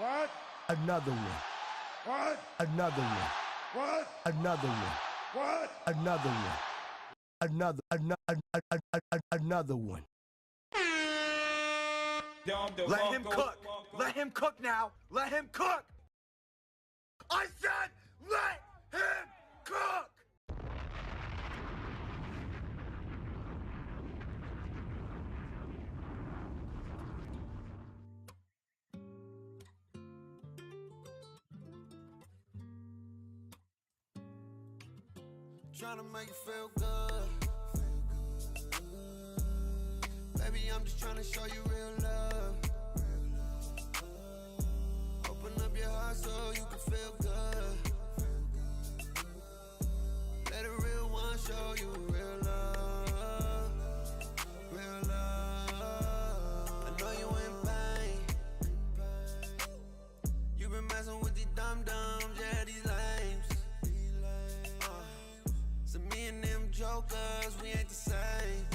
What? Another one. What? Another one. What? Another one. What? Another one. Another one. Let him cook. Let him cook now. Let him cook. I said let him cook. Tryna make you feel good. Baby, I'm just tryna show you real love. Open up your heart so you can feel good. Let a real one show you real love. Real love. I know you in pain. You been messing with these dum-dums, yeah, these lames. So me and them jokers, we ain't the same.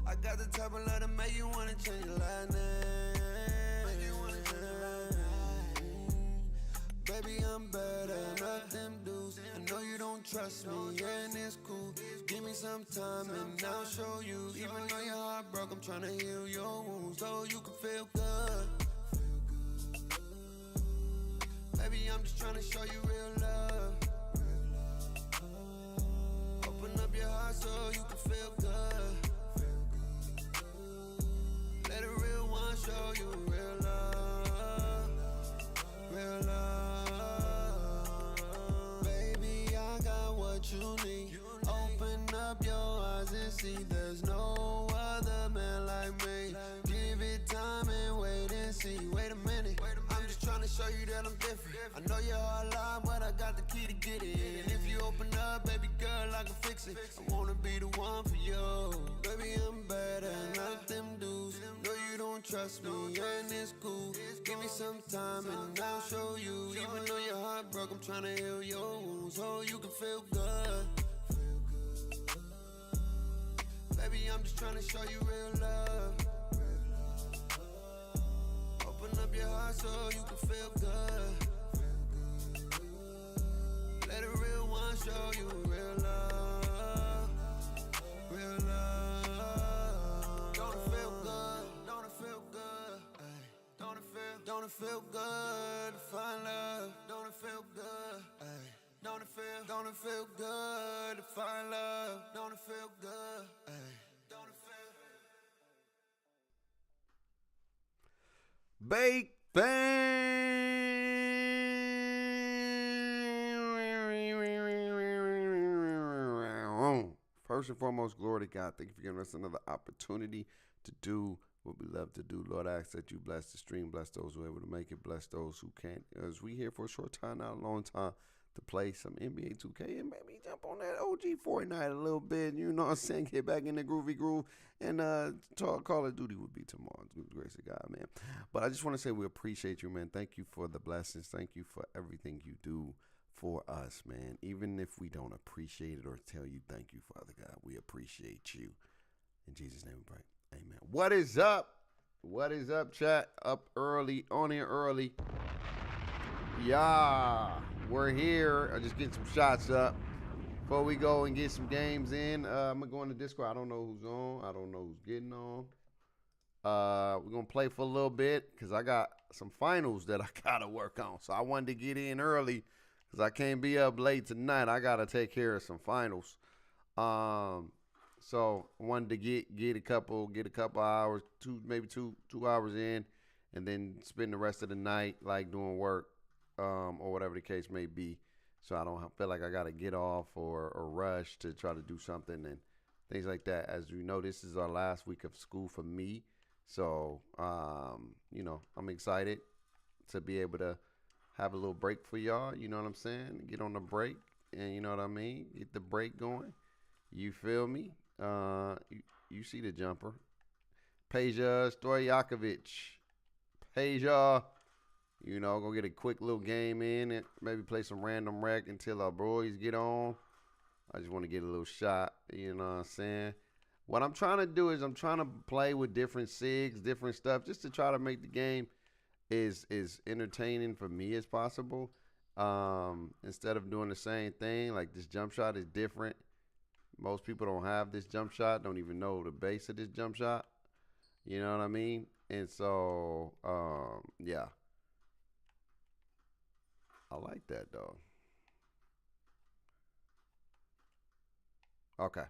I got the type of love to make you wanna change your last name. Baby, I'm better, not them dudes. I know you don't trust me, yeah, and it's cool. Give me some time and I'll show you. Even though your heart broke, I'm tryna heal your wounds so you can feel good. Baby, I'm just tryna show you real love. Open up your heart so you can feel good. Let a real one show you real love. Real love. Baby, I got what you need. Open up your eyes and see there's no other man like me. Give it time and wait and see. Wait a minute, I'm just trying to show you that I'm different. I know you're hard line, but I got the key to get it. And if you open up, baby girl, I can fix it. I wanna be the one for you. Baby, I'm better, not them dudes. No, you don't trust me, and it's cool. Give me some time and I'll show you. Even though your heart broke, I'm trying to heal your wounds so you can feel good. Baby, I'm just trying to show you real love. Open up your heart so you can feel good. Let a real one show you real love. Real love. Don't it feel good? Don't it feel good? Ay. Don't it feel good to find love? Don't it feel good? Ay. Don't it feel good to find love? Don't it feel good? Ay. Don't it feel Bake First and foremost, glory to God. Thank you for giving us another opportunity to do what we love to do. Lord, I ask that you bless the stream, bless those who are able to make it, bless those who can't. As we here for a short time, not a long time, to play some NBA 2K and maybe jump on that OG Fortnite a little bit. You know what I'm saying? Get back in the groovy groove. And Call of Duty would be tomorrow. Good grace of God, man. But I just want to say we appreciate you, man. Thank you for the blessings. Thank you for everything you do for us, man. Even if we don't appreciate it or tell you thank you, Father God, we appreciate you. In Jesus' name we pray. Amen. What is up? What is up, chat? Up early, on here early. Yeah, we're here. I just get some shots up before we go and get some games in. I'm gonna go in the Discord. I don't know who's on. I don't know who's getting on. We're gonna play for a little bit because I got some finals that I gotta work on. So I wanted to get in early because I can't be up late tonight. I gotta take care of some finals. So I wanted to get a couple hours, maybe two hours in, and then spend the rest of the night like doing work. Or whatever the case may be, so I don't feel like I got to get off or rush to try to do something and things like that. As you know, this is our last week of school for me, so you know, I'm excited to be able to have a little break for y'all. You know what I'm saying? Get on the break, and you know what I mean? Get the break going. You feel me? You see the jumper. Peja Stojakovic. Peja. You know, go get a quick little game in and maybe play some random rec until our boys get on. I just want to get a little shot, you know what I'm saying? What I'm trying to do is I'm trying to play with different SIGs, different stuff, just to try to make the game is entertaining for me as possible. Instead of doing the same thing, like this jump shot is different. Most people don't have this jump shot, don't even know the base of this jump shot. You know what I mean? And so, yeah, I like that though. Okay,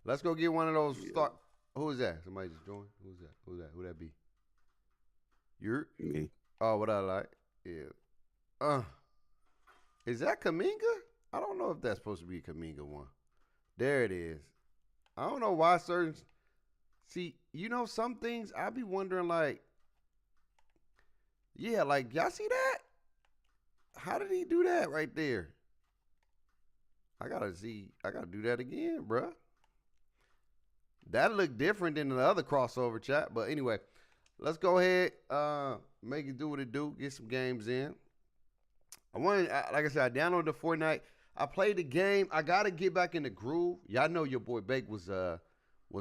let's go get one of those. Start. Who is that? Somebody just joined. Who's that? Who's that? Who that be? You're Me. Oh, what I like? Yeah. Is that Kaminga? I don't know if that's supposed to be a Kaminga one. There it is. I don't know why certain. See, some things I be wondering like, yeah, like y'all see that? How did he do that right there? I gotta see. I gotta do that again, bruh. That looked different than the other crossover chat. But anyway, let's go ahead, make it do what it do. Get some games in. Like I said, I downloaded the Fortnite. I played the game. I gotta get back in the groove. Y'all know your boy Bake was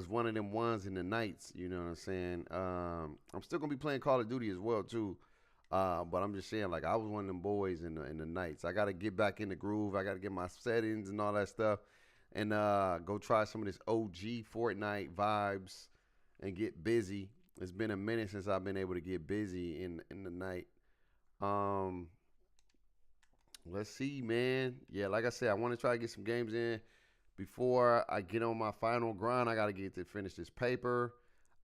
one of them ones in the nights. You know what I'm saying? I'm still gonna be playing Call of Duty as well too. But I'm just saying, like I was one of them boys in the nights. I gotta get back in the groove. I gotta get my settings and all that stuff, and go try some of this OG Fortnite vibes and get busy. It's been a minute since I've been able to get busy in the night. Let's see, man. Yeah, like I said, I want to try to get some games in before I get on my final grind. I got to get to finish this paper.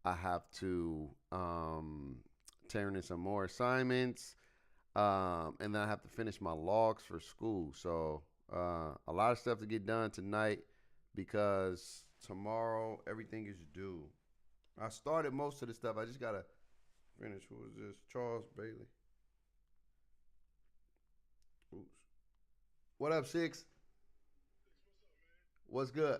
I have to turn in some more assignments. And then I have to finish my logs for school. So a lot of stuff to get done tonight because tomorrow everything is due. I started most of the stuff. I just got to finish. Who is this? Charles Bailey. Oops. What up, Six? What's good?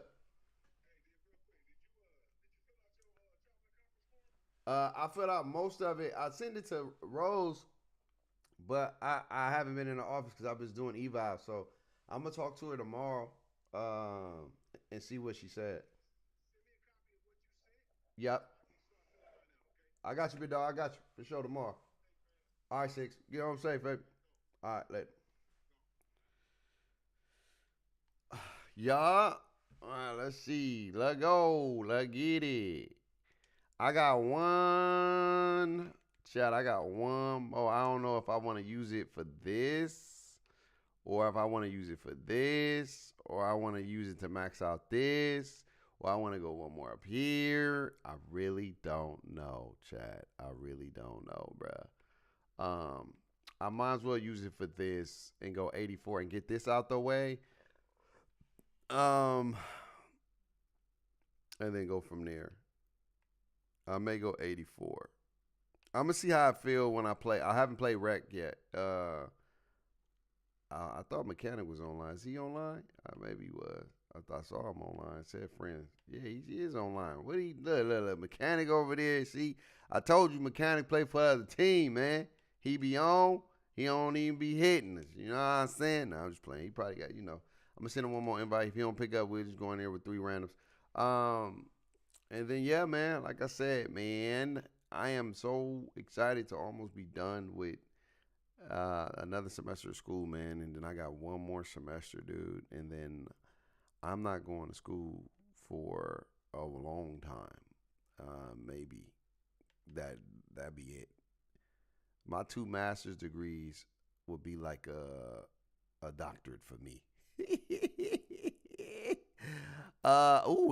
I filled out most of it. I sent it to Rose, but I haven't been in the office because I've been doing eval. So I'm gonna talk to her tomorrow, and see what she said. Yep, I got you, big dog. I got you for sure tomorrow. All right, Six. Get home safe, baby. All right, later. Yeah. All right, let's see. Let go. Let get it. I got one. Chat, I got one. Oh, I don't know if I want to use it for this or if I want to use it for this or I want to use it to max out this or I want to go one more up here. I really don't know, chat. I really don't know, bruh. I might as well use it for this and go 84 and get this out the way. And then go from there. I may go 84. I'm gonna see how I feel when I play. I haven't played Rec yet. I thought Mechanic was online. Is he online? Maybe he was. I thought I saw him online. Said friends. Yeah, he is online. What he look Mechanic over there? See, I told you Mechanic play for the other team, man. He be on. He don't even be hitting us. You know what I'm saying? No, I'm just playing. He probably got. I'm gonna send him one more invite. If he don't pick up, we'll just go in there with 3 randoms. And then yeah, man. Like I said, man, I am so excited to almost be done with another semester of school, man. And then I got one more semester, dude. And then I'm not going to school for a long time. Maybe that be it. My 2 master's degrees would be like a doctorate for me.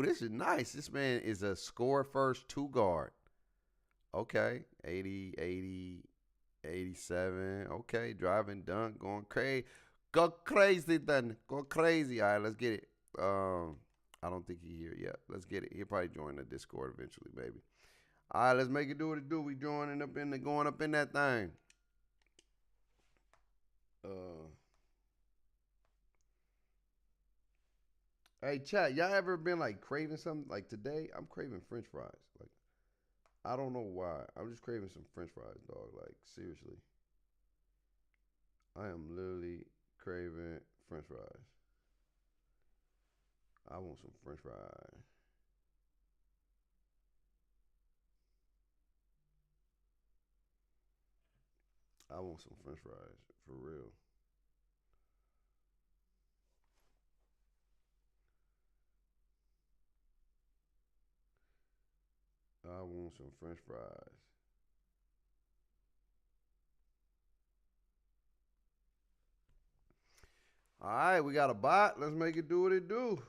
This is nice. This man is a score first 2 guard. Okay, 80, 80, 87. Okay, driving dunk, going crazy. Go crazy then. Go crazy. All right, let's get it. I don't think he's here yet. Let's get it. He'll probably join the Discord eventually, maybe. All right, let's make it do what it do. We going up in that thing. Hey, chat, y'all ever been like craving something? Like today, I'm craving French fries. Like, I don't know why. I'm just craving some French fries, dog. Like, seriously. I am literally craving French fries. I want some French fries. I want some French fries for real. I want some French fries. All right, we got a bot. Let's make it do what it do.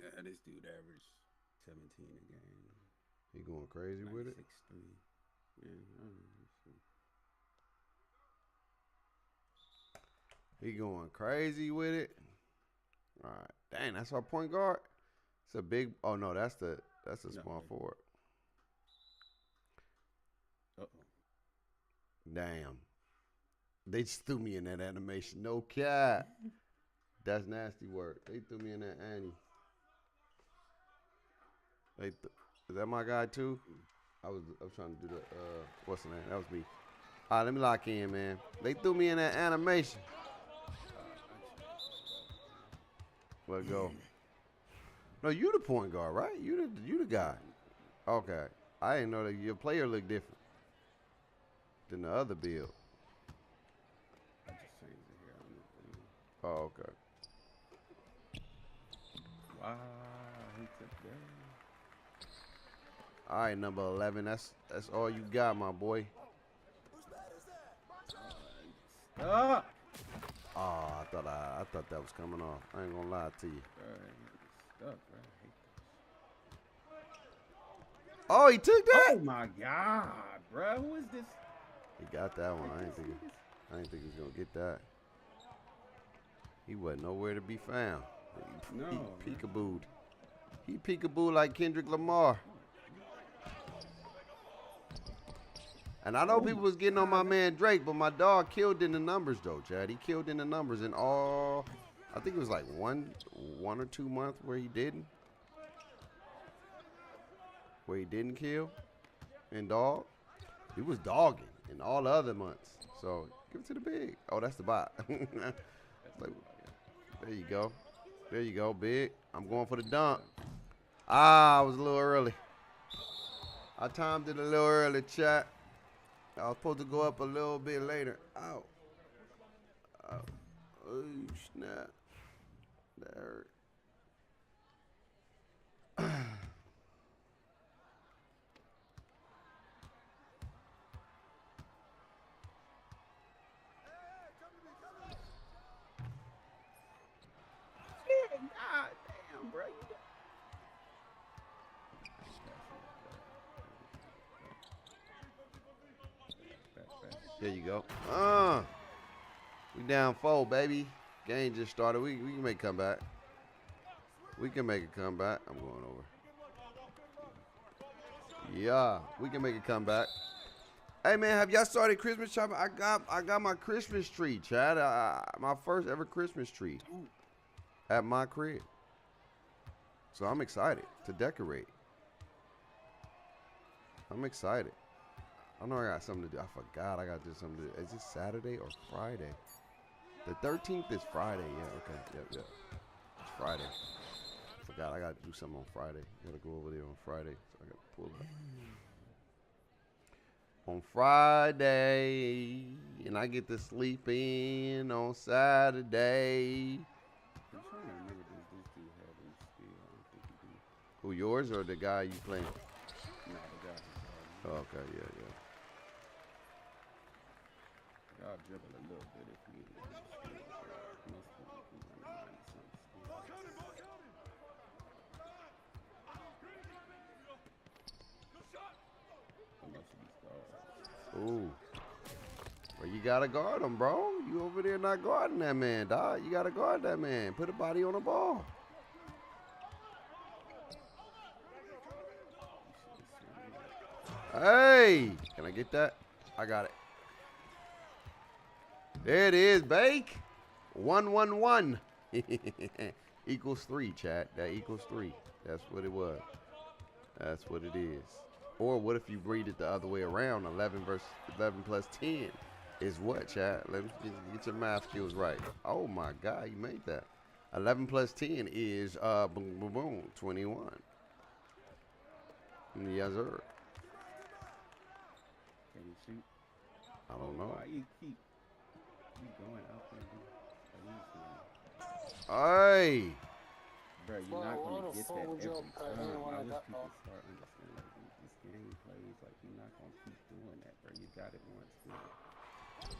Yeah, this dude averaged 17 a game. He going crazy with it? 96.3. Yeah, I don't know. He going crazy with it. All right. Dang, that's our point guard. It's a big. Oh no, that's the small forward. Uh-oh. Damn. They just threw me in that animation. No cap. That's nasty work. They threw me in that Annie. Is that my guy too? I was trying to do the what's the name? That was me. All right, let me lock in, man. They threw me in that animation. Let go. No, you the point guard, right? You the guy. Okay. I didn't know that your player looked different than the other build. I just changed it here. I don't know. Oh, okay. Wow, he took that. All right, number 11. That's all you got, my boy. Stop. Oh, I thought that was coming off. I ain't gonna lie to you. Stuck, bro. Oh, he took that. Oh my God, bro. Who is this? He got that one. I didn't think he was gonna get that. He wasn't nowhere to be found. He peekabooed. He peekabooed like Kendrick Lamar. And I know people was getting on my man Drake, but my dog killed in the numbers though, Chad. He killed in the numbers in all. I think it was like one or 2 months where he didn't. Where he didn't kill and dog. He was dogging in all the other months. So give it to the big. Oh, that's the bot. Like, there you go. There you go, big. I'm going for the dunk. I was a little early. I timed it a little early, chat. I was supposed to go up a little bit later. Ow. Oh, snap. That hurt. God damn, bro. There you go. We down 4, baby. Game just started. We can make a comeback. We can make a comeback. I'm going over. Yeah, we can make a comeback. Hey man, have y'all started Christmas shopping? I got my Christmas tree, Chad. My first ever Christmas tree at my crib. So I'm excited to decorate. I'm excited. I know I got something to do. I forgot I got to do something to do. Is it Saturday or Friday? The 13th is Friday. Yeah, okay. Yep. It's Friday. I forgot I got to do something on Friday. I got to go over there on Friday. So I got to pull up. On Friday. And I get to sleep in on Saturday. I'm trying to remember this dude had him still. I don't think he did. Who, yours or the guy you playing? No, the guy. Oh, okay, yeah. Y'all dribble a little bit if you get it. Ooh. gotta guard him, bro. You over there not guarding that man, dog. You gotta guard that man. Put a body on the ball. Hey, can I get that? I got it. There it is, Bake. 1-1-1 equals 3, chat. That equals 3. That's what it was. That's what it is. Or what if you read it the other way around? 11 plus 10 is what, chat? Let me get your math skills right. Oh my God, you made that. 11 plus 10 is boom, boom, boom, 21. Yes, sir. Can you shoot? I don't know. Why you keep going up there? Hey. Bro, you're not gonna get that every time. I wish people start understanding like this game plays. Like you're not gonna keep doing that, bro. You got it once. Good.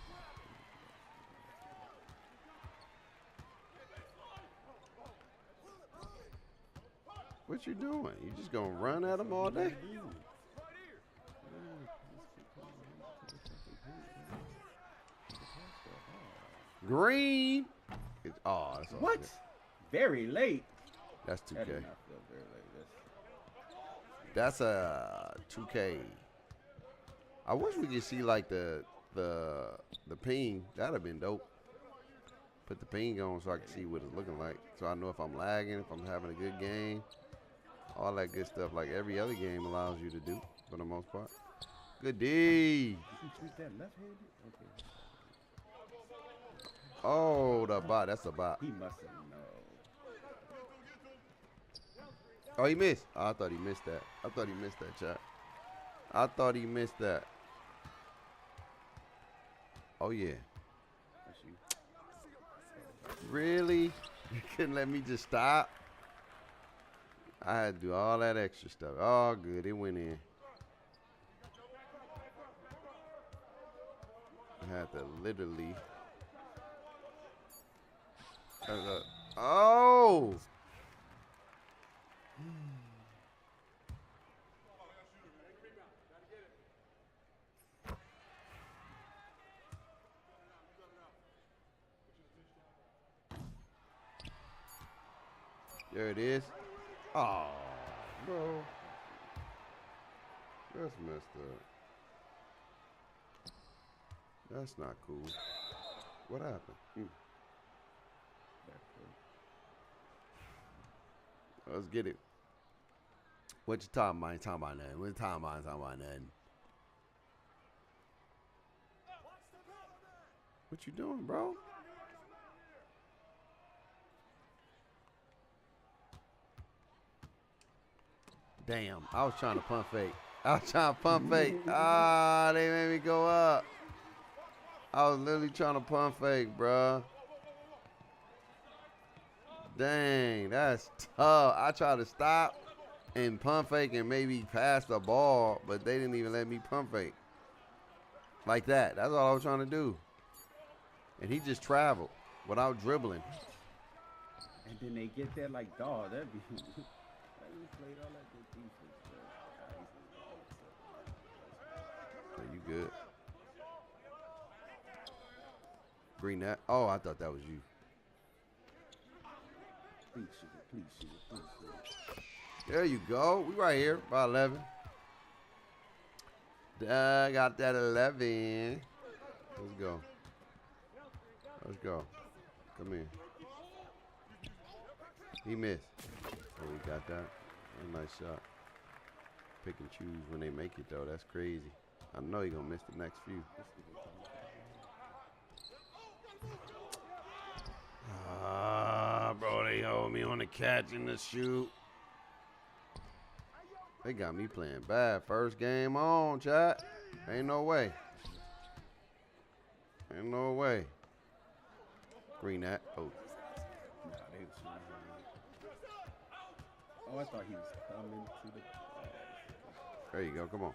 What you doing? You just gonna run at him all day? Green. It's, oh, that's all What? good. Very late. That's That 2K. did not feel very late. That's a 2K. I wish we could see like the ping. That'd have been dope. Put the ping on so I can see what it's looking like. So I know if I'm lagging, if I'm having a good game, all that good stuff like every other game allows you to do for the most part. Good D. Did you shoot that left-handed? Okay. Oh, the bot. That's a bot. He must have known. Oh, he missed. Oh, I thought he missed that. I thought he missed that, chat. I thought he missed that. Oh, yeah. That's you. Really? You couldn't let me just stop? I had to do all that extra stuff. Oh, good. It went in. I had to literally. Oh! There it is. Oh, bro. That's messed up. That's not cool. What happened? Let's get it. What you talking about? Talking about nothing. What you talking about? Talking about nothing. What you doing, bro? Damn, I was trying to pump fake. I was trying to pump fake. Ah, they made me go up. I was literally trying to pump fake, bro. Dang, that's tough. I tried to stop and pump fake and maybe pass the ball, but they didn't even let me pump fake. Like that. That's all I was trying to do. And he just traveled without dribbling. And then they get there like, dog, that'd be. Played all that good defense, bro. Are you good? Green that. Oh, I thought that was you. Please shoot it, please shoot it, please shoot it. There you go. We right here, about 11. Got that 11. Let's go. Let's go. Come in. He missed. Oh, we got that. A nice shot. Pick and choose when they make it, though. That's crazy. I know you're going to miss the next few. Bro, they hold me on the catch and the shoot. They got me playing bad. First game on, chat. Ain't no way. Ain't no way. Green that. Oh. Oh, I thought he was coming to the. There you go. Come on.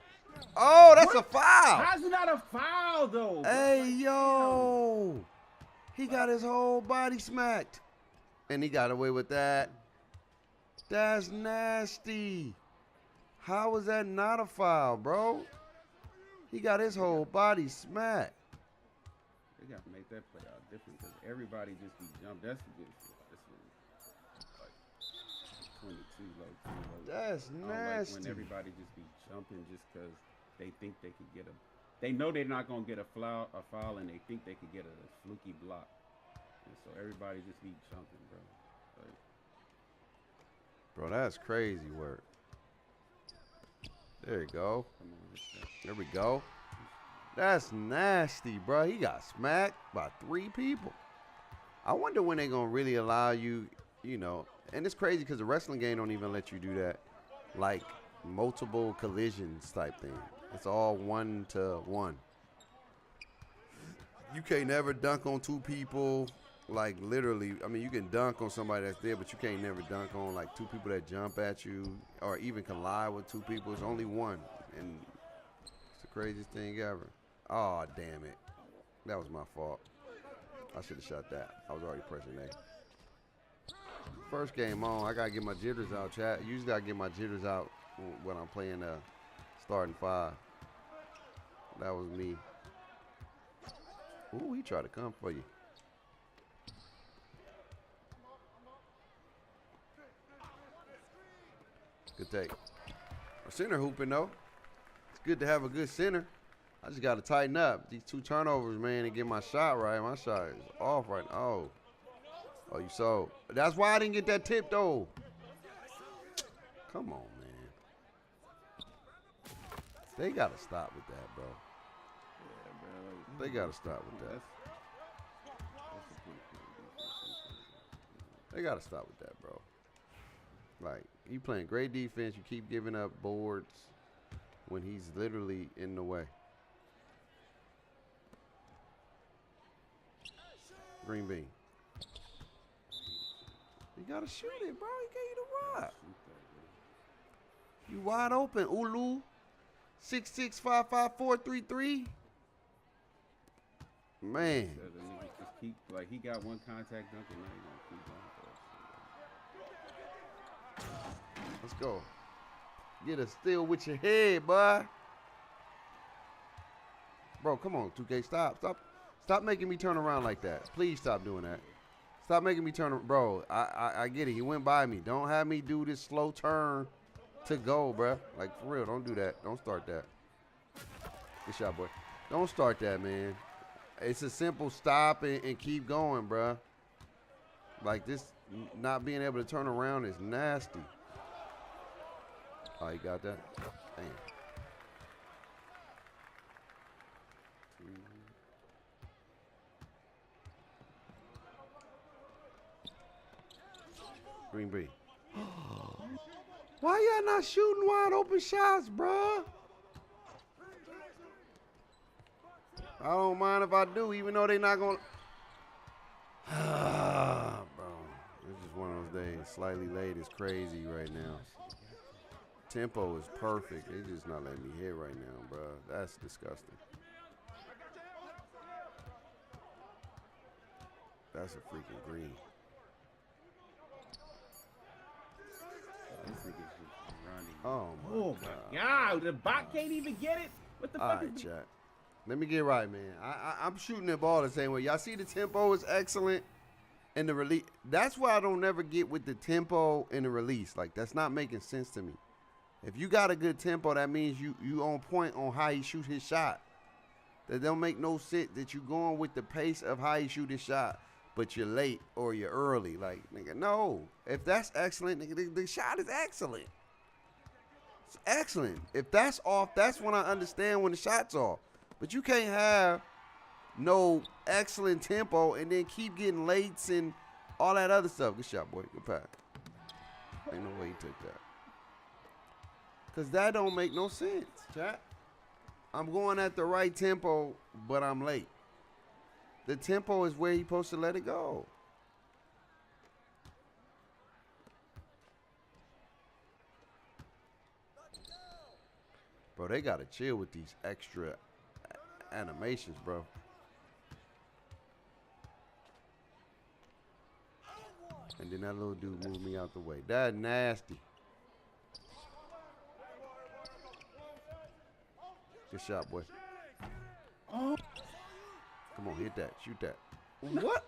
Oh, that's a foul. How's it not a foul, though? Hey, yo. He got his whole body smacked. And he got away with that. That's nasty. How is that not a foul, bro? He got his whole body smacked. They got to make that play out different because everybody just be jumped. That's good. This one, like 22 low key. That's I don't nasty. like when everybody just be jumping just because they think they could get a. They know they're not gonna get a foul, and they think they could get a fluky block, and so everybody just be jumping, bro. Like, Bro, that's crazy work. There you go. come on, hit that. There we go. That's nasty, bro. He got smacked by 3 people. I wonder when they gonna really allow you, you know, and it's crazy because the wrestling game don't even let you do that, like multiple collisions type thing. It's all 1-to-1. You can't never dunk on 2 people, like literally. I mean, you can dunk on somebody that's there, but you can't never dunk on like 2 people that jump at you or even collide with 2 people. It's only 1, and it's the craziest thing ever. Oh, damn it. That was my fault. I should have shot that. I was already pressing A. First game on, I got to get my jitters out, chat. Usually I get my jitters out when I'm playing starting 5. That was me. Ooh, he tried to come for you. Good take. A center hooping, though. It's good to have a good center. I just got to tighten up. These 2 turnovers, man, and get my shot right. My shot is off right now. Oh, you sold. That's why I didn't get that tip, though. Come on, man. They got to stop with that, bro. Yeah, bro. They got to stop with that. That's a pretty cool defense. They got to stop with that, bro. Like, you playing great defense. You keep giving up boards when he's literally in the way. Green bean. You got to shoot it, bro. He gave you the rock. You wide open, Ulu. 6655433. Man. So the nigga just keep, like, he got 1 contact dunk and now he gonna keep going. Let's go. Get a steal with your head, boy. Bro, come on, 2K. Stop making me turn around like that. Please stop doing that. Stop making me turn. Bro, I get it. He went by me. Don't have me do this slow turn to go, bro. Like, for real, don't do that. Don't start that. Good shot, boy. Don't start that, man. It's a simple stop and keep going, bro. Like, this not being able to turn around is nasty. Oh, you got that? Damn. Green B. Why y'all not shooting wide open shots, bruh? I don't mind if I do, even though they not gonna. Bro, it's just one of those days. Slightly late is crazy right now. Tempo is perfect. They just not letting me hit right now, bro. That's disgusting. That's a freaking green. This nigga's just running. Oh my God, the bot can't even get it. What the All fuck right, is chat. Let me get right, man. I'm shooting the ball the same way. Y'all see the tempo is excellent and the release. That's why I don't never get with the tempo and the release. Like, that's not making sense to me. If you got a good tempo, that means you on point on how he shoot his shot. That don't make no sense that you going with the pace of how he shoot his shot, but you're late or you're early. Like, nigga, no. If that's excellent, nigga, the shot is excellent. It's excellent. If that's off, that's when I understand when the shot's off. But you can't have no excellent tempo and then keep getting lates and all that other stuff. Good shot, boy. Good pass. Ain't no way he took that. Because that don't make no sense, chat. I'm going at the right tempo, but I'm late. The tempo is where you're supposed to let it go. Bro, they got to chill with these extra animations, bro. And then that little dude moved me out the way. That nasty. Good shot, boy. Come Come on, hit that. Shoot that. What?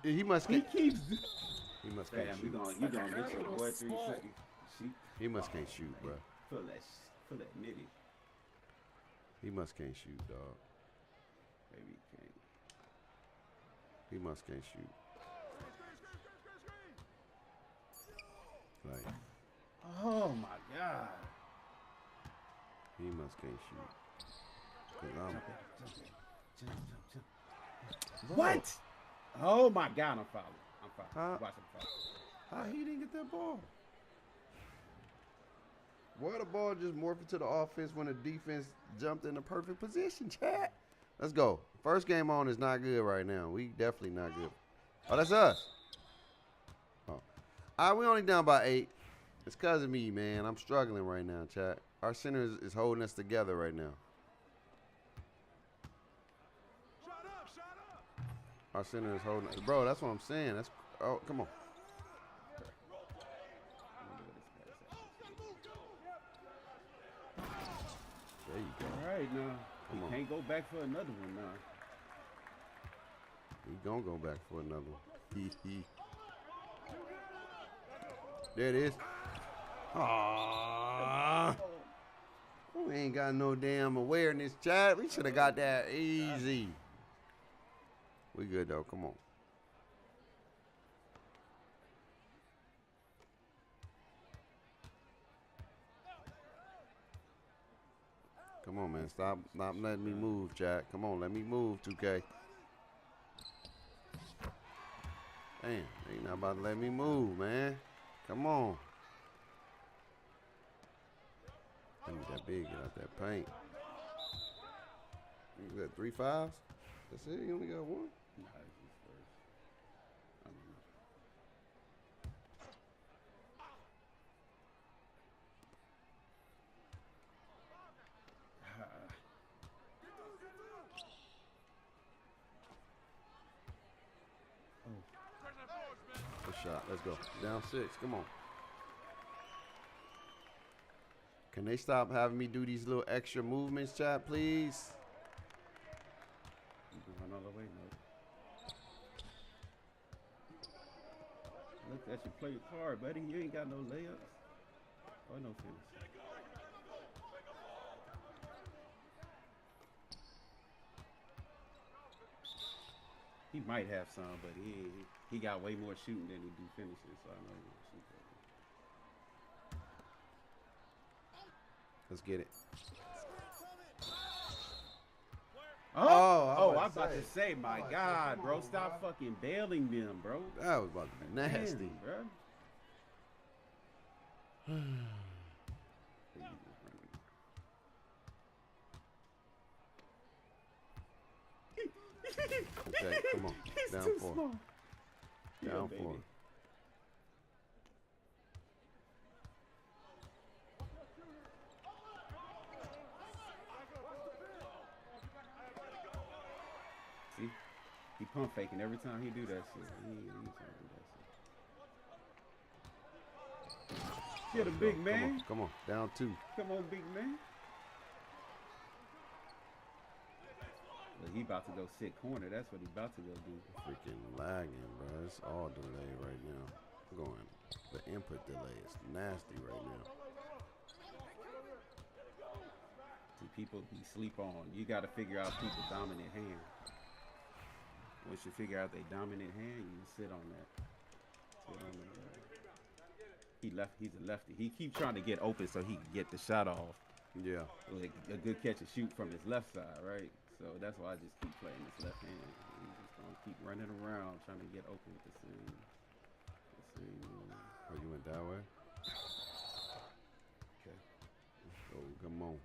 He must He can't. keeps. He must can't Fam, shoot. you gonna get your boy 3 seconds. Shoot. He must can't shoot, bro. Feel that nitty. He must can't shoot, dog. Maybe he can't. He must can't shoot. Like, Oh my God. he must can't shoot. 'Cause I'm. Jump. What? Oh my God, I'm fouling. Huh? Watch him foul. How he didn't get that ball? Boy, the ball just morphed into the offense when the defense jumped in the perfect position, chat. Let's go. First game on is not good right now. We definitely not good. Oh, that's us. Oh. All right, we only down by 8. It's because of me, man. I'm struggling right now, chat. Our center is holding us together right now. Our center is holding us. Bro, that's what I'm saying. That's oh, come on. There you go. All right, now. Come on. Can't go back for another one now. We gonna go back for another one. There it is. Aww. We ain't got no damn awareness, chat. We should have got that easy. We good though. Come on. Come on, man. Stop letting me move, chat. Come on, let me move, 2K. Damn, ain't not about to let me move, man. Come on. I need that big, get out that paint. You got 3 fouls? That's it? You only got 1? Nah, it's his first. I mean, Good shot. Let's go. Down 6. Come on. Can they stop having me do these little extra movements, chat, please? you can run all the way, no. Look at you play hard, buddy. You ain't got no layups or no finish. He might have some, but he got way more shooting than he do finishing, so I know he will shoot that. Let's get it. Oh, I I'm was about to to say, my God, bro, stop fucking bailing them, bro. That was about to be nasty. Damn, bro. Okay, come on. He's Down too 4. small. Yeah, Down baby. 4. See, he pump faking every time he do that shit. He trying to do that shit. Get a big man. Come on. Down 2. Come on, big man. Look, he about to go sit corner. That's what he about to go do. Freaking lagging, bro. It's all delay right now. Going. The input delay is nasty right now. See, people be sleep on. You got to figure out people's dominant hand. Once you figure out their dominant hand, you sit on that. Sit on that. He's a lefty. He keep trying to get open so he can get the shot off. Yeah. Like a good catch and shoot from his left side, right? So that's why I just keep playing this left hand. He's just gonna keep running around trying to get open with the same. Oh, you went that way? Okay. Oh, come on.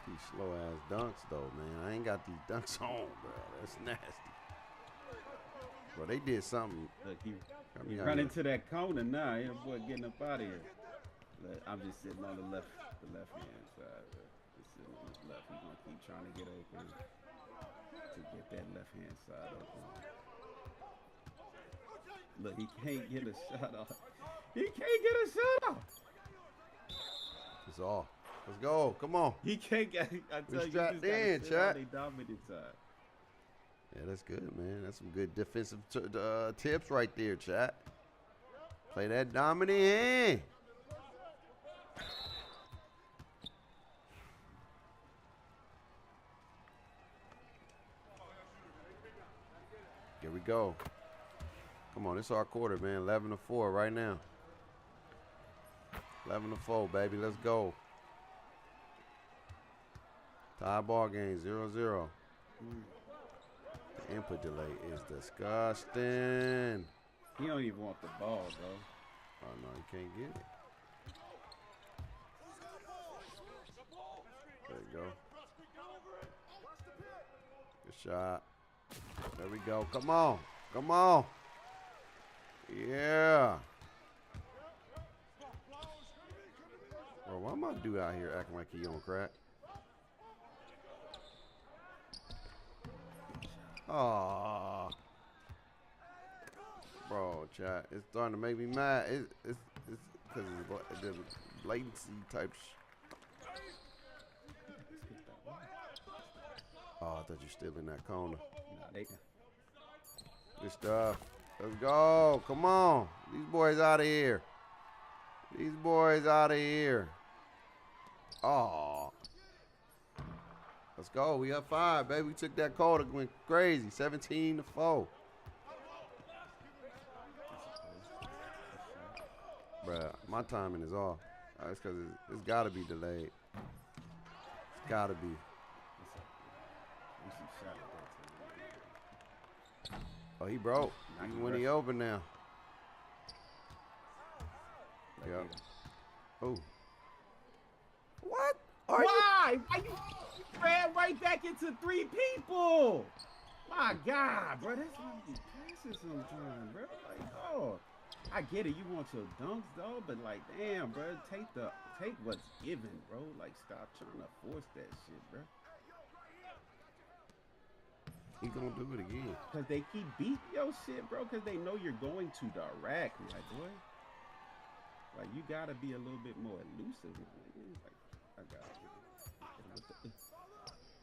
These slow ass dunks though, man. I ain't got these dunks on, bro. That's nasty. Bro, they did something. Look, he Got me out run here. into that corner now. Your boy getting up out of here. Look, I'm just sitting on the left hand side. Just sitting on his left. He's gonna keep trying to get open to get that left hand side open. Look, he can't get a shot off. He can't get a shot off. It's all. Let's go. Come on. He can't get. I tell you, strapped just gotta in, sit chat. on they dominant side. Yeah, that's good, man. That's some good defensive tips right there, chat. Play that dominant hand. Here we go. Come on, this is our quarter, man. 11-4 right now. 11-4, baby. Let's go. Tie ball game, 0-0. The input delay is disgusting. He don't even want the ball, bro. Oh, no, he can't get it. There you go. Good shot. There we go. Come on. Come on. Yeah. Bro, why my dude out here acting like he on crack? Oh. Bro, chat, it's starting to make me mad. It's because of the latency type Oh, I thought you were still in that corner. Nah, they. Good stuff. Let's go. Come on. These boys out of here. These boys out of here. Oh. Let's go. We up 5, baby. We took that quarter, went crazy. 17-4. Bruh, my timing is off. That's because it's got to be delayed. It's got to be. Oh, he broke. Even when he open now. Yep. Oh. What? Why? Why you ran right back into 3 people? My God, bro. That's why you passes sometimes, bro. Like, oh, I get it. You want your dunks, though, but like, damn, bro. Take what's given, bro. Like, stop trying to force that shit, bro. He gonna do it again. Because they keep beating your shit, bro, because they know you're going to direct. Like, boy. Like, you got to be a little bit more elusive. Like, I got it.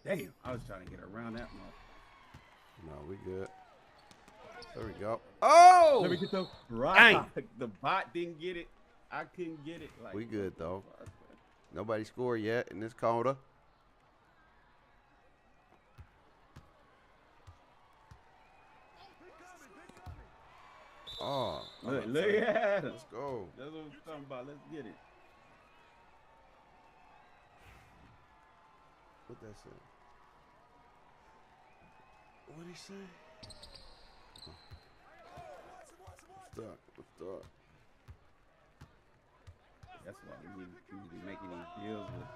Damn, I was trying to get around that one. No, we good. There we go. Oh! Let me get the right. The bot didn't get it. I couldn't get it. Like, We good, though. Nobody scored yet in this quarter. Oh, Look at him. let's go. That's what I'm talking about. Let's get it. What that say? What'd he say? What's up? That's why we need to be making these deals with.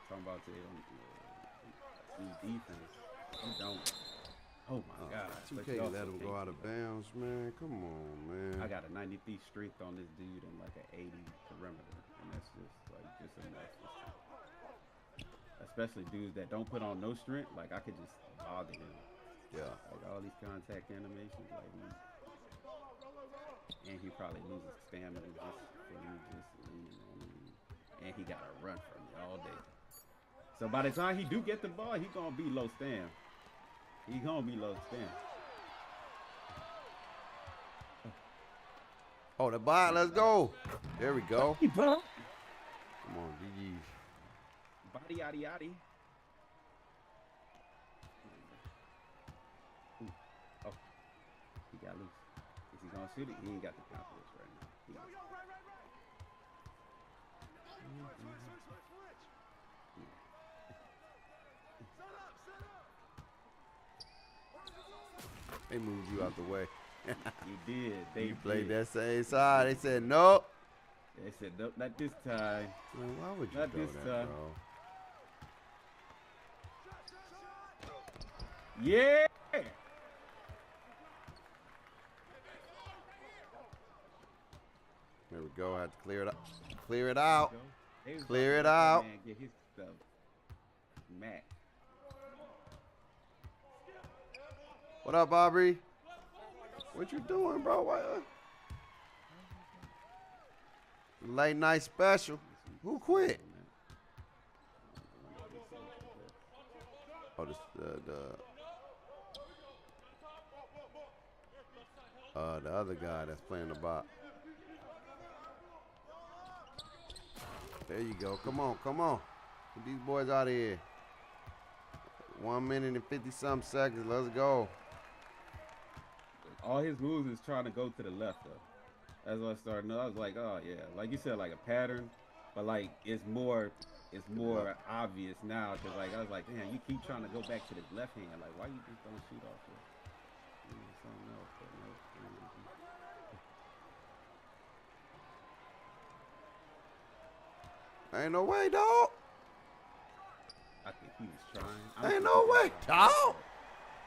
Talking about these defense. You don't. Oh my God. 2K let him go out of bounds, man. Come on, man. I got a 93 strength on this dude and like an 80 perimeter. And that's just enough. Especially dudes that don't put on no strength. Like, I could just bother him. Yeah. Like, all these contact animations. Like, and he probably loses stamina just for you just leaning on him. And he got to run from me all day. So by the time he do get the ball, he going to be low stam. He going to be low stam. Oh, the bot. Let's go. There we go. Come on, GG. Body, yaddy, yaddy. Oh, he got loose. Is he gonna shoot it? He ain't got the confidence right now. They moved you out the way. You did. They You played did. that same side. They said, nope. They said, nope, not this time. Man, why would you Not throw this that, time. bro? Yeah. There we go. I had to clear it up. Clear it out. They was Clear about it to let that out. Man get his stuff. Mac. What up, Aubrey? What you doing, bro? Why, late night special. Who quit? Oh, the other guy that's playing the bot. There you go. Come on, come on. Get these boys out of here. 1 minute and 50-something seconds. Let's go. All his moves is trying to go to the left, though. As I started, I was like, oh yeah, like you said, like a pattern, but like it's more obvious now because like I was like, damn, you keep trying to go back to the left hand, like why you just don't shoot off there? Something else, but no. Ain't no way, dog. I think he was trying. Ain't no way, dog.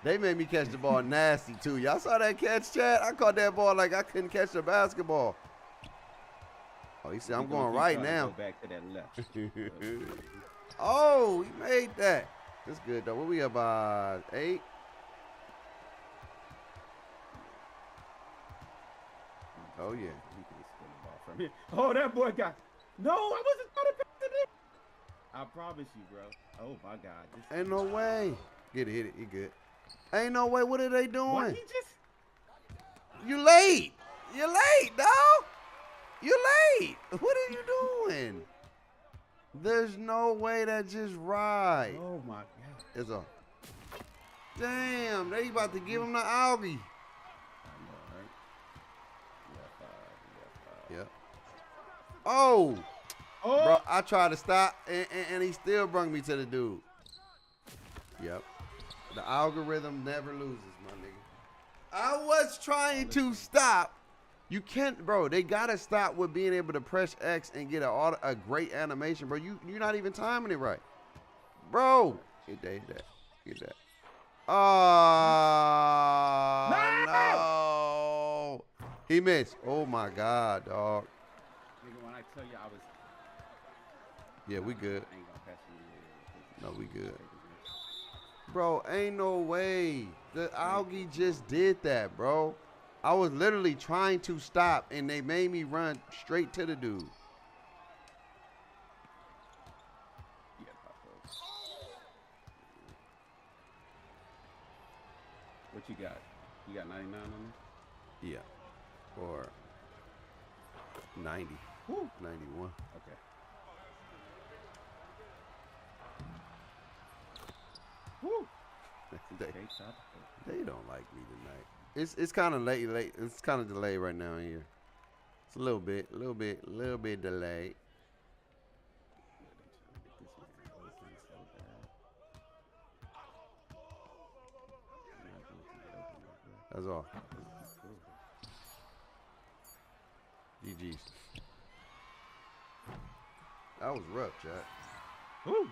They made me catch the ball nasty, too. Y'all saw that catch, Chad? I caught that ball like I couldn't catch the basketball. Oh, he said, I'm going right now. Go back to that left. Oh, he made that. That's good, though. What we up by 8? Oh, yeah. He can steal the ball from here. Oh, that boy got. No, I wasn't trying to pass it. I promise you, bro. Oh my God. Ain't no way. Get it, hit it. He good. Ain't no way. What are they doing? Why he just? You late. You late, dog. You late. What are you doing? There's no way that just right. Oh my God. It's a. Damn, they about to give him the algae. Yep. Oh. Bro, I tried to stop, and he still brought me to the dude. Yep. The algorithm never loses, my nigga. I was trying to stop. You can't, bro. They gotta stop with being able to press X and get a great animation, bro. You're not even timing it right, bro. Get that. Get that. Oh no! He missed. Oh my God, dog. Nigga, when I tell you I was. Yeah, we good. I ain't gonna pass you. No, we good. Bro, ain't no way. The algae just did that, bro. I was literally trying to stop, and they made me run straight to the dude. Yeah, Papa. What you got? You got 99 on there? Yeah. Or 90. Woo. 91. Okay. Woo. They don't like me tonight. It's kind of late. It's kind of delayed right now in here. It's a little bit delayed. That's all. GG's. That was rough, chat. Woo.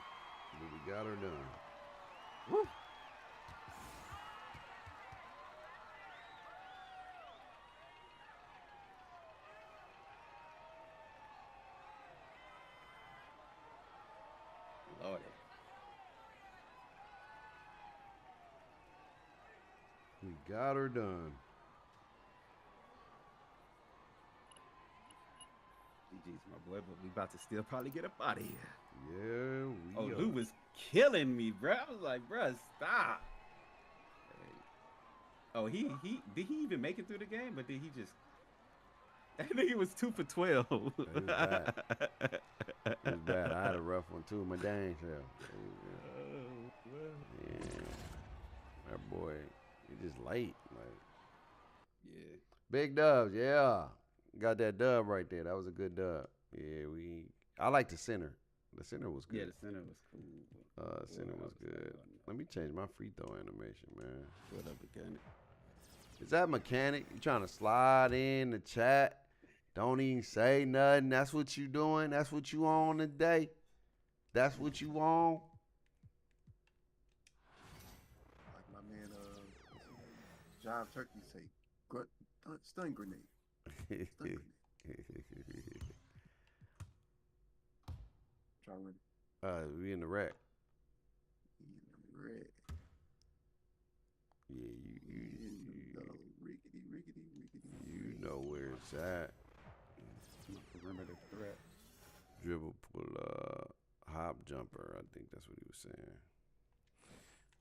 But we got her done. Woo. Lordy. We got her done. GG's, my boy, but we about to still probably get up out of here. Yeah, we Oh, Lou was killing me, bro. I was like, bro, stop. Oh, he did he even make it through the game, but did he just? I think he was 2 for 12. It was bad. It was bad. I had a rough one too. My dang self. Yeah, that boy, he just late. Like, Yeah. big dubs, yeah. Got that dub right there. That was a good dub. Yeah, I like the center. The center was good. Yeah, the center was cool. Center was good. Let me change my free throw animation, man. What up, mechanic? Is that mechanic? You trying to slide in the chat? Don't even say nothing. That's what you doing? That's what you on today? That's what you on? Like my man, John Turkey say, stun grenade. Stun grenade. Try with We in the rack. red. Yeah, you Rickety is that? Perimeter threat. Dribble, pull up, hop jumper. I think that's what he was saying.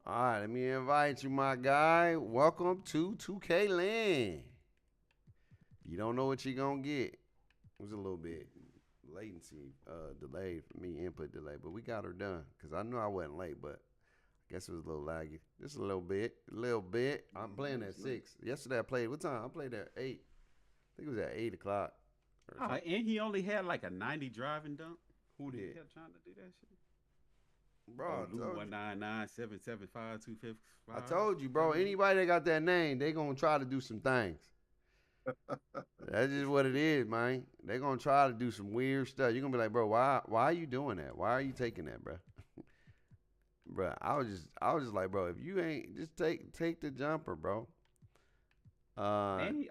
All right, let me invite you, my guy. Welcome to 2K Land. You don't know what you're going to get. It was a little bit latency delayed for me, input delay, but we got her done because I knew I wasn't late, but I guess it was a little laggy. Just a little bit. I'm playing at 6. Yesterday I played, what time? I played at 8. I think it was at 8 o'clock. And he only had like a 90 driving dunk. Who He did? kept trying to do that shit. Bro, Oh, 199-775-255. I told you, bro. Anybody that got that name, they gonna try to do some things. That's just what it is, man. They gonna try to do some weird stuff. You're gonna be like, bro, why are you doing that? Why are you taking that, bro? Bro, I was just like, bro, if you ain't, just take the jumper, bro. And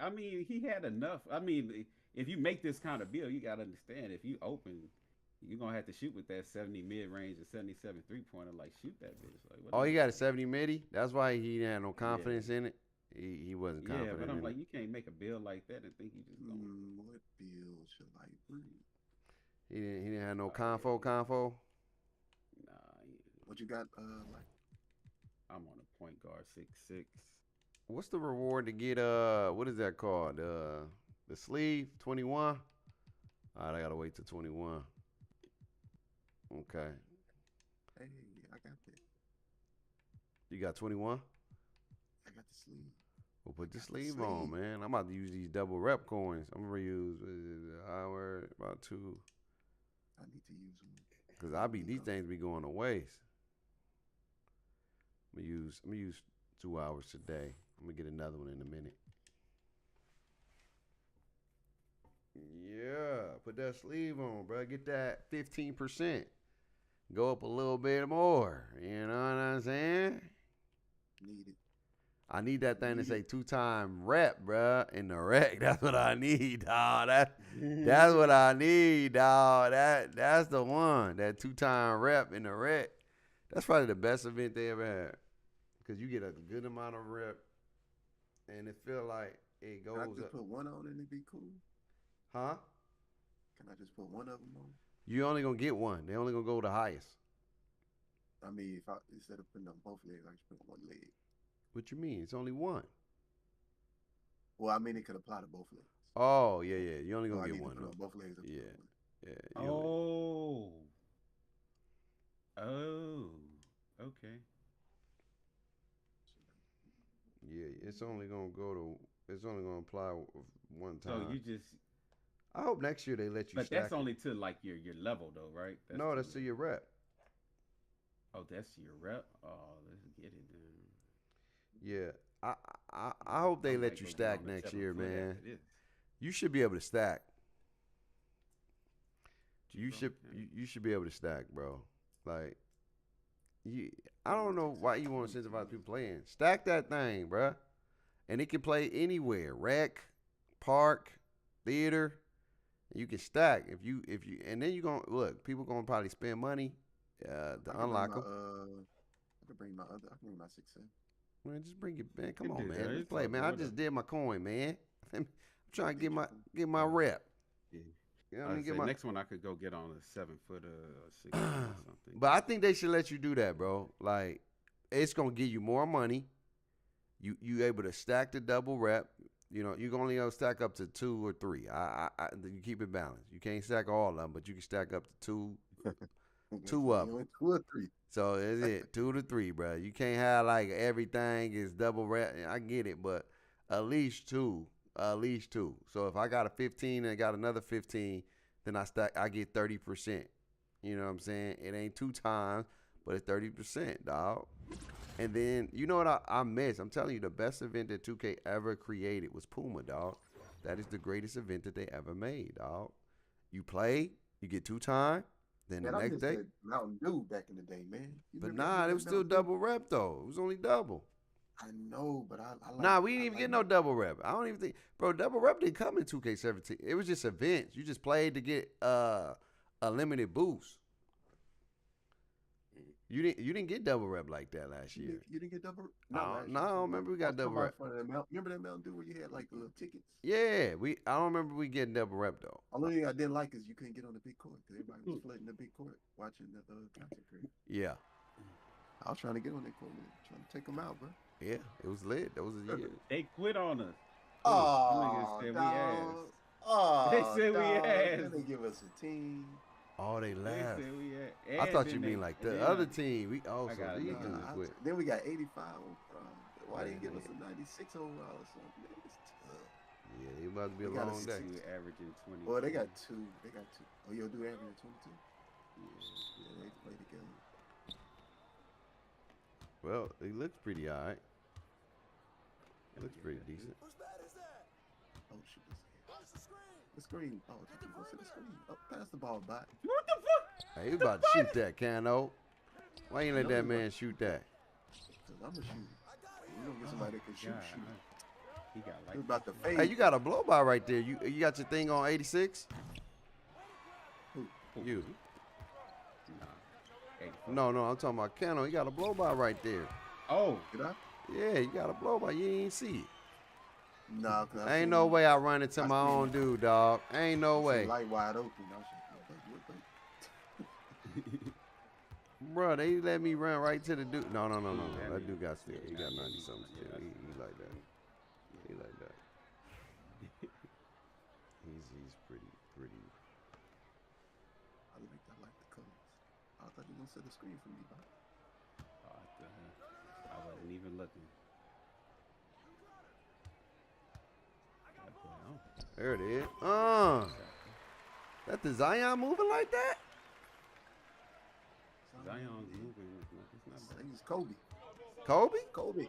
he had enough. I mean, if you make this kind of bill, you gotta understand. If you open, you're gonna have to shoot with that 70 mid range or 77 3-pointer. Like, shoot that bitch. Like, Oh, he got a 70 midi. That's why he didn't have no confidence in it. He wasn't confident. Yeah, but I'm in like, it. you can't make a bill like that and think you just gonna. What bill should I bring? He didn't have no confo. Nah, What you got? Like, I'm on a point guard 6'6". What's the reward to get what is that called? The sleeve 21. All right, I gotta wait till 21. Okay. hey, I got that. You got 21? I got the sleeve. Well, put the got the sleeve on, sleeve. man. I'm about to use these double rep coins. I'm gonna use hour about 2. I need to use them. Cause these things be going to waste. I'm gonna use 2 hours today. I'm gonna get another one in a minute. Yeah, put that sleeve on, bro. Get that 15%. Go up a little bit more. You know what I'm saying? Need it. I need that thing to say 2-time rep, bro. In the rec. That's what I need, dog. That's what I need, dog. That's the one. That 2-time rep in the rec. That's probably the best event they ever had. Because you get a good amount of rep. And it feel like it goes Can I just up. put one on and it'd be cool? Huh? Can I just put one of them on? You only going to get one. They only going to go the highest. I mean, if I instead of putting on both legs, I just put one leg. What you mean? It's only one. Well, I mean, it could apply to both legs. Oh, yeah. You only So going I to need get to one. put on though. both legs. and put Yeah. on one. Yeah. you only- Oh. Okay. Yeah, it's only going to apply one time. So you just. I hope next year they let you But stack that's it. only to like your level though, right? No, that's to your rep. Oh, that's your rep. Oh, let's get it then. Yeah. I hope they I let might you go get stack on the next 7 year, foot man. after this. You should be able to stack. You Bro, should be able to stack, bro. Like I don't know why you want to incentivize people playing. Stack that thing, bro. And it can play anywhere. Rec, park, theater. You can stack if you and then you gonna look, people gonna probably spend money to unlock them. I can bring my 6'7". Man, just bring it, man. Come You on, do man. that. Let's It's play, all man. I good, just though. did my coin, man. I'm trying to get my rep. Yeah. You know what I mean? Say, next one I could go get on a 7 foot or 6 or something. But I think they should let you do that, bro. Like, it's gonna give you more money. You able to stack the double rep. You know, you can only stack up to 2 or 3. You keep it balanced. You can't stack all of them, but you can stack up to 2. Two of them. 2 or 3. So is it 2 to 3, bro? You can't have like everything is double rep. I get it, but at least 2. At least 2. So if I got a 15 and I got another 15, then I get 30%. You know what I'm saying? It ain't 2 times, but it's 30%, dog. And then you know what I miss? I'm telling you, the best event that 2K ever created was Puma, dog. That is the greatest event that they ever made, dog. You play, you get 2 time, then Man, the I next miss day. that Mountain Dew back in the day, man. You But remember nah, that it was still Mountain Dew? double rep though. It was only double. I know, but I like. Nah, we didn't I even like get no double rep. I don't even think, bro. Double rep didn't come in 2K17. It was just events. You just played to get a limited boost. You didn't get double rep like that last year. You didn't get double? No, last no, I year. don't remember we got double rep. Remember that Mountain Dew where you had like little tickets? Yeah, I don't remember we getting double rep though. Only thing I didn't like is you couldn't get on the big court because everybody was flooding the big court watching the concert crew. Yeah, I was trying to get on that court, man, trying to take them out, bro. yeah, it was lit. That was a year. They quit on us. Oh, Them niggas said we dog. ass. Oh, They said we dog. ass. They give us a team. Oh, they They laughed. said we had, I and thought then you mean they- like and the then other I- team. We also got these another niggas one. quit. Then we got 85. Why didn't give us a 96 overall or something? Man, it's tough. Yeah, it about to be a They got a long day. Two averaging 20. Well, they got two. Oh, you'll do average 22. Yeah. Yeah, they play together. Well, he looks pretty alright. Looks pretty decent. Oh, shoot. The screen. Oh, you go to the screen. Oh, pass the ball back. What the fuck? Hey, he was about to shoot that, Cano. Why you let that man shoot that? Because I'm a shooter. You don't get somebody that can shoot. God, he got He like was about to fade. Hey, you got a blow by right there. You got your thing on 86? Who? You. Nah. Hey, No, I'm talking about Cano. He got a blow by right there. oh, Did I? Yeah, you got a blow by. You didn't see it. Nah, because Ain't no way I run into my own dude, dog. Ain't no way. Light wide open. I was like, wait. Bro, they let me run right to the dude. No. That dude got still. He got 90 something still. He like that. He like that. He's pretty. I like the colors. I thought you were gonna set the screen for me, bro. I wasn't even looking. There it is. That the Zion moving like that? Zion's moving. It's not bad. He's Kobe. Kobe? Kobe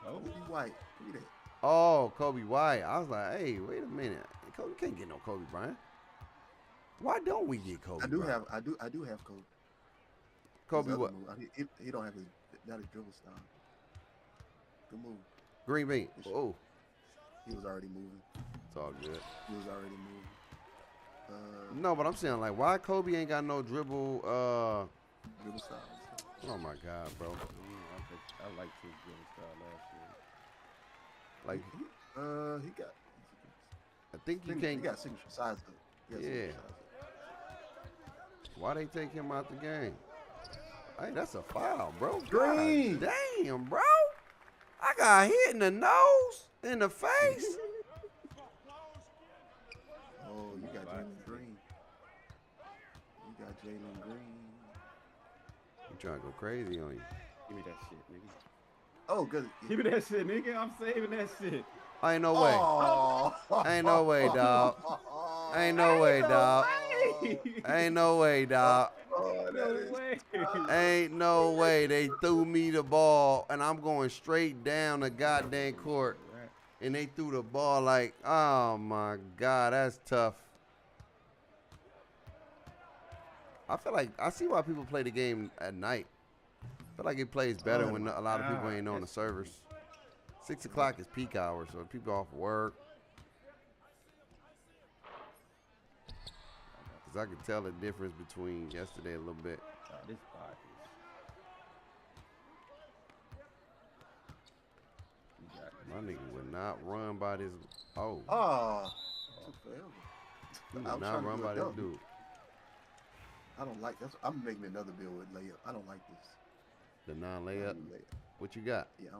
Oh, White. Look at that. Oh, Kobe White. I was like, hey, wait a minute. Kobe can't get no Kobe Bryant. Why don't we get Kobe? I do Bryant? have Kobe. Kobe His what? other move, he don't have not his dribble style. Good move. Green bean. Oh, He was already moving. it's all good. He was already moving. No, but I'm saying like, why Kobe ain't got no dribble? Dribble style. Oh my God, bro. I liked his dribble style last year. Like, He got. I think you He can't. got signature size though. He got signature size. Why they take him out the game? Hey, that's a foul, bro. Green. God damn, bro. I got hit in the nose, in the face. Oh, you got Jalen Green. You got Jalen Green. You trying to go crazy on you? Give me that shit, nigga. Oh, good. Give me that shit, nigga. I'm saving that shit. Ain't no way. Oh. Ain't no way, dog. Ain't no way, dog. Ain't no way, dog. Oh, that No is way. Ain't no way they threw me the ball and I'm going straight down the goddamn court and they threw the ball like, oh my God, that's tough. I feel like I see why people play the game at night. I feel like it plays better when a lot of people ain't on the servers. 6 o'clock is peak hour, so people off work. Cause I could tell the difference between yesterday a little bit. This body My nigga would not run by this. Oh, Oh. Took forever. he I would was not trying to run do by a this dunk. dude. I don't like that's. I'm making another bill with layup. I don't like this. The non-layup. Layup. What you got? Yeah,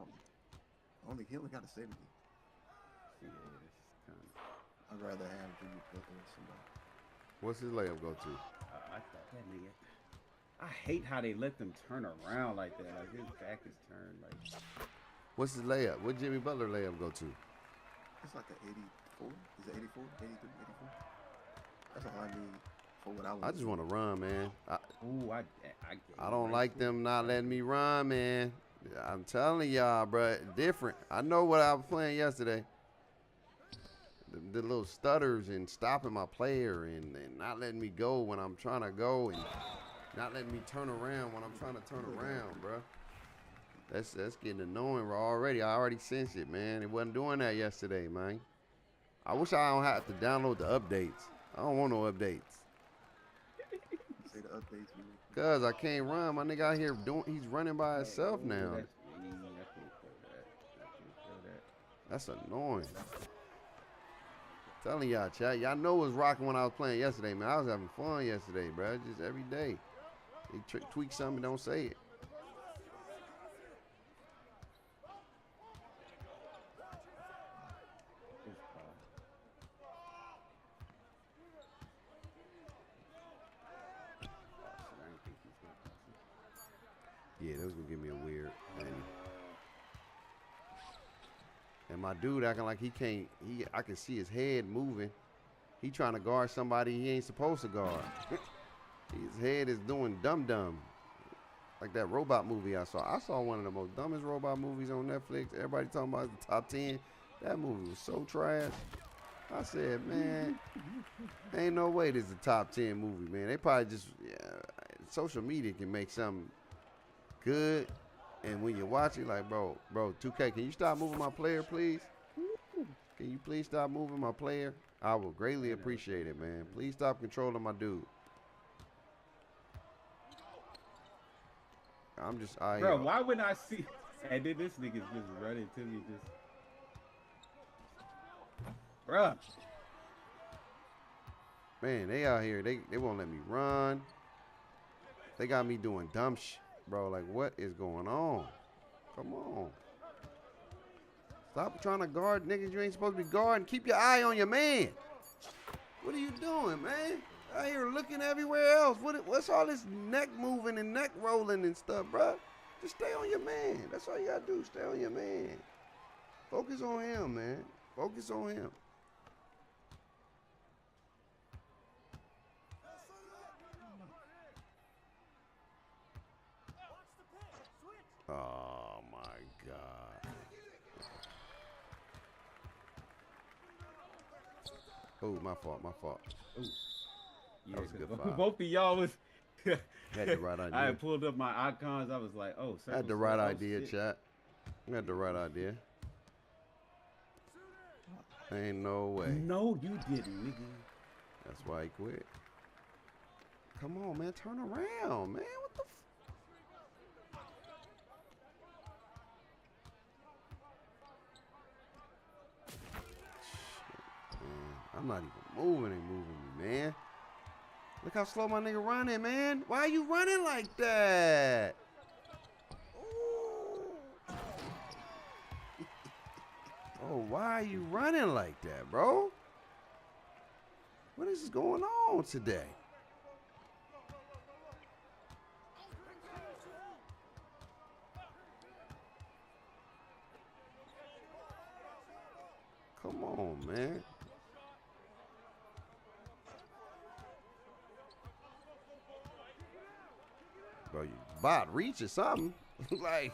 he only got a 70. Yeah, it's kind of. I'd rather have Jimmy Butler or somebody. What's his layup go to? I thought that nigga. I hate how they let them turn around like that. Like his back is turned. Like What's his layup? What Jimmy Butler layup go to? It's like an 84. Is it 84? 83, 84? That's all I need for what I want. I just want to run, man. ooh, I don't like them not letting me run, man. I'm telling y'all, bro, different. I know what I was playing yesterday. The little stutters and stopping my player and not letting me go when I'm trying to go and not letting me turn around when I'm trying to turn around, bro. That's getting annoying already. I already sensed it, man. It wasn't doing that yesterday, man. I wish I don't have to download the updates. I don't want no updates. Say the updates we make. Cause I can't run. My nigga out here he's running by himself now. I can't feel that. I can't feel that. That's annoying. Telling y'all, chat. Y'all know it was rocking when I was playing yesterday, man. I was having fun yesterday, bro. Just every day. They tweak something, don't say it. Yeah, that was gonna give me a weird. And my dude acting like he can't. I can see his head moving. He trying to guard somebody he ain't supposed to guard. His head is doing dumb. Like that robot movie I saw. I saw one of the most dumbest robot movies on Netflix. Everybody talking about the top 10. That movie was so trash. I said, man, ain't no way this is a top 10 movie, man. They probably just, social media can make something good. And when you watch it, like, bro, 2K, can you stop moving my player, please? Can you please stop moving my player? I will greatly appreciate it, man. Please stop controlling my dude. I'm just, bro, why wouldn't I see? And then this nigga's just running to me, just, bro. Man, they out here, they won't let me run. They got me doing dumb shit, bro. Like, what is going on? Come on. Stop trying to guard niggas you ain't supposed to be guarding. Keep your eye on your man. What are you doing, man? Out here looking everywhere else. What's all this neck moving and neck rolling and stuff, bro? Just stay on your man. That's all you gotta do. Stay on your man. Focus on him, man. Focus on him. Oh my God. Oh, my fault. Ooh. Yeah, That was a good foul. both of y'all was. Had the right idea. I had pulled up my icons. I was like, oh, I had the right idea, chat. I had the right idea. Ain't no way. No, you didn't, nigga. That's why he quit. Come on, man. Turn around, man. What the Shit, man. I'm not even moving me, man. Look how slow my nigga running, man. Why are you running like that? Ooh. Oh, why are you running like that, bro? What is going on today? Come on, man. Bro, you Bob reach or something. Like,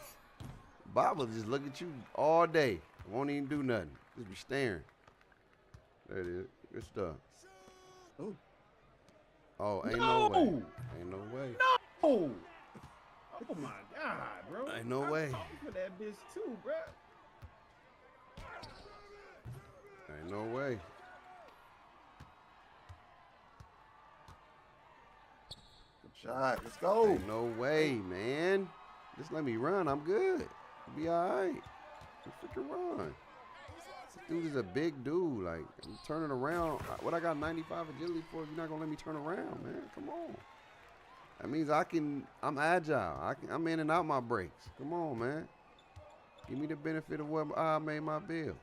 Bob will just look at you all day. Won't even do nothing. Just be staring. There it is. Good stuff. Oh. Oh, ain't no way. Ain't no way. No! Oh my God, bro. Ain't no way. I'm for that bitch too, bro. Ain't no way. Good shot. Let's go. Ain't no way, man. Just let me run. I'm good. I'll be all right. Just freaking run. This dude is a big dude. Like, I'm turning around. What I got 95 agility for if you're not going to let me turn around, man? Come on. That means I'm agile. I'm in and out my breaks. Come on, man. Give me the benefit of what I made my bill.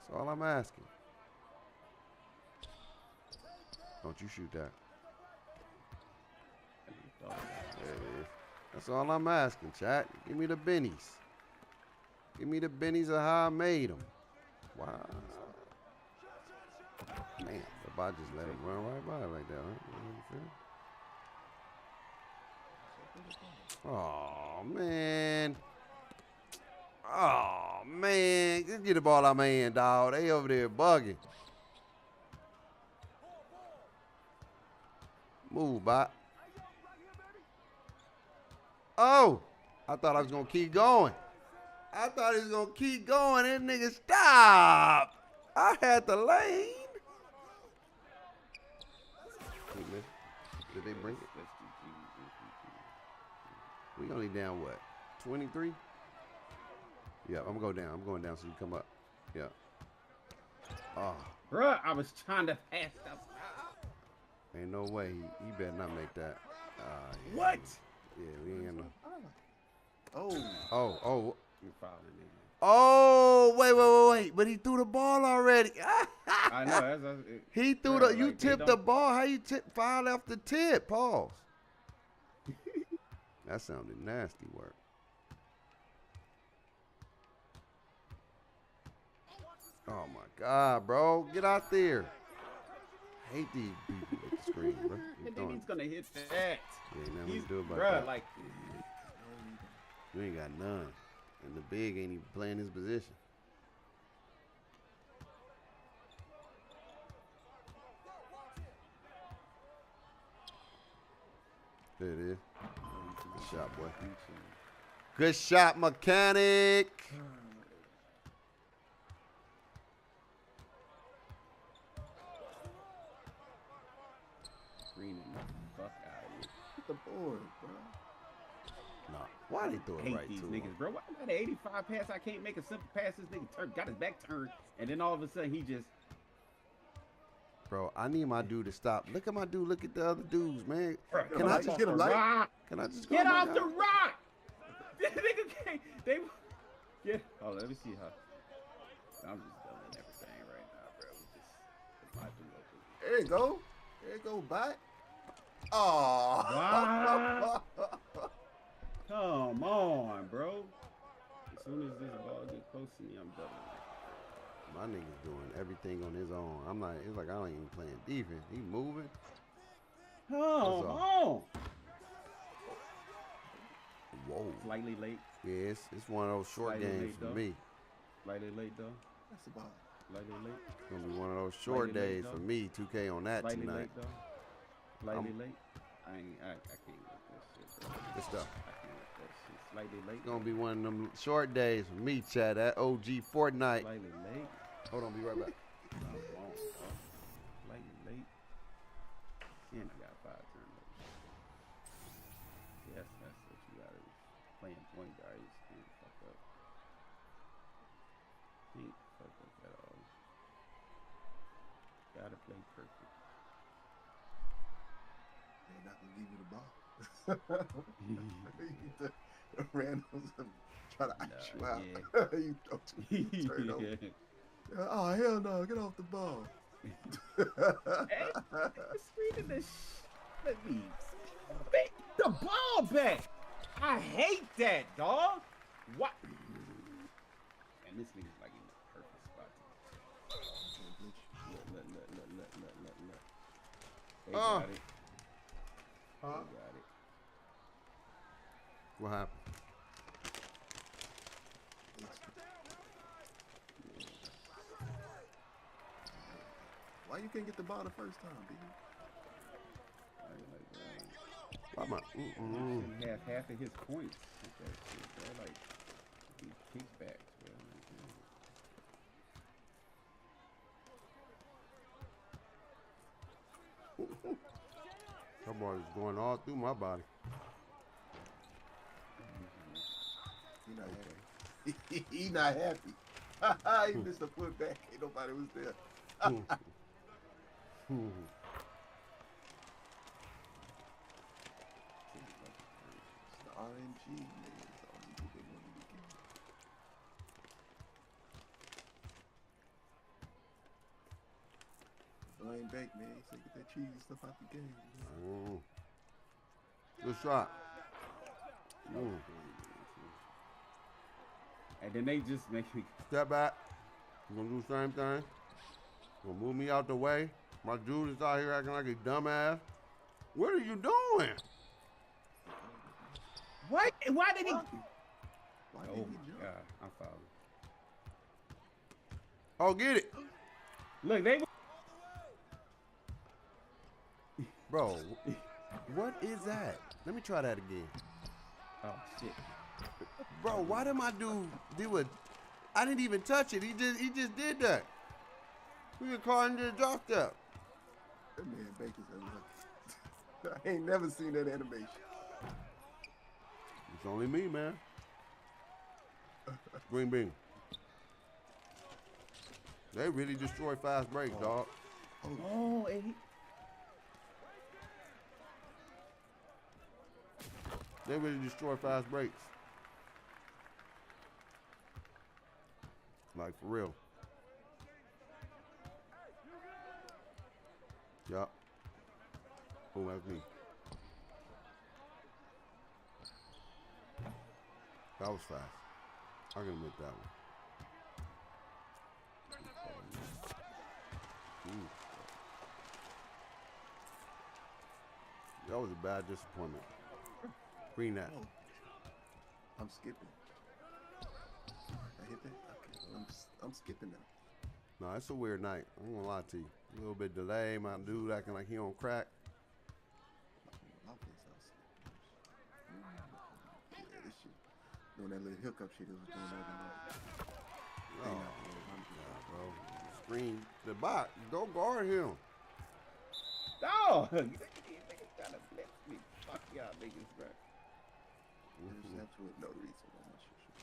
That's all I'm asking. Don't you shoot that. There it is. That's all I'm asking, chat. Give me the bennies. Give me the bennies of how I made them. Wow. Man, if I just let him run right by like that, huh? Oh, man. Oh, man. Just get the ball out of my hand, dog. They over there bugging. Move, bot. Oh, I thought I was going to keep going. I thought he was going to keep going. That nigga stopped. I had the lane. they bring it. Let's do We only down what? 23? Yeah, I'm gonna go down. I'm going down so you come up. Yeah. Oh, Bruh, I was trying to pass up. ain't no way. He better not make that. Yeah, What? Yeah, we ain't gonna. Oh. Oh. You're fouling, nigga. Oh, wait. But he threw the ball already. I know. He threw Bruh, the. You like, they tipped the don't- ball. How you foul after tip? Pause. That sounded nasty work. Oh my God, bro. Get out there. I hate these people with the screen, bro. And then he's gonna hit that. Yeah, nothing He's, to do about bruh, that. like, You ain't got none. And the big ain't even playing his position. There it is. Good shot, boy. Good shot, mechanic. screaming the fuck out of me. Hit the board, bro. Nah. Why they throw I it hate right these to niggas, him? bro. Why I got an 85 pass? I can't make a simple pass. This nigga got his back turned, and then all of a sudden he just. Bro, I need my dude to stop. Look at my dude. Look at the other dudes, man. Bruh, Can I just just get him light? rock? Can I just Get go, my off the guy? rock! This nigga can't. They. Get. Oh, let me see how. I'm just done everything right now, bro. Just my dude open. There you go. There you go, bot. Oh. Wow. Come on, bro. As soon as this ball get close to me, I'm done. My nigga's doing everything on his own. I'm not. It's like I don't even playing defense. He moving. Come What's up? on. Whoa. Slightly late. Yeah, it's one of those short Slightly games late, for though. me. Slightly late though. That's about. Slightly late. It's gonna be one of those short Slightly late, days for though. me. 2K on that Slightly tonight. late though. Slightly late. I can't with this shit, bro. Good stuff. I can't with that shit. Slightly late. It's gonna be one of them short days for me, Chad. That OG Fortnite. Slightly late. Hold on, be right back. Slightly late. And I got 5 turnovers. Yes, that's what you gotta do. Playing point guard, you just can't fuck up. Can't fuck up at all. Gotta play perfect. They're not gonna give you the ball. The randoms try to ice you out. Yeah. You throw two turnovers. Oh hell no! Get off the ball. Hey, screening the let me pick the ball back. I hate that, dog. What? And this nigga's like in the perfect spot. Look. They got it. They got it. What happened? Why you can't get the ball the first time, B? Why am I? He have half of his points. With that shit, bro. Like these kickbacks, bro. That ball is going all through my body. He not happy. He not happy. He missed a putback. Ain't nobody was there. It's the RNG, nigga. It's the only thing they wanted to get. Blaine Bake, man. He said, get that cheesy stuff out the game. Man. Good shot. And then they just make me. Step back. You're gonna do the same thing. Gonna move me out the way. My dude is out here acting like a dumbass. What are you doing? What? Why did he? Why Oh did he my jump? god, I'm fouling. Oh, get it. Look, they. Bro, what is that? Let me try that again. Oh shit. Bro, why did my dude do it? I didn't even touch it. He just did that. We could call him to drop that. That man Baker's unlucky. I ain't never seen that animation. It's only me, man. Green bean. They really destroy fast breaks, dog. Oh, and They really destroy fast breaks. Like, for real. Yup. Oh, that's me. That was fast. I can admit that one. Ooh. That was a bad disappointment. Green that. Oh, I'm skipping. I hit that? Okay. I'm skipping now. No, it's a weird night. I'm gonna lie to you. A little bit delay. My dude acting like he on crack. Yeah, this shit. Doing that little hiccup shit it was doing the other night. Oh, bro. Screen the bot. Go guard him. dog. Niggas trying to blitz me. Fuck y'all niggas, bro. There's absolutely no reason why my shit should.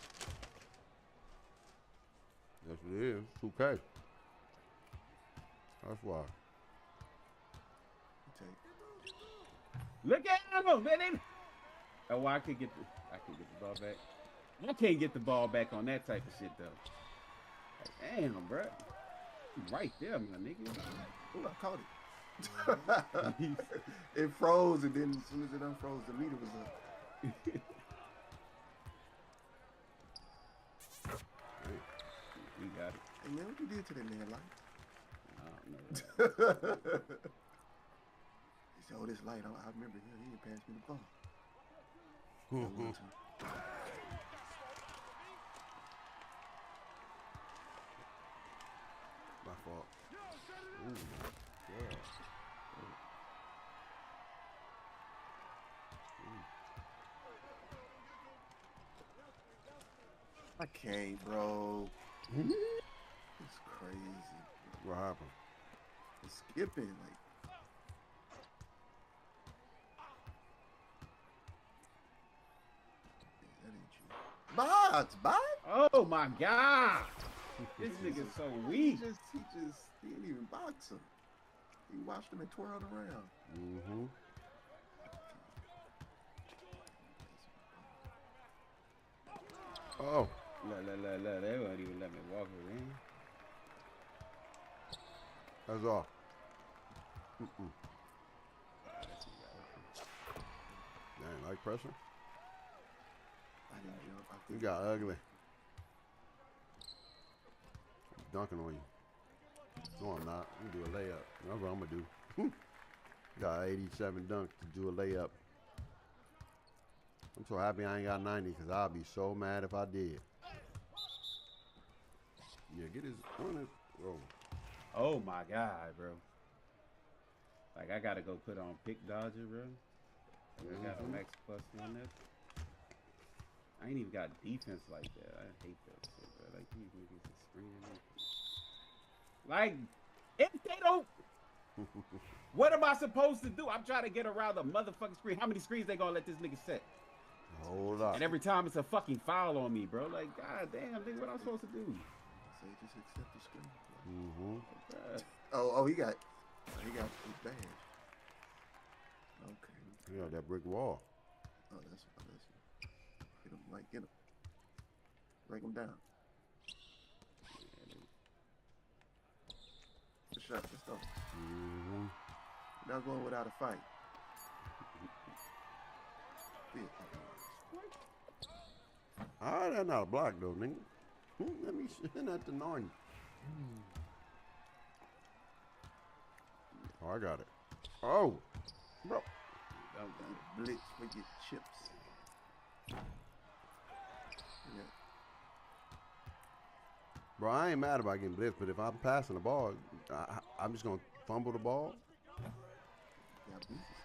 Yes, it is. 2K. That's why. Look at him, man. Oh, I could get the ball back. I can't get the ball back on that type of shit though. Like, damn, bro. Right there, my nigga. Oh, I caught it. It froze, and then as soon as it unfroze, the meter was up. We got it. Hey man, what you did to that man, light? I don't know. He said, "Oh, this light. I remember him. He didn't pass me the ball." My fault. Ooh, yeah. I can't, bro. It's crazy. What happened? It's skipping, like. That ain't you. Bots, bot? Oh my god. This nigga's so weak. He didn't even box him. He watched him and twirled around. Mm-hmm. Oh. La. They won't even let me walk around. That's all. Dang, like pressure? I didn't jump. I You couldn't. got ugly. I'm dunking on you. No, I'm not. I'm gonna do a layup. That's what I'm gonna do. Got 87 dunks to do a layup. I'm so happy I ain't got 90 because I'll be so mad if I did. Yeah, get his one. Oh. Oh my god, bro. Like I gotta go put on pick dodger, bro. Like, I got a max plus on that. I ain't even got defense like that. I hate that shit, bro. Like these niggas is screaming. Like if they don't, what am I supposed to do? I'm trying to get around the motherfucking screen. How many screens they gonna let this nigga set? Hold up. And every time it's a fucking foul on me, bro. Like, god damn, nigga, what I'm supposed to do? Say just accept the screen. Mm-hmm. Oh, he got his badge. Okay. Yeah, that brick wall. Oh, that's hit him, like get him, break him down. Good shot. Let's go. Mm-hmm. We're not going without a fight. Yeah. Ah, that's not a block though, nigga. Let me send that to Narn. Oh, I got it. Oh, bro. You blitz for your chips. Yeah. Bro, I ain't mad about getting blitzed, but if I'm passing the ball, I'm just gonna fumble the ball. You got business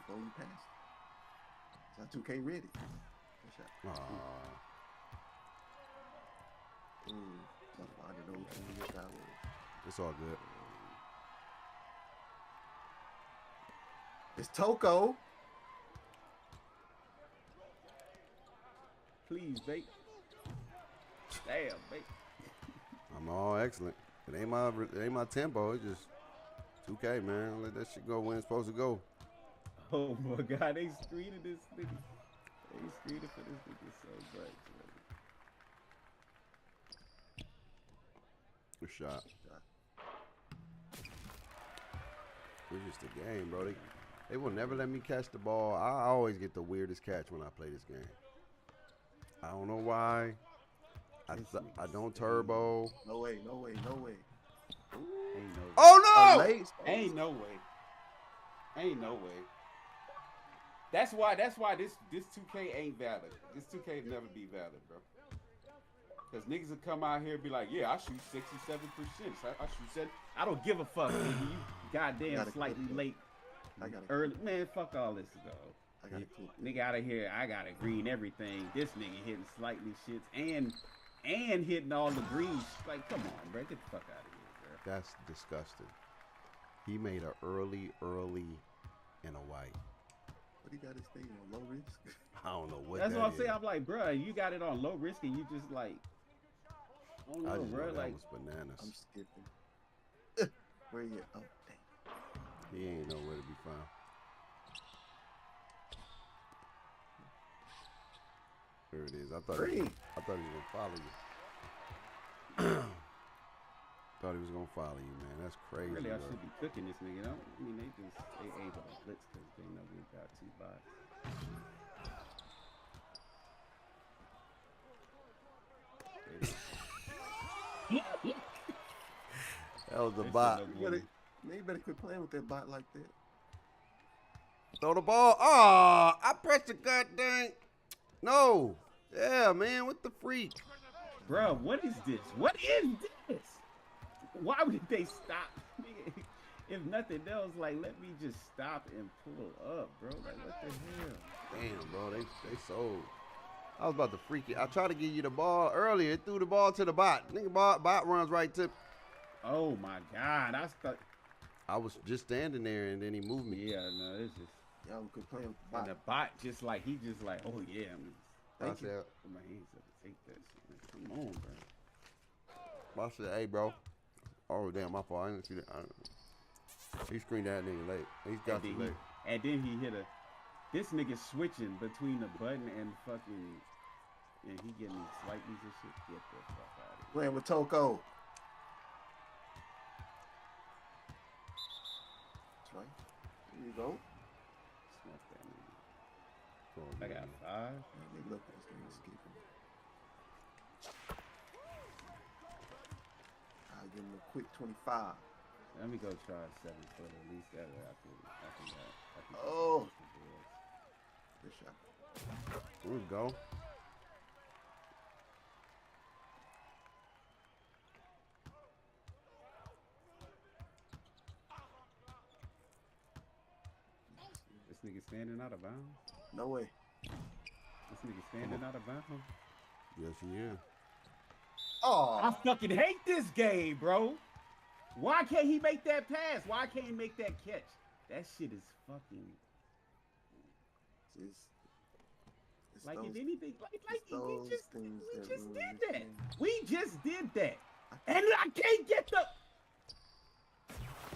before you pass. It's not 2K ready. Good shot. Ooh, I didn't know which one this guy was. It's all good. It's Toko. Please, bait. Damn, bait. I'm all excellent. It ain't my tempo. It's just 2K, man. Let that shit go when it's supposed to go. Oh my God, they screening this nigga. They screening for this nigga so much. Good shot. It's just a game, bro. They will never let me catch the ball. I always get the weirdest catch when I play this game. I don't know why. I don't turbo. No way, no way, no way. Ain't no way. Oh no! Late. Ain't no way. Ain't no way. That's why this 2K ain't valid. This 2K never be valid, bro. Cause niggas will come out here and be like, yeah, I shoot 67%. I shoot 7. I don't give a fuck, nigga. You goddamn slightly late. Early. Man, fuck all this, though. I got a clip. Nigga out of here, I gotta green everything. This nigga hitting slightly shits and hitting all the greens. Like, come on, bro. Get the fuck out of here, bro. That's disgusting. He made a early, and a white. What he got his thing on low risk? I don't know what That's that what I'm is. saying. I'm like, bro, you got it on low risk and you just like, I don't I know, just bro. know that Like, was bananas. I'm skipping. Where you at? Oh, dang. He ain't nowhere to be found. There it is. I thought he was gonna follow you. Thought he was gonna follow you, man. That's crazy. really, I bro. should be cooking this nigga. I mean, they able to blitz because they know we got 2 bots. That was a They bot. should know You better, man, you better quit playing with that bot like that. Throw the ball. Oh, I pressed the goddamn. No. Yeah, man. What the freak? Bro, what is this? What is this? Why would they stop? Nigga, if nothing else, like, let me just stop and pull up, bro. Like, what the hell? Damn, bro. They sold. I was about to freak it. I tried to give you the ball earlier. It threw the ball to the bot. Nigga, bot runs right to. Oh my God, I stuck. I was just standing there and then he moved me. Yeah, no, it's just. Y'all quit playing with the And bot. the bot just like, he just like, oh yeah, I Thank you. said, put my hands up and take that shit. Man. Come on, bro. I said, hey, bro. Oh, damn, my fault. I didn't see that. He screened that nigga late. He's got you late. And then he hit a. This nigga switching between the button and fucking. And he getting these slightly and shit. Get the fuck out of here. Playing with Toko. That's right. There you go. Smoke that nigga. Oh, I man. got 5. Man, they look at this thing skipping. I'll give him a quick 25. Let me go try a 7-foot at least. That way I can Oh. Good shot. There we go. This nigga standing out of bounds. No way. This nigga standing out of bounds. Yes, he is. Oh. I fucking hate this game, bro. Why can't he make that pass? Why can't he make that catch? That shit is fucking It's like those, if anything. Like it's we those just things that did ruin this that. game. We just did that, and I can't get the.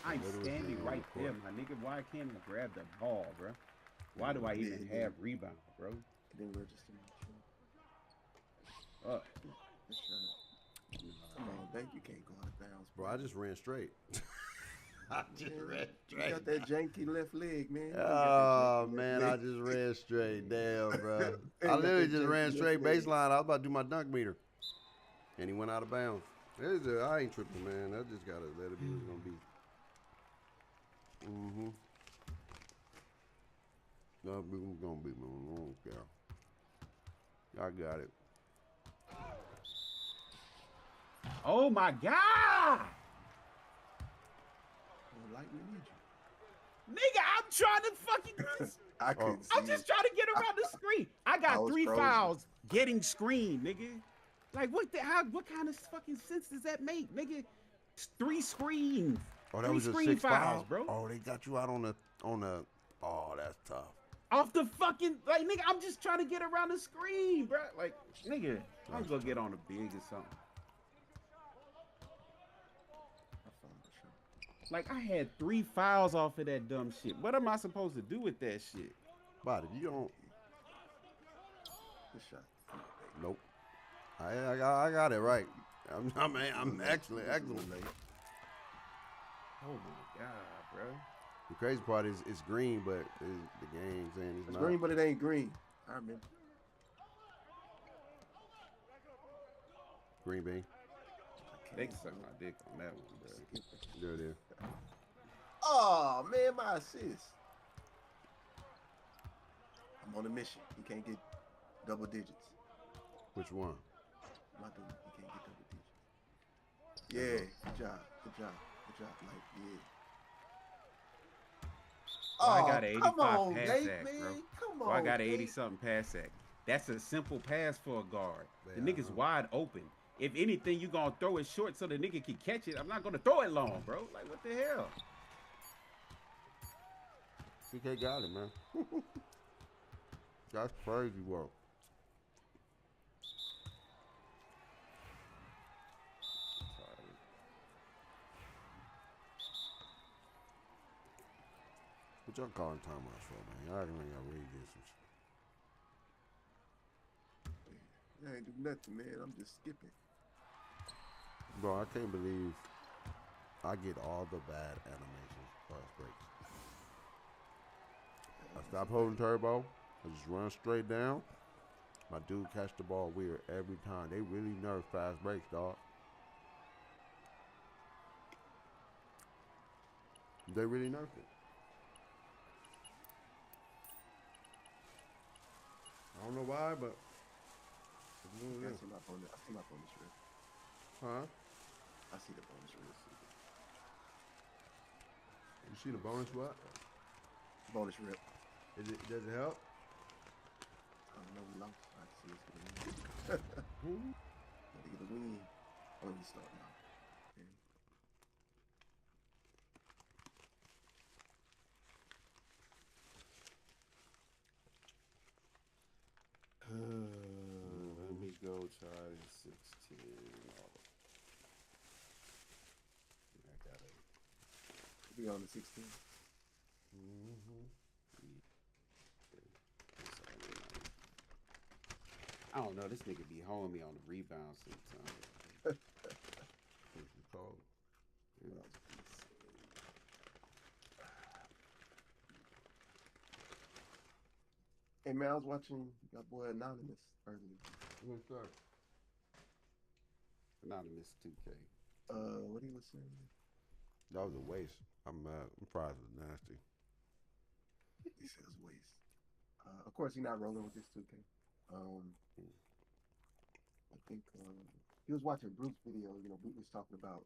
I'm Literally standing being on right the there, court. my nigga. Why can't I grab the ball, bro? Why do I even Yeah. have rebound, bro? It didn't register. Uh, Good shot. Come on, babe. You can't go out of bounds, Bro, I just ran straight. I just Man, ran you got straight. that janky left leg, man. You got that Oh, janky man, left I leg. just ran straight. Damn, bro. You I got literally that just janky ran left straight leg. baseline. I was about to do my dunk meter. And he went out of bounds. I ain't tripping, man. I just got to let it be what it's going to be. Mm-hmm. That's what it's going to be, man. I don't care. I got it. oh my god, Oh, like we need you. nigga! I'm trying to fucking. I couldn't see I'm just it. trying to get around the screen. I got I was 3 frozen. fouls getting screened, nigga. Like what what kind of fucking sense does that make, nigga? 3 screens. Oh, that 3 was a screen 6 fouls, foul? bro. Oh, they got you out on the Oh, that's tough. Off the fucking like nigga, I'm just trying to get around the screen, bro. Like nigga, I'm That's gonna get tough. on the big or something. I found the shot. Like I had 3 fouls off of that dumb shit. What am I supposed to do with that shit? But if you don't, Good shot. Come on, baby. nope. I got it right. I'm excellent, It's a excellent. little late. Oh my god, bro. The crazy part is it's green, but the game saying it's It's not. green, but it ain't green. I remember. Green bean. They can suck my dick on that one, bro. There it is. Oh man, my assist. I'm on a mission. He can't get double digits. Which one? My dude, he can't get double digits. Yeah, good job, good job, good job. Like, yeah. Well, I Oh, got an come 85 on, pass Nate, act, man. bro. Come Well, I on, got an 80 Nate. something pass act. That's a simple pass for a guard. The Yeah, nigga's wide open. If anything, you gonna throw it short so the nigga can catch it. I'm not gonna throw it long, bro. Like what the hell? CK got it, man. That's crazy work. Sorry. What y'all calling timeouts for, man? Y'all acting like y'all really did some shit. I ain't do nothing, man. I'm just skipping. Bro, I can't believe I get all the bad animations fast breaks. I stop holding turbo. I just run straight down. My dude catch the ball weird every time. They really nerf fast breaks, dog. They really nerfed it. I don't know why, but it's what it I is. see my bonus. I see my bonus rip. Huh? I see the bonus rip. You see the bonus what? Bonus rip. Does it help? I don't know. We lost. I see it's gonna win. Gotta get a win. Oh, we start now. Okay. Let me go try 16. Oh. I got it. We on the 16. I don't know. This nigga be holding me on the rebound sometimes. It's cold. Hey man, I was watching your boy Anonymous earlier. What's up? Anonymous 2K. What he was saying? That was a waste. I'm mad. I'm fries was nasty. He says waste. Of course, he's not rolling with this 2K. I think he was watching Bruce's video. You know, Bruce was talking about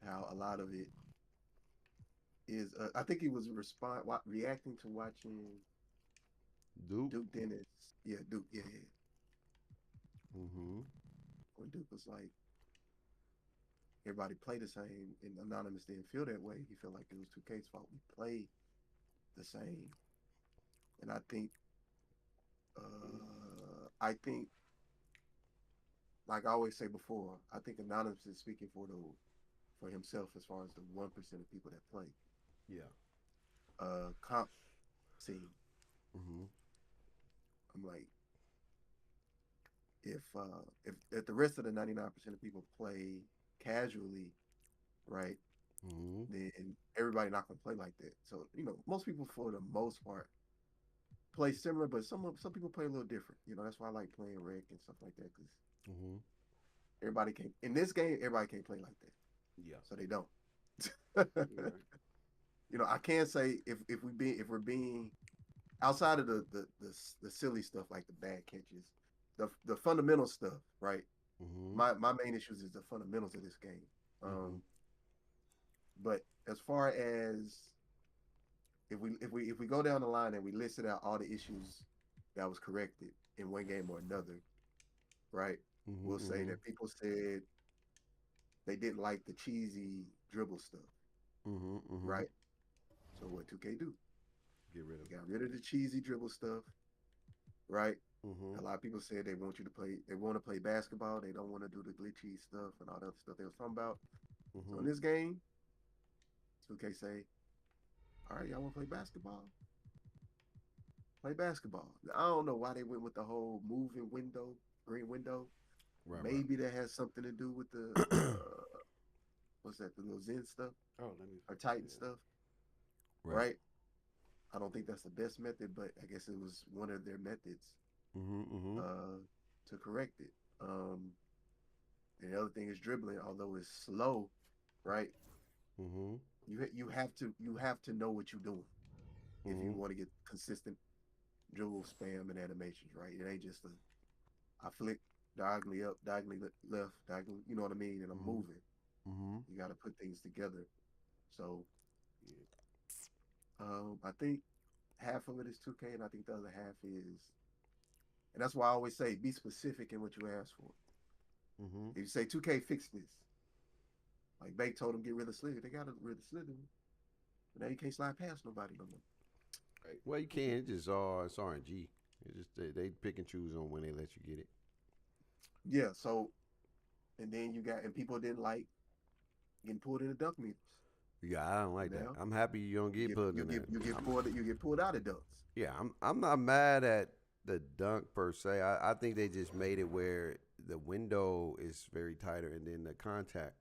how a lot of it is. I think he was reacting to watching Duke? Duke Dennis. Yeah, Duke. Yeah, yeah. Mm-hmm. When Duke was like, everybody play the same, and Anonymous didn't feel that way. He felt like it was 2K's fault. We play the same, and I think, like I always say before, I think Anonymous is speaking for himself as far as the 1% of people that play. Yeah. Comp scene. Mm-hmm. I'm like, if the rest of the 99% of people play casually, right, Mm-hmm. then everybody not gonna play like that. So most people for the most part play similar, but some people play a little different. That's why I like playing rec and stuff like that because Mm-hmm. everybody can't in this game. Everybody can't play like that, Yeah. so they don't. Right. I can't say if we're being outside of the silly stuff like the bad catches, the fundamental stuff, right? Mm-hmm. My main issues is the fundamentals of this game. Mm-hmm. But as far as if we go down the line and we listed out all the issues that was corrected in one game or another, right? Mm-hmm. We'll say that people said they didn't like the cheesy dribble stuff, Mm-hmm. Mm-hmm. right? So what 2K do? Get rid of You got rid of the cheesy dribble stuff, right? Mm-hmm. A lot of people said they want you to play. They want to play basketball. They don't want to do the glitchy stuff and all that other stuff they was talking about. So in Mm-hmm. this game, 2K say, "All right, y'all want to play basketball? Play basketball." Now, I don't know why they went with the whole moving window, green window. Right, Maybe that has something to do with the right. what's that? The little Zen stuff Oh, let me. or Titan Yeah. stuff, Right. right? I don't think that's the best method, but I guess it was one of their methods Mm-hmm. Mm-hmm. uh, to correct it. And the other thing is dribbling, although it's slow, right? Mm-hmm. You have to know what you're doing if you Mm-hmm. want to get consistent dribble spam and animations, right? It ain't just a I flick diagonally up, diagonally left, diagonally, you know what I mean, and I'm Mm-hmm. moving. Mm-hmm. You got to put things together. So I think half of it is 2K, and I think the other half is, and that's why I always say be specific in what you ask for. Mm-hmm. If you say 2K fix this, like Bake told them get rid of Slither, they got rid of Slither, but now you can't slide past nobody no more. Right. Well, you can. It's just it's RNG. It's just they pick and choose on when they let you get it. Yeah. So, and then you got, and people didn't like getting pulled into dunk meters. Yeah, I don't like that. Now I'm happy you don't you get get put you in get that. you get pulled you get pulled out of dunks. Yeah, I'm not mad at the dunk per se. I think they just made it where the window is very tighter and then the contact.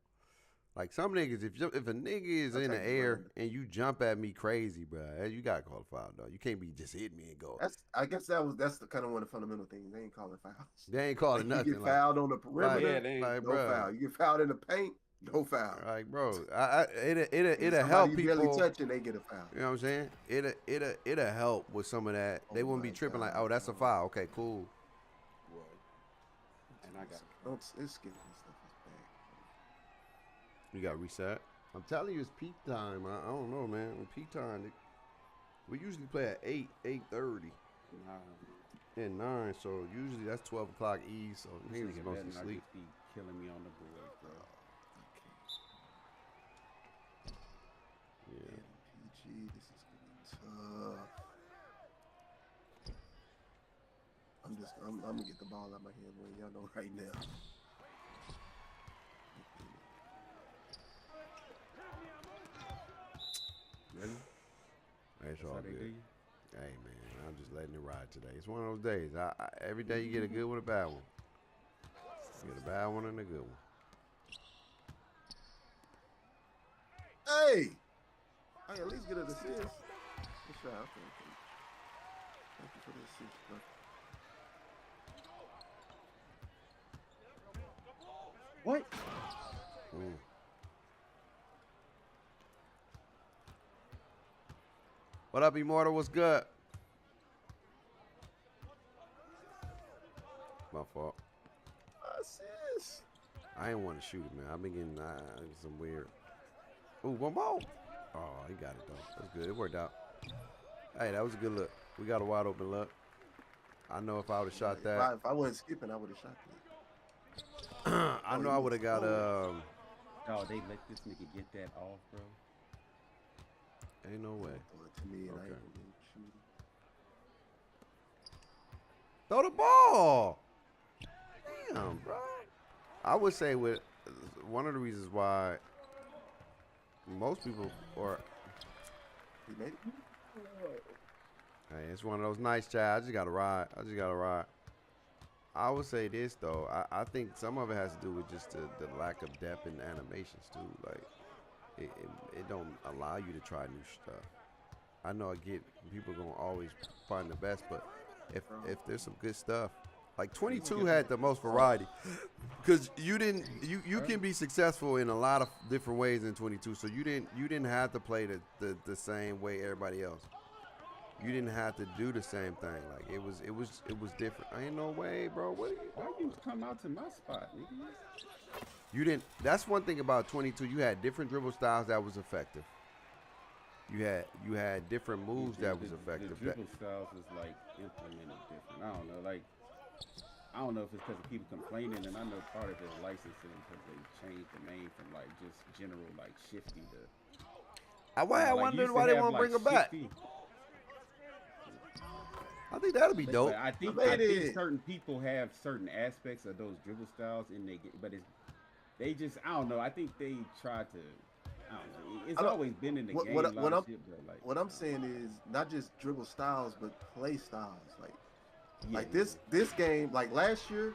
Like some niggas, if a nigga is in the Contact is right air under. and you jump at me crazy, bro, you got to call a foul, dog. You can't be just hit me and go. I guess that's the kind of one of the fundamental things. They ain't calling fouls. They ain't calling Like you nothing. get fouled on the Like, perimeter, like, no bro, foul. You get fouled in the paint, no foul. like, bro, And it'll somebody help you barely people. touching, they get a foul. You know what I'm saying? It'll help with some of that. Oh They wouldn't be my tripping like, god, oh, that's a bro. foul. Okay, cool. And I got Don't it's skipping stuff is bad. You got reset. I'm telling you, it's peak time. I don't know, man. When peak time, we usually play at 8:30, 9. and 9. So usually that's 12 o'clock East. So This niggas nigga mostly betting I sleep. just be killing me on the board, bro. Yeah. PG, this is gonna be tough. I'm gonna get the ball out of my hand when y'all know right now. Ready? That's That's all how they do good. you? Hey man, I'm just letting it ride today. It's one of those days. Every day you get a good one, a bad one. You get a bad one and a good one. Hey! I at least get an assist. Good shot. Okay. Thank you for the assist, bro. What? Mm. What up, Immortal? What's good? My fault. Assist. I ain't want to shoot it, man. I've been getting some weird. Ooh, one more. Oh, he got it, though. That's good. It worked out. Hey, that was a good look. We got a wide open look. I know if I would have shot that. If I wasn't skipping, I would have shot that. I know I would have got Oh, they let this nigga get that off, bro. Ain't no way. Throw it to me and I Okay. ain't gonna shoot it. Throw the ball. Damn, bro. I would say with one of the reasons why most people He made it. hey, it's one of those nights, Chad. I just gotta ride. I would say this though. I think some of it has to do with just the lack of depth in the animations too. Like it don't allow you to try new stuff. I know I get people gonna always find the best, but if there's some good stuff, like 22 had the most variety, because you can be successful in a lot of different ways in 22. So you didn't have to play the same way everybody else. You didn't have to do the same thing. Like it was different. Ain't no way, bro. What are you? Why you come out to my spot, nigga? You didn't. That's one thing about 22. You had different dribble styles that was effective. You had different moves that was effective. The dribble styles is like implemented different. I don't know, like I don't know if it's because of people complaining, and I know part of it is licensing because they changed the name from like just general like shifty to. I you wondered used to why they have, want to like, bring her back. shifty. I think that'll be dope. But I think certain people have certain aspects of those dribble styles in they get, but they just I don't know. I think they try to. I don't know. It's always been in the game. What I'm saying is not just dribble styles, but play styles. Like this game, like last year.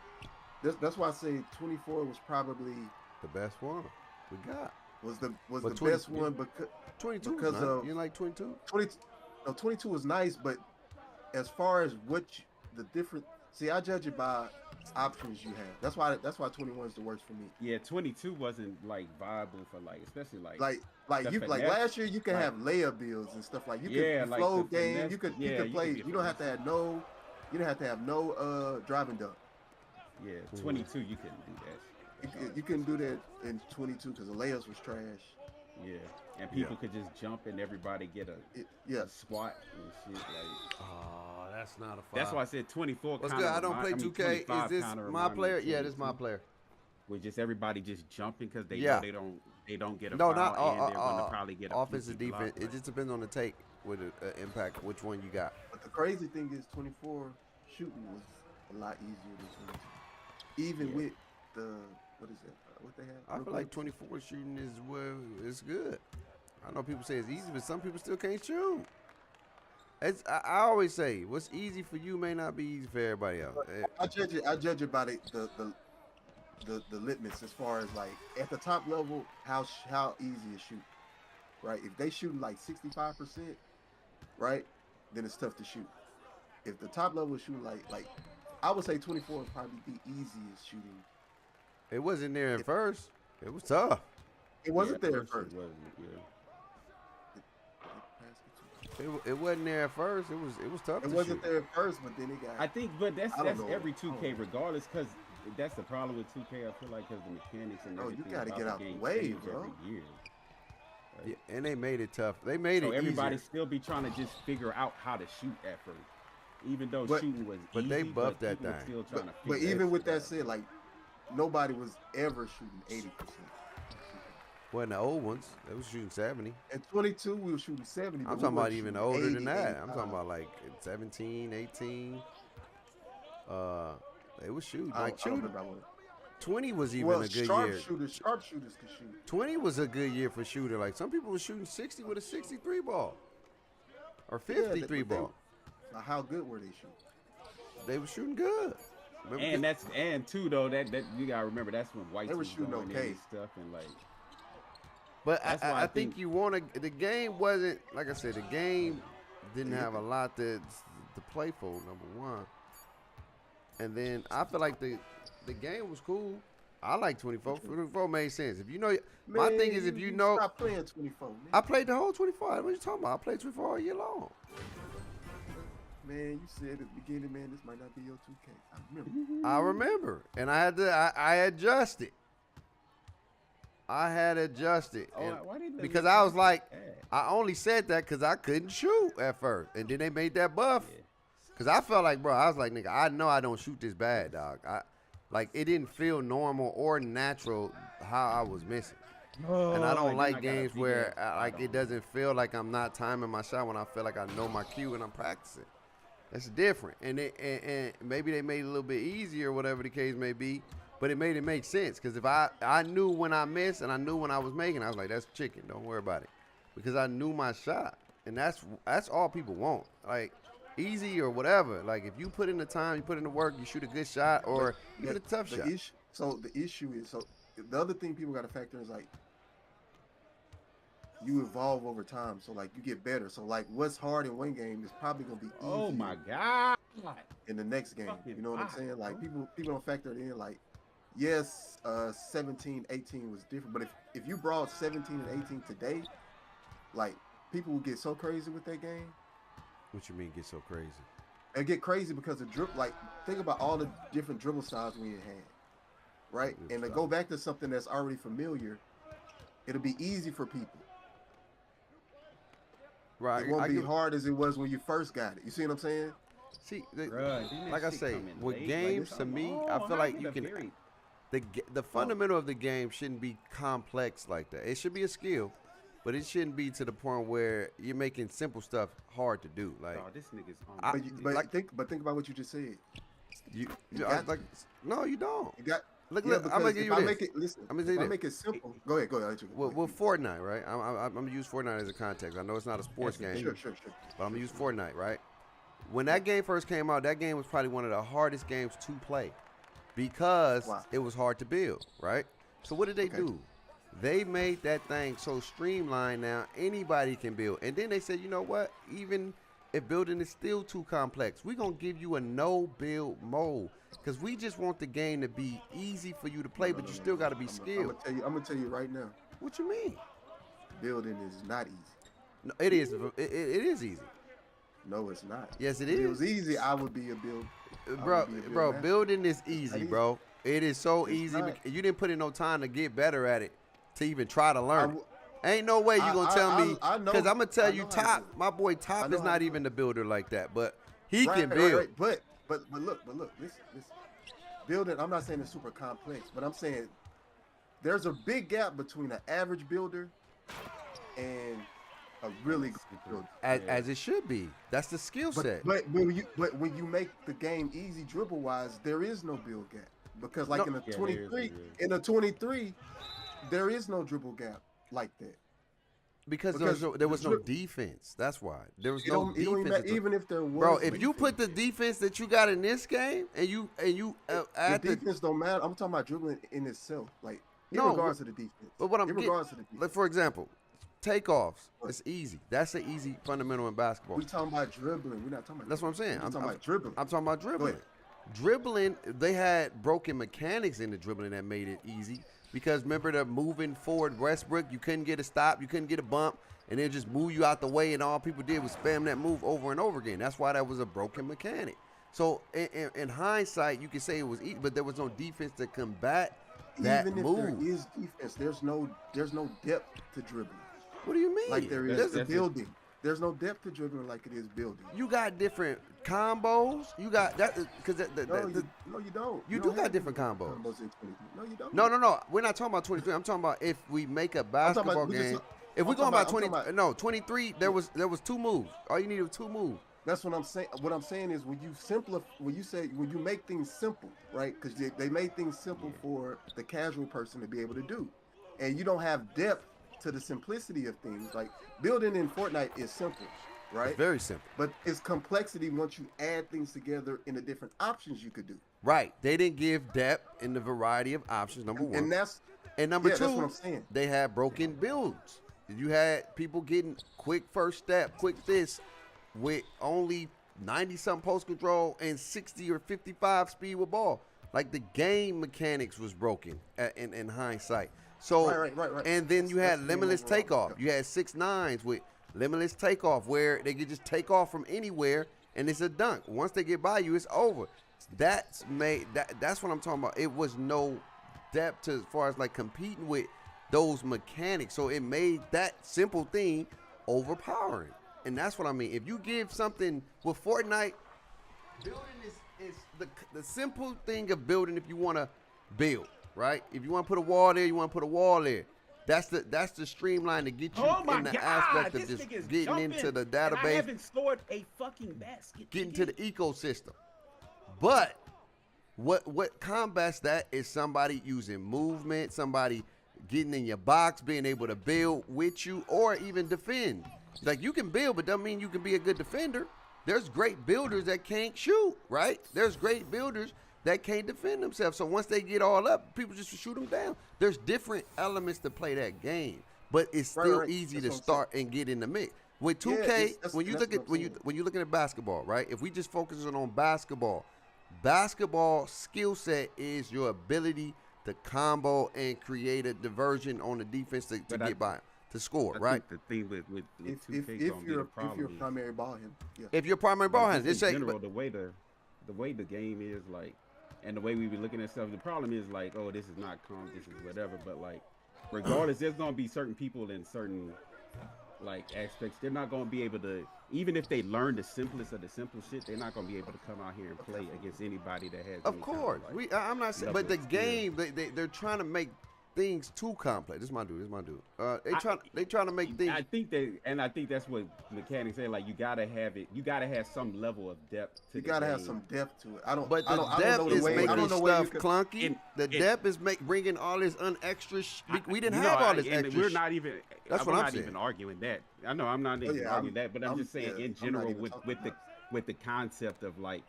That's why I say 24 was probably the best one we got. Was the best one because 22 because of you like 22. 22 was nice, but as far as the different, see, I judge it by options you have. That's why 21 is the worst for me. Yeah, 22 wasn't like viable for especially like last year you could have layup builds and stuff like you could flow game. Finesse, you could play. You don't have to have no driving dunk. Yeah, 22 you couldn't do that. You couldn't do that in 22 because the layups was trash. Yeah, and people could just jump and everybody get a squat and shit. Oh, that's not a foul. That's why I said 24. What's good? I don't play 2K. Is this my player? Yeah, this is my player. With just everybody just jumping because they know they don't get a no, foul not and they're gonna probably get a offensive defense. It just depends on the take with impact which one you got. But the crazy thing is 24 shooting was a lot easier than 22. Even with the what is that? What they have? I feel like 24 shooting is good. I know people say it's easy, but some people still can't shoot. I always say what's easy for you may not be easy for everybody else. I judge it by the litmus as far as like at the top level how easy is shooting, right? If they shooting like 65%, right, then it's tough to shoot. If the top level is shooting like I would say 24 is probably the easiest shooting. It wasn't there at first. It was tough. It wasn't there at first. It wasn't there at first. It was tough. It wasn't there at first, but then it got. I think, but that's every 2K regardless, because that's the problem with 2K. I feel like because the mechanics and everything. You got to get out the way, bro. Every year. Yeah, and they made it tough. They made it everybody easier. still be trying to just figure out how to shoot at first, even though shooting was but easy. They buffed that thing. thing. But even with that said, like nobody was ever shooting 80%. Well, in the old ones, they was shooting 70. At 22, we were shooting 70. I'm talking about even older than that. I'm talking about like 17, 18. They was shooting. Like shooting. 20 was even a good year. Sharpshooters could shoot. 20 was a good year for shooter. Like some people were shooting 60 with a 63 ball. Or 53 ball. Now how good were they shooting? They were shooting good. Remember and too though that you gotta remember that's when whites were shooting okay and stuff and like. But I think you want to. The game wasn't like I said. The game didn't have a lot to play for. Number one, and then I feel like the game was cool. I like 24. 24 made sense. If you know, my thing is if you know. Stop playing 24. Man. I played the whole 24. What are you talking about? I played 24 all year long. Man, you said at the beginning, man, this might not be your 2K. I remember, and I had to. I adjusted. I had adjusted because I was like, I only said that because I couldn't shoot at first, and then they made that buff. Because I felt like, bro, I was like, nigga, I know I don't shoot this bad, dog. Like it didn't feel normal or natural how I was missing. And I don't like games where it doesn't feel like I'm not timing my shot when I feel like I know my cue and I'm practicing. That's different. And maybe they made it a little bit easier, whatever the case may be. But it made it make sense because if I knew when I missed and I knew when I was making, I was like, that's chicken. Don't worry about it. Because I knew my shot. And that's all people want. Like, easy or whatever. Like, if you put in the time, you put in the work, you shoot a good shot or you get a tough shot. The issue is, the other thing people got to factor is, like, you evolve over time. So, like, you get better. So, like, what's hard in one game is probably going to be easy. Oh, my God. In the next game. You know what I'm saying? Like, people don't factor it in, like, yes, 17, 18 was different, but if you brought 17 and 18 today, like people will get so crazy with that game. What you mean get so crazy? They get crazy because of dribble. Like think about all the different dribble styles we had, right? And to go back to something that's already familiar, it'll be easy for people. Right. It won't be hard as it was when you first got it. You see what I'm saying? See, like I say, with games to me, I feel like you can. The fundamental of the game shouldn't be complex like that. It should be a skill, but it shouldn't be to the point where you're making simple stuff hard to do. Like Dog, this nigga's on. I- Think about what you just said. you, You I got like no, you don't. You got Look, yeah, look, I'm gonna because give if you I this. make it listen, I'm gonna if say I this. make it simple, go ahead. I'll let you go. With Fortnite, right? I'm gonna use Fortnite as a context. I know it's not a sports game, Sure. but I'm gonna use Fortnite, right? When that game first came out, that game was probably one of the hardest games to play because Wow. it was hard to build, right? So what did they do? They made that thing so streamlined now anybody can build. And then they said, you know what? Even if building is still too complex, we're going to give you a no-build mode because we just want the game to be easy for you to play, but you still got to be skilled. I'm gonna tell you right now, What you mean? building is not easy. No, it is. It is easy. No, it's not. Yes, it If it is. was easy, I would be a build. Bro, master. building is easy, easy. bro. It is so It's easy. not. You didn't put in no time to get better at it to even try to learn I it. Ain't no way you gonna tell me I know- because I'm gonna tell I you know how to Top, do it. my boy I Top know is how not to do even it. the builder like that, but he Right, can build. But look, listen. Building, I'm not saying it's super complex, but I'm saying there's a big gap between an average builder and a really good builder. As it should be. That's the skill set. But when you make the game easy dribble wise, there is no build gap because like No. in a Yeah, 23, there is. there is no dribble gap like that. because because there was the no drib- defense. That's why there was It no don't even defense. matter, even if there was. Bro, if you defense. put the defense that you got in this game and you add the defense don't matter. I'm talking about dribbling in itself, like in No, regards to the defense. but what I'm in getting, regards to the defense. like for example, takeoffs. It's easy. That's an easy fundamental in basketball. We talking about dribbling. We're not talking about. That's what I'm saying. We're talking about dribbling. I'm talking about dribbling. ahead. Dribbling, they had broken mechanics in the dribbling that made it easy. Because remember the moving forward Westbrook, you couldn't get a stop, you couldn't get a bump, and then just move you out the way, and all people did was spam that move over and over again. That's why that was a broken mechanic. So in hindsight, you could say it was easy, but there was no defense to combat that Even if move. there is defense, there's no depth to dribbling What do you mean? like there is There's- to building. There's no depth to dribbling like it is building. you got different combos. You got that because No, you don't. You do don't got have different combos. in 23. No, you don't. No. We're not talking about 23. I'm talking about if we make a basketball we just- game. If I'm we're going talking by about- 20, I'm talking no, 23. There was two moves. All you needed was two moves. That's what I'm saying. What I'm saying is when you make things simple, right? Because they made things simple for the casual person to be able to do, and you don't have depth to the simplicity of things. Like building in Fortnite is simple, right? It's very simple. But it's complexity once you add things together in the different options you could do. Right. They didn't give depth in the variety of options. Number one. And that's And number yeah, two, that's what I'm saying. they had broken builds. You had people getting quick first step, quick this, with only 90-something post control and 60 or 55 speed with ball. Like the game mechanics was broken in hindsight. So, Right. and then you had That's limitless overall. takeoff. Yeah. You had 6'9s with limitless takeoff where they could just take off from anywhere and it's a dunk. Once they get by you, it's over. That's what I'm talking about. It was no depth to as far as like competing with those mechanics. So it made that simple thing overpowering. And that's what I mean. If you give something with Fortnite, building is the simple thing of building if you want to build, right? If you want to put a wall there, you want to put a wall there. That's the streamline to get you Oh my in the God! aspect This of just nigga's getting jumping, into the and I database, haven't stored a fucking basket. getting to the ecosystem. But what combats that is somebody using movement, somebody getting in your box, being able to build with you, or even defend. Like you can build, but doesn't mean you can be a good defender. There's great builders that can't shoot, right? There's great builders that can't defend themselves. So once they get all up, people just shoot them down. There's different elements to play that game, but it's still Right. easy That's to what I'm start and get in the mix. With 2K, that's- when you that's look what at I'm when saying. you're looking at basketball, right? If we just focusing on basketball skill set is your ability to combo and create a diversion on the defense to But get by, to score, I right? think the thing with If 2K gonna be you're the problem if you're a is- primary ball hand, yeah. If you're primary ball Like, handler, just they in say, general, the way the game is like, and the way we be looking at stuff. The problem is like, oh, this is not calm, this is whatever. But like, regardless, there's gonna be certain people in certain like aspects. They're not gonna be able to, even if they learn the simplest of the simple shit, they're not gonna be able to come out here and play against anybody that has. of any kind course, like, I'm not saying, level but the of skill. game they're trying to make things too complex. This is my dude. They trying to make things. I think that's what mechanics say. Like you gotta have it. You gotta have some level of depth to You the gotta game. have some depth to it. I don't. But I the don't, I depth don't know is the way. I making don't know where you stuff can. clunky. The depth is bringing all this we didn't have all this extra. We're not even. That's we're what I'm not saying. even arguing that. I know I'm not even arguing that, but I'm just saying yeah, in I'm not general even with talking the about with the concept of like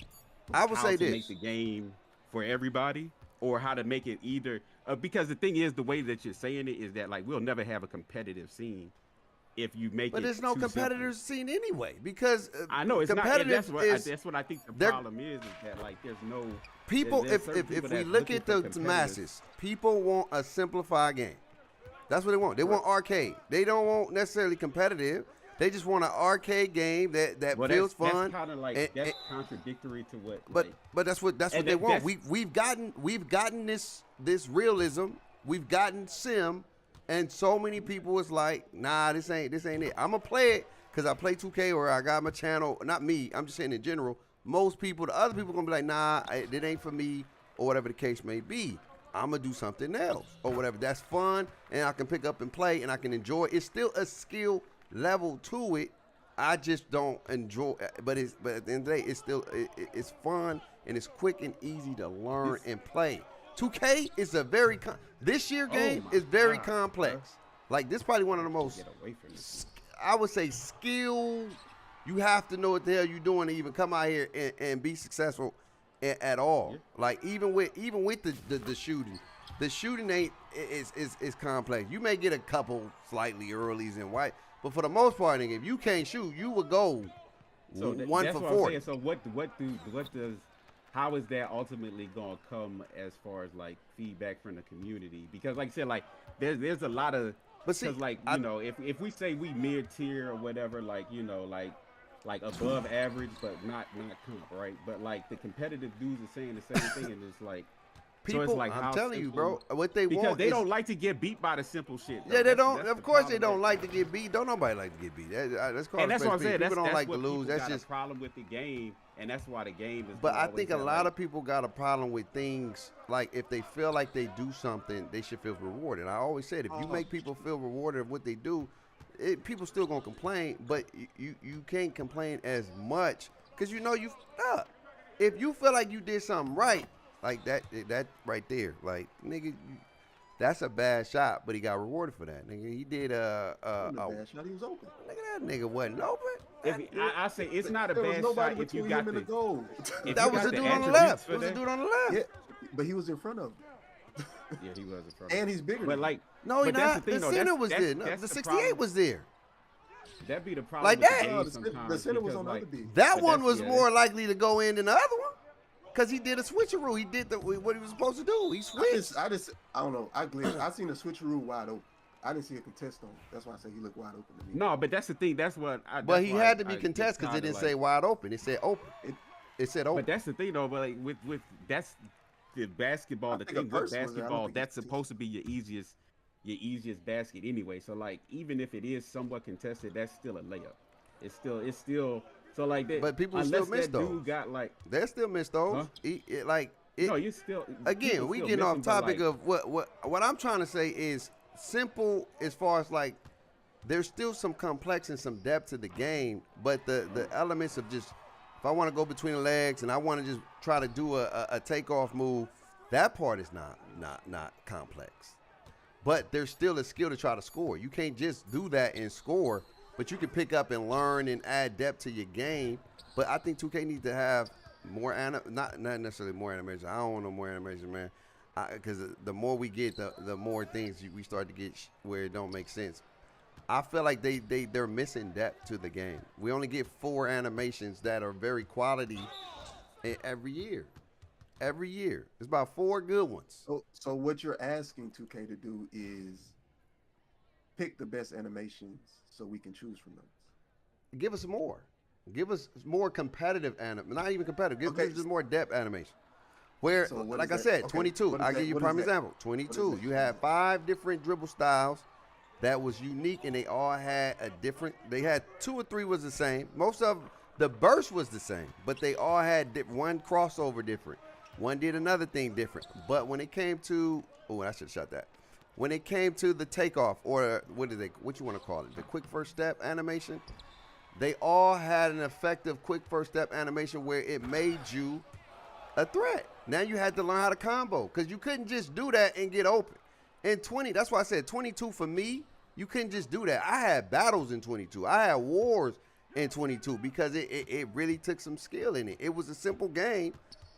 I would how say to this. make the game for everybody or how to make it either because the thing is the way that you're saying it is that like we'll never have a competitive scene if you make But it there's no too competitors scene anyway because simple. I know it's not. And competitive that's what I think the they're- problem is that like there's no people. there's If certain if people we that's look looking at for the competitive- masses, people want a simplified game. That's what they want. They want arcade. They don't want necessarily competitive. They just want an arcade game that well, feels that's fun. kind of like and- that's and- contradictory to what. But like, that's what and they want. that's- We've gotten this realism. We've gotten sim, and so many people was like, nah, this ain't it. I'm gonna play it because I play 2K or I got my channel. Not me. I'm just saying in general. Most people, the other people, gonna be like, nah, it ain't for me or whatever the case may be. I'm gonna do something else or whatever. That's fun, and I can pick up and play, and I can enjoy. It's still a skill level to it. I just don't enjoy, but at the end of the day, it's still it's fun and it's quick and easy to learn and play. 2K is a very this year game my is very God, complex. Like this, probably one of the most get away from this. I would say skill. You have to know what the hell you're doing to even come out here and be successful at all. Yeah. Like even with the shooting, the shooting ain't is complex. You may get a couple slightly earlys and white, but for the most part, nigga, if you can't shoot, you would go So one that's for what 40. I'm saying. So what does how is that ultimately gonna come as far as like feedback from the community? Because like I said, like there's a lot of But see, like you know if we say we mid tier or whatever, like you know like above average but not comp, right? But like the competitive dudes are saying the same thing, and it's like People, so it's like I'm how telling you, simple- bro, what they because want they is, don't like to get beat by the simple shit. though. Yeah, they That's- don't. that's Of the course, they problem don't that- like to get beat. Don't nobody like to get beat. That's called And that's what I'm saying. People That's, don't that's like what to lose. people That's got just. a problem with the game, and that's why the game is. But I always think a that, lot like, of people got a problem with things like if they feel like they do something, they should feel rewarded. I always said if you make people feel rewarded of what they do, people still gonna complain, but you can't complain as much because you know you f***ed up. If you feel like you did something right, like that right there, like nigga, that's a bad shot, but he got rewarded for that. Nigga, he did Bad shot. He was open. nigga, that nigga wasn't open. If, I say it's not a There was bad nobody shot if you between got him and the the goal. if That you was got the the dude on the attributes left. for It was the that- dude on the left. Yeah, but he was in front of him, Yeah, he was in front. and he's bigger. But than like, No, he but that's not. the thing, The though. center That's- was that's- there. No, that's the the 68 problem. was there. that'd be the problem. Like with that. The, him. game No, the sometimes center was because, on the like, other beat. That But one that's- was yeah, more likely to go in than the other one. Because he did a switcheroo. He did what he was supposed to do. He switched. I don't know. I glitched. I seen the switcheroo wide open. I didn't see a contest on. That's why I say he looked wide open to me. No, but that's the thing. That's what. But he had to be contested because it didn't say wide open. It said open. It said open. But that's the thing, though. But like with that's the basketball. I The think a thing with person was there. I don't basketball, think that's it's supposed to be your easiest basket anyway. So like, even if it is somewhat contested, that's still a layup. It's still. So like that. But people unless still miss that those. dude got like. They still missed those. Huh? No, you still. Again, people we still getting miss off them, but, topic like, of what I'm trying to say is simple as far as like there's still some complex and some depth to the game, but the elements of just if I want to go between the legs and I want to just try to do a takeoff move, that part is not complex. But there's still a skill to try to score. You can't just do that and score, but you can pick up and learn and add depth to your game. But I think 2K needs to have more not necessarily more animation. I don't want no more animation, man. Because the more we get, the more things we start to get where it don't make sense. I feel like they're missing depth to the game. We only get 4 animations that are very quality every year. Every year, it's about 4 good ones. So what you're asking 2K to do is pick the best animations so we can choose from those. Give us more. Give us more competitive not even competitive. Give us just more depth animation. Where, So what like is I that? said, Okay, 22. what is I'll that? give you a What prime is that? example. What is 22. that? You had 5 different dribble styles that was unique, and they all had a different. They had 2 or 3 was the same. Most of the burst was the same, but they all had one crossover different. One did another thing different. But when it came to, I should have shot that. when it came to the takeoff, or what you want to call it, the quick first step animation, they all had an effective quick first step animation where it made you a threat. Now you had to learn how to combo because you couldn't just do that and get open. In 20, that's why I said 22 for me, you couldn't just do that. I had battles in 22. I had wars in 22 because it really took some skill in it. It was a simple game,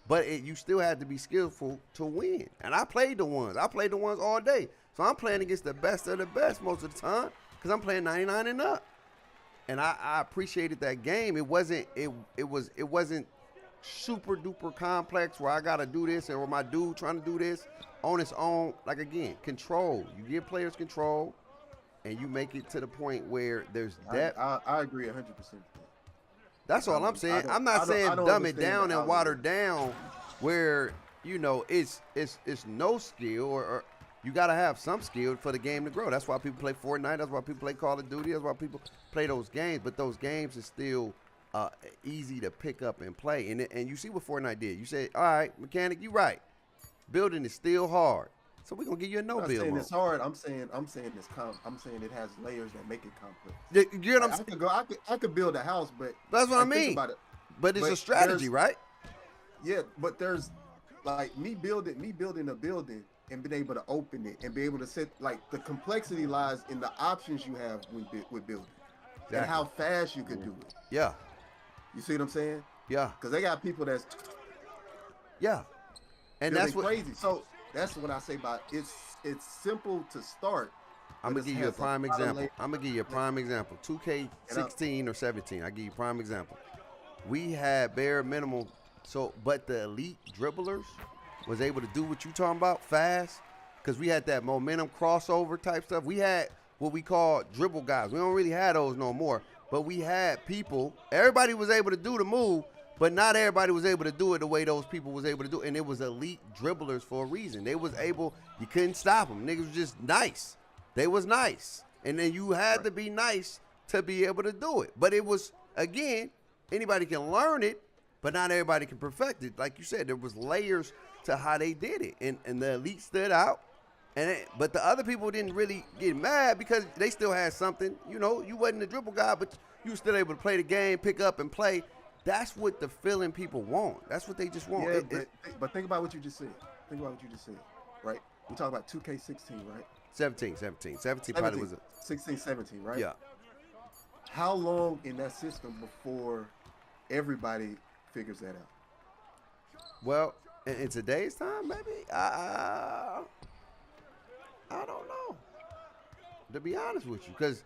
but you still had to be skillful to win. And I played the ones. I played the ones all day. So I'm playing against the best of the best most of the time because I'm playing 99 and up. And I appreciated that game. It wasn't super duper complex where I gotta do this or my dude trying to do this on his own. Like again, control. You give players control, and you make it to the point where there's depth. I agree 100%. That's all I'm saying. I'm not saying dumb it down and water down, where it's no skill or you got to have some skill for the game to grow. That's why people play Fortnite. That's why people play Call of Duty. That's why people play those games. But those games are still easy to pick up and play. And you see what Fortnite did. You say, all right, mechanic, you right. Building is still hard. So we're going to give you a no-build mode. I'm saying it's hard. I'm saying I'm saying it has layers that make it complex. You know what I'm saying? I could build a house, but that's what I mean. About it. But it's a strategy, right? Yeah, but there's like me building a building and being able to open it and be able to set, like, the complexity lies in the options you have with building. Exactly. And how fast you can do it. Yeah. You see what I'm saying? Yeah. Because they got people that's and that's what crazy. So that's what I say about it's simple to start. I'm gonna give you a prime example. 2K16 or 17. I give you a prime example. We had bare minimum, but the elite dribblers was able to do what you talking about fast, because we had that momentum crossover type stuff. We had what we call dribble guys. We don't really have those no more, but we had people. Everybody was able to do the move, but not everybody was able to do it the way those people was able to do it. And it was elite dribblers for a reason. They was able, you couldn't stop them. Niggas was just nice. They was nice. And then you had to be nice to be able to do it. But it was, again, anybody can learn it, but not everybody can perfect it. Like you said, there was layers to how they did it. And the elite stood out. But the other people didn't really get mad because they still had something. You wasn't a dribble guy, but you were still able to play the game, pick up and play. That's what the feeling people want. That's what they just want. Yeah, but think about what you just said. Right? We talk about 2K16, right? 17 probably was 16, 17, right? Yeah. How long in that system before everybody figures that out? Well, in today's time, maybe I don't know, to be honest with you, because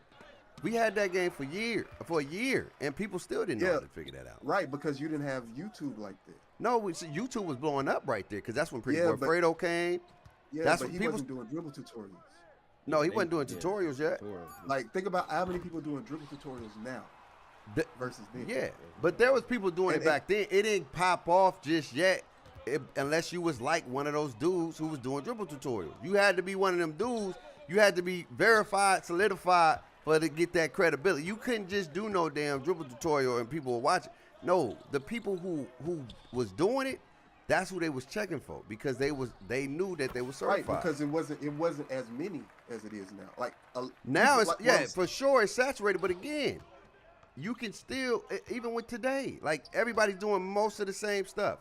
we had that game for a year, and people still didn't know how to figure that out. Right, because you didn't have YouTube like that. No, YouTube was blowing up right there, because that's when Pretty Boy Fredo came. Yeah, that's but when he wasn't doing dribble tutorials. No, he wasn't doing tutorials yet. Like, think about how many people doing dribble tutorials now versus then. Yeah, but there was people doing it back then. It didn't pop off just yet, unless you was like one of those dudes who was doing dribble tutorials. You had to be one of them dudes. You had to be verified, solidified to get that credibility. You couldn't just do no damn dribble tutorial and people would watch it. No, the people who was doing it, that's who they was checking for, because they knew that they were certified. Right, because it wasn't as many as it is now. Like now it's for sure it's saturated, but again, you can still, even with today, like everybody's doing most of the same stuff.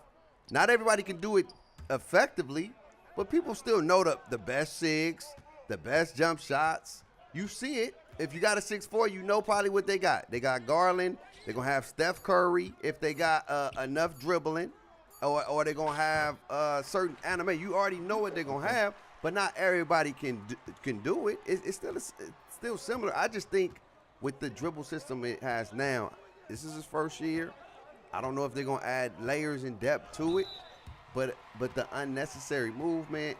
Not everybody can do it effectively, but people still know the best SIGs, the best jump shots. You see it. If you got a 6'4", you know probably what they got. They got Garland. They're going to have Steph Curry if they got enough dribbling, or they're going to have certain anime. You already know what they're going to have, but not everybody can do it. It's still similar. I just think with the dribble system it has now, this is his first year. I don't know if they're going to add layers and depth to it, but the unnecessary movement,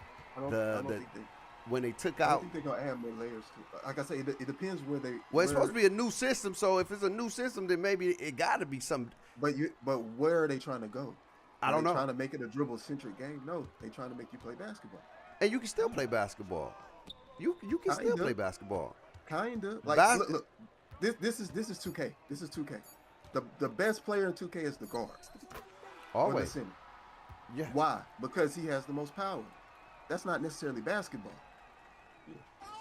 when they took out. I don't think they're going to add more layers to it. Like I say, it depends where they. Well, it's supposed to be a new system, so if it's a new system, then maybe it got to be some. But where are they trying to go? I don't know. Trying to make it a dribble-centric game? No, they're trying to make you play basketball. And you can still play basketball. You can still play basketball. Kinda. Like look, this is 2K. This is 2K. The best player in 2K is the guard. Always. The center. Yeah. Why? Because he has the most power. That's not necessarily basketball.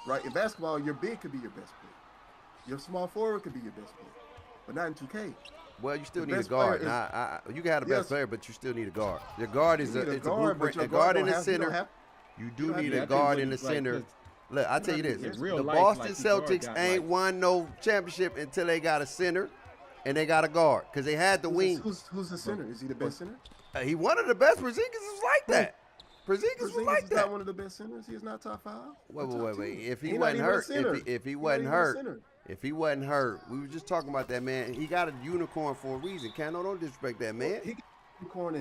right? In basketball, your big could be your best player. Your small forward could be your best player, but not in 2K. Well, you still The need a best player guard. is You can have the best yes. player, but you still need a guard. Your guard is You need a it's a guard, but blueprint. your A guard guard in don't the have. You don't center. have. You You do don't have need to a Yeah, I be think guard what in the you like, center. 'cause Look, I'll You tell don't you have to this: be in real the life, Boston like, your guard Celtics got, ain't like, won no championship until they got a center, and they got a guard because they had the wings. Who's the center? Is he the best center? He one of the best. Porzingis is like that. Porzingis was Porzingis like is that. not one of the best centers. He is not top 5. Wait, or wait, top wait, wait. 10. If he He not wasn't even a hurt, center. if he He not wasn't even a hurt, center. if he wasn't hurt, we were just talking about that man. He got a unicorn for a reason. Cano, don't disrespect that man. He got unicorn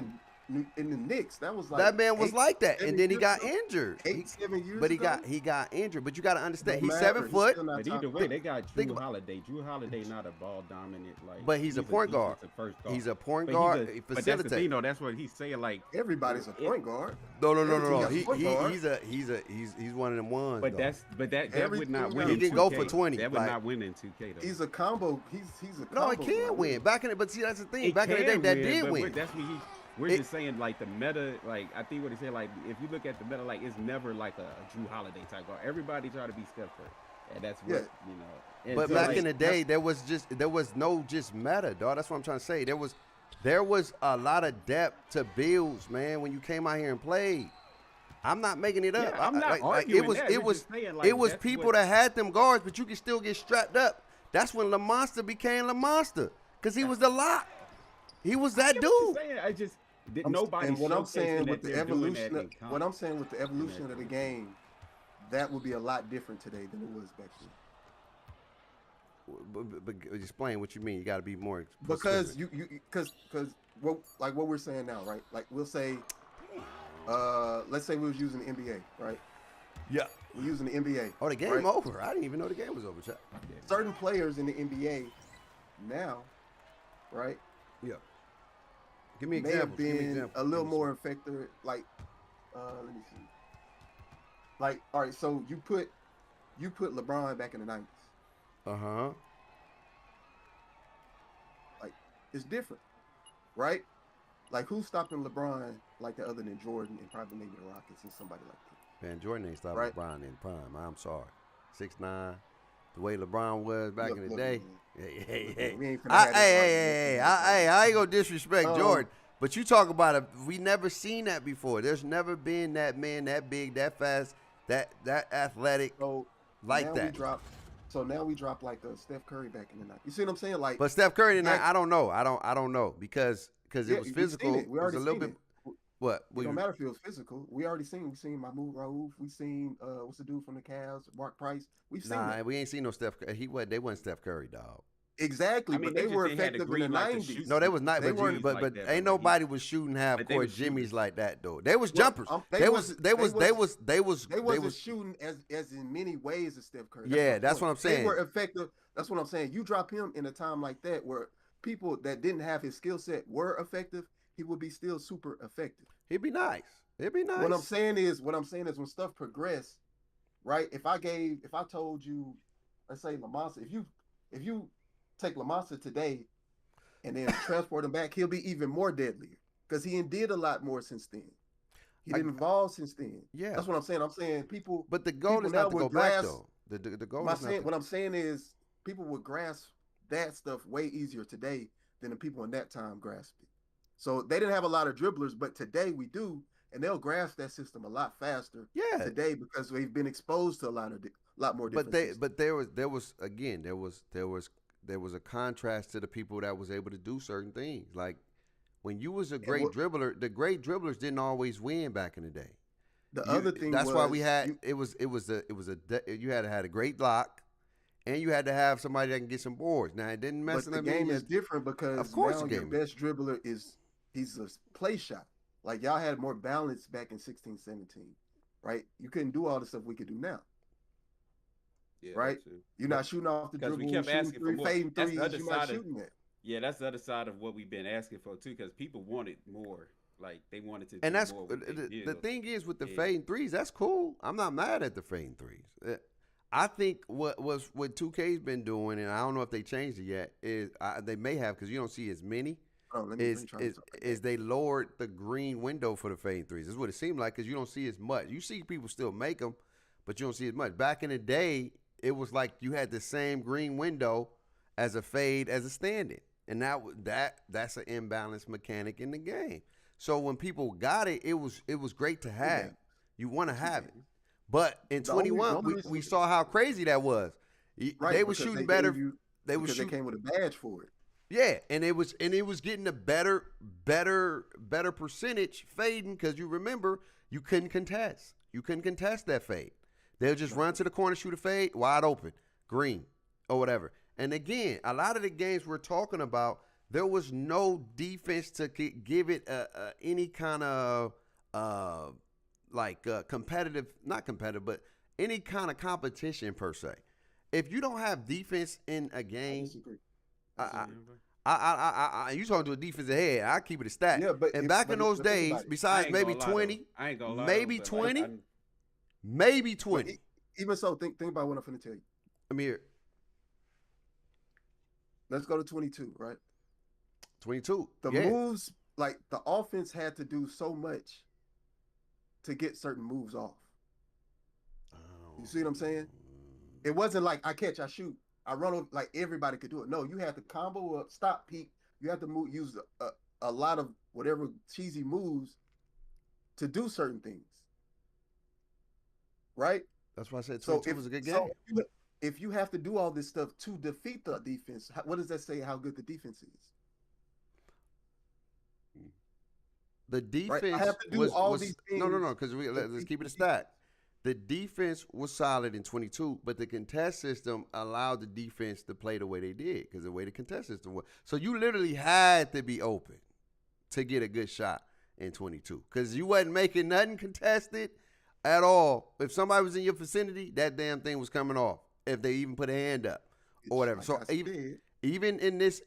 in the Knicks. That was like That man was like that, 7 and then he years got ago. injured. 7 years But he ago. got injured. But you got to understand, Don't he's matter. 7 foot. still not But top either way, they got think Drew about- Holiday. Drew Holiday not a ball dominant like. But he's a point guard. defensive first guard. He's a point But guard. He He but that's the thing, facilitates. though. That's what he's saying. Like, Everybody's a point guard. No. Every team has a He, point he guard. he's one of them ones. but though. that Every would not team win. has in a He can go 2K. for 20, That would like- not win in 2K though. He's a combo. He's a combo. No, it can guy. win. Back in it, but see, that's the thing. It Back in the day, can that win, did but win. That's what we're It- just saying, like, the meta, like, I think what he said, like, if you look at the meta, like, it's never like a Drew Holiday type guard. Everybody try to be Steph Curry, and that's what Yeah. you know. And But so, back like, in the day, there was no just meta, dog. That's what I'm trying to say. There was a lot of depth to builds, man. When you came out here and played, I'm not making it up. Yeah, I'm not arguing that. We're just saying, like, it was that's people what- that had them guards, but you can still get strapped up. That's when La Monster became La Monster, because he was the lock. He was that I get what dude. you're saying. I just I'm- nobody. and what I'm saying with the evolution, evolution, what I'm saying with the evolution of the game, that would be a lot different today than it was back then. But explain what you mean. You got to be more Because specific. because what we're saying now, right? Like we'll say, let's say we was using the NBA, right? Yeah. We're using the NBA. Oh, the game right? over. I didn't even know the game was over. Chat. Certain players in the NBA now, right? Yeah. Give me May examples. have Give me been examples. a little more effective. Like, let me see. Like, all right, so you put LeBron back in the 90s. Uh-huh. Like, it's different, right? Like, who's stopping LeBron like that other than Jordan and probably maybe the Rockets and somebody like that? Man, Jordan ain't stopping Right. LeBron in prime. I'm sorry. 6'9", the way LeBron was back in the day. Hey. We ain't finna have this Hey, argument. I ain't gonna disrespect Um, Jordan, but you talk about it. We never seen that before. There's never been that man that big, that fast, that athletic So like now that. Now we drop like a Steph Curry back in the night. You see what I'm saying? Like, But Steph Curry tonight, Like- I don't know. I don't know because yeah, it was we've seen physical. it. We It was already a little seen bit. it. What? It don't matter if it was physical. We seen Mahmoud Raouf. We seen what's the dude from the Cavs, Mark Price. We've seen Nah, that. we ain't seen no Steph. They wasn't Steph Curry, dog. Exactly, I mean, but they they just were didn't have the effective in green the light to 90s. shoot. No, they was not. They But weren't like that, ain't but nobody was shooting half but they court was shooting. jimmies like that though. They was Well, jumpers. they They wasn't shooting as in many ways as Steph Curry. Yeah, that's point. what I'm saying. They were effective. That's what I'm saying. You drop him in a time like that where people that didn't have his skill set were effective, he would be still super effective. It'd be nice. It'd be nice. What I'm saying is when stuff progressed, right? If I told you, let's say Lamasa, if you take Lamasa today and then transport him back, he'll be even more deadlier because he did a lot more since then. He didn't evolve since then. Yeah. That's what I'm saying. I'm saying people. But the goal people is not now to go would back grasp- though. The goal is not. What I'm saying is people would grasp that stuff way easier today than the people in that time grasped it. So they didn't have a lot of dribblers, but today we do, and they'll grasp that system a lot faster Yeah. today because they've been exposed to a lot more different systems. But there was again there was a contrast to the people that was able to do certain things. Like when you was a great dribbler, the great dribblers didn't always win back in the day. Other thing that's was, why we had you had to have a great lock, and you had to have somebody that can get some boards. Now it didn't mess but the up. game is different because Of course now the your game is. best dribbler he's a play shot. Like y'all had more balance back in 16, 17, right? You couldn't do all the stuff we could do now. Yeah, Right? that too. You're not shooting off the Because dribble, we kept shooting asking for more. fading That's the threes. other You're not side of- shooting that. Yeah, that's the other side of what we've been asking for too, because people wanted more. Like they wanted to. And do that's more with their the deals. thing is with the Yeah. fading threes. That's cool. I'm not mad at the fading threes. I think what 2K's been doing, and I don't know if they changed it yet, is they may have because you don't see as many. Oh, let me try this out. Is they lowered the green window for the fading threes. That's what it seemed like because you don't see as much. You see people still make them, but you don't see it much. Back in the day, it was like you had the same green window as a fade as a standing, and that's an imbalanced mechanic in the game. So when people got it, it was great to have. games. You want to Two have it, games. but in The only 21, reason we saw how crazy that was. right, They were because shooting they better. gave you They were because they shooting. came with a badge for it. Yeah, and it was getting a better percentage fading because you remember you couldn't contest. You couldn't contest that fade. They'll just run to the corner, shoot a fade, wide open, green, or whatever. And again, a lot of the games we're talking about, there was no defense to give it any kind of competitive, not competitive, but any kind of competition per se. If you don't have defense in a I game, disagree. you talking to a defensive head. I keep it a stat. Yeah, but and back in those but think days, about it. besides I ain't maybe gonna lie, though. 20, I ain't gonna lie, maybe though, but 20, I maybe But 20. even so, think about what I'm finna tell you. I mean, Let's go to 22, right? 22. The yeah. moves, like the offense had to do so much to get certain moves off. You see what I'm saying? It wasn't like I catch, I shoot, I run over, like everybody could do it. No, you had to combo up, stop, peek. You have to move, use a lot of whatever cheesy moves to do certain things. Right? That's why I said So 22 was a good game. so if you have to do all this stuff to defeat the defense, what does that say how good the defense is? The defense Right? I have to do all these things. No, because let's keep it a stat. The defense was solid in 22, but the contest system allowed the defense to play the way they did because the way the contest system was. So you literally had to be open to get a good shot in 22 because you wasn't making nothing contested at all. If somebody was in your vicinity, that damn thing was coming off if they even put a hand up or whatever. Like So I said, even in this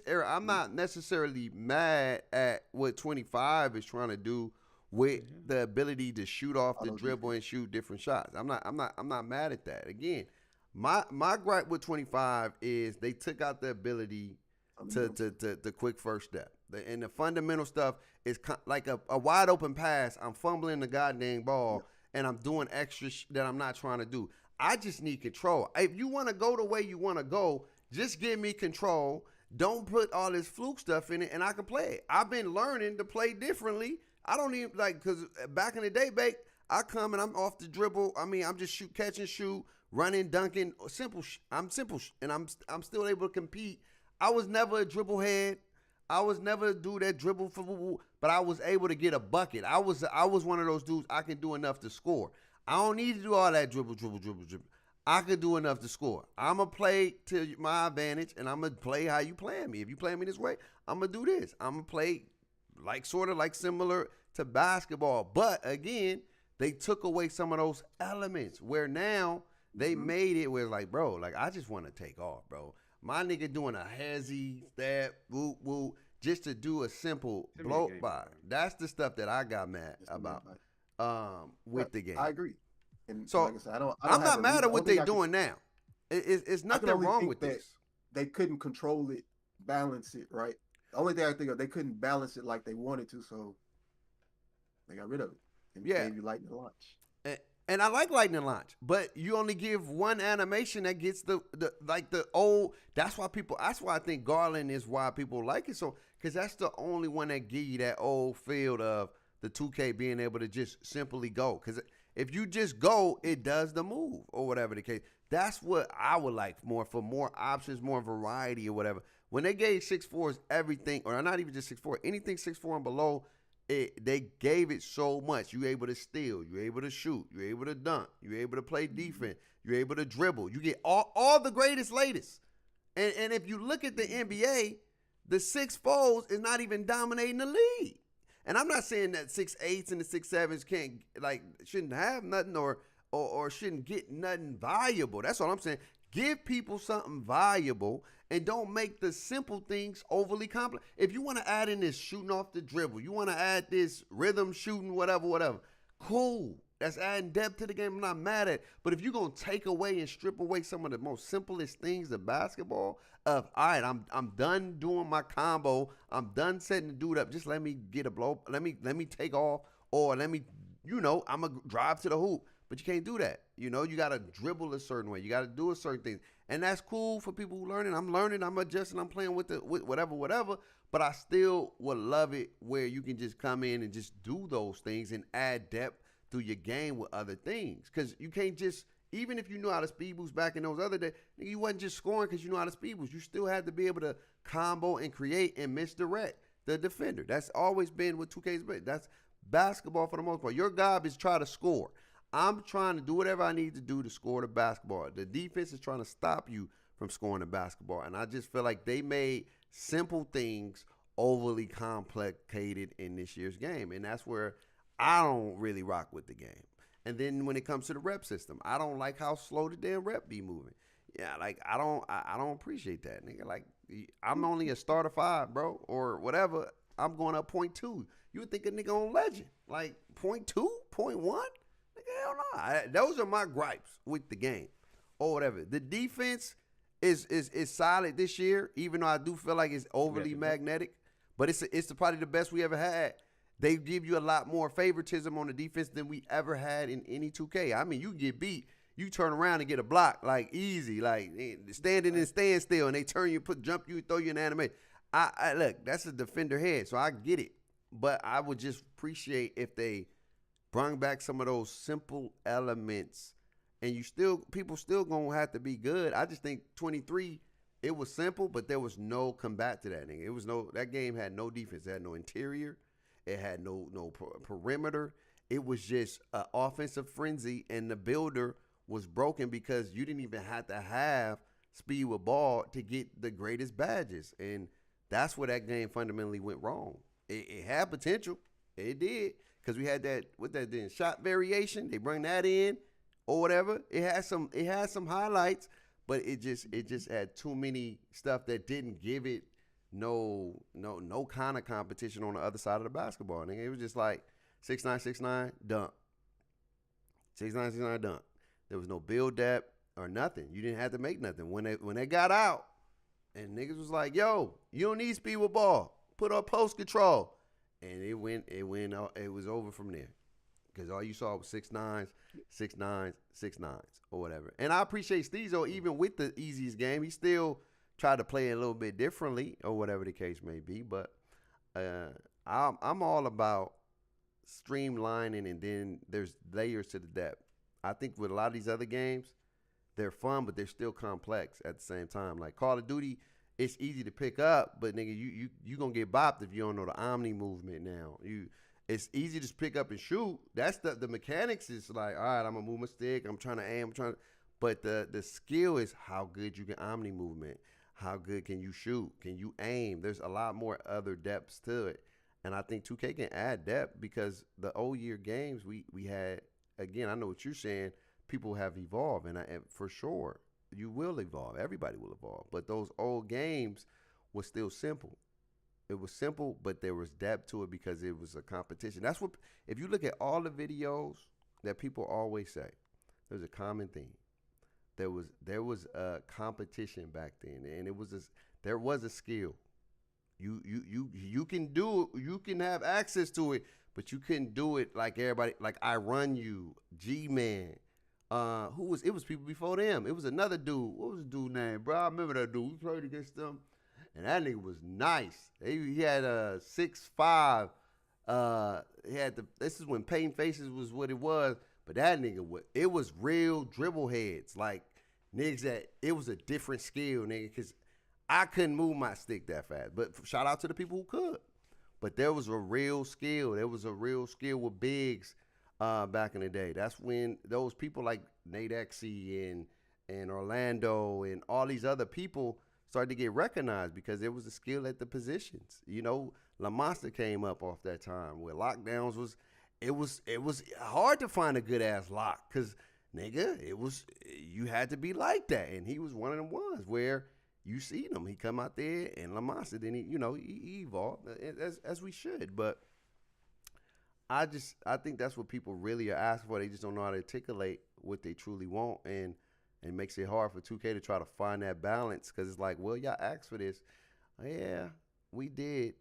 era, I'm not necessarily mad at what 25 is trying to do with the ability to shoot off the dribble and shoot different shots. I'm not mad at that. Again, my gripe with 25 is they took out the ability to quick first step. And the fundamental stuff is like a wide open pass. I'm fumbling the goddamn ball and I'm doing extra that I'm not trying to do. I just need control. If you want to go the way you want to go, just give me control. Don't put all this fluke stuff in it and I can play it. I've been learning to play differently. I don't even because back in the day, I come and I'm off the dribble. I mean, I'm just catch and shoot, running, dunking, simple. I'm simple, and I'm still able to compete. I was never a dribble head. I was never a dude that dribble but I was able to get a bucket. I was one of those dudes. I can do enough to score. I don't need to do all that dribble. I could do enough to score. I'm going to play to my advantage, and I'm going to play how you playing me. If you play me this way, I'm going to do this. I'm going to play sort of similar to basketball. But, again, they took away some of those elements where now they made it where bro, I just want to take off, bro. My nigga doing a hezzy, stab, whoop, whoop, just to do a simple blow by. That's the stuff that I got mad about with the game. I agree. And so like I said, I'm not mad at what they're doing now. It's nothing wrong with this. They couldn't control it, balance it, right? The only thing I think of, they couldn't balance it like they wanted to, so they got rid of it and gave you lightning launch. And I like lightning launch, but you only give one animation that gets the old. That's why I think Garland is why people like it so, because that's the only one that give you that old feel of the 2K being able to just simply go. Because if you just go, it does the move or whatever the case. That's what I would like for more options, more variety or whatever. When they gave 6'4" everything, or not even just 6'4", anything 6'4" and below, they gave it so much. You're able to steal. You're able to shoot. You're able to dunk. You're able to play defense. You're able to dribble. You get all the greatest, latest. And if you look at the NBA, the 6'4" is not even dominating the league. And I'm not saying that 6'8" and the 6'7" can't shouldn't have nothing or shouldn't get nothing valuable. That's all I'm saying. Give people something valuable and don't make the simple things overly complex. If you want to add in this shooting off the dribble, you want to add this rhythm shooting, whatever, cool. That's adding depth to the game. I'm not mad at it. But if you're going to take away and strip away some of the most simplest things of basketball, all right, I'm done doing my combo. I'm done setting the dude up. Just let me get a blow. Let me take off, or let me, I'm going to drive to the hoop. but you can't do that. You know, you got to dribble a certain way. You got to do a certain thing. And that's cool for people who learning. I'm learning, I'm adjusting, I'm playing with whatever. But I still would love it where you can just come in and just do those things and add depth through your game with other things. Because you can't just, even if you knew how to speed boost back in those other days, you wasn't just scoring because you know how to speed boost. You still had to be able to combo and create and misdirect the defender. That's always been what 2K's been. That's basketball for the most part. Your job is try to score. I'm trying to do whatever I need to do to score the basketball. The defense is trying to stop you from scoring the basketball. And I just feel like they made simple things overly complicated in this year's game. And that's where I don't really rock with the game. And then when it comes to the rep system, I don't like how slow the damn rep be moving. Yeah, like I don't appreciate that, nigga. Like I'm only a starter 5, bro, or whatever. I'm going up 0.2. You would think a nigga on legend. Like 0.2, 0.1? Nigga, hell no. Those are my gripes with the game. Or whatever. The defense is solid this year, even though I do feel like it's overly magnetic. But it's probably the best we ever had. They give you a lot more favoritism on the defense than we ever had in any 2K. I mean, you get beat, you turn around and get a block like easy, like standing and stand still, and they turn you, jump you, throw you in animation. I look, that's a defender head, so I get it. But I would just appreciate if they bring back some of those simple elements, and people still gonna have to be good. I just think 23, it was simple, but there was no combat to that nigga. That game had no defense, it had no interior. It had no perimeter. It was just an offensive frenzy, and the builder was broken because you didn't even have to have speed with ball to get the greatest badges. And that's where that game fundamentally went wrong. It had potential. It did. Because we had that shot variation. They bring that in or whatever. It had some highlights, but it just had too many stuff that didn't give it no kind of competition on the other side of the basketball. Nigga. It was just like 6'9", 6'9", dunk. 6'9", 6'9", dunk. There was no build depth or nothing. You didn't have to make nothing. When they got out, and niggas was like, yo, you don't need speed with ball. Put up post control. And it was over from there. Because all you saw was 6'9", 6'9", 6'9", or whatever. And I appreciate Steezo, even with the easiest game, he still tried to play it a little bit differently, or whatever the case may be. But I'm all about streamlining, and then there's layers to the depth. I think with a lot of these other games, they're fun, but they're still complex at the same time. Like Call of Duty, it's easy to pick up, but nigga, you gonna get bopped if you don't know the Omni movement now. It's easy to just pick up and shoot. That's the mechanics is like, all right, I'm gonna move my stick, I'm trying to aim, but the skill is how good you can Omni movement. How good can you shoot? Can you aim? There's a lot more other depths to it. And I think 2K can add depth because the old year games we had, again, I know what you're saying, people have evolved. And for sure, you will evolve. Everybody will evolve. But those old games was still simple. It was simple, but there was depth to it because it was a competition. That's what, if you look at all the videos that people always say, there's a common theme. There was a competition back then, and there was a skill. You can do it, you can have access to it, but you couldn't do it like everybody. Like I Run You, G-Man, it was people before them. It was another dude. What was the dude name, bro? I remember that dude. We played against them, and that nigga was nice. He had a 6'5". This is when Paint Faces was what it was. But that nigga, it was real dribble heads. Like, niggas it was a different skill, nigga, because I couldn't move my stick that fast. But shout out to the people who could. But there was a real skill. There was a real skill with bigs back in the day. That's when those people like Nate Exey and Orlando and all these other people started to get recognized because there was a skill at the positions. You know, La Monster came up off that time where lockdowns was... It was hard to find a good ass lock because nigga, you had to be like that, and he was one of them ones where you seen him, he come out there and Lamar said, then he evolved as we should, but I think that's what people really are asking for. They just don't know how to articulate what they truly want, and it makes it hard for 2K to try to find that balance because it's like, well, y'all asked for this, yeah, we did.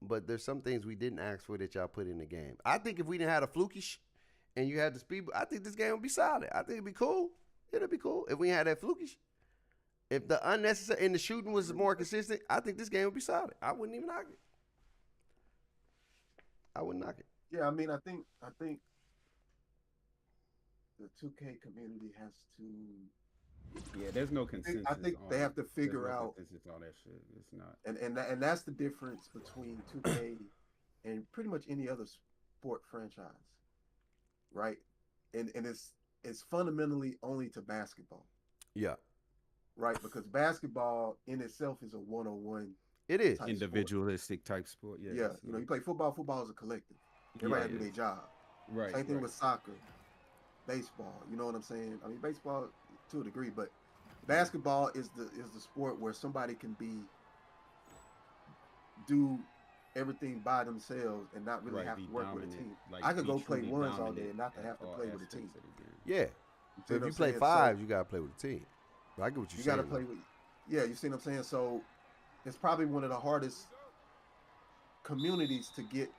But there's some things we didn't ask for that y'all put in the game. I think if we didn't have a fluky and you had the speed, I think this game would be solid. I think it'd be cool. It'd be cool if we had that flukish. If the unnecessary and the shooting was more consistent, I think this game would be solid. I wouldn't even knock it. I wouldn't knock it. Yeah, I mean, I think the 2K community has to. Yeah, there's no consensus. I think they have to figure out all that shit. It's not. And that's the difference between 2K and pretty much any other sport franchise, right? And it's fundamentally only to basketball. Yeah. Right, because basketball in itself is a one-on-one. It is individualistic type sport. Yeah. Yeah, you know, you play football. Football is a collective. Everybody have to do their job. Right. Same thing with soccer, baseball. You know what I'm saying? I mean, baseball to a degree, but basketball is the sport where somebody can do everything by themselves and not really have to work with a team. Like, I could go play ones all day and not to have to play with a team. Yeah. So if you play fives, you gotta play with a team. I get what you're saying. You gotta play with. Yeah, you see what I'm saying? So it's probably one of the hardest communities to get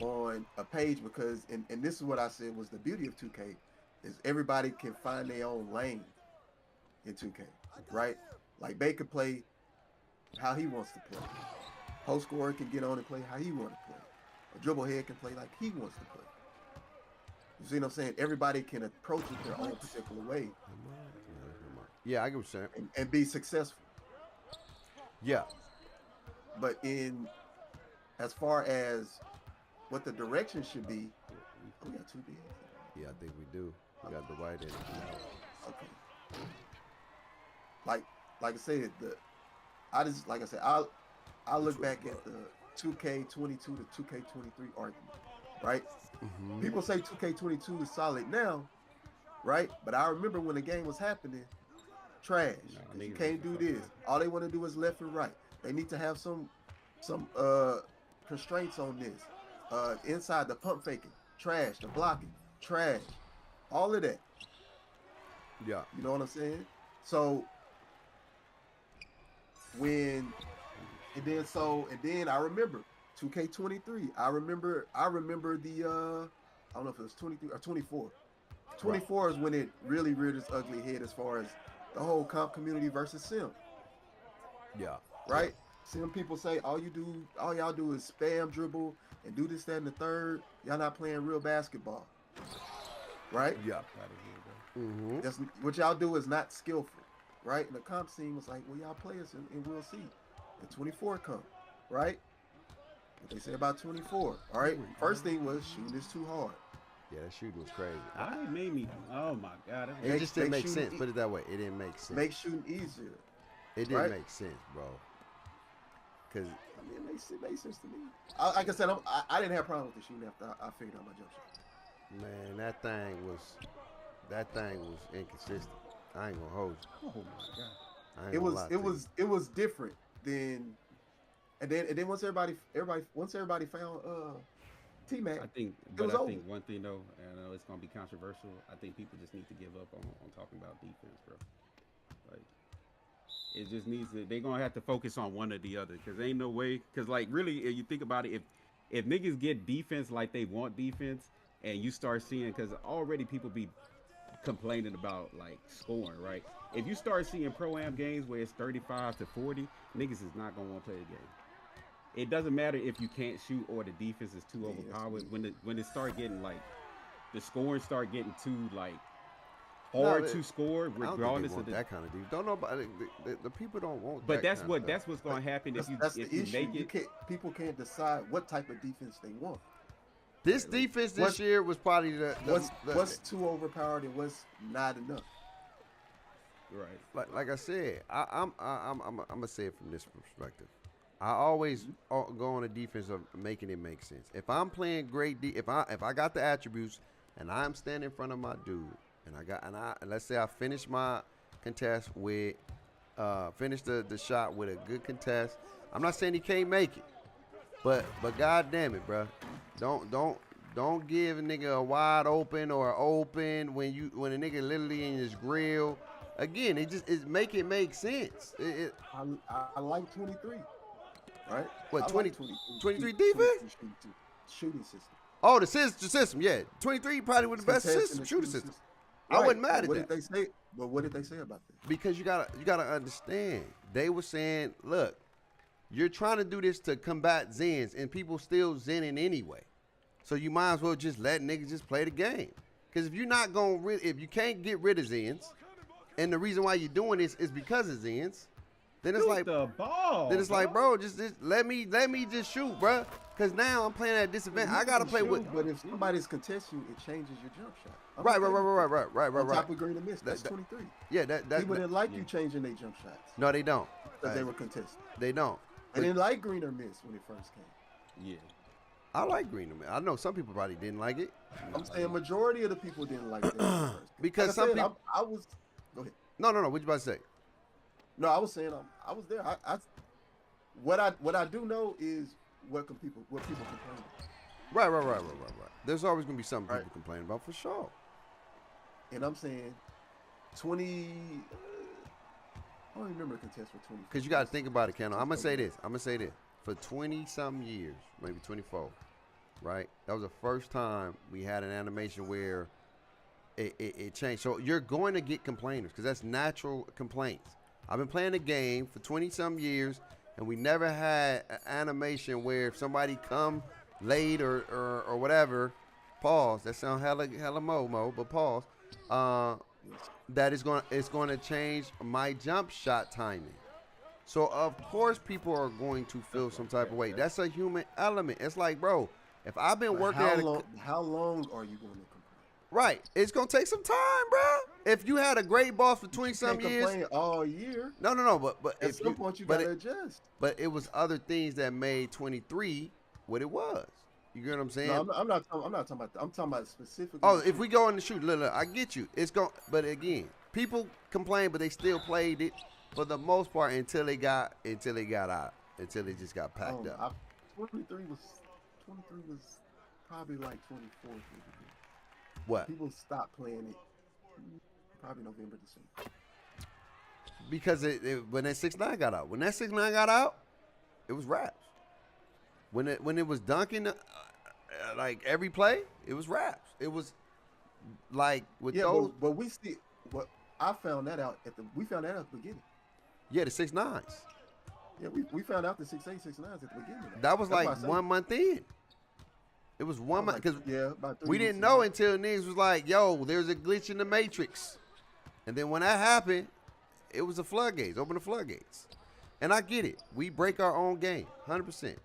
on a page because, and this is what I said was the beauty of 2K, is everybody can find their own lane in 2K, right? Like Bay can play how he wants to play. Post scorer can get on and play how he wants to play. A dribble head can play like he wants to play. You see what I'm saying? Everybody can approach it their own particular way. Yeah, I get what you're saying. And be successful. Yeah. But as far as what the direction should be, we got 2 bigs. Yeah, I think we do. We got the white end. Okay. Like I said, I look back at the 2K22 to 2K23 argument, right? Mm-hmm. People say 2K22 is solid now, right? But I remember when the game was happening, trash. You can't do this. All they want to do is left and right. They need to have some constraints on this. Inside the pump faking, trash. The blocking, trash. All of that. Yeah. You know what I'm saying? So and then I remember 2K23. I remember the I don't know if it was 23 or 24. 24 is when it really reared its ugly head as far as the whole comp community versus sim. Yeah. Right? Sim people say all y'all do is spam dribble and do this, that, and the third. Y'all not playing real basketball. Right? Yeah. Mm-hmm. That's what y'all do is not skillful. Right? And the comp scene was like, well, y'all play us and we'll see. And 24 come, right? What they say about 24. All right. First thing was shooting is too hard. Yeah, that shooting was crazy. It made me. Oh my god! It just didn't make sense. Put it that way. It didn't make sense. Make shooting easier. It didn't make sense, bro. Cause I mean, it made sense to me. Like I said, I didn't have a problem with the shooting after I figured out my jump shot. Man, that thing was inconsistent. I ain't gonna hold you. Oh my god! It was different than, and then once everybody found T-Mac. I think one thing though, and I know it's gonna be controversial. I think people just need to give up on talking about defense, bro. Like, it just needs to. They're gonna have to focus on one or the other, cause ain't no way. Cause like really, if you think about it, if niggas get defense like they want defense, and you start seeing, cause already people be complaining about like scoring, right? If you start seeing pro-am games where it's 35 to 40, niggas is not gonna want to play the game. It doesn't matter if you can't shoot or the defense is too overpowered. When it start getting like the scoring start getting too like hard to score, regardless of that kind of defense. Don't know about the people don't want. But that's what's going to happen if you make it. People can't decide what type of defense they want. This defense this year was probably what's too overpowered and what's not enough. Right. Like I said, I'm gonna say it from this perspective. I always go on the defense of making it make sense. If I'm playing great, if I got the attributes and I'm standing in front of my dude, and let's say I finish my contest with, finish the shot with a good contest. I'm not saying he can't make it, but god damn it, bro, don't give a nigga a wide open or open when a nigga literally in his grill. Again, it make it make sense. I like 23. Right? What, 23 defense? Shooting system. Oh, the system, yeah. 23 probably was the best Contesting shooter the system. system. I wasn't mad at What that. did they say? But what did they say about that? Because you gotta understand. They were saying, look, you're trying to do this to combat Zens, and people still Zenning anyway. So you might as well just let niggas just play the game. Because if you're not if you can't get rid of Zens, and the reason why you're doing this is because of Zens, then it's Shoot like the ball. Then it's like, bro, just let me just shoot, bro. Cause now I'm playing at this event. I gotta play with. But if somebody's contesting you, it changes your jump shot. Right. On top of green and miss, that's 23. Yeah, that People didn't like you changing their jump shots No, they don't. because they were contested. They don't. They didn't like green or miss when it first came. Yeah. I like green and miss. I know some people probably didn't like it. I'm saying majority of the people didn't like that when it first came. Because Like some I said, people. I was. Go ahead. No. What you about to say? No, I was saying I was there. What I do know is what people complain about. Right. There's always gonna be something people Right. complain about for sure. And I'm saying 20. I don't remember the contest for 20. Cause you gotta think about it, Kendall. I'm gonna say this. For 20-something years, maybe 24, right? That was the first time we had an animation where it changed. So you're going to get complainers because that's natural complaints. I've been playing the game for 20-some years, and we never had an animation where if somebody come late or whatever, pause. That sound hella mo, but pause. That it's going to change my jump shot timing. So of course people are going to feel some type of way. That's a human element. It's like, bro, if I've been working how long are you going to complain? right, it's gonna take some time, bro. If you had a great boss for 20-some Can't years, complain all year. no, but At if some point you but gotta it- adjust. But it was other things that made 23 what it was. You get what I'm saying? No, I'm not talking about that. I'm talking about specifically. Oh, if we go in the shoot, look, I get you. It's going, but again, people complain, but they still played it for the most part until they got out, until they just got packed up. 23 was probably like 24. What? People stopped playing it probably November, December. Because when that 6ix9ine got out, it was raps. When it was dunking, like every play, it was raps. It was like with those. But we see what I found that out we found that out at the beginning. Yeah, the 6ix9ines. Yeah, we found out the 6'8", 6'9" at the beginning. That was That's like why I say- 1 month in. It was 1 month because about 3 we weeks didn't in. know until niggas was like, "Yo, there's a glitch in the matrix," and then when that happened, it was the floodgates. Open the floodgates, and I get it. We break our own game, 100%.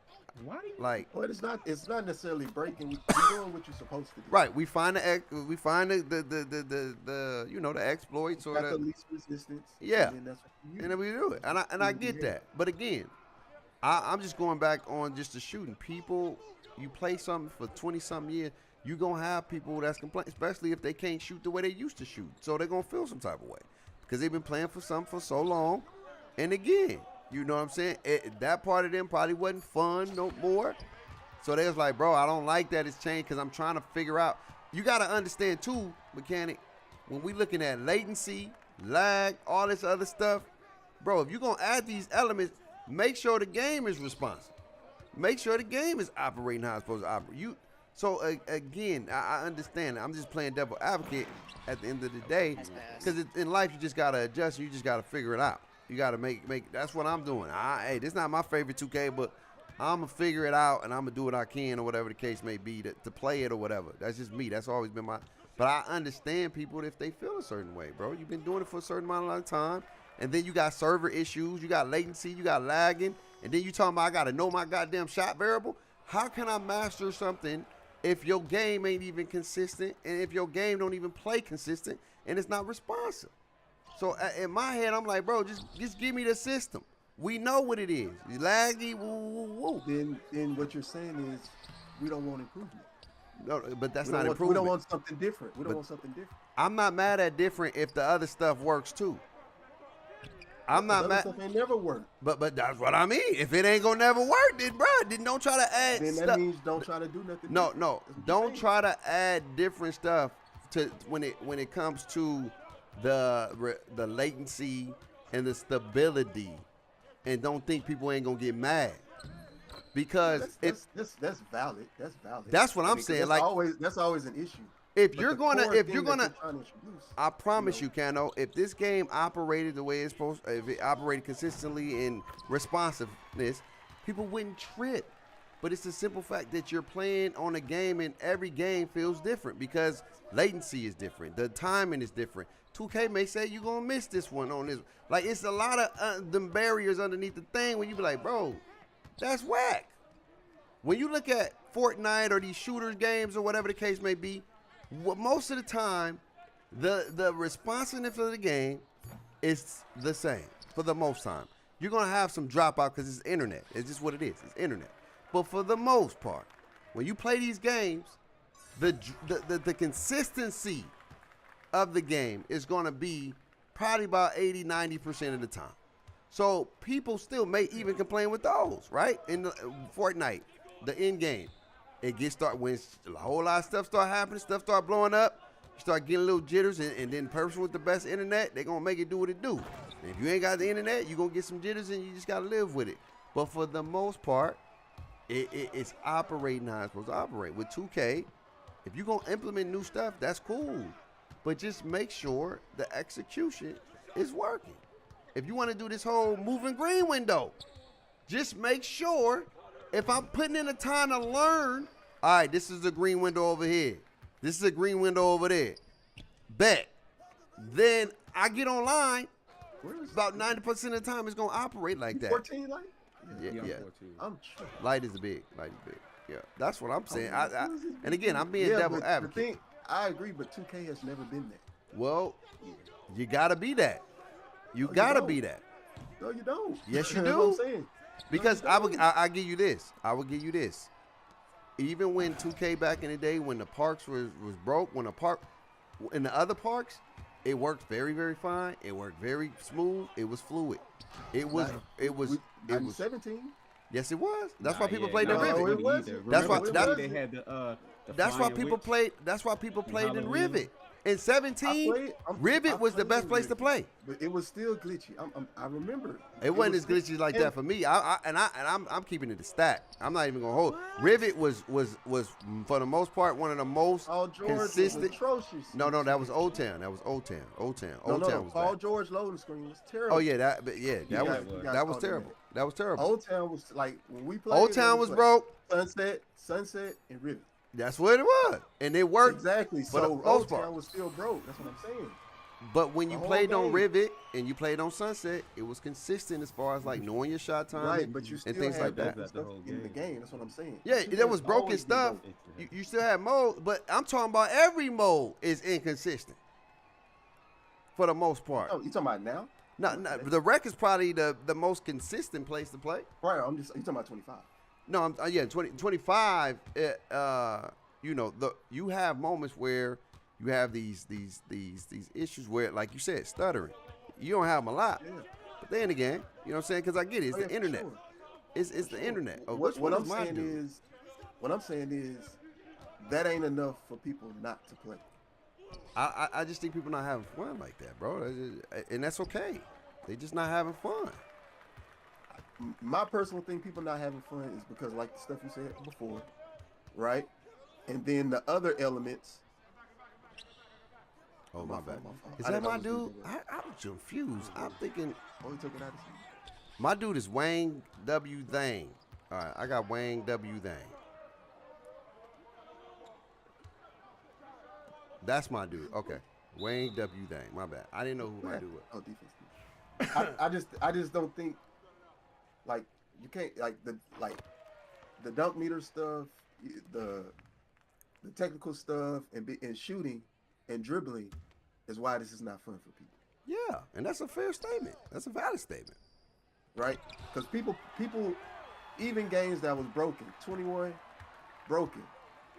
Why do you? Like, Well, it's not necessarily breaking. We're doing what you're supposed to do. right? We find the the exploits or Got the the, least resistance. Yeah. And then that's what you use. and then we do it. And I get that. But again, I'm just going back on just the shooting. People, you play something for 20-something years, you gonna have people that's complaining, especially if they can't shoot the way they used to shoot. So they're gonna feel some type of way because they've been playing for something for so long. And again, you know what I'm saying? That part of them probably wasn't fun no more. So they was like, bro, I don't like that it's changed because I'm trying to figure out. You got to understand too, mechanic, when we looking at latency, lag, all this other stuff, bro, if you're going to add these elements, make sure the game is responsive. Make sure the game is operating how it's supposed to operate. So again, I understand. I'm just playing devil advocate at the end of the day because in life you just got to adjust. You just got to figure it out. You got to make. That's what I'm doing. Hey, this is not my favorite 2K, but I'm going to figure it out, and I'm going to do what I can or whatever the case may be to play it or whatever. That's just me. That's always been my. But I understand people if they feel a certain way, bro. You've been doing it for a certain amount of time, and then you got server issues, you got latency, you got lagging, and then you talking about I got to know my goddamn shot variable. How can I master something if your game ain't even consistent, and if your game don't even play consistent, and it's not responsive? So in my head, I'm like, bro, just give me the system. We know what it is. It's laggy, woo. Then what you're saying is we don't want improvement. No, but that's We not don't want- improvement. We don't want something different. We don't But- want something different. I'm not mad at different if the other stuff works too. I'm The not other mad, stuff ain't never worked. but that's what I mean. If it ain't gonna never work, then don't try to add Then that stuff. means don't try to do nothing. No, different. That's what you're don't saying. try to add different stuff to when it comes to the latency and the stability, and don't think people ain't gonna get mad. because that's valid. That's valid. That's what I'm 'cause saying. That's like always an issue. if But you're the gonna core if thing you're that gonna they're trying to introduce, I promise know, you, Kano, if this game operated the way it's supposed, if it operated consistently in responsiveness, people wouldn't trip. But it's the simple fact that you're playing on a game and every game feels different because latency is different. The timing is different. 2K may say you're going to miss this one on this. Like, it's a lot of them barriers underneath the thing when you be like, bro, that's whack. When you look at Fortnite or these shooters games or whatever the case may be, most of the time, the responsiveness of the game is the same for the most time. You're going to have some dropout because it's internet. It's just what it is. It's internet. But for the most part, when you play these games, the consistency of the game is going to be probably about 80-90% of the time. So people still may even complain with those, right? In the Fortnite, the end game, it gets started when a whole lot of stuff start happening, stuff start blowing up, you start getting little jitters, and then the person with the best internet, they're going to make it do what it do. And if you ain't got the internet, you're going to get some jitters and you just got to live with it. But for the most part, it's operating how it's supposed to operate. With 2K, if you're going to implement new stuff, that's cool. But just make sure the execution is working. If you want to do this whole moving green window, just make sure if I'm putting in the time to learn, all right, this is a green window over here. This is a green window over there. Bet. Then I get online, about 90% of the time it's going to operate like that. 14 light? Yeah. I'm tripping. Light is big. Yeah, that's what I'm saying. And again, I'm being devil advocate. I agree, but 2K has never been that. Well, you gotta be that. You gotta be that. No, you don't. Yes, you That's do. what I'm saying. Because I give you this. I will give you this. Even when 2K back in the day, when the parks was broke, when in the other parks, it worked very, very fine. It worked very smooth. It was fluid. It was 17. Yes, it was. That's why people played in Rivet. It was. That's why they had the That's why Flying people Witch played. That's why people played in Halloween. Rivet. In 17, Rivet was the best place to play. But it was still glitchy. I remember. It wasn't as glitchy like that for me. I'm keeping it a stack. I'm not even gonna hold. Rivet was for the most part one of the most consistent. Atrocious. No, that was Old Town. Old Town was Paul bad. George loading screen was terrible. Oh yeah, that was terrible. That was terrible. Old Town was like when we played. Old Town was broke. Sunset, and Rivet. That's what it was, and it worked exactly. So Old Town was still broke. That's what I'm saying. But when you played on Rivet and you played on Sunset, it was consistent as far as like knowing your shot time, right? But you still and things had like that stuff in the game. That's what I'm saying. Yeah, there was broken stuff. You still had mode, but I'm talking about every mode is inconsistent for the most part. Oh, you talking about now? No, the rec is probably the most consistent place to play. Right. You talking about 25? No, 25. You have moments where you have these issues where, like you said, stuttering. You don't have them a lot, but then again, you know what I'm saying? Because I get it. It's the internet. Sure. It's the internet. Oh, what I'm saying is that ain't enough for people not to play. I just think people not having fun like that, bro, and that's okay. They just not having fun. My personal thing, people not having fun is because, like the stuff you said before, right? And then the other elements. Oh, my bad. Is that my dude? I'm confused. I'm thinking. Oh, he took it out of you. My dude is Wang W. Thang. All right, I got Wang W. Thang. That's my dude. Okay. Wang W. Thang. My bad. I didn't know who my dude was. Oh, defense. I just don't think. Like you can't the dunk meter stuff, the technical stuff, and shooting and dribbling is why this is not fun for people. Yeah, and that's a fair statement. That's a valid statement, right? Because people, even games that was broken, 21, broken,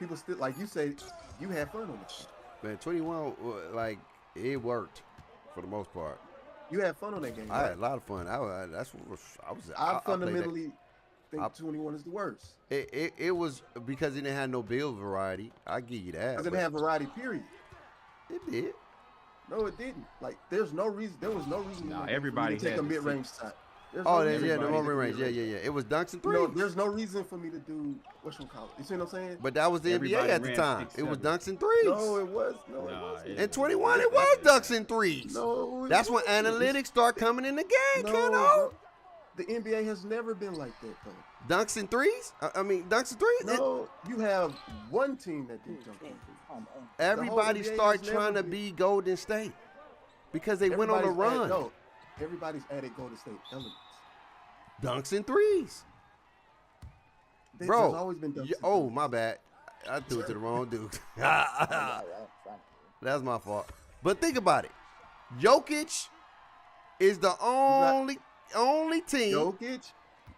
people still, like you say, you had fun on this. Man, 21, like it worked for the most part. You had fun on that game. I had a lot of fun. I fundamentally think 21 is the worst. It was because it didn't have no build variety. I give you that. Because it didn't have variety, period. It did. No, it didn't. Like, there was no reason. Nah, everybody to take had a mid-range shot. There's Oh, no yeah, reason the for me to more do range. Yeah, mid-range. yeah, yeah. It was dunks and No, threes. there's no reason for me to do what you call it. You see what I'm saying? But that was the Everybody NBA at the ran time. 6'7". It was dunks and threes. No, it was. No, it Nah, wasn't. In 21, it was dunks and threes. No, it That's when wasn't. analytics start coming in the game, No, Keno. bro. The NBA has never been like that, though. Dunks and threes? I mean, dunks and threes? No, you have one team that did dunk and threes. Everybody NBA start has never trying to been- be Golden State because they went on a Everybody's run. no, everybody's added Golden State elements. Dunks and threes. There's Bro, always been dunks. oh, my bad. I threw it to the wrong dude. That's my fault. But think about it. Jokic is the only team. Jokic,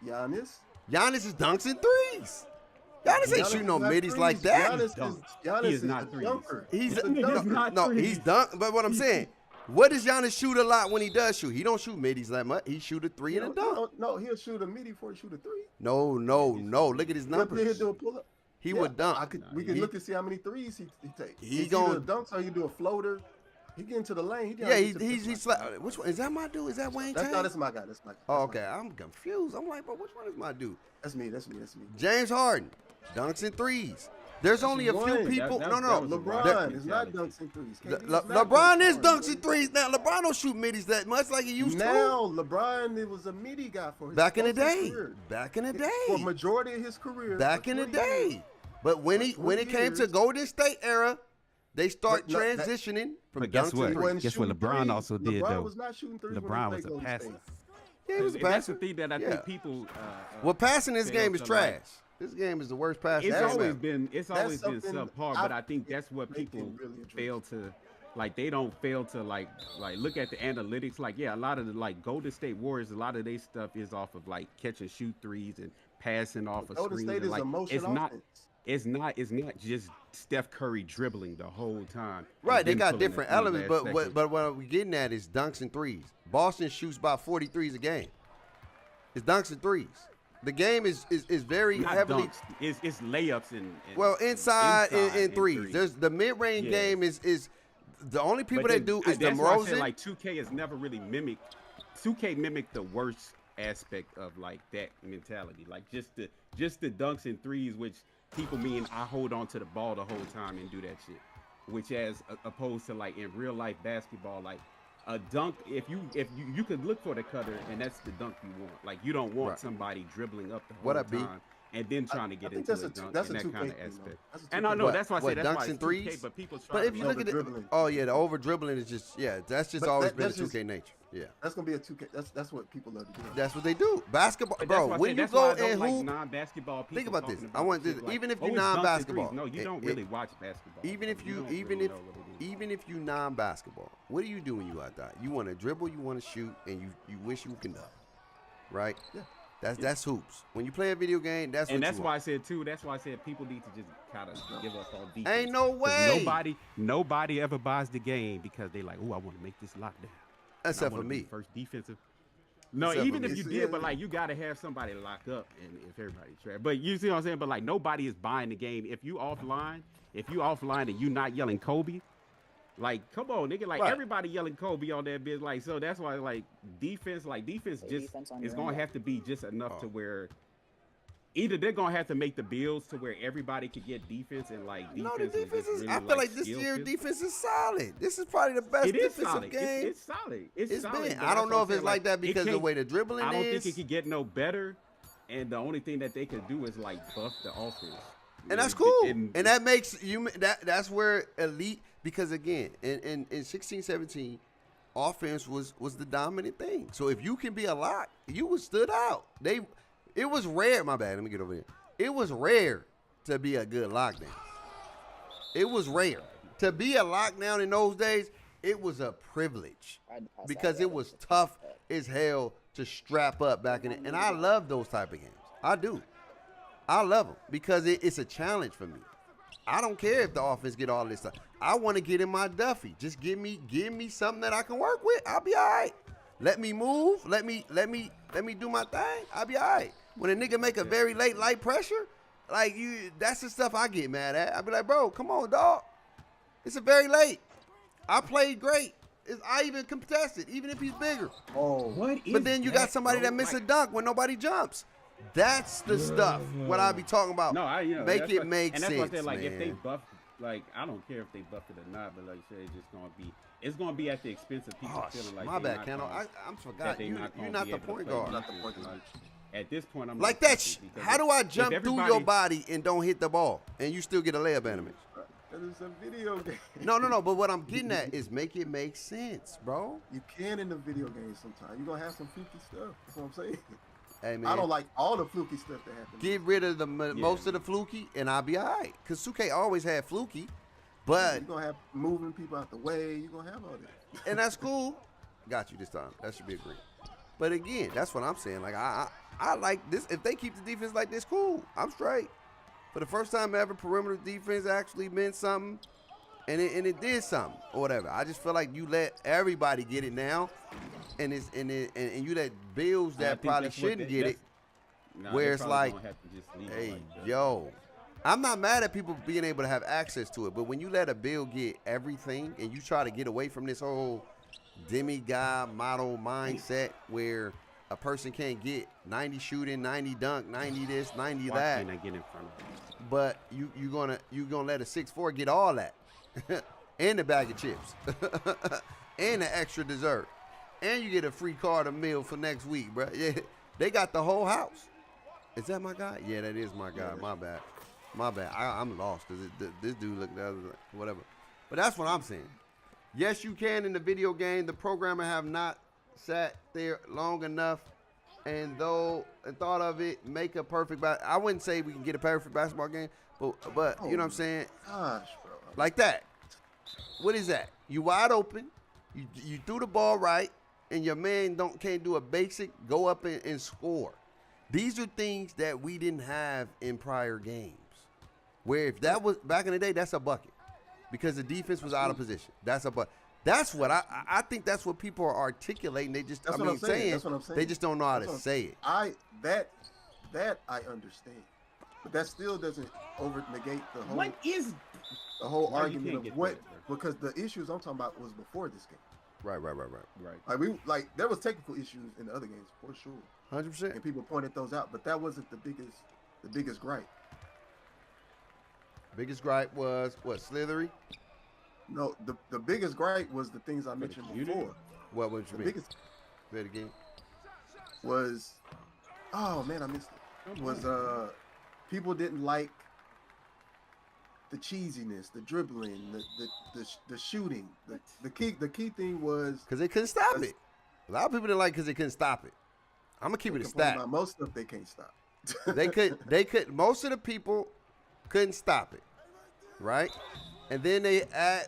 Giannis. Giannis is dunks and threes. Giannis ain't shooting no is not middies threes. like that. Giannis He is is not a threes. dunker. He's a a, dunker. not no, threes. he's dunk. But what I'm saying, what does Giannis shoot a lot when he does shoot? He don't shoot middies that much. He shoot a three and a dunk. No, he'll shoot a midi before he shoot a three. No. Look at his He'll numbers. do a pull up. He would dunk. We can He- look and see how many threes he takes. He It's gon- either dunks or you do a floater. He get into the lane. Yeah, he's like, which one is that? My dude? Is that Wayne That's Tate? no, that's my guy. That's my guy. Oh, That's my okay. guy. I'm confused. I'm like, bro, which one is my dude? That's me. James Harden, dunks and threes. There's only a few one. people. That no, no. was a LeBron wild is not mentality. dunks and threes. Le- KD Le- not LeBron is and dunks and threes. Now LeBron don't shoot middies that much like he used Now LeBron, it was a midi guy for to. his Back in the most of his day. career. Back in the For day. majority of his career. Back for in the 20 years. day. But when it 20 came to years. Golden State era, they start But no, that- transitioning from But guess dunks what? and He threes. wasn't Guess what shooting LeBron threes. also did, LeBron though? was not shooting threes when he LeBron played was a Golden passer. State. Yeah, he was a And that's passer. the thing that I Yeah. think people. Well, passing this fail game is to trash. like. This game is the worst pass. It's game always ever. been That's something subpar, I but I think that's what they can people really address. fail to like. They don't fail to like look at the analytics. Like, yeah, a lot of the like Golden State Warriors, a lot of their stuff is off of like catch and shoot threes and passing off of Golden screens. State and, is like, a motion it's not. offense. It's not just Steph Curry dribbling the whole time. and Right, they then got pulling different it in the elements, last but second. what we're getting at is dunks and threes. Boston shoots about 40 threes a game. It's dunks and threes. The game is very not heavily dunks. It's layups and well inside and and threes. There's the mid-range Yeah. game is the only people But that do is that's why I said, DeRozan. like 2K has never really mimicked. 2K mimicked the worst aspect of like that mentality, like just the dunks and threes, which people mean I hold on to the ball the whole time and do that shit. Which as opposed to like in real life basketball, like a dunk, if you could look for the cutter and that's the dunk you want. Like you don't want Right. somebody dribbling up the whole What up, B? time and then trying to get think into that's a a two- dunk that's and a that 2K kind of thing, though. aspect. That's a And I 2K. know What- that's why I what, say that's dunks why and it's 2K, threes? but people try But to if you make look at it- it, dribbling. oh yeah, the over dribbling is just that's just But always that- been a that's just- 2K nature. Yeah, That's gonna be a 2K. That's what people love to do. that's what they do. Basketball, But that's bro. why I when said you that's why go I don't and like hoop, non-basketball people think about this. talking I want shit this. like, even if oh, you it's dunks and non-basketball, threes. No, you don't really watch basketball. even if you don't even really if know what it is. even if you non-basketball, what do you do when you out there? You want to dribble, you want to shoot, and you wish you can dunk, right? Yeah. That's hoops. When you play a video game, that's And what that's you why I want. said too. That's why I said people need to just kind of give up on defense. Ain't no 'Cause way. Nobody ever buys the game because they like, oh, I want to make this lockdown. Except I for wanna be me. the first defensive. No, Except for even me. if you Yeah. did, but like you gotta have somebody lock up, and if everybody's trash. But you see what I'm saying? But like nobody is buying the game. If you offline and you not yelling Kobe, like come on, nigga, like Right. everybody yelling Kobe on that bitch. Like so that's why like defense just defense on is your gonna end. have to be just enough Oh. to where. Either they're gonna have to make the builds to where everybody could get defense and like defense. No, the defense is. really, I feel like this skill year fit. defense is solid. This is probably the best It is defensive solid. game. It's solid. It's It's solid. been. but I don't that's know what if I'm it's saying, like that it because of the can't- way the dribbling I don't is. think it could get no better, and the only thing that they could do is like buff the offense. And that's Yeah, cool. And that makes you that's where elite, because again, in 16-17, offense was the dominant thing. So if you can be a lock, you was stood out. It was rare, my bad, let me get over here. It was rare to be a good lockdown. It was rare. To be a lockdown in those days, it was a privilege. Because it was tough as hell to strap up back in it. And I love those type of games. I do. I love them because it's a challenge for me. I don't care if the offense get all this stuff. I want to get in my Duffy. Just give me something that I can work with. I'll be all right. Let me move. Let me do my thing. I'll be all right. When a nigga make a very late light pressure, like that's the stuff I get mad at. I'll be like, bro, come on, dog. It's a very late. I played great. Is I even contested, even if he's bigger. Oh, What is But then you got somebody bro? that miss a Like, dunk when nobody jumps. That's the stuff. What I be talking about. No, make that's it what, make and sense, that's what I said. Like man. if they buff, like I don't care if they buff it or not, but like I said, it's gonna be at the expense of people feeling like my they bad, not Kendall. gonna- I'm that forgot. they You're gonna not be the able to point play guard. Not the defense. point guard. At this point, I'm Like not that. touching because How do I if jump through everybody- your body and don't hit the ball, and you still get a layup animation? That is a video game. No. But what I'm getting at is make it make sense, bro. You can in the video game sometimes. You're gonna have some fluky stuff. That's what I'm saying. Hey man, I don't like all the fluky stuff that happens. get rid of the most of the fluky, and I'll be all right. Cause 2K always had fluky, but You're gonna have moving people out the way. You're gonna have all that. and that's cool. Got you this time. That should be agreed. But again, that's what I'm saying. Like I like this. If they keep the defense like this, cool. I'm straight. For the first time ever, perimeter defense actually meant something, and it did something or whatever. I just feel like you let everybody get it now, and you let Bills I that think probably that's what shouldn't they- get it. Nah, where they it's probably like, gonna have to just leave it Hey, like that. yo, I'm not mad at people being able to have access to it, but when you let a bill get everything and you try to get away from this whole demigod model mindset where a person can't get 90 shooting, 90 dunk, 90 this, 90 Why that, can't I get in front of them? but you gonna let a 6'4" get all that and the bag of chips and the extra dessert and you get a free card of meal for next week, bro. Yeah, they got the whole house. Is that my guy? Yeah, that is my guy. My bad. I'm lost because this dude looked the other whatever. But that's what I'm saying. Yes, you can in the video game. The programmer have not sat there long enough and thought of it, make a perfect. I wouldn't say we can get a perfect basketball game, but you know what I'm saying? Gosh, bro. Like that. What is that? You wide open. You threw the ball right, and your man can't do a basic go up and score. These are things that we didn't have in prior games. Where if that was back in the day, that's a bucket. Because the defense was out of position. That's a bucket. That's what I think that's what people are articulating. They just That's what I'm saying. That's what I'm saying. They just don't know how to say it. That I understand, but that still doesn't over negate the whole What is? the whole Why you argument can't of get what that, bro? because the issues I'm talking about was before this game. Right. Like there was technical issues in the other games for sure, 100%. and people pointed those out, but that wasn't the biggest gripe. Biggest gripe was what, Slithery? No, the biggest gripe was the things I mentioned community? before. What would you The mean? biggest Say it again. was, oh man, I missed it. Was people didn't like the cheesiness, the dribbling, the shooting. The key thing was Because they couldn't stop it. A lot of people didn't like because they couldn't stop it. I'm gonna keep it a complain stat. about most stuff they can't stop. They could. Most of the people couldn't stop it, right? And then they add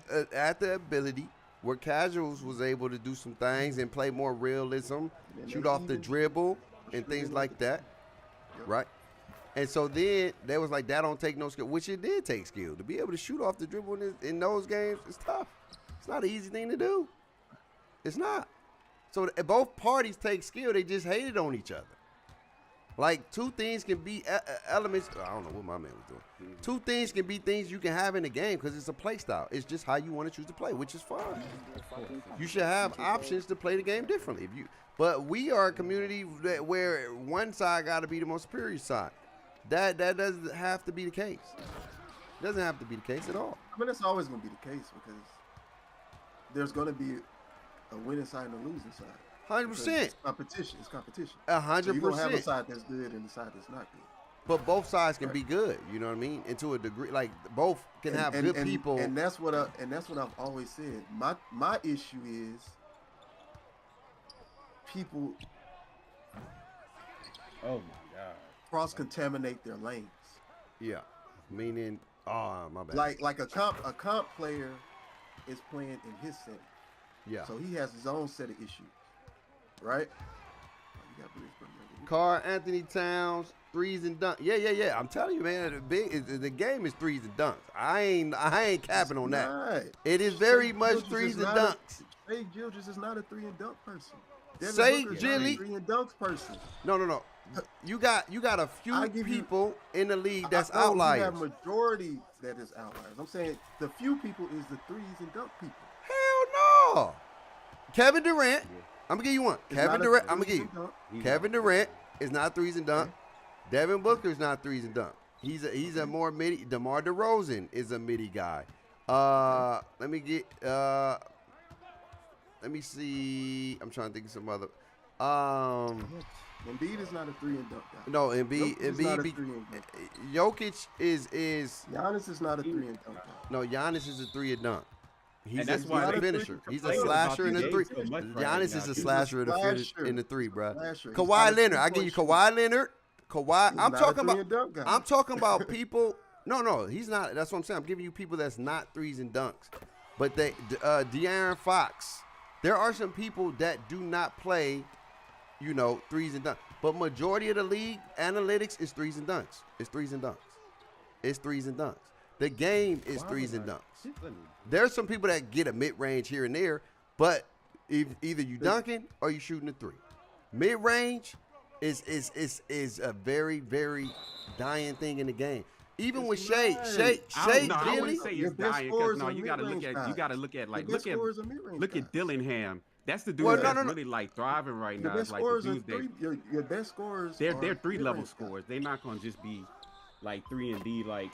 the ability where casuals was able to do some things and play more realism, shoot off the dribble and things like that, right? And so then they was like, that don't take no skill, which it did take skill. To be able to shoot off the dribble in those games is tough. It's not an easy thing to do. It's not. So both parties take skill. They just hated on each other. Like, two things can be elements. I don't know what my man was doing. Two things can be things you can have in the game because it's a play style. It's just how you want to choose to play, which is fine. You should have options to play the game differently. But we are a community where one side got to be the most superior side. That doesn't have to be the case. It doesn't have to be the case at all. I mean, that's always going to be the case because there's going to be a winning side and a losing side. 100%. It's competition. It's competition. 100%. So you're going to have a side that's good and a side that's not good. But both sides can be good. You know what I mean? And to a degree, like both can have good people. And that's what I've always said. My issue is people Oh my god. cross-contaminate their lanes. Yeah. Meaning, oh, my bad. Like a comp player is playing in his setting. Yeah. So he has his own set of issues, right? You got Bridge, Carl Anthony Towns, threes and dunks. Yeah. I'm telling you, man, the game is threes and dunks. I ain't capping on that. Right. It is very Shea much Gilgeous threes is and not dunks. Shea Gilgeous is not a 3 and dunk person. Devin Say Booker is not a Jilly. 3 and dunk person. No. You got a few I give you- people in the league that's I know outliers. You have majority that is outliers. I'm saying the few people is the threes and dunk people. Hell no. Kevin Durant. I'm gonna give you one. It's Kevin not a Durant. I'm gonna threes give and you. dunk. Kevin Durant is not threes and dunk. Devin Booker is not threes and dunk. He's a more midi. DeMar DeRozan is a midi guy. Let me get. Let me see. I'm trying to think of some other. Embiid is not a 3 and dunk guy. No, Jokic is not a Embiid. 3 and dunk. Jokic is. Giannis is not a 3 and dunk guy. No, Giannis is a 3 and dunk. He's that's a why they finisher. He's a complain slasher about in the the 3. game so much right Giannis now. is a He's a slasher in the slasher. in the 3, bro. Slasher. He's Kawhi not a Leonard. I give you three-point Kawhi Leonard. Kawhi. He's I'm not a talking 3 about. and dunk guy. I'm talking about people. No, he's not. That's what I'm saying. I'm giving you people that's not threes and dunks. But De'Aaron Fox. There are some people that do not play, threes and dunks. But majority of the league analytics is threes and dunks. It's threes and dunks. It's threes and dunks. The game is threes and dunks. There's some people that get a mid-range here and there, but either you dunking or you shooting a 3. Mid-range is a very, very dying thing in the game. Even with Shea I Gilly, wouldn't say Your it's best dying scorers because are you got to look mid-range at guys. look at Your best scorers are mid-range look at guys. Dillingham. That's the dude Well, that's no. really like thriving right Your now. best It's like the scorers are dudes that 3. Your best scorers. they're are 3 level mid-range scorers. guys. They're not gonna just be like 3 and D like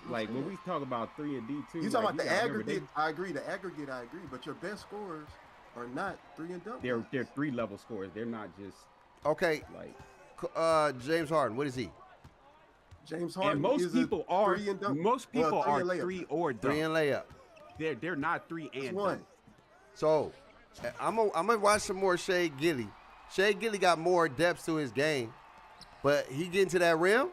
when we talk about 3 and D too. You talking like, about the gotta remember, aggregate? I agree. The aggregate, I agree. But your best scorers are not 3 and dunk. They're 3 level scorers. They're not just okay. like James Harden, what is he? James Harden. and most is people a are 3 and dunk. most people Well, 3 are and layup. 3 or 3 dunk. and layup. They're not 3 That's and one. dunk. So, I'm gonna watch some more Shea Gilly. Shea Gilly got more depth to his game, but he get into that rim,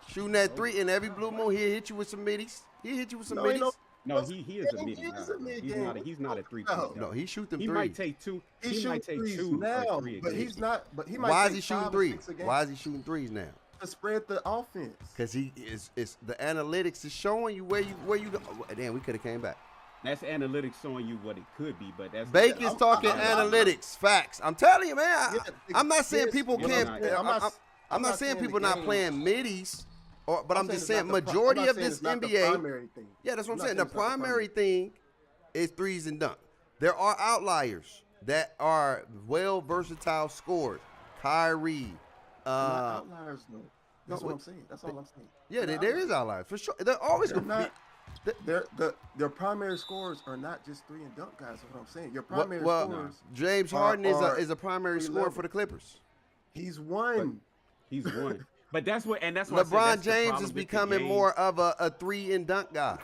shooting that 3, and every blue moon he'll hit you with some middies. He'll hit you with some No, he middies. don't. No, he is a mid. He is a mid-game. He's not a 3. No, he shoot them He threes. might take 2. He He might shoots take threes 2 now, or 3 a but game. he's not. But he might. Why is take he shooting 5 or threes? 6 a game Why is he shooting threes now? to spread the offense? Because he is the analytics is showing you where you go. Damn, we could have came back. That's analytics showing you what it could be, but that's Bacon's talking analytics, facts. I'm telling you, man. I'm not saying people yes, can't. yeah, I'm not saying people the not game- playing middies, but I'm just it's saying not the pri- majority I'm not of saying this it's not the NBA. primary thing. Yeah, that's what I'm not saying. The it's not primary thing is threes and dunk. There are outliers that are well versatile scorers. Kyrie. They're not outliers, though. That's no, what I'm saying. That's all I'm saying. Yeah, They're there is outliers for sure. They're always They're going to not. Their primary scorers are not just 3 and dunk guys. That's what I'm saying. Your be. primary Well, scorers. James are- Harden are is a primary three scorer level. for the Clippers. He's one. he's one. But that's what, and that's why I said LeBron that's the James problem is with the becoming game. more of a 3 and dunk guy.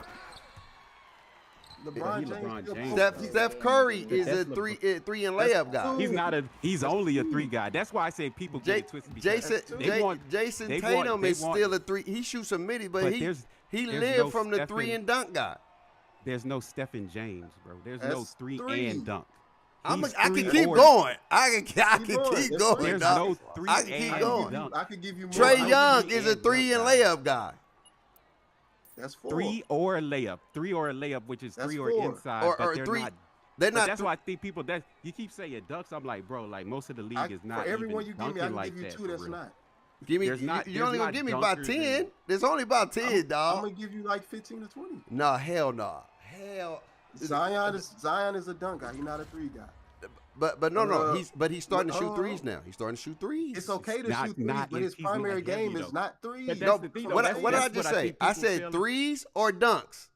LeBron he's James. LeBron still James, pulls- bro. Steph Curry But is a that's 3 and layup guy. He's not a. He's only a 3 guy. That's why I say people get it twisted. because Jason they want- Jason they Tatum want- they is want- still a 3. He shoots some middies, but But he there's lived no from the Stephen- 3 and dunk guy. There's no Stephen James, bro. There's no That's 3 three. and dunk. I He's can 3 keep or- going. I can going. keep That's going. three. There's dog. no 3 I can keep and going. dunk. I could give you more. Trey I Young three is a and 3 and dunk guy. layup guy. That's 4. 3 or a layup. 3 or a layup, which is That's 3 or 4. inside. Or but they're 3. not. They're But not. that's why I think people that you keep saying dunks. I'm like, bro, like most of the league is not For every even one you give me, dunking I can like give you that. 2 for that's real. not. Give me. There's not- You there's only gonna not give me about dunkers 10. and- There's only about 10, I'm dog. gonna give you like 15 to 20. No, hell no. Hell. Zion is a dunk guy. He's not a 3 guy. But no. He's starting to shoot hold on. threes now. He's starting to shoot threes. It's okay to not- shoot threes, not- but his he's not primary heavy, game though. is not 3. But No, that's the thing, though. what That's- did I that's just what I say? think I people said fail- threes or dunks.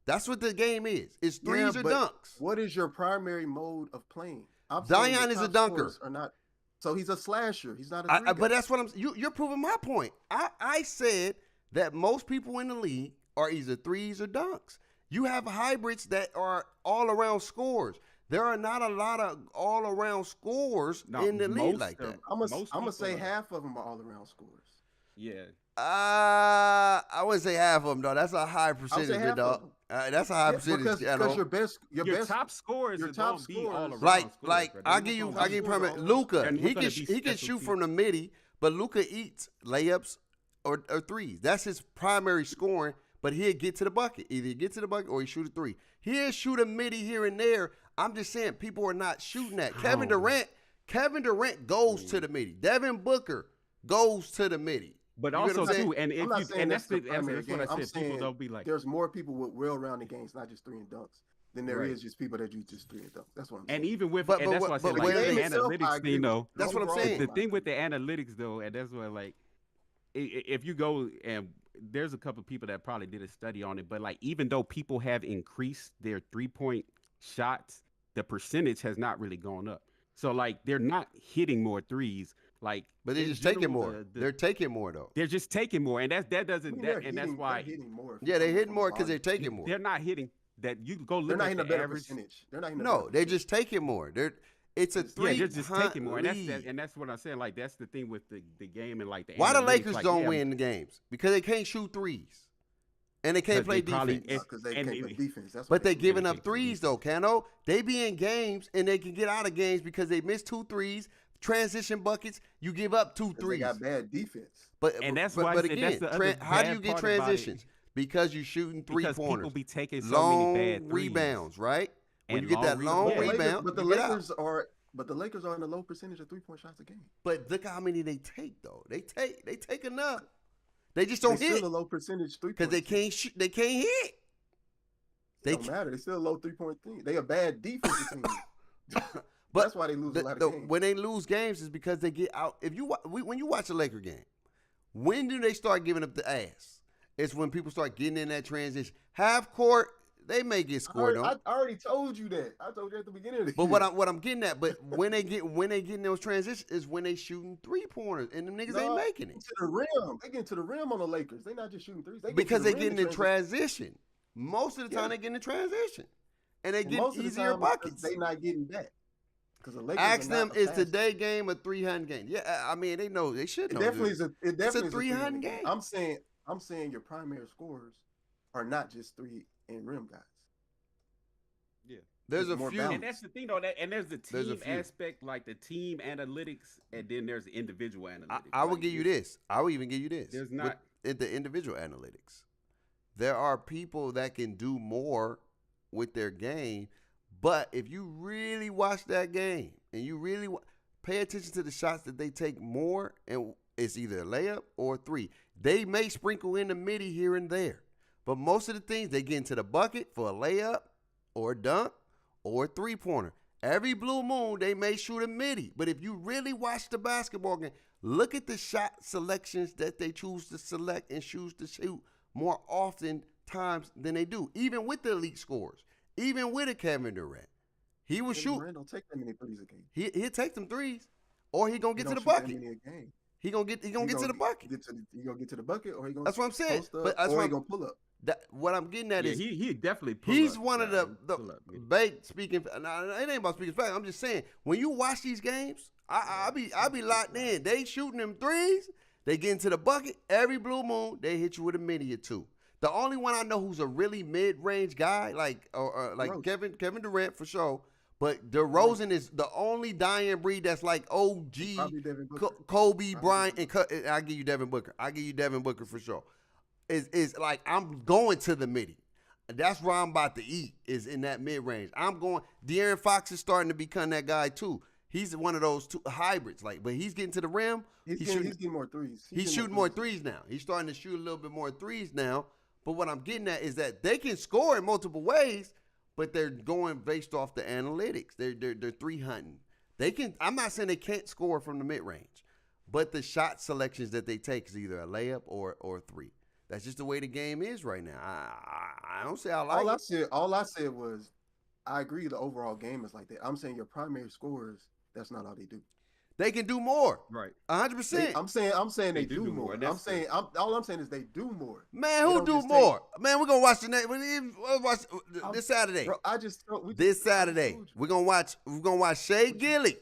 That's what the game is. It's threes or but dunks. What is your primary mode of playing? I'm saying Zion the is a top dunker. scorers Are not, so he's a slasher. He's not a 3 guy. But that's what you're proving my point. I said that most people in the league are either threes or dunks. You have hybrids that are all around scores. There are not a lot of all around scores No, in the league most like of- that. I'm most gonna people say are. half of them are all around scores. Yeah. I wouldn't say half of them though. That's a high percentage, half of dog. them. That's a high percentage. Because your best, Your top scorers your are top gonna be all scorers- around. like scorers, bro. I They're give you not gonna be- scorers permit. all Luca, They're not he gonna can be he can special shoot teams. from the midi, but Luca eats layups or threes. That's his primary scoring. But he'll get to the bucket. Either he get to the bucket or he shoot a 3. He'll shoot a midi here and there. I'm just saying people are not shooting that. Kevin Durant goes to the midi. Devin Booker goes to the midi. But You get what also I'm saying? too, and if I'm you not saying and that's the the primary that's what I game. I'm said. People saying don't be like, there's more people with well-rounded games, not just 3 and dunks. than there Right. is just people that do just 3 and dunk. That's what I'm And saying. even with, But- and but that's what- why I but said, like, where with they- the itself, I analytics agree thing, with though. the That's what I'm overall saying. The game, I thing with agree. the analytics, though, and that's where, like, if you go and there's a couple of people that probably did a study on it, but like, even though people have increased their 3-point shots, the percentage has not really gone up. So like, they're not hitting more threes. Like, But they're in just taking general, more. They're taking more though. they're just taking more, and that I doesn't mean, that, and that's why they're hitting more. If Yeah, you're they talking hitting from a more because they're volume. taking more. they're not hitting. That you go They're look not at hitting a the better average. percentage. They're not hitting a No, better they're percentage. just taking more. It's a Yeah, three. they're just taking more, and lead. that's what I'm saying. Like, that's the thing with the game and like the Why the analytics, Lakers like, don't yeah, win the games? Because they can't shoot threes, and they can't 'Cause play they probably- defense. Because they and can't it- play defense. That's But they they lose. giving they up can't play threes though, Cano. They be in games and they can get out of games because they miss 2 threes, transition buckets. You give up 2 'Cause they threes. got bad defense. But And that's but, why I but said again, that's the other how do you bad get part about it. transitions? Because you're shooting because 3-pointers. people be taking so long many bad threes. rebounds, right? When And you get that long long But the rebounds. rebound, Lakers, you get out. the Lakers are in a low percentage of 3-point shots a game. But look how many they take though. They take enough. They just don't They hit still a low percentage 3-point. because they can't shoot. They can't hit. They Don't matter. They still a low 3-point team. They a bad defensive team. But That's why they lose a lot of games. when they lose games is because they get out. If you when you watch a Laker game, when do they start giving up the ass? It's when people start getting in that transition. Half court, they may get scored on. I already told you that. I told you at the beginning of the But year. what I'm getting at, but when they get in those transitions is when they shooting 3-pointers and them niggas ain't making it to the rim. They get to the rim on the Lakers. They not just shooting threes. They because they they getting in transition. Most of the time Yeah. they getting in transition and they Most getting of the easier time, buckets. They not getting that. Because the Lakers Ask are not them, a is fast today game a 300 game? Yeah, I mean they know they should It know. definitely this. is a. It definitely is a 300 300 game. I'm saying your primary scorers are not just 3 and rim guys. There's a more few. balance. And that's the thing, though. And there's the There's a team few. aspect, like the team analytics, and then there's the individual analytics. I will Like, give you this. I will even give you this. There's With not- the individual analytics. There are people that can do more with their game, but if you really watch that game and you really pay attention to the shots that they take more, and it's either a layup or a 3. They may sprinkle in the midi here and there, but most of the things they get into the bucket for a layup or a dunk or a 3-pointer. Every blue moon, they may shoot a midi. But if you really watch the basketball game, look at the shot selections that they choose to select and choose to shoot more often times than they do, even with the elite scorers, even with a Kevin Durant. He will Kevin shoot. Durant don't take that many threes a game. He'll take them threes, or he gonna He get to don't the shoot that bucket. many a game. He gonna get to the bucket. He gonna get to the bucket, or he gonna. That's what I'm saying. Post up, But that's or what he I'm- gonna pull up. What I'm getting at Yeah, is he definitely. he's pull-up one of guy. the Pull-up, yeah. bait speaking. Now, it ain't about speaking fact. I'm just saying when you watch these games, I be locked in. They shooting them threes. They get into the bucket every blue moon. They hit you with a midi or 2. The only one I know who's a really mid-range guy, like Rose. Kevin Durant for sure. But DeRozan is the only dying breed that's like OG, Probably Devin Booker. Kobe Probably Bryant, Devin and I give you Devin Booker. I give you Devin Booker for sure. Is like I'm going to the midi. That's where I'm about to eat, is in that mid range. I'm going. De'Aaron Fox is starting to become that guy too. He's one of those 2 hybrids, but he's getting to the rim. He's getting more threes. He's shooting more threes now. He's starting to shoot a little bit more threes now. But what I'm getting at is that they can score in multiple ways, but they're going based off the analytics. They're 3 hunting. They can. I'm not saying they can't score from the mid range, but the shot selections that they take is either a layup or a 3. That's just the way the game is right now. I don't say I like it. All I said was, I agree. The overall game is like that. I'm saying your primary scorers. That's not all they do. They can do more. Right. 100%. I'm saying they do more. and that's All I'm saying is they do more. Man, They who don't do just more? Man, we're gonna watch the next. We'll watch this Saturday. Bro, This Saturday, we're gonna watch Shea Gilly,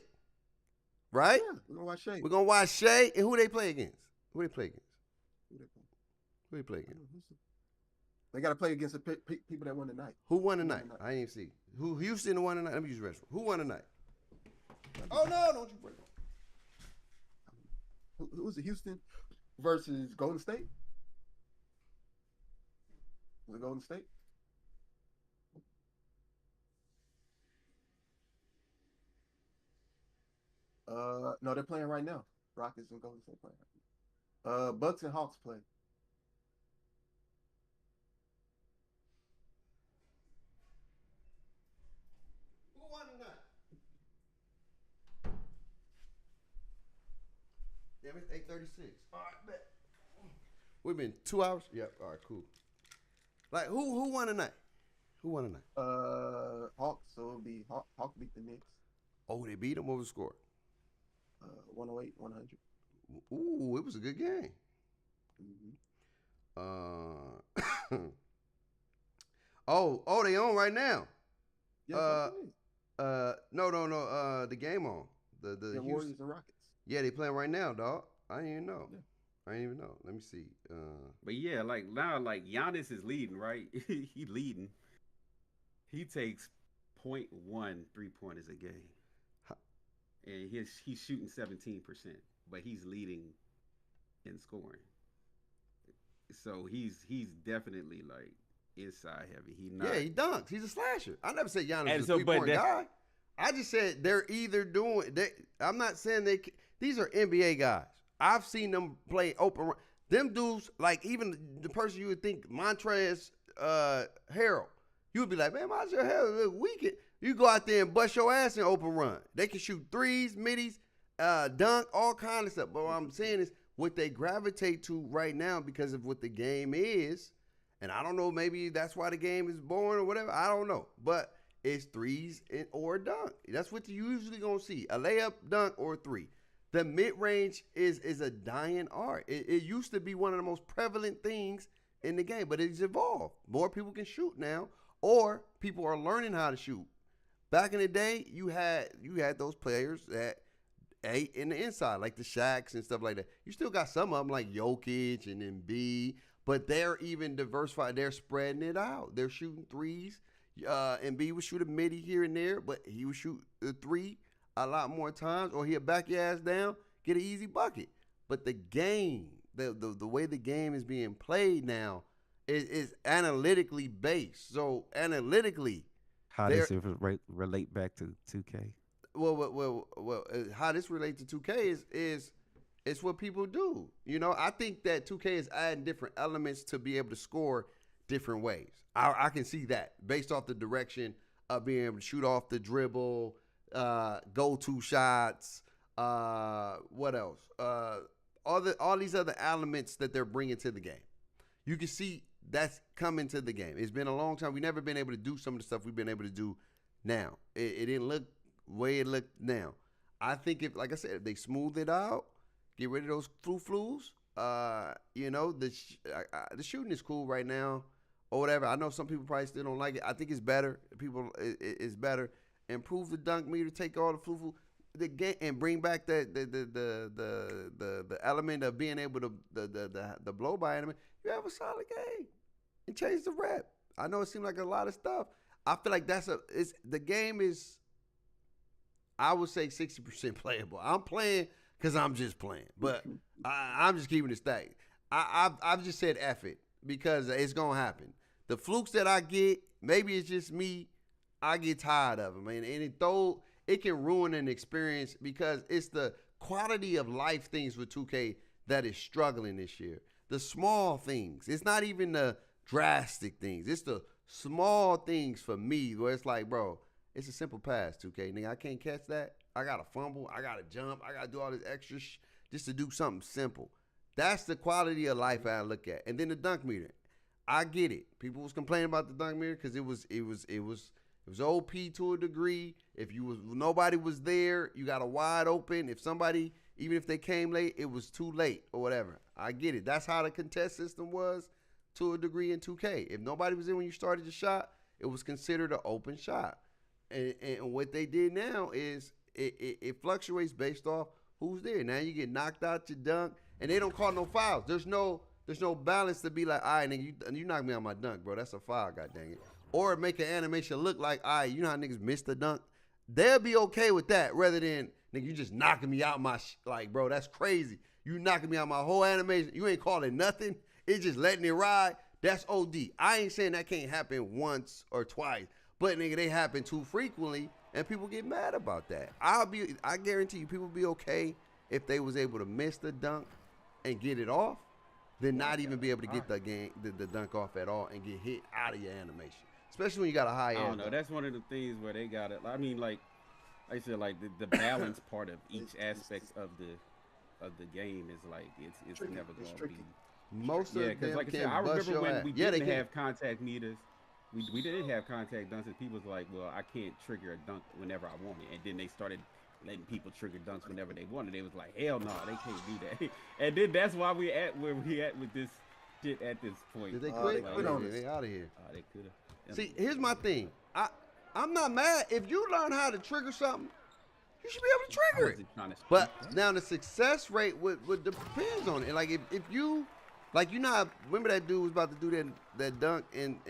right? Yeah, we're gonna watch Shea. We're gonna watch Shea and who they play against. Who they play against? Who they play against? They got to play against the people that won tonight. Who won tonight? I ain't see. Who Houston won tonight? Let me use the restroom. Who won tonight? Oh no! Don't you break it. Who was it? Houston versus Golden State. Was it Golden State? No, they're playing right now. Rockets and Golden State playing. Bucks and Hawks play. Damn, it's 8:36. All right, bet. We've been 2 hours. Yep. All right, cool. Like who won tonight? Who won tonight? Hawks. So it'll be Hawk beat the Knicks. Oh, they beat them. What was the score? 108, 100. Ooh, it was a good game. Mm-hmm. Oh, they on right now. Yeah, No. The game on. The Houston Warriors and Rockets. Yeah, they playing right now, dog. I didn't even know. Yeah. I didn't even know. Let me see. But yeah, like now, like Giannis is leading, right? He leading. He takes 0.1 3-pointers a game, and he's shooting 17%, but he's leading in scoring. So he's definitely like inside heavy. Yeah, he dunks. He's a slasher. I never said Giannis And is a so, but 3-point guy. I just said they're either doing. I'm not saying these are NBA guys. I've seen them play open. Them dudes, like even the person you would think Montrezl Harrell, you would be like, man, Montrezl Harrell look weak. You go out there and bust your ass in open run. They can shoot threes, middies, dunk, all kind of stuff. But what I'm saying is what they gravitate to right now because of what the game is. And I don't know, maybe that's why the game is boring or whatever. I don't know. But it's threes or a dunk. That's what you usually going to see. A layup, dunk, or a three. The mid-range is a dying art. It used to be one of the most prevalent things in the game, but it's evolved. More people can shoot now, or people are learning how to shoot. Back in the day, you had those players that ate in the inside, like the Shaqs and stuff like that. You still got some of them like Jokic and Embiid, but they're even diversified. They're spreading it out. They're shooting threes. Embiid would shoot a midi here and there, but he would shoot a three a lot more times, or he'll back your ass down, get an easy bucket. But the game, the way the game is being played now is analytically based. So analytically, how does it relate back to 2K? Well, how this relates to 2K is it's what people do. You know, I think that 2K is adding different elements to be able to score different ways. I can see that based off the direction of being able to shoot off the dribble, go-to shots, what else? All these other elements that they're bringing to the game. You can see that's coming to the game. It's been a long time. We've never been able to do some of the stuff we've been able to do now. It didn't look the way it looked now. I think like I said, if they smooth it out, get rid of those flus, the shooting is cool right now or whatever. I know some people probably still don't like it. I think it's better. It's better. Improve the dunk meter, take all the flu the game, and bring back the element of being able to the blow by element. You have a solid game and change the rep. I know it seems like a lot of stuff. I feel like the game is, I would say 60% playable. I'm playing because I'm just playing, but I'm just keeping it stacked. I've just said F it because it's gonna happen. The flukes that I get, maybe it's just me. I get tired of them, and it can ruin an experience because it's the quality of life things with 2K that is struggling this year. The small things. It's not even the drastic things. It's the small things for me where it's like, bro, it's a simple pass, 2K. Nigga, I can't catch that. I got to fumble. I got to jump. I got to do all this extra just to do something simple. That's the quality of life I look at. And then the dunk meter. I get it. People was complaining about the dunk meter because it was OP to a degree. If nobody was there, you got a wide open. If somebody, even if they came late, it was too late or whatever. I get it. That's how the contest system was to a degree in 2K. If nobody was in when you started your shot, it was considered an open shot. And what they did now is it fluctuates based off who's there. Now you get knocked out your dunk, and they don't call no fouls. There's no balance to be like, all right, nigga, you knocked me on my dunk, bro. That's a foul, god dang it. Or make an animation look like, all right, you know how niggas missed the dunk? They'll be okay with that rather than, nigga, you just knocking me out my like, bro, that's crazy. You knocking me out my whole animation. You ain't calling nothing. It's just letting it ride. That's OD. I ain't saying that can't happen once or twice, but nigga, they happen too frequently, and people get mad about that. I guarantee you, people be okay if they was able to miss the dunk and get it off, than not even be able to get the dunk off at all and get hit out of your animation. Especially when you got a high end. I don't know. That's one of the things where they got it. I mean, like I said, like the balance part of each aspect of of the game is like it's Tricky. never It's gonna tricky. be. Most of Yeah, them because like I said, can I bust remember your when ass. we Yeah, they didn't can. have contact meters. We didn't have contact dunks, and people was like, "Well, I can't trigger a dunk whenever I want it." And then they started letting people trigger dunks whenever they wanted. They was like, "Hell no, they can't do that." And then that's why we at where we at with this shit at this point. Did they Oh, quit? they Oh, quit on us. they out of here. Oh, they could have. See, here's my thing. I'm not mad. If you learn how to trigger something, you should be able to trigger it. But now the success rate would depends on it. Like if you, like you know, remember that dude was about to do that dunk and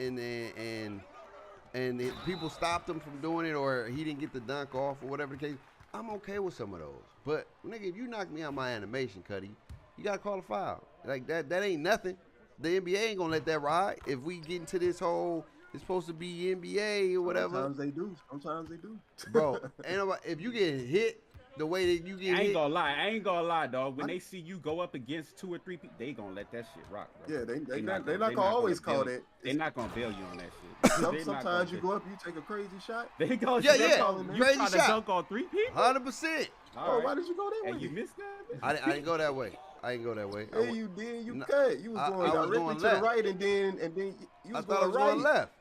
people stopped him from doing it, or he didn't get the dunk off, or whatever the case. I'm okay with some of those. But nigga, if you knock me out my animation, Cuddy, you gotta call a foul. Like that ain't nothing. The NBA ain't gonna let that ride. If we get into this whole, it's supposed to be NBA or whatever. Sometimes they do. Sometimes they do. Bro, ain't nobody, if you get hit the way that you get I ain't hit, gonna lie, dog. When they see you go up against 2 or 3 people, they gonna let that shit rock, bro. Yeah, they not not gonna always call bail- that. They not gonna bail you on that shit. They not Sometimes gonna you bail- go up, you take a crazy shot. They go. Yeah, they yeah, calling you crazy trying to shot. dunk on 3 people. 100%. All right. Why did you go that way? And you missed that. I didn't go that way. I didn't go that way. Yeah, you did. You No, cut. You was I going was directly going to left. the right, and then you I was thought I going was right. going left.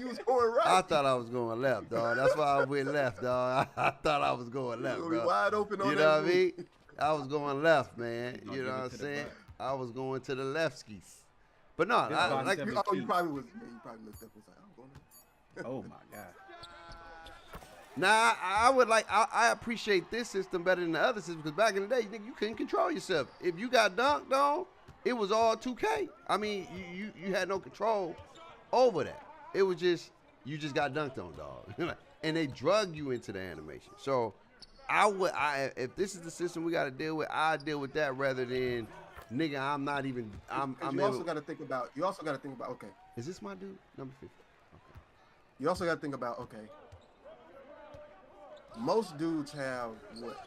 You was going right. I thought I was going left, dog. That's why I went left, dog. I thought I was going left, You gonna be bro. wide open on You that know what I move. mean? I was going left, man. gonna You give know it what I'm to the saying? butt. I was going to the left skis. But no, This I, box like seven- You probably was. Yeah, you probably looked up and was like, I'm going there. Oh my god. Nah, I would like. I appreciate this system better than the other system because back in the day, you couldn't control yourself. If you got dunked on, it was all 2K. I mean, you had no control over that. It was just you just got dunked on, dog, and they drug you into the animation. So if this is the system we got to deal with, I deal with that rather than nigga. I'm not even. You also got to think about. Okay. Is this my dude? Number 50. Okay. You also got to think about. Okay. Most dudes have what?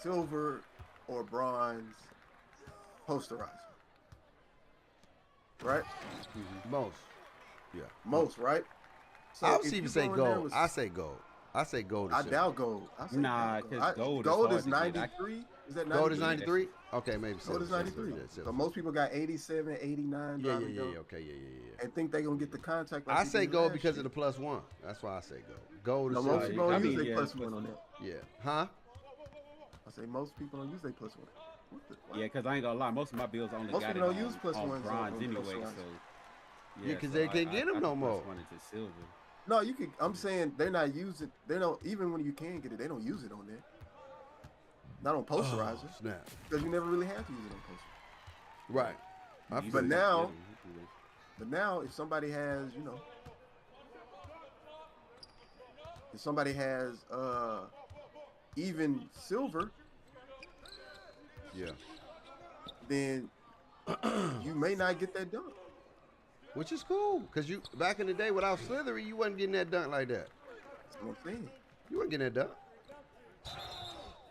Silver or bronze posterizer. Right? Most. Yeah. Most, right? So I would if even you say go in there gold. with- I say gold. I say gold. I doubt gold. I say Nah, gold. 'cause gold is gold hard is to get. 93. Is that 93? Gold is 93? Okay, maybe Gold silver, is 93. silver, silver. So most people got 87, 89. Yeah, driving gold okay, yeah. And think they're going to get the contact. Like I they say did gold last because year. of the +1. That's why I say gold. Gold No, is most silver. people I don't mean, use their yeah, plus plus- one on that. Yeah. Huh? I say most people don't use their plus one. What the, Yeah, because I ain't gonna lie, most of my bills only Most got it people don't on, use plus on ones bronze on anyway. plus ones. So Yeah, 'cause they can't get 'em no I more. plus one into silver. No, you can. I'm saying they're not using. They don't even when you can get it. They don't use it on there. Not on posterizer Oh, snap. because you never really have to use it on posterizer. Right. I You feel But you. now- But now, if somebody has, if somebody has even silver, Yeah. then you may not get that done. Which is cool, because you back in the day without Slithery, you wasn't getting that dunk like that. That's what I'm saying. You weren't getting that dunk.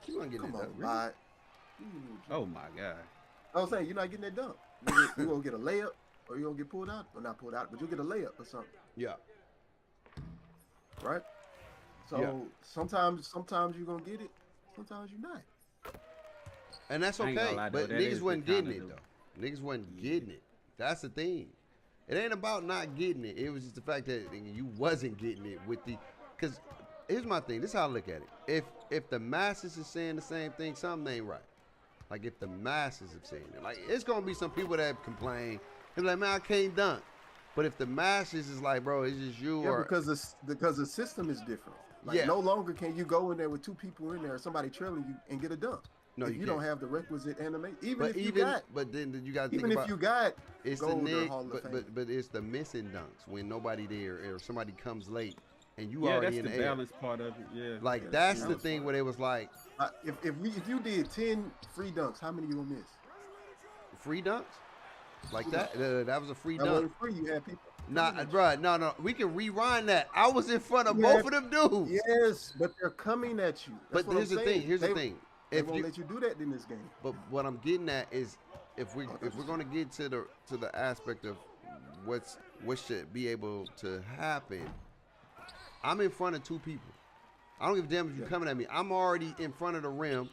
You weren't getting Come that on, dunk. Really? Rod. Oh my god. I was saying you're not getting that dunk. You gonna get a layup, or you gonna get pulled out, or not pulled out, but you'll get a layup or something, Yeah. right? So Yeah. sometimes you're gonna get it, sometimes you're not. And that's I ain't gonna okay. lie, though, But that niggas is the wasn't getting kinda it, though. Niggas wasn't getting it. That's the thing. It ain't about not getting it. It was just the fact that you wasn't getting it with the. Because here's my thing. This is how I look at it. If the masses is saying the same thing, something ain't right. Like if the masses are saying it. Like it's going to be some people that complain. They're like, man, I can't dunk. But if the masses is like, bro, it's just you Yeah, or. because the system is different. Like Yeah. no longer can you go in there with two people in there, somebody trailing you, and get a dunk. No, if you you don't can't. have the requisite animation. Even But if you even, got, but then you got to think even about. if you got It's the gold or Nick, Hall of Fame. but it's the missing dunks when nobody there or somebody comes late and you Yeah, already that's in the the air. balance part of it. Yeah. Like Yeah, that's the the balance thing part. where it was like if you did 10 free dunks, how many you gonna miss? free dunks, like that. That was a free That dunk. wasn't free. You had people. Nah, bruh, no. We can rewind that. I was in front of Yeah. both of them dudes. Yes, but they're coming at you. That's But what here's I'm the saying. thing. Here's the thing. They If won't you, let you do that in this game. but what I'm getting at is if we're that's gonna get to the aspect of what should be able to happen, I'm in front of two people. I don't give a damn if you're Yeah. coming at me. I'm already in front of the rim,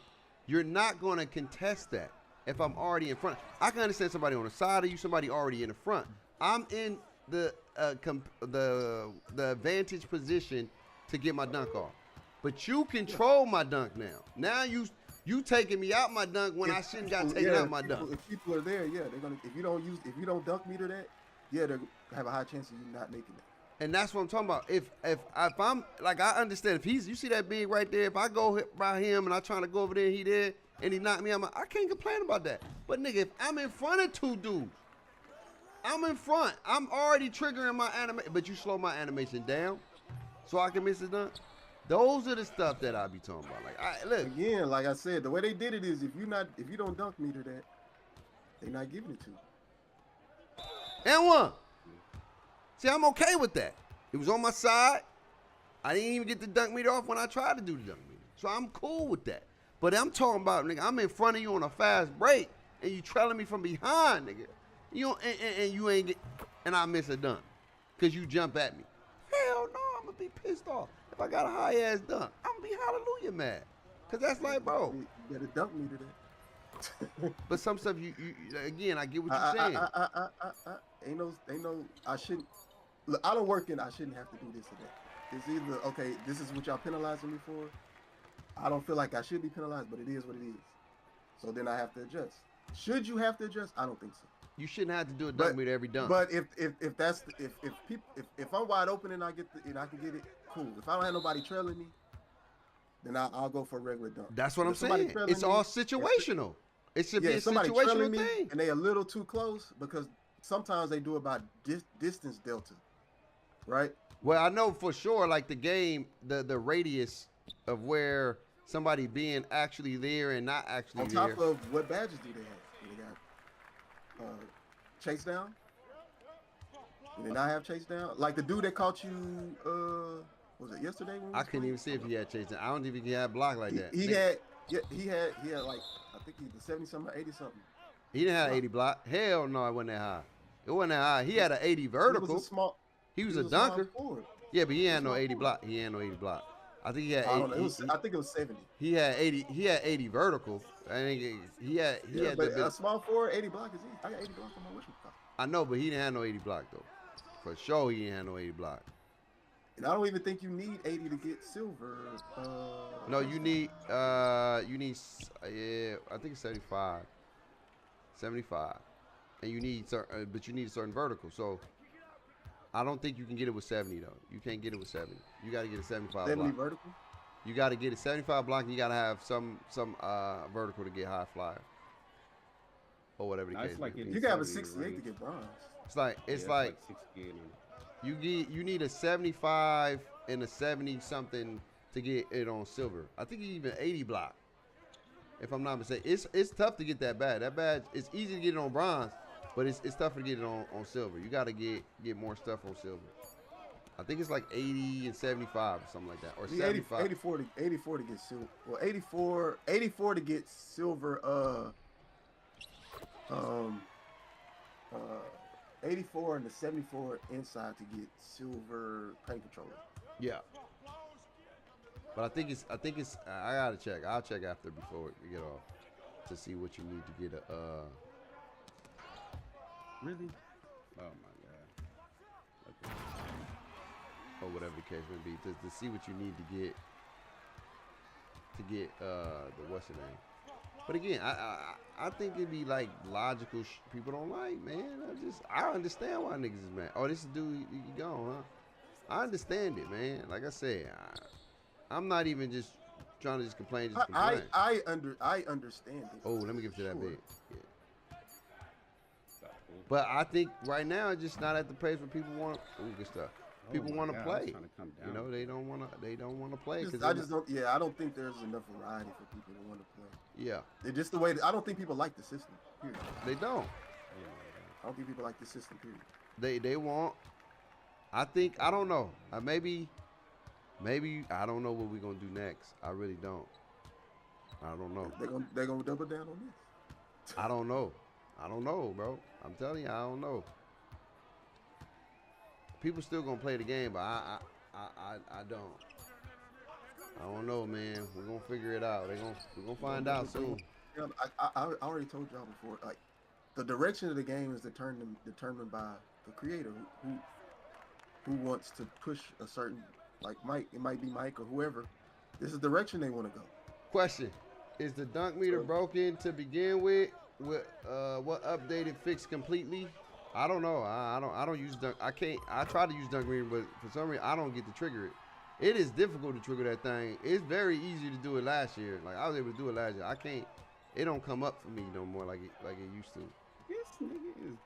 You're not going to contest that if I'm already in front. I can understand somebody on the side of you, somebody already in the front. I'm in the advantage position to get my dunk off. But you control my dunk now. Now you taking me out my dunk when I shouldn't got taken out my dunk. If people are there, yeah, they're gonna. If you don't dunk meter that, yeah, they have a high chance of you not making it. And that's what I'm talking about. If I'm like, I understand if you see that big right there, if I go by him and I trying to go over there and he there and he knocked me out, I can't complain about that. But nigga, if I'm in front of two dudes, I'm in front. I'm already triggering my animation, but you slow my animation down so I can miss the dunk. Those are the stuff that I be talking about. Like, look again, like I said, the way they did it is if you don't dunk meter that, they're not giving it to you. And one. See, I'm okay with that. It was on my side. I didn't even get the dunk meter off when I tried to do the dunk meter. So I'm cool with that. But I'm talking about, nigga, I'm in front of you on a fast break, and you trailing me from behind, nigga. You don't, and you ain't get, and I miss a dunk because you jump at me. Hell no, I'm going to be pissed off. If I got a high-ass dunk, I'm going to be hallelujah mad. Because that's like, bro. You gotta dunk meter that. But some stuff, you again, I get what you're saying. Ain't no, I shouldn't. Look, I don't work in. I shouldn't have to do this or that. It's either okay. This is what y'all penalizing me for. I don't feel like I should be penalized, but it is what it is. So then I have to adjust. Should you have to adjust? I don't think so. You shouldn't have to do a dunk meter every dunk. But if I'm wide open and I can get it, cool. If I don't have nobody trailing me, then I'll go for a regular dunk. That's what I'm saying. It's all situational. It should be a situational thing. And they a little too close because sometimes they do about distance delta, right? Well, I know for sure, like the game, the radius of where somebody being actually there and not actually there. On top of what badges do they have? They got chase down. Do they not have chase down? Like the dude that caught you, was it yesterday? I couldn't even see if he had chase down. I don't even think he had block like that. He had like, I think he was 70 something or 80 something. He didn't have 80 block. Hell no, it wasn't that high. It wasn't that high. He had an 80 vertical. He was a dunker. Yeah, but he had no 80 block. He had no 80 block. I think he had 80. I think it was 70. He had 80. He had 80 vertical. I think he had. But a small forward, 80 block is easy. I got 80 block on my wishing. I know, but he didn't have no 80 block though. For sure, he didn't have no 80 block. And I don't even think you need 80 to get silver. No, you need. Yeah, I think it's 75. 75, and you need certain, but you need a certain vertical. So I don't think you can get it with 70 though. You can't get it with 70. You got to get a 75 70 block. Vertical. You got to get a 75 block, and you got to have some vertical to get high flyer or whatever the case. Like you got to have a 68 to get bronze. It's like 68 you need a 75 and a 70 something to get it on silver. I think even 80 block. If I'm not mistaken, it's tough to get that badge. That badge, it's easy to get it on bronze, but it's tougher to get it on silver. You got to get more stuff on silver. I think it's like 80 and 75 or something like that, or 75. 84 to get silver. Well, 84 to get silver. 84 and the 74 inside to get silver paint controller. Yeah. But I think it's I gotta check. I'll check after before we get off to see what you need to get a Really? Oh my god. Okay. Or whatever the case may be, to see what you need to get the what's the name. But again, I think it'd be like logical people don't like, man. I understand why niggas is mad. Oh, this is dude you gone, huh? I understand it, man. Like I said, I'm not even just trying to just complain. I understand it. Oh, let me give it to that bit. Yeah. But I think right now it's just not at the pace where people want. Ooh, good stuff. People want to play. You know, they don't want to play. I don't think there's enough variety for people to want to play. Yeah. They're just the way. I don't think people like the system. Period. They don't. I don't think people like the system. Period. They want. I think I don't know. Maybe I don't know what we're gonna do next. I really don't. I don't know. They're gonna double down on this. I don't know, bro. I'm telling you, I don't know. People still gonna play the game, but I don't. I don't know, man. We're gonna figure it out. We're gonna find out soon. Yeah, I already told y'all before. Like the direction of the game is determined by the creator who wants to push a certain like Mike. It might be Mike or whoever. This is the direction they want to go. Question: is the dunk meter So, broken to begin with? What updated fixed completely? I don't know. I don't use dunk. I can't. I try to use dunk meter, but for some reason I don't get to trigger it. It is difficult to trigger that thing. It's very easy to do it last year. Like I was able to do it last year. I can't. It don't come up for me no more like it used to. This nigga is.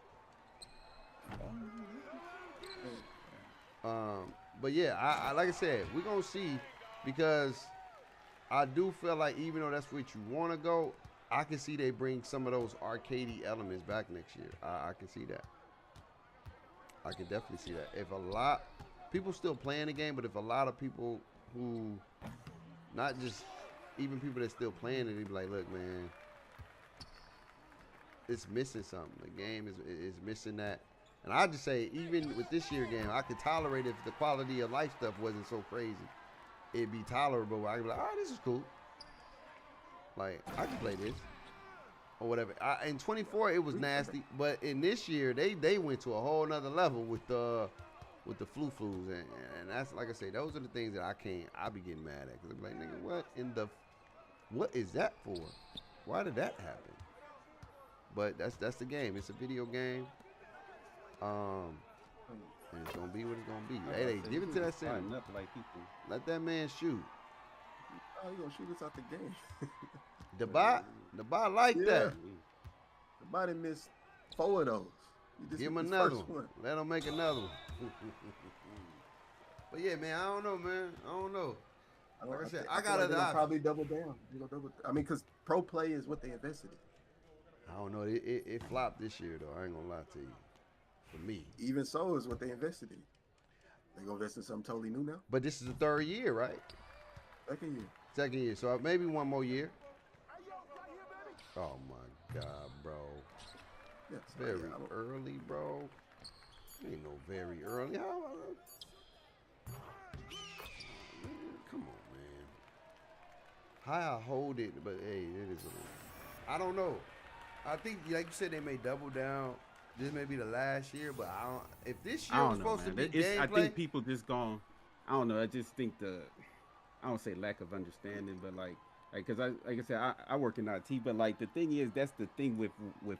But yeah, I like I said, we're gonna see because I do feel like even though that's what you want to go, I can see they bring some of those arcadey elements back next year. I can see that. I can definitely see that. If a lot people still playing the game, but if a lot of people who, not just even people that still playing it, they be like, look, man, it's missing something. The game is missing that. And I just say, even with this year game, I could tolerate if the quality of life stuff wasn't so crazy. It'd be tolerable. I could be like, all right, this is cool. Like, I can play this. Or whatever. In 24, it was nasty. But in this year, they went to a whole nother level with the flus. And that's, like I say, those are the things that I be getting mad at. Because I'm like, nigga, what is that for? Why did that happen? But that's the game. It's a video game. And it's gonna be what it's gonna be. Hey, give it to that center. Like people. Let that man shoot. oh, you gonna shoot us out the game? The bot like that. The body missed 4 of those. Give him another one. Let him make another one. But yeah, man, I don't know, man. I don't know. Like I said, I got other options. Probably double down. I mean, because pro play is what they invested in. I don't know. It flopped this year, though. I ain't gonna lie to you. For me. Even so is what they invested in. They gonna invest in something totally new now? But this is the 3rd year, right? Second year. So maybe one more year. Oh my God, bro. Yeah, Very early, bro. Ain't no very early. Come on, man. How I hold it, but hey, it is. I don't know. I think, like you said, they may double down. This may be the last year, but I don't. If this year was supposed to be gameplay, I think people just gone. I don't know. I just think I don't say lack of understanding, but like because like I said, I work in IT, but like the thing is, that's the thing with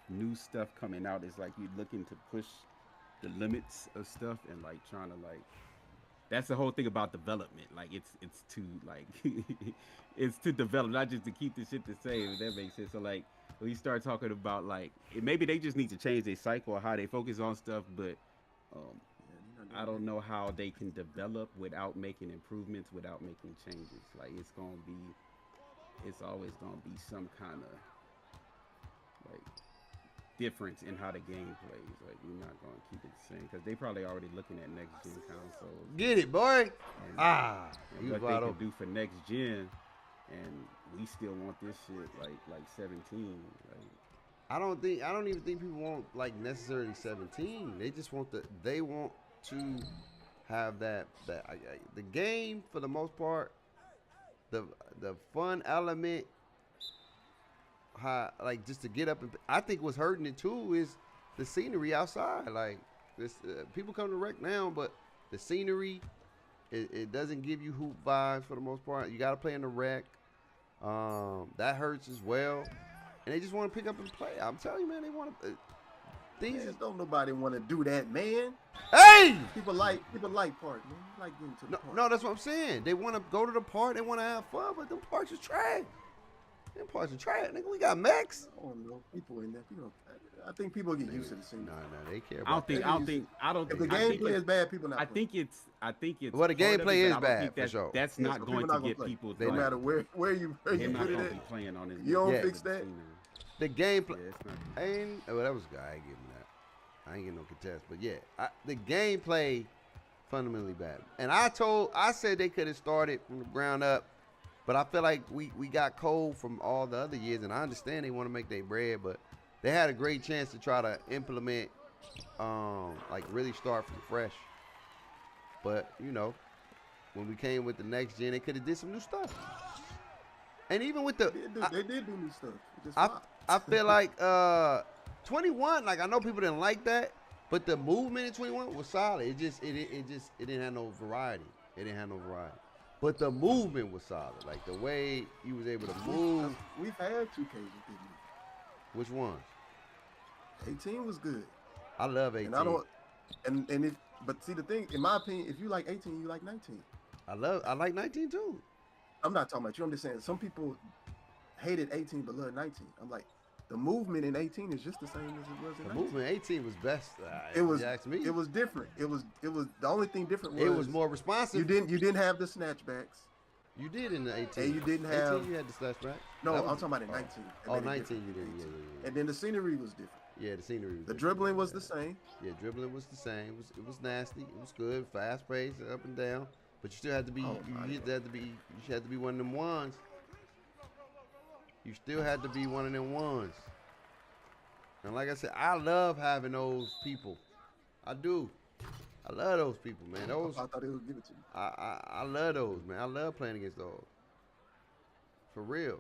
new stuff coming out is like you're looking to push the limits of stuff and like trying to like. That's the whole thing about development. Like it's to like it's to develop, not just to keep the shit the same. If that makes sense. So like when you start talking about like maybe they just need to change their cycle or how they focus on stuff, but I don't know how they can develop without making improvements, without making changes. Like it's always gonna be some kind of like difference in how the game plays. Like we're not gonna keep it the same because they probably already looking at next gen consoles. Get it, boy. And what they can do for next gen, and we still want this shit like 17. Like I don't even think people want like necessarily 17. They just want they want to have that the game for the most part, the fun element. How, like just to get up and I think what's hurting it too is the scenery outside. Like this, people come to rec now, but the scenery it doesn't give you hoop vibes for the most part. You got to play in the rec. That hurts as well, and they just want to pick up and play. I'm telling you, man, they want to. Things don't nobody want to do that, man. Hey, people like park, man. Like getting to the park. No, that's what I'm saying. They want to go to the park. They want to have fun, but them parks are trash. Them parts are trash, nigga. We got mechs. I don't know. People in there. I think people get used to the scene. No, they care about I don't think. If the gameplay is bad, people not. I think it's. Well, the gameplay is bad for sure. That's not going to get people. No matter where you put it at. Playing on this. You don't fix that. The gameplay. Well, that was good. I ain't giving that. I ain't getting no contest. But yeah, the gameplay fundamentally bad. And I said they could have started from the ground up. But I feel like we got cold from all the other years, and I understand they want to make their bread, but they had a great chance to try to implement, like really start from fresh. But you know, when we came with the next gen, they could have did some new stuff. And even with the, They did do new stuff. It just I flopped. feel like 21. Like I know people didn't like that, but the movement in 21 was solid. It didn't have no variety. It didn't have no variety. But the movement was solid. Like the way you was able to move. We've had 2Ks with it. Which ones? 18 was good. I love 18. And I don't. And if but see the thing, in my opinion, if you like 18, you like 19. I like 19 too. I'm not talking about you. I'm just saying some people hated 18 but loved 19. I'm like, the movement in 18 is just the same as it was in 19. The movement 18 was best. It was. You ask me. It was different. It was the only thing different was it was more responsive. You didn't have the snatchbacks. You did in the 18. And you didn't have. 18, you had the snatchback. No, I'm talking about in 19. Oh, 19 you did. Yeah. And then the scenery was different. Yeah, the scenery. Was the different. dribbling was the same. Yeah, dribbling was the same. It was nasty. It was good, fast paced, up and down. But you still had to be. You had to be one of them ones. You still had to be one of them ones. And like I said, I love having those people. I do. I love those people, man. Those. I thought they would give it to you. I love those, man. I love playing against those. For real.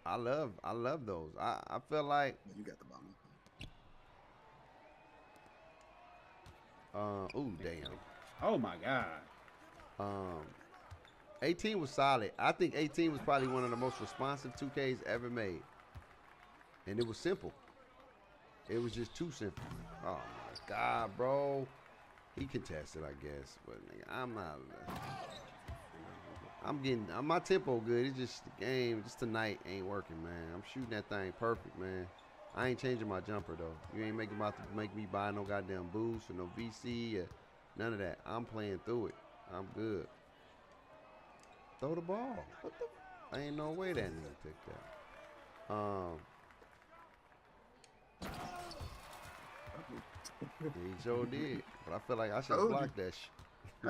I love those. I feel like. You got the ball. Oh damn. Oh my God. 18 was solid. I think 18 was probably one of the most responsive 2Ks ever made. And it was simple. It was just too simple. Oh my God, bro. He contested, I guess. But nigga, I'm not. My tempo good. It's just the game, just tonight ain't working, man. I'm shooting that thing perfect, man. I ain't changing my jumper, though. You ain't about to make me buy no goddamn boost or no VC or none of that. I'm playing through it. I'm good. Throw the ball. What the? Ain't no way that nigga took that. He sure did. But I feel like I should have blocked that shit.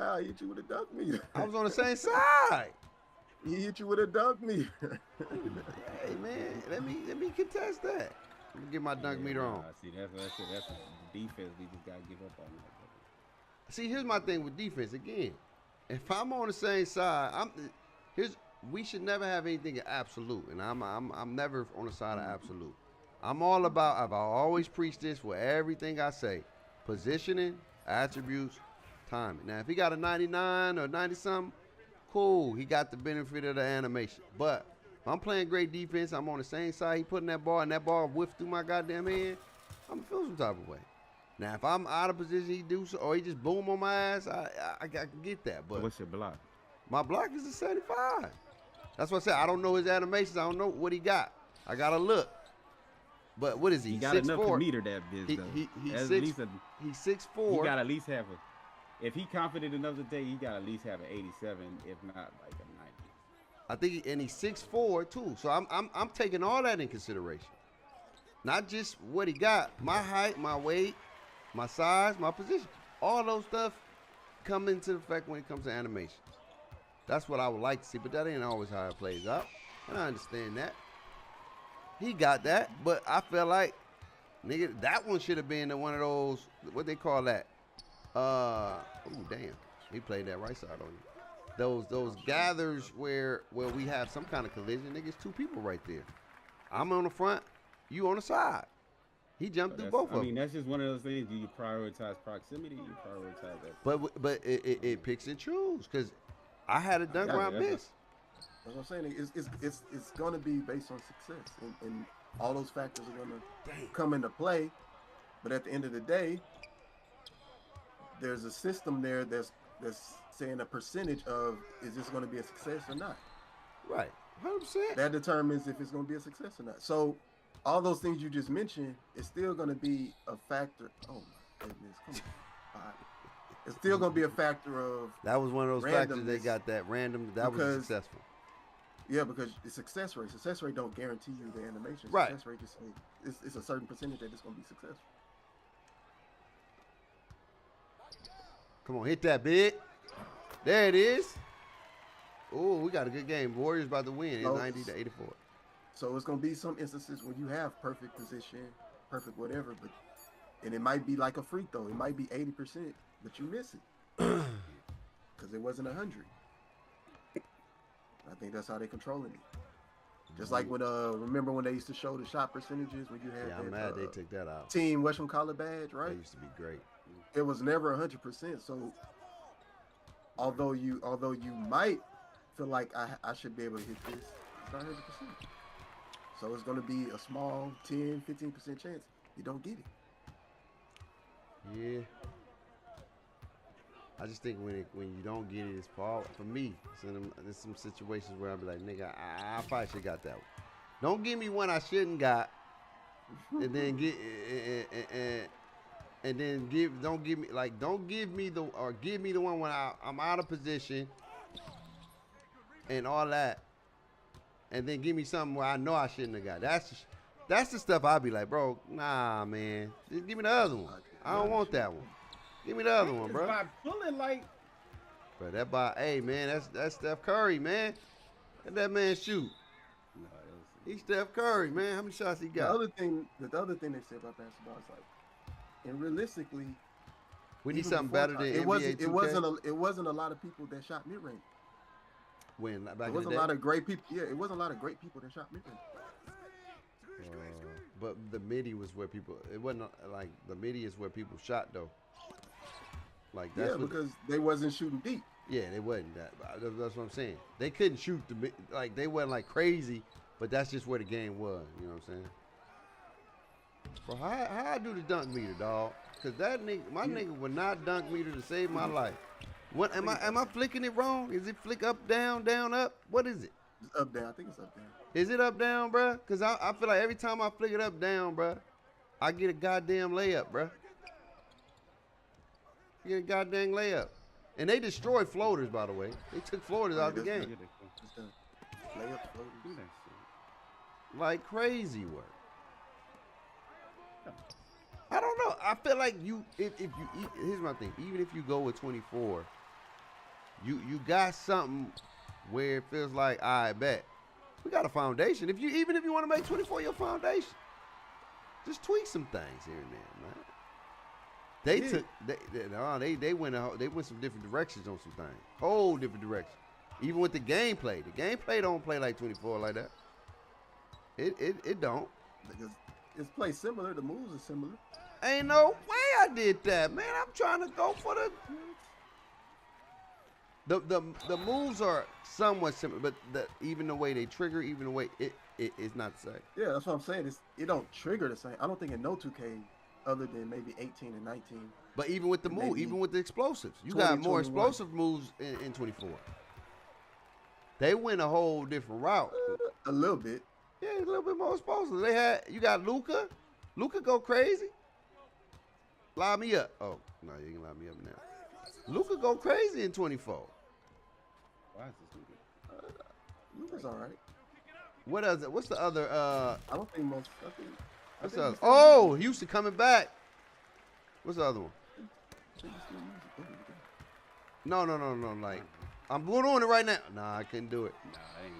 I hit you with a dunk meter. I was on the same side. He hit you with a dunk meter. Hey man, let me contest that. Let me get my dunk meter on. See, that's the defense. We just gotta give up on that. See, here's my thing with defense. Again, if I'm on the same side, we should never have anything absolute, and I'm never on the side of absolute. I'm all about. I've always preached this with everything I say: positioning, attributes, timing. Now, if he got a 99 or 90 something, cool. He got the benefit of the animation. But if I'm playing great defense, I'm on the same side. He putting that ball, and that ball whiffed through my goddamn hand. I'm gonna feel some type of way. Now, if I'm out of position, he do so, or he just boom on my ass, I can get that. But what's your block? My block is a 75. That's what I said. I don't know his animations. I don't know what he got. I gotta look. But what is he? He got 6'4". enough to meter that biz, though. He's 6'4". He got at least have a. If he confident enough today, he got at least have an 87, if not like a 90. I think, and he's 6'4" too. So I'm taking all that in consideration. Not just what he got, my height, my weight, my size, my position. All those stuff come into effect when it comes to animations. That's what I would like to see, but that ain't always how it plays out. And I understand that. He got that, but I feel like, nigga, that one should have been one of those, what they call that? Oh damn, he played that right side on you. Those gathers where we have some kind of collision, nigga, it's two people right there. I'm on the front, you on the side. He jumped through both of them. I mean, that's just one of those things. Do you prioritize proximity? You prioritize that. But it picks and chooses, because I had a dunk where I missed. That's what I'm saying. It's going to be based on success, and all those factors are going to come into play. But at the end of the day, there's a system there that's saying a percentage of, is this going to be a success or not? Right, 100%. That determines if it's going to be a success or not. So all those things you just mentioned is still going to be a factor. Oh my goodness, come on. All right. It's still going to be a factor of. That was one of those factors they got that random. That was successful. Yeah, because it's success rate. Success rate don't guarantee you the animation. Right. Success rate just it's a certain percentage that it's going to be successful. Come on, hit that big. There it is. Oh, we got a good game. Warriors about to win. It's 90-84. So it's going to be some instances where you have perfect position, perfect whatever, and it might be like a free throw. It might be 80%, but you miss it. because it wasn't 100. I think that's how they're controlling it. Just like when remember when they used to show the shot percentages when you had Yeah, I'm that, mad they took that out. team whatchamacallit badge, That right? used to be great. It was never 100%. So although you might feel like I should be able to hit this, it's not 100%. So it's going to be a small 10-15% chance you don't get it. Yeah. I just think when you don't get it, it's for me. There's some situations where I'll be like, nigga, I probably should got that one. Don't give me one I shouldn't got, and then don't give me the one when I'm out of position and all that, and then give me something where I know I shouldn't have got. That's the stuff I'll be like, bro, nah, man, just give me the other one. I don't want that one. Give me the other one, bro. By pulling like, Bro, hey man, that's Steph Curry, man. Let that man shoot. no, He's Steph Curry, man. How many shots he The got? other thing they say about basketball is like, and realistically, We need even something before better time, than NBA 2K. it wasn't a lot of people that shot mid range. When back It in the wasn't day. a lot of great people. Yeah, it wasn't a lot of great people that shot mid range. But the midi was where people. It wasn't like the midi is where people shot though. Like that's Yeah, what because they wasn't shooting deep. yeah, they wasn't that. That's what I'm saying. They couldn't shoot like they wasn't like crazy, but that's just where the game was. You know what I'm saying? Bro, how I do the dunk meter, dog? Cause that nigga, my nigga would not dunk meter to save my life. What am I flicking it wrong? Is it flick up, down, up? What is it? It's up down. I think it's up down. Is it up, down, bruh? Cause I feel like every time I flick it up, down, bruh, I get a goddamn layup, bruh. Get a goddamn layup. And they destroyed floaters, by the way. They took floaters out the that's game. It's done. Layup floaters. do that shit. Like crazy work. I don't know. I feel like here's my thing. Even if you go with 24, you got something where it feels like, I bet. We got a foundation. Even if you want to make 24 your foundation, just tweak some things here and there, man. They went some different directions on some things. Whole different direction. Even with the gameplay. The gameplay don't play like 24 like that. It don't. Because it's played similar. The moves are similar. Ain't no way I did that, man. I'm trying to go for the moves are somewhat similar, but even the way they trigger, even the way it's not the same. Yeah, that's what I'm saying. It don't trigger the same. I don't think in no 2K other than maybe 18 and 19. But even with the move, Maybe even with the explosives, you 20, got more 21. explosive moves in 24. They went a whole different route. A little bit. Yeah, a little bit more explosive. You got Luka. Luka go crazy. Line me up. Oh, no, you can line me up now. Luka go crazy in 24. Why is this nigga? Luka's all right. What else? What's the other? I don't think most. What's the other? Oh, Houston coming back. What's the other one? No. Like, I'm going on it right now. Nah, I couldn't do it. Nah, I ain't.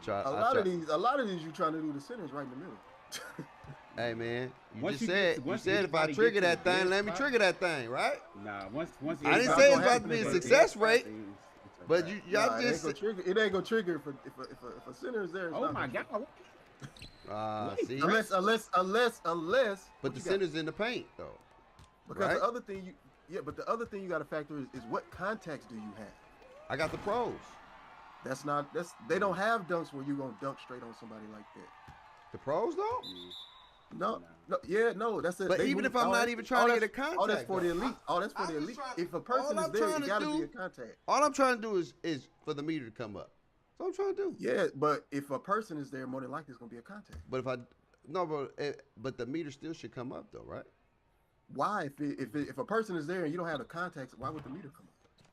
I tried. A lot of these, you trying to do the centers right in the middle. Hey man, you Once just you said get- you once said if I everybody trigger gets that to the thing, dead let me spot- trigger that thing, right? Nah, once I didn't not say it's gonna about to be a happen, success rate, It's but okay. y'all Nah, just it ain't gonna trigger if a center is there. It's Oh not my gonna god. trigger. see, Unless. but what the you got? center's in the paint though. Because right? the other thing but the other thing you got to factor is what contacts do you have? I got the pros. They don't have dunks where you gonna dunk straight on somebody like that. The pros though. No, that's it. But They even move- if I'm all not that- even trying to all get a that's- all that's contact, for the though. elite. All that's for I'm the just elite. trying- If a person all is I'm there, trying it to got to do- be a contact. All I'm trying to do is for the meter to come up. That's what I'm trying to do. Yeah, but if a person is there, more than likely it's gonna be a contact. But but the meter still should come up though, right? Why? If a person is there and you don't have the contacts, why would the meter come up?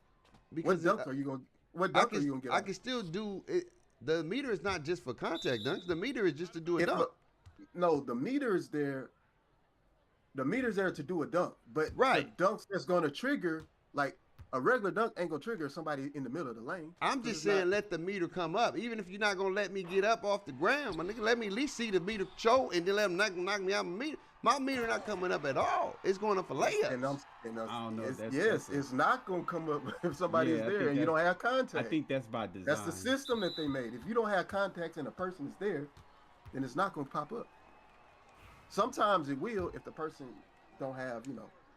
Because What dunk are you gonna? What I dunk are you gonna can, get? I on? can still do it. The meter is not just for contact dunks. The meter is just to do a If dunk. No, the meter is there. The meter's there to do a dunk, but Right. the dunks that's going to trigger, like A regular dunk ain't gonna trigger somebody in the middle of the lane. I'm just saying, let the meter come up. Even if you're not gonna let me get up off the ground, my nigga, let me at least see the meter show, and then let them knock me out my meter. My meter not coming up at all. It's going up for layups. I don't know. It's not gonna come up if somebody is Yeah, I there think and you don't have contact. I think that's by design. That's the system that they made. If you don't have contact and a person is there, then it's not gonna pop up. Sometimes it will if the person don't have,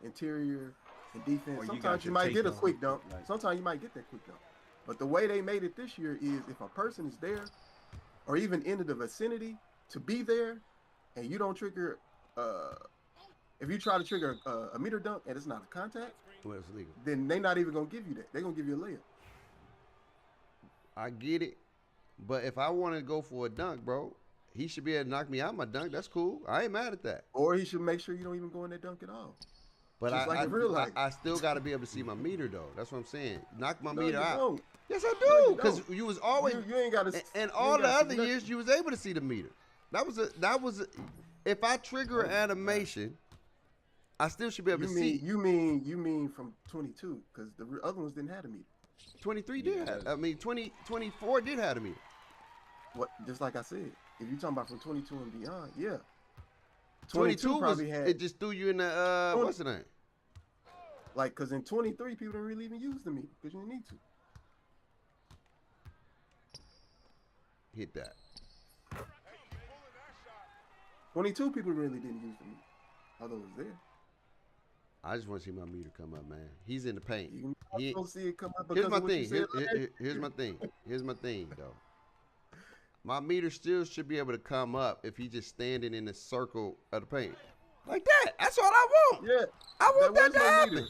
interior and defense. Or you Sometimes got you your might get a tape quick on, dunk. like- Sometimes you might get that quick dunk. But the way they made it this year is if a person is there or even in the vicinity to be there and you don't trigger if you try to trigger a meter dunk and it's not a contact, Well, it's legal. then they're not even gonna give you that. They're gonna give you a layup. I get it, but if I want to go for a dunk, bro, he should be able to knock me out my dunk. That's cool. I ain't mad at that. Or he should make sure you don't even go in that dunk at all. But Just like in real life. I still got to be able to see my meter, though. That's what I'm saying. Knock my No, meter you out. don't. Yes, I No, do. you Because don't. you was always You ain't gotta. and you all ain't the gotta other see nothing. years you was able to see the meter. That was if I trigger an animation, I still should be able to see. You mean from 22 because the other ones didn't have a meter. 23 did. I mean, 24 did have a meter. What? Just like I said, if you're talking about from 22 and beyond, yeah. 22 was probably had it just threw you in the what's the name? like because in 23 people didn't really even use the meter because you didn't need to. Hit that. 22 people really didn't use the meter, although it was there. I just want to see my meter come up, man. He's in the paint. You He- don't see it come up Here's because my of what you thing. said last Here's my thing. Here's my thing, though. My meter still should be able to come up if he's just standing in the circle of the paint. Like that. That's all I want. Yeah, I want that there to was no happen.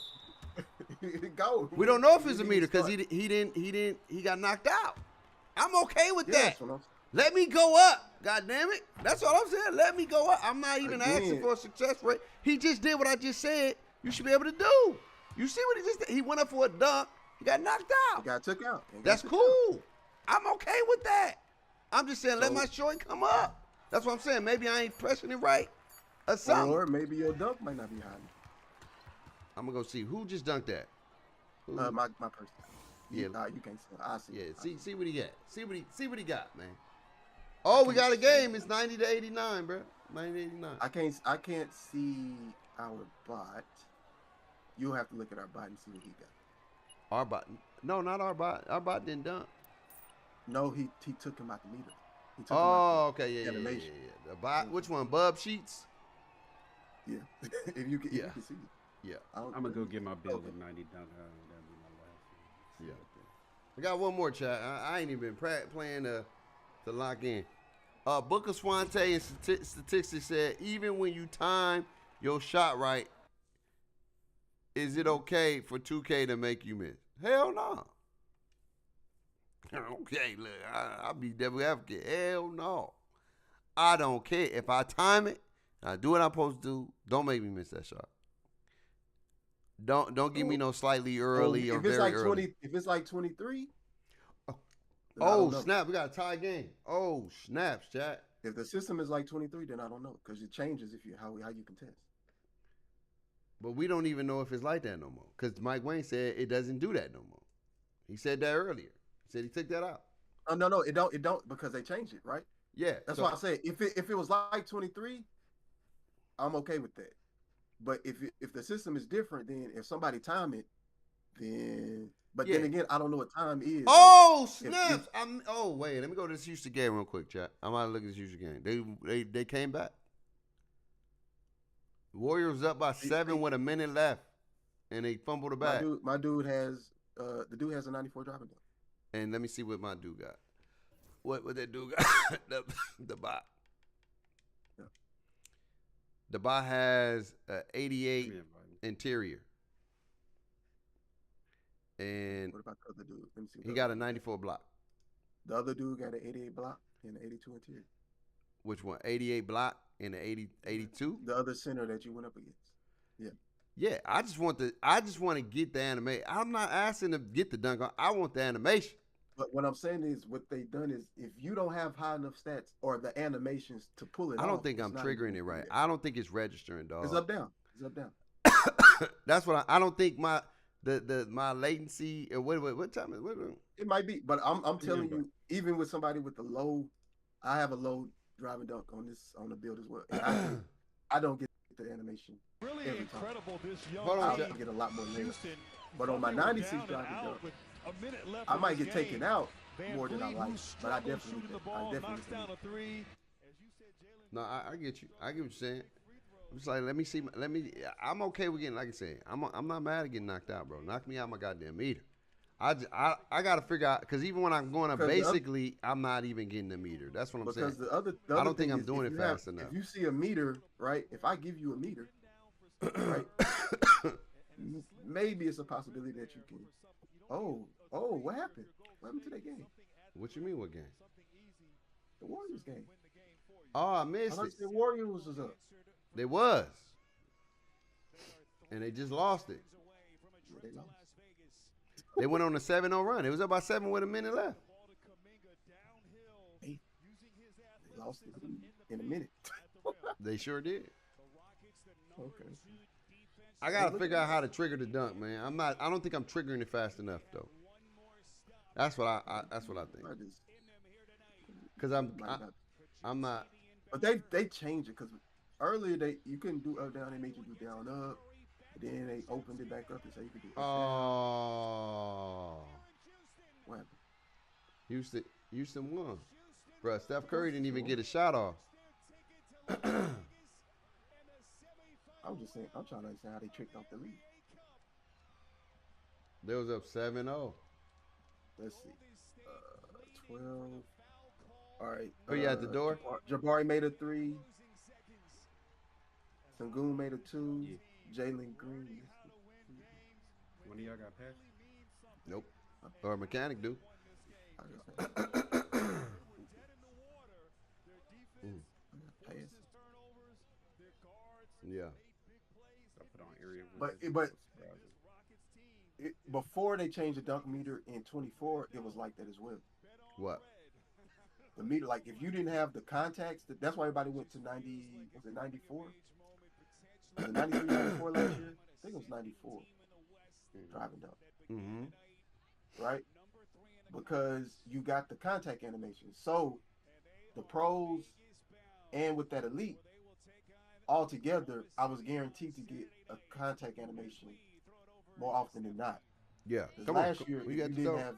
meter. Go. We don't know if it's a He meter didn't because start. he got knocked out. I'm okay with Yeah, that. that's what I'm saying. Let me go up. God damn it. That's all I'm saying. Let me go up. I'm not even asking Again. for a success rate. He just did what I just said you should be able to do. You see what he just did? He went up for a dunk. He got knocked He out. got took out. He got That's took out. cool. I'm okay with that. I'm just saying let So- my short come up. That's what I'm saying. Maybe I ain't pressing it right or something. Or maybe your dunk might not be high. I'm going to go see who just dunked that. Who? My person. Yeah. You can't see. I see. Yeah, see what he got. See what he got, man. Oh, we got a game. It's 90 to 89, bro. 90 to 89. I can't see our bot. You'll have to look at our bot and see what he got. Our bot. No, not our bot. Our bot didn't dunk. No, he took him out the meter. He took Oh, okay, yeah. animation. The bot. Which one? Bub Sheets. him out. Yeah. if you can Yeah. see it. Yeah, I'm gonna go get my bill Okay. with 90 dunk. That'll be my last one. yeah. I got one more chat. I ain't even playing to lock in. Booker Swante and statistics said even when you time your shot right, is it okay for 2K to make you miss? Hell no. Okay, look, I'll be devil advocate. Hell no. I don't care. If I time it, I do what I'm supposed to do, don't make me miss that shot. Don't give me no slightly early or if it's very like early. 20, if it's like 23. then I Oh, don't know. snap. We got a tie game. Oh, snaps, chat. If the system is like 23, then I don't know because it changes if you how you contest. But we don't even know if it's like that no more. Because Mike Wayne said it doesn't do that no more. He said that earlier. He said he took that out. Oh no, it don't because they changed it, right? Yeah. That's so- why I say if it was like 23, I'm okay with that. But if the system is different, then if somebody time it, then then Yeah. again, I don't know what time is. Oh, Like, snaps. Wait. Let me go to this Houston game real quick, chat. I'm out to look at this Houston game. They came back. Warriors up by 7 with a minute left. And they fumbled it back. my dude has the dude has a 94 driving dunk. And let me see what my dude got. What that dude got? the bot. Yeah. The bot has 88 Come here, buddy. interior. And What about the other dude? Let me see. what he the got other a dude 94 block. The other dude got an 88 block and an 82 interior. Which one? 88 block and an 82? The other center that you went up against. Yeah. Yeah, I just want to get the animation. I'm not asking to get the dunk on. I want the animation. But what I'm saying is, what they've done is, if you don't have high enough stats or the animations to pull it, I don't off, think it's I'm not triggering even it right. there. I don't think it's registering, dog. It's up down. It's up down. That's what I don't think my latency. What time is what? It might be, but I'm telling you, even with somebody with the low, I have a low driving dunk on the build as well, and I don't get the animation Really every time. incredible this young Hold on, team. Get a lot more layups. Houston, But on my thought they were 96 down and driving out dunk, with a minute left I in might this get game. taken out Van more than I Vliet, like, who but I struggled definitely shooting the I ball, definitely knocks down a three. As you said, Jalen. No, I get you. I get what you're saying. I'm just like, let me see. I'm okay with getting, like I said, I'm not mad at getting knocked out, bro. Knock me out my goddamn meter. I got to figure out, because even when I'm going up, basically, I'm not even getting the meter. That's what I'm saying. Because the other I don't thing think I'm is, doing if it you have- fast enough. If you see a meter, right? If I give you a meter, right? Maybe it's a possibility that you can. Oh, what happened? What happened to that game? What you mean, what game? The Warriors game. Oh, I I missed thought it. the Warriors was up. They was. And they just lost it. Yeah, they lost. They went on a 7-0 run. It was up by 7 with a minute left. Hey, they lost it in a minute. They sure did. Okay. I gotta figure out how to trigger the dunk, man. I don't think I'm triggering it fast enough though. That's what I think. I just, Cause I'm not. but they changed it because earlier you couldn't do up down. They made you do down up. And then they opened it back up and said you could do up down. Oh, What happened? Houston won, bro. Steph Curry didn't even get a shot off. I'm just saying. I'm trying to understand how they tricked off the lead. They was up 7-0. Let's see. 12. All right. Who you at the door? Jabari made a 3. Sengun made a 2. Jalen Green. One of y'all got passed? Nope. Or a mechanic do. Pass. Yeah. I put on area. But before they changed the dunk meter in 24, it was like that as well. What? The meter, like if you didn't have the contacts, that's why everybody went to 90. Was it 94? Was it 93, 94 last year? I think it was 94. Driving dunk. Mm-hmm. Right? Because you got the contact animation. So the pros and with that elite, all together, I was guaranteed to get a contact animation more often than not. Yeah. Come last year, We if got you the didn't door. have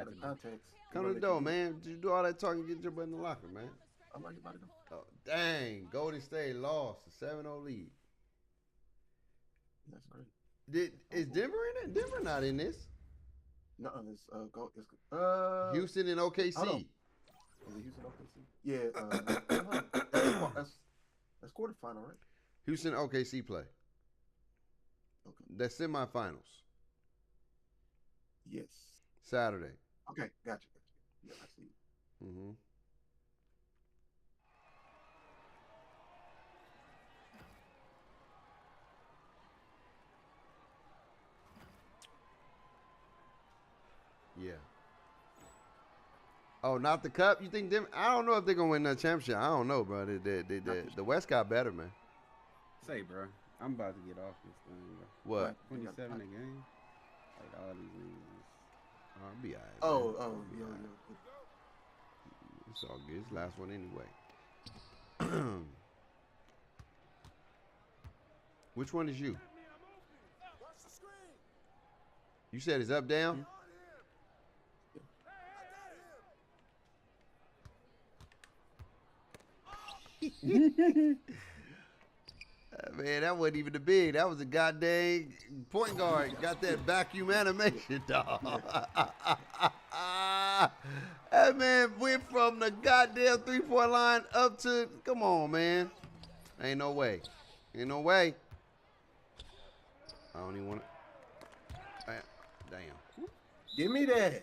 the contacts. Come to the door, man. Did you do all that talking? Get your butt in the locker, man. I'm like about it. Oh, dang. Golden State lost a 7-0 lead. That's great. Is Denver in it? Denver not in this. No, it's Houston and OKC. Hold on. Is it Houston OKC? Yeah, that's quarterfinal, right? Houston OKC play. Okay. That's semifinals. Yes. Saturday. Okay, gotcha. Yeah, I see. Mm-hmm. Yeah. Oh, not the cup? You think them? I don't know if they're gonna win that championship. I don't know, bro. The West got better, man. Say, bro, I'm about to get off this thing, bro. What? 27 a game. Like all these niggas. Oh, I'll be alright. Yeah. It's all good. It's the last one anyway. Which one is you? You said it's up, down? Man, that wasn't even the big. That was a goddamn point guard. Got that vacuum animation, dog. That man went from the goddamn 3-point line up to. Come on, man. Ain't no way. Ain't no way. I don't even want to. Damn. Give me that.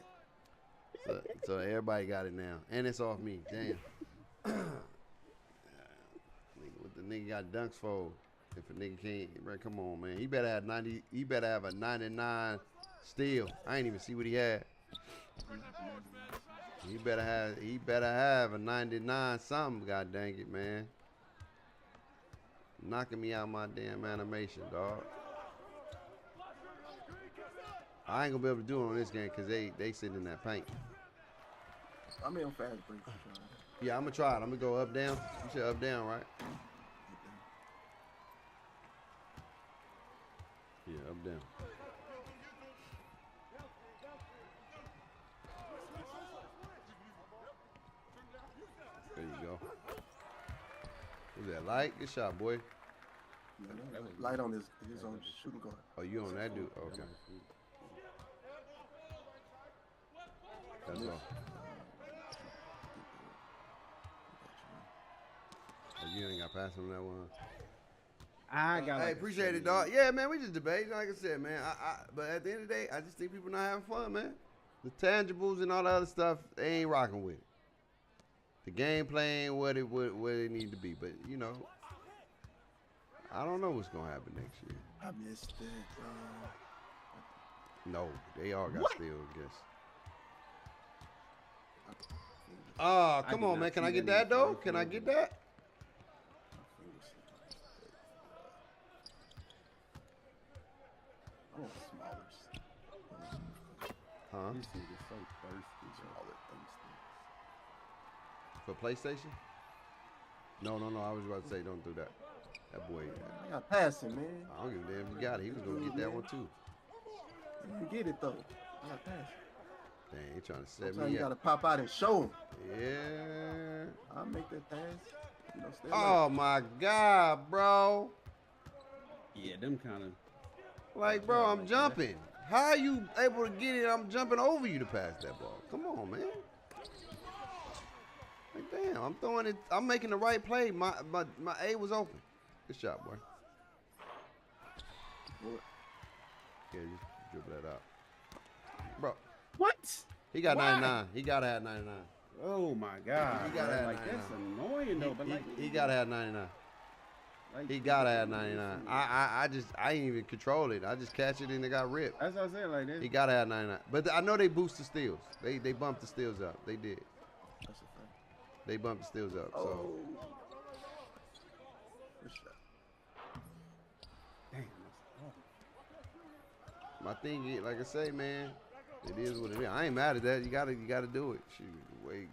So everybody got it now. And it's off me. Damn. What the nigga got dunks for? If a nigga can't, bro, come on, man. He better have 90. He better have a 99 steal. I ain't even see what he had. He better have a 99 something. God dang it, man. Knocking me out my damn animation, dog. I ain't gonna be able to do it on this game because they sitting in that paint. I'm in on fast break. Yeah, I'm gonna try it. I'm gonna go up down. You said up down, right? Yeah, up down. There you go. Who's that? Light? Good shot, boy. Light on his own shooting guard. Oh, you on that dude? Okay. That's all. Oh, you ain't got past on that one. I got. Hey, like appreciate it, dog. Yeah, man, we just debating. Like I said, man. But at the end of the day, I just think people not having fun, man. The tangibles and all the other stuff, they ain't rocking with it. The gameplay ain't what it need to be. But you know, I don't know what's gonna happen next year. I missed it. No, they all got steals, I guess. Oh, come on, man. Can I get that though? Can I get that? I want smaller. Huh? This nigga so thirsty, bro. Smaller things. For PlayStation? No. I was about to say, don't do that. That boy. I got passing, man. I don't give a damn if he got it. He was gonna get that one too. You get it though. I got passing. Dang, he trying to set Sometimes me you up. gotta pop out and show him. Yeah. I'll make that pass. You know, stay Oh my God, bro. Yeah, them kind of. Like, bro, I'm jumping. How are you able to get it? I'm jumping over you to pass that ball. Come on, man. Like, damn, I'm throwing it. I'm making the right play. My A was open. Good shot, boy. Yeah, just dribble that out. Bro. What? He got 99. He got to have 99. Oh my God. He gotta have like 99. that's annoying though. But like He got to have 99. like, He got to have 99. I ain't even control it. I just catch it and it got ripped. That's what I said. Like this. He got to have 99. But I know they boost the steals. They bumped the steals up. They did. That's a fact. They bumped the steals up. So. Oh. Good shot. Damn. My thing is, like I say, man, it is what it is. I ain't mad at that. You gotta do it. Shoot, wait,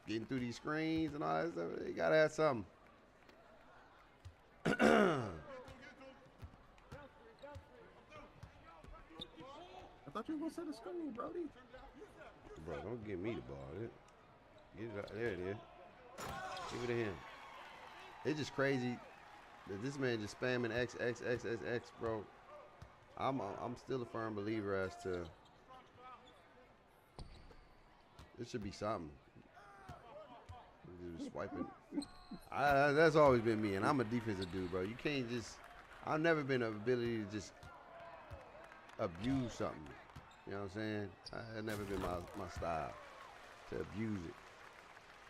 getting through these screens and all that stuff, you gotta have something. I thought you were gonna set a screen, Brody. Bro, don't give me the ball. Get it out. There it is. Give it to him. It's just crazy that this man just spamming X, bro. I'm still a firm believer as to it should be something. Just swiping. That's always been me, and I'm a defensive dude, bro. You can't just. I've never been an ability to just abuse something. You know what I'm saying? That's never been my style to abuse it.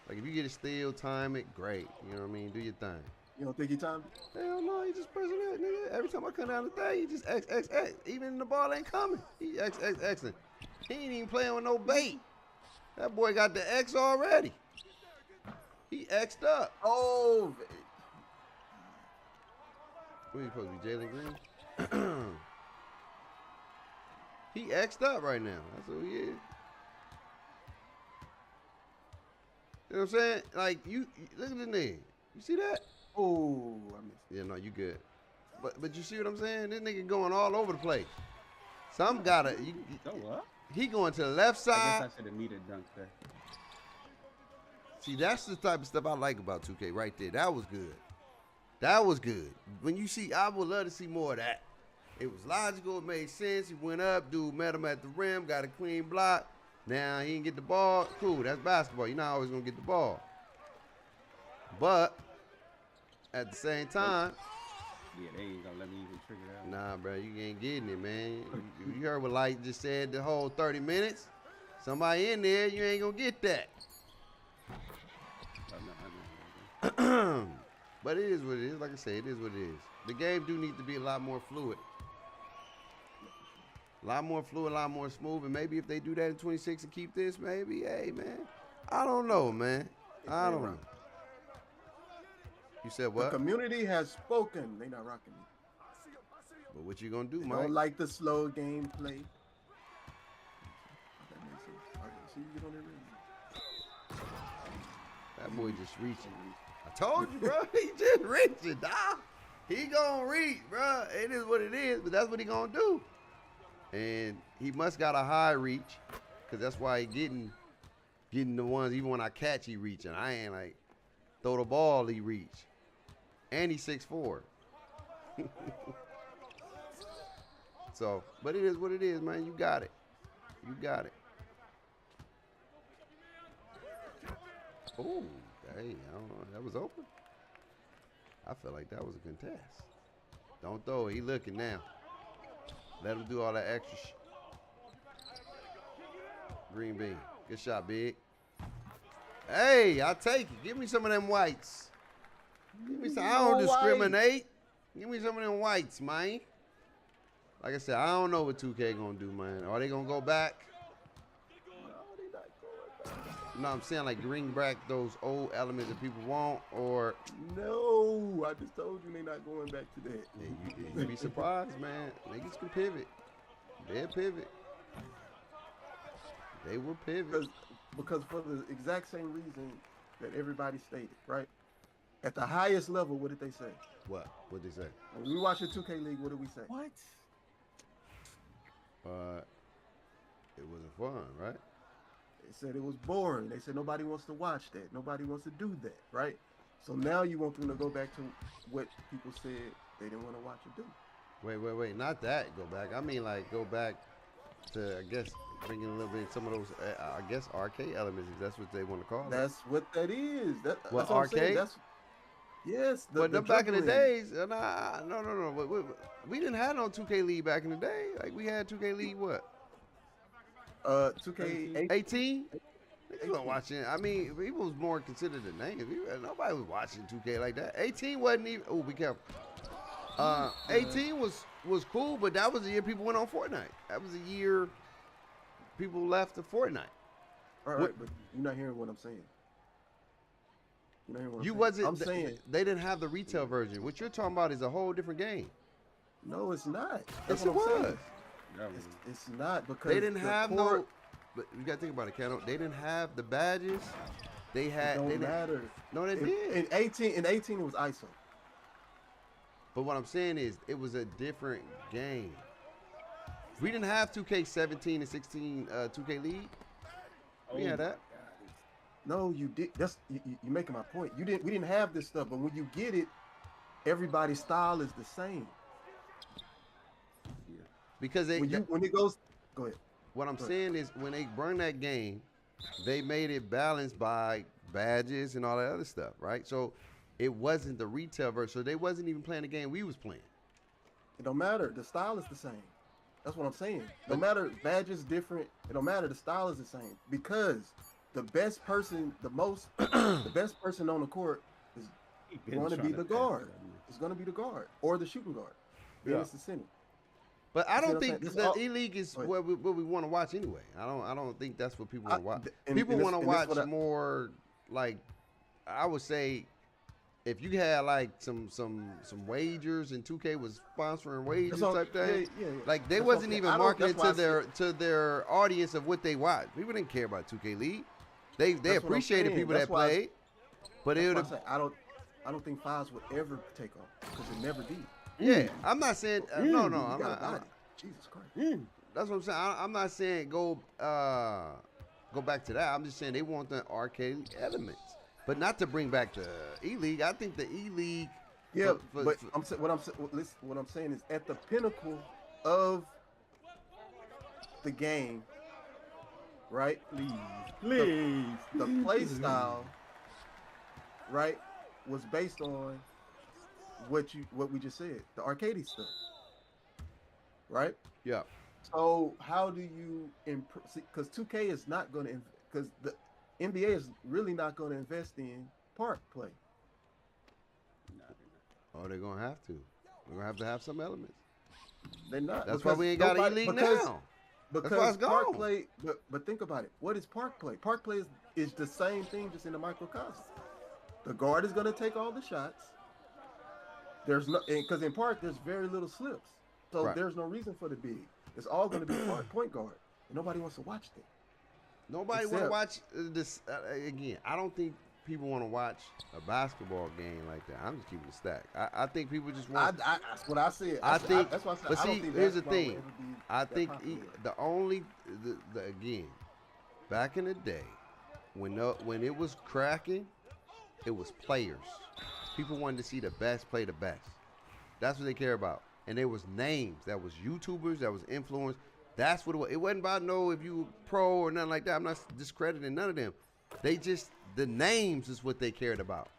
Like if you get a steal, time it, great. You know what I mean? Do your thing. You don't think he timed it? Hell no, he just pressing that, nigga. Every time I come down the thing, he just X. Even the ball ain't coming. He Xing. He ain't even playing with no bait. That boy got the X already. He X'd up. Oh. What are you supposed to be, Jalen Green? He X'd up right now. That's who he is. You know what I'm saying? Like, you look at the nigga. You see that? Oh, I missed it. Yeah, no, you good. But you see what I'm saying? This nigga going all over the place. Some gotta. So what? He going to the left side. I guess I should have needed dunk there. See, that's the type of stuff I like about 2K right there. That was good. That was good. When you see, I would love to see more of that. It was logical. It made sense. He went up. Dude met him at the rim. Got a clean block. Now he didn't get the ball. Cool. That's basketball. You're not always going to get the ball. But at the same time, Yeah, they ain't gonna let me even trigger that. nah, bro, you ain't getting it, man. You heard what Light just said the whole 30 minutes. Somebody in there, you ain't gonna get that. I know. But it is what it is. Like I say, it is what it is. The game do need to be a lot more fluid. A lot more fluid, a lot more smooth. And maybe if they do that in 26 and keep this, maybe, hey, man. I don't know, man. I don't know. You said The what? community has spoken. They not rocking me. But what you gonna do, They Mike? don't like the slow gameplay. see you get on there ready. That boy just reaching. I told you, bro. He just reaching, dog. He gonna reach, bro. It is what it is, but that's what he gonna do. And he must got a high reach, cause that's why he getting the ones. Even when I catch, he reaching. I ain't like throw the ball, he reach. And he's 6'4". So, but it is what it is, man. You got it. You got it. Oh, hey, I don't know. That was open. I felt like that was a contest. Don't throw it. He looking now. Let him do all that extra shit. Green bean. Good shot, big. Hey, I'll take it. Give me some of them whites. Give me some. I don't discriminate. Give me some of them whites, man. Like I said, I don't know what 2K gonna do, man. Are they gonna go back? No, they not going back. No, I'm saying like bring back those old elements that people want, or No, I just told you they not going back to that. yeah, you be surprised, man. Niggas can pivot. They'll pivot. They will pivot. Because for the exact same reason that everybody stated, right? At the highest level, what did they say? What? What'd they say? When we watched the 2K League, what did we say? What? It wasn't fun, right? They said it was boring. They said nobody wants to watch that. Nobody wants to do that, right? So now you want them to go back to what people said they didn't want to watch or do. Wait. Not that. Go back. I mean, like, go back to, I guess, bring in a little bit some of those, I guess, arcade elements, if that's what they want to call it. That's what that is. That's what arcade? I'm saying. That's, yes. But the back in the juggling. days, no. We didn't have no 2K League back in the day. Like, we had 2K League, what? 2K 18? Niggas wasn't watching. I mean, people was more considered the name. Nobody was watching 2K like that. 18 wasn't even. Oh, be careful. 18 was cool, but that was the year people went on Fortnite. That was the year people left the Fortnite. All right, but you're not hearing what I'm saying. You're not hearing what You I'm wasn't. I'm saying they didn't have the retail version. What you're talking about is a whole different game. no, it's not. Yes, That's it what I'm was. saying. It's not because They didn't the have core- no. But you gotta think about it, Cano. They didn't have the badges. They had. It they don't didn't, matter. No, they did. In 18, it was ISO. But what I'm saying is, it was a different game. We didn't have 2K17 and 16 2K League. We had that. No, you did. That's you making my point. We didn't have this stuff, but when you get it, everybody's style is the same. Because they, When it goes, go ahead. what I'm saying is, when they brought that game, they made it balanced by badges and all that other stuff, right? So it wasn't the retail version. So they wasn't even playing the game we was playing. It don't matter. The style is the same. That's what I'm saying. No matter badges different. It don't matter. The style is the same because the best person, the best person on the court is going to be the guard. It's going to be the guard or the shooting guard. Then it's the center. But I You see don't what I'm think saying? the This all- E-League is Go ahead. what we want to watch anyway. I don't think that's what people want to watch. and People this- want to and this watch what I- more, like, I would say, if you had like some wagers and 2K was sponsoring wagers That's all- type thing, yeah. like they That's wasn't okay. even I don't- marketing that's why I to their audience of what they watch. People didn't care about 2K League. They That's what I'm appreciated saying. people That's that why I- played, but it would That's why have. I don't think fives would ever take off because it never did. Yeah, I'm not saying no. You I'm got not. a body. Jesus Christ. That's what I'm saying. I'm not saying go back to that. I'm just saying they want the arcade elements, but not to bring back the E-League. I think the E-League. Yeah, but what I'm saying is at the pinnacle of the game, right? Please. The play style, right, was based on what we just said, the arcade stuff, right? Yeah. So how do you improve? Because 2K is not going to, because the NBA is really not going to invest in park play. Oh, they're gonna have to. We're gonna have some elements. They're not. That's why we ain't got an E-League now. Because That's why it's park gone. play, but think about it. What is park play? Park play is the same thing, just in a microcosm. The guard is going to take all the shots. There's no, because in park there's very little slips, so Right. there's no reason for the big. It's all going to be point guard. And nobody wants to watch that. Nobody want to Except- watch this again. I don't think people want to watch a basketball game like that. I'm just keeping it stacked. I think people just want. That's what I said. I think. That's why I said. But I don't see, think here's the basketball will thing. ever be I that think popular. the only the again, back in the day, when it was cracking, it was players. People wanted to see the best play the best. That's what they care about. And there was names. That was YouTubers. That was influencers. That's what it was. It wasn't about if you were pro or nothing like that. I'm not discrediting none of them. They just, the names is what they cared about.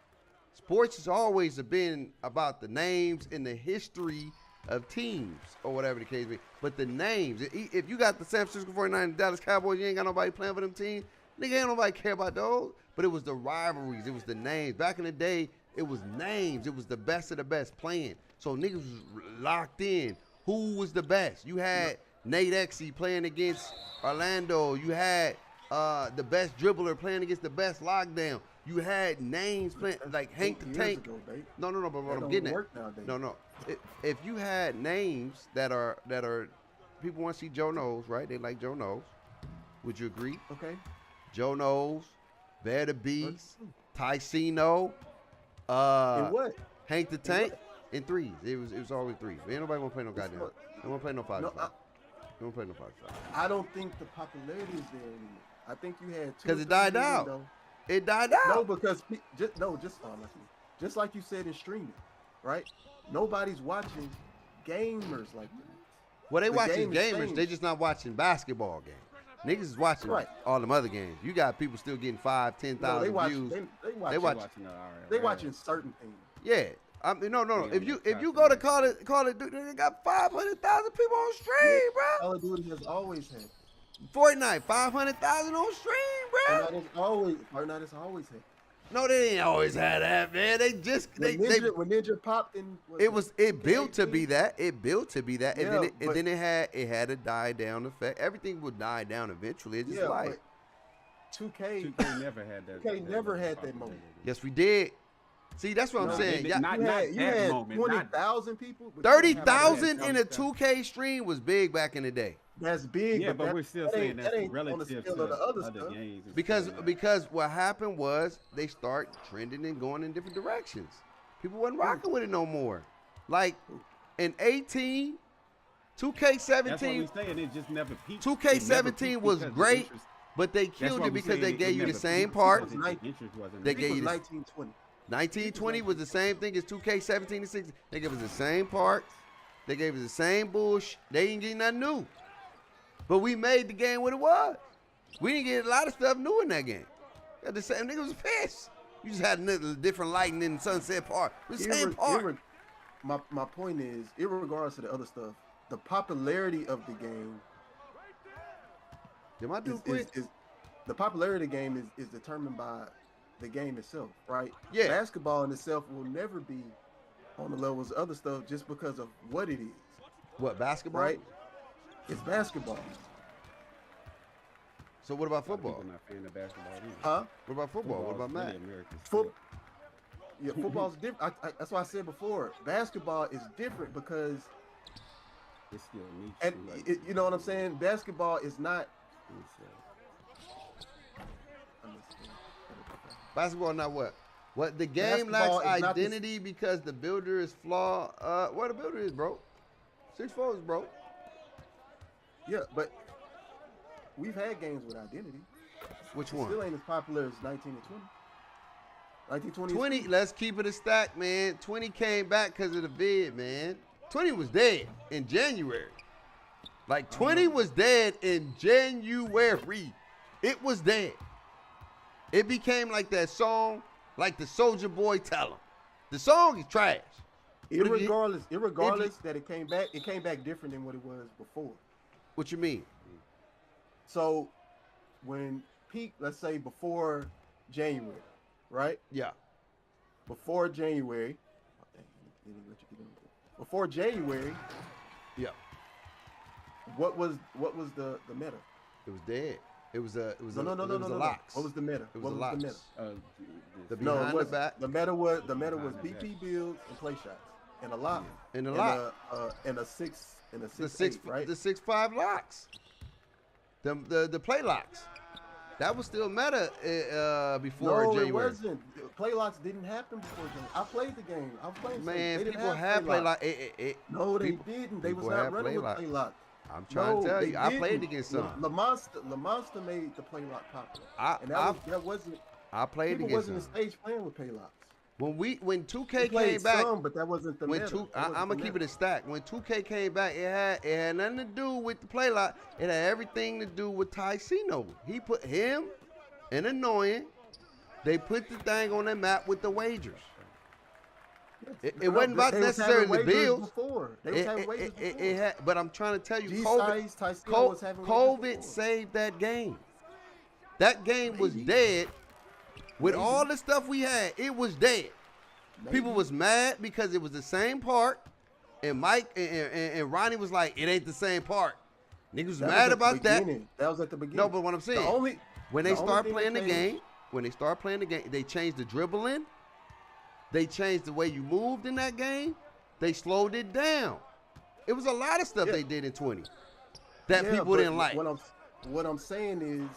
Sports has always been about the names and the history of teams or whatever the case may be. But the names, if you got the San Francisco 49ers and Dallas Cowboys, you ain't got nobody playing for them teams. Nigga, ain't nobody care about those. But it was the rivalries. It was the names. Back in the day, it was names. It was the best of the best playing. So niggas was locked in. Who was the best? You had Nate Exey playing against Orlando. You had the best dribbler playing against the best lockdown. You had names playing like Hank the Tank. No, but what I'm getting at. No. If you had names that are people want to see Joe Knows, right? They like Joe Knows. Would you agree? Okay. Joe Knows, Bear the Beast, Ticino, And what? Hank the Tank, in threes. It was always threes. Ain't nobody want to play no goddamn. They want to play no 5-5. They want to play no 5-5. I don't think the popularity is there anymore. I think you had two. Because it died out. It died out. No, because just like you said in streaming, right? Nobody's watching gamers like that. Well, they The watching game is gamers. changed. They just not watching basketball games. Niggas is watching Right. all them other games. You got people still getting 5,000, No, 10,000 they watch. views. They watch. They watch. Watching the IRL. They watching certain things. Yeah. No. Yeah, If you yeah, go to yeah. call it, they got 500,000 people on stream, bro. Call of Duty has always had. Fortnite, 500,000 on stream, bro. Fortnite has always had. No, they ain't always had that, man. They just When Ninja popped in. it built to be that. It built to be that, and Yeah, then it had a die down effect. Everything would die down eventually. It's just Yeah, like, but 2K. 2K never had that. 2K never had that popularity. moment. yes, we did. See, that's what I'm No, saying. they- Yeah, not You that had moment, 20,000 people. but you didn't have 30,000 that. in a 2K stream was big back in the day. That's big. Yeah, but that- we're still that saying ain't- that's that ain't on the relative scale to of the other other stuff. games. and Because stuff like that. because what happened was they start trending and going in different directions. People wasn't rocking with it no more. Like in 18, that's what 2K17, we saying. It just never peaked. 2K17 It never was peaked because the great, interest- but they that's killed why it we because saying they it gave you the never same peaked part. because the interest wasn't They there. gave It you was the 1920. 1920 was the same thing as 2K17 and 16. They gave us the same parts. They gave us the same bullshit. They didn't get nothing new. But we made the game what it was. We didn't get a lot of stuff new in that game. Got the same nigga was pissed. You just had a different lighting in the Sunset Park. It was the same part. My point is, irregardless of the other stuff, the popularity of the game Did my dude quit? is the popularity of the game is determined by the game itself, right? Yeah. Basketball in itself will never be on the levels of other stuff just because of what it is, What, basketball? right? It's basketball. So what about A lot of football? people not fan of basketball either. Huh? What about football? What about Football's Matt? really American Foot, sport. yeah, football's different. That's why I said before, basketball is different because, It's still niche. and too, like, you know what I'm saying? Basketball is not. Basketball not what? What the game Basketball lacks is not this- identity because the builder is flawed. What the builder is, bro? 6'4" is bro. Yeah, but we've had games with identity. Which It one? still ain't as popular as 19 and 20. 1920. 20. Let's keep it a stack, man. 20 came back because of the vid, man. 20 was dead in January. Like 20 was dead in January. It was dead. It became like that song, like the Soldier Boy Tell 'em. The song is trash. Irregardless that it came back different than what it was before. What you mean? So when peak, let's say before January, right? Yeah. Before January. Oh, dang, they didn't let you get in there. Before January, Yeah. what was the meta? It was dead. It was a No. locks. What was the meta? It was What a was locks. the meta? The No, behind it the was back. the meta was Behind the BP back. builds and play shots and a lock And a lock. and a six The six eight, right? the 6'5" locks. The play locks. That was still meta before No, January. it wasn't. Play locks didn't happen before January. I played the game. I was playing. Man, they didn't people have play locks. like No, they people- didn't. They was people not have running play with lock. play lock. I'm trying to tell they you, I played didn't. against some. Lamonster made the play lock popular, and that wasn't. I played People against wasn't the some. stage playing with play locks. When 2K They played came back, some, but that wasn't the when meta. I'm gonna keep it a stack. When 2K came back, it had nothing to do with the play lot. It had everything to do with Ticino. He put him and Annoying. They put the thing on the map with the wagers. It wasn't about necessarily the bills. Before. They was having wagers before. It had, but I'm trying to tell you, G-Size, Ticino was having wagers COVID before. saved that game. That game was dead. With all the stuff we had, it was dead. People was mad because it was the same part, and Mike and Ronnie was like, it ain't the same part. Niggas was mad about that. That was at the beginning. No, but what I'm saying, when they start playing the changed- game, they changed the dribbling. They changed the way you moved in that game. They slowed it down. It was a lot of stuff they did in 20 that people but didn't like. What I'm saying is,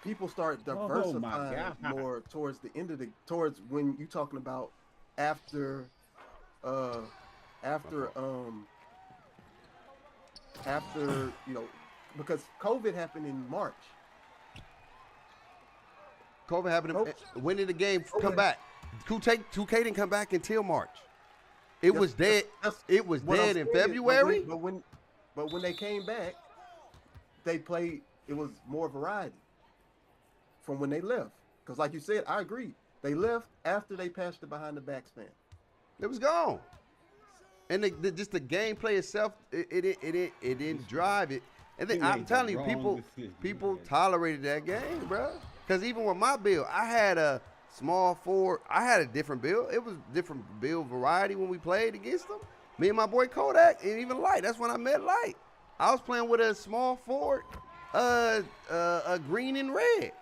people start Oh, diversifying more towards the end of towards when you talking about after because COVID happened in March. COVID happened. When did the game come back? 2K didn't come back until March. It was dead. It was dead in February. But when they came back, they played. It was more variety from when they left. Because like you said, I agree. They left after they passed the behind the back span. It was gone. And just the gameplay itself, it didn't drive it. And then I'm telling you, people tolerated that game, bro. Because even with my build, I had a small forward. I had a different build. It was different build variety when we played against them. Me and my boy Kodak, and even Light. That's when I met Light. I was playing with a small forward, a green and red.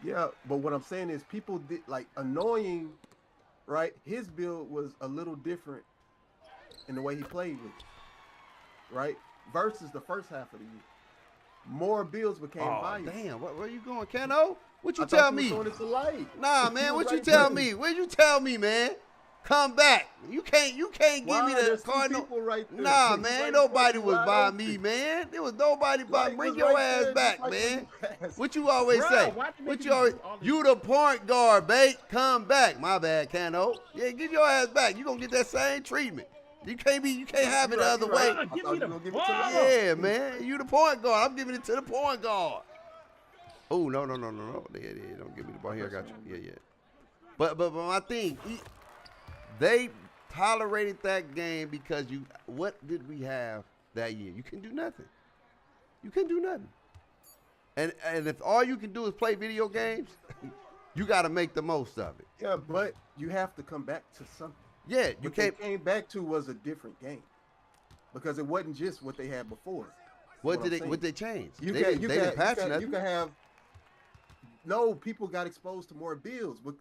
Yeah, but what I'm saying is people did like Annoying, right? His build was a little different in the way he played with it, right? Versus the first half of the year. More builds became valuable. Damn, where you going, Keno? What you I tell thought me? you was going into Light. Nah, man, what you right tell there. me? What you tell me, man? Come back. You can't give Why? me the There's two Cardinal. people right there. Nah, He's man, right ain't nobody there, was wide by open. me, man. There was nobody by. Light Bring was your right ass there, back, just like man. when you passed. What you always Bruh, say? why they What making you always? you do all this You the point guard, bait. Come back. My bad, Kano. Yeah, get your ass back. You gonna get that same treatment. You can't have it the other way. Bruh, give thought me you the were gonna give it to ball. Light. Yeah, man. You the point guard. I'm giving it to the point guard. Oh, no. Yeah, don't give me the ball here. I got you. Yeah. But my thing, they tolerated that game because what did we have that year? You couldn't do nothing. You couldn't do nothing. And if all you can do is play video games, you got to make the most of it. Yeah, but you have to come back to something. Yeah, you What can't. they came back to was a different game. Because it wasn't just what they had before. What I'm did saying. they change? You They didn't patch can nothing. have no people got exposed to more builds, but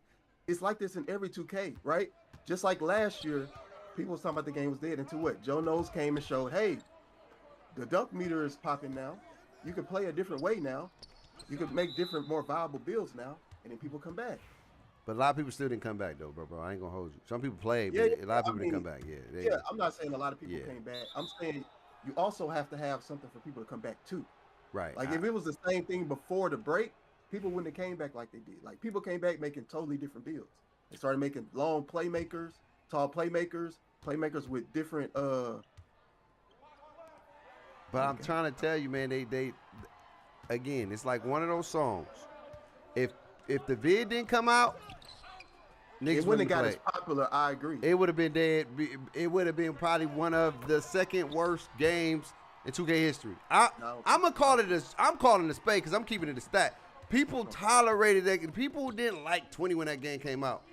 it's like this in every 2K, right? Just like last year, people was talking about the game was dead until what? Joe Knows came and showed, hey, the dunk meter is popping now. You can play a different way now. You can make different, more viable builds now, and then people come back. But a lot of people still didn't come back though, bro. I ain't gonna hold you. Some people played, Yeah, but a lot of I people didn't come back. Yeah, Yeah, I'm not saying a lot of people Yeah. came back. I'm saying you also have to have something for people to come back to. right. Like if it was the same thing before the break, people wouldn't have came back like they did. Like people came back making totally different builds. They started making long playmakers, tall playmakers with different But I'm trying to tell you, man, they again, it's like one of those songs. If the vid didn't come out, niggas it wouldn't have got as popular, I agree. It would have been dead. It would have been probably one of the second worst games in 2K history. I'm gonna call it I'm calling it a spade because I'm keeping it a stat. People tolerated that. People didn't like 20 when that game came out.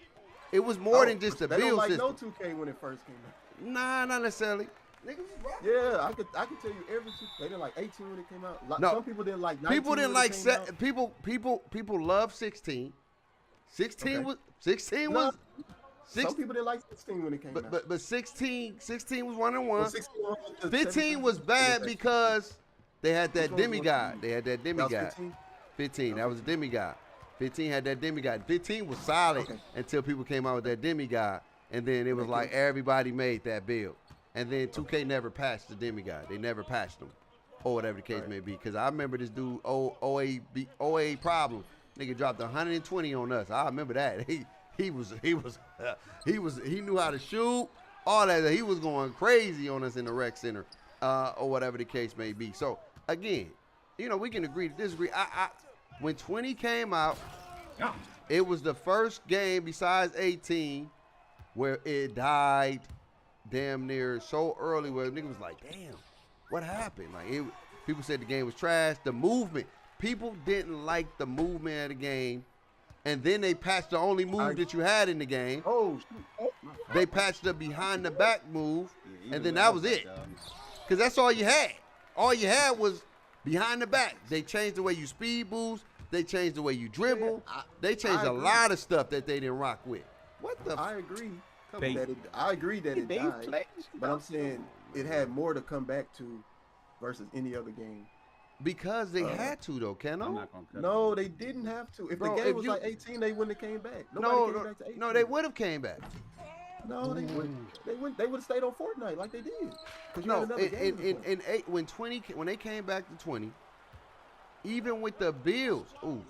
It was more than just a they build don't like system. no 2K when it first came out. Nah, not necessarily. Niggas was rocking. Yeah, I could tell you every 2K. They didn't like 18 when it came out. No. Some people didn't like 19 People didn't when like it came out. people love 16. 16 Okay. was 16 No, was Some people didn't like 16 when it came out. but 16 was 1-1. Well, 16 was the 15 was 17 bad was because They had that Which one was demigod. 1? They had that That was demigod. 15? 15. That was a demigod. 15 had that demigod. 15 was solid Okay. until people came out with that demigod, and then it was like everybody made that build. And then 2K never patched the demigod. They never patched them, or whatever the case may be. Because I remember this dude, OA Problem, nigga dropped 120 on us. I remember that. He knew how to shoot, all that. He was going crazy on us in the rec center, or whatever the case may be. So again, you know, we can agree to disagree. When 20 came out, it was the first game besides 18 where it died damn near so early where nigga was like, damn, what happened? Like, people said the game was trash. The movement, people didn't like the movement of the game. And then they patched the only move that you had in the game. Oh, shoot. Oh, They patched the behind the back move, and then that was it. Because that's all you had. All you had was behind the back. They changed the way you speed boost. They changed the way you dribble. They changed a lot of stuff that they didn't rock with. What the? I agree. They- I agree that it They died, played but I'm saying it had more to come back to versus any other game. Because they had to, though, I'm Keno. not gonna cut No, it. they didn't have to. If Bro, the game if was you- like 18, they wouldn't have came back. No, Nobody came back to 18. no, they would have came back. No, they wouldn't. They wouldn't. They would have stayed on Fortnite like they did. 'Cause you No, had another game to play. in 8, when they came back to 20, even with the Bills, ooh,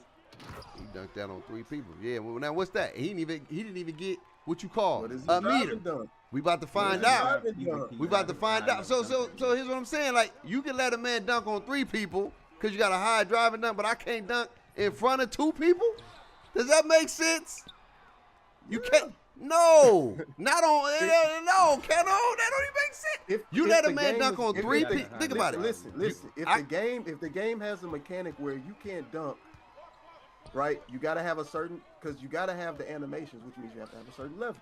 he dunked that on 3 people. Yeah, well, now what's that? He didn't even get what you call What is a he meter. driving done? We about to find What is he out. driving done? We about to find out. So here's what I'm saying. Like, you can let a man dunk on 3 people because you got a high driving dunk, but I can't dunk in front of 2 people? Does that make sense? You can't. No, not on. No, Keno, that don't even make sense. You let a the man game dunk is- on if 3 the- people. Think about it. Listen. If I- the game has a mechanic where you can't dunk, right? You got to have a certain, because you got to have the animations, which means you have to have a certain level,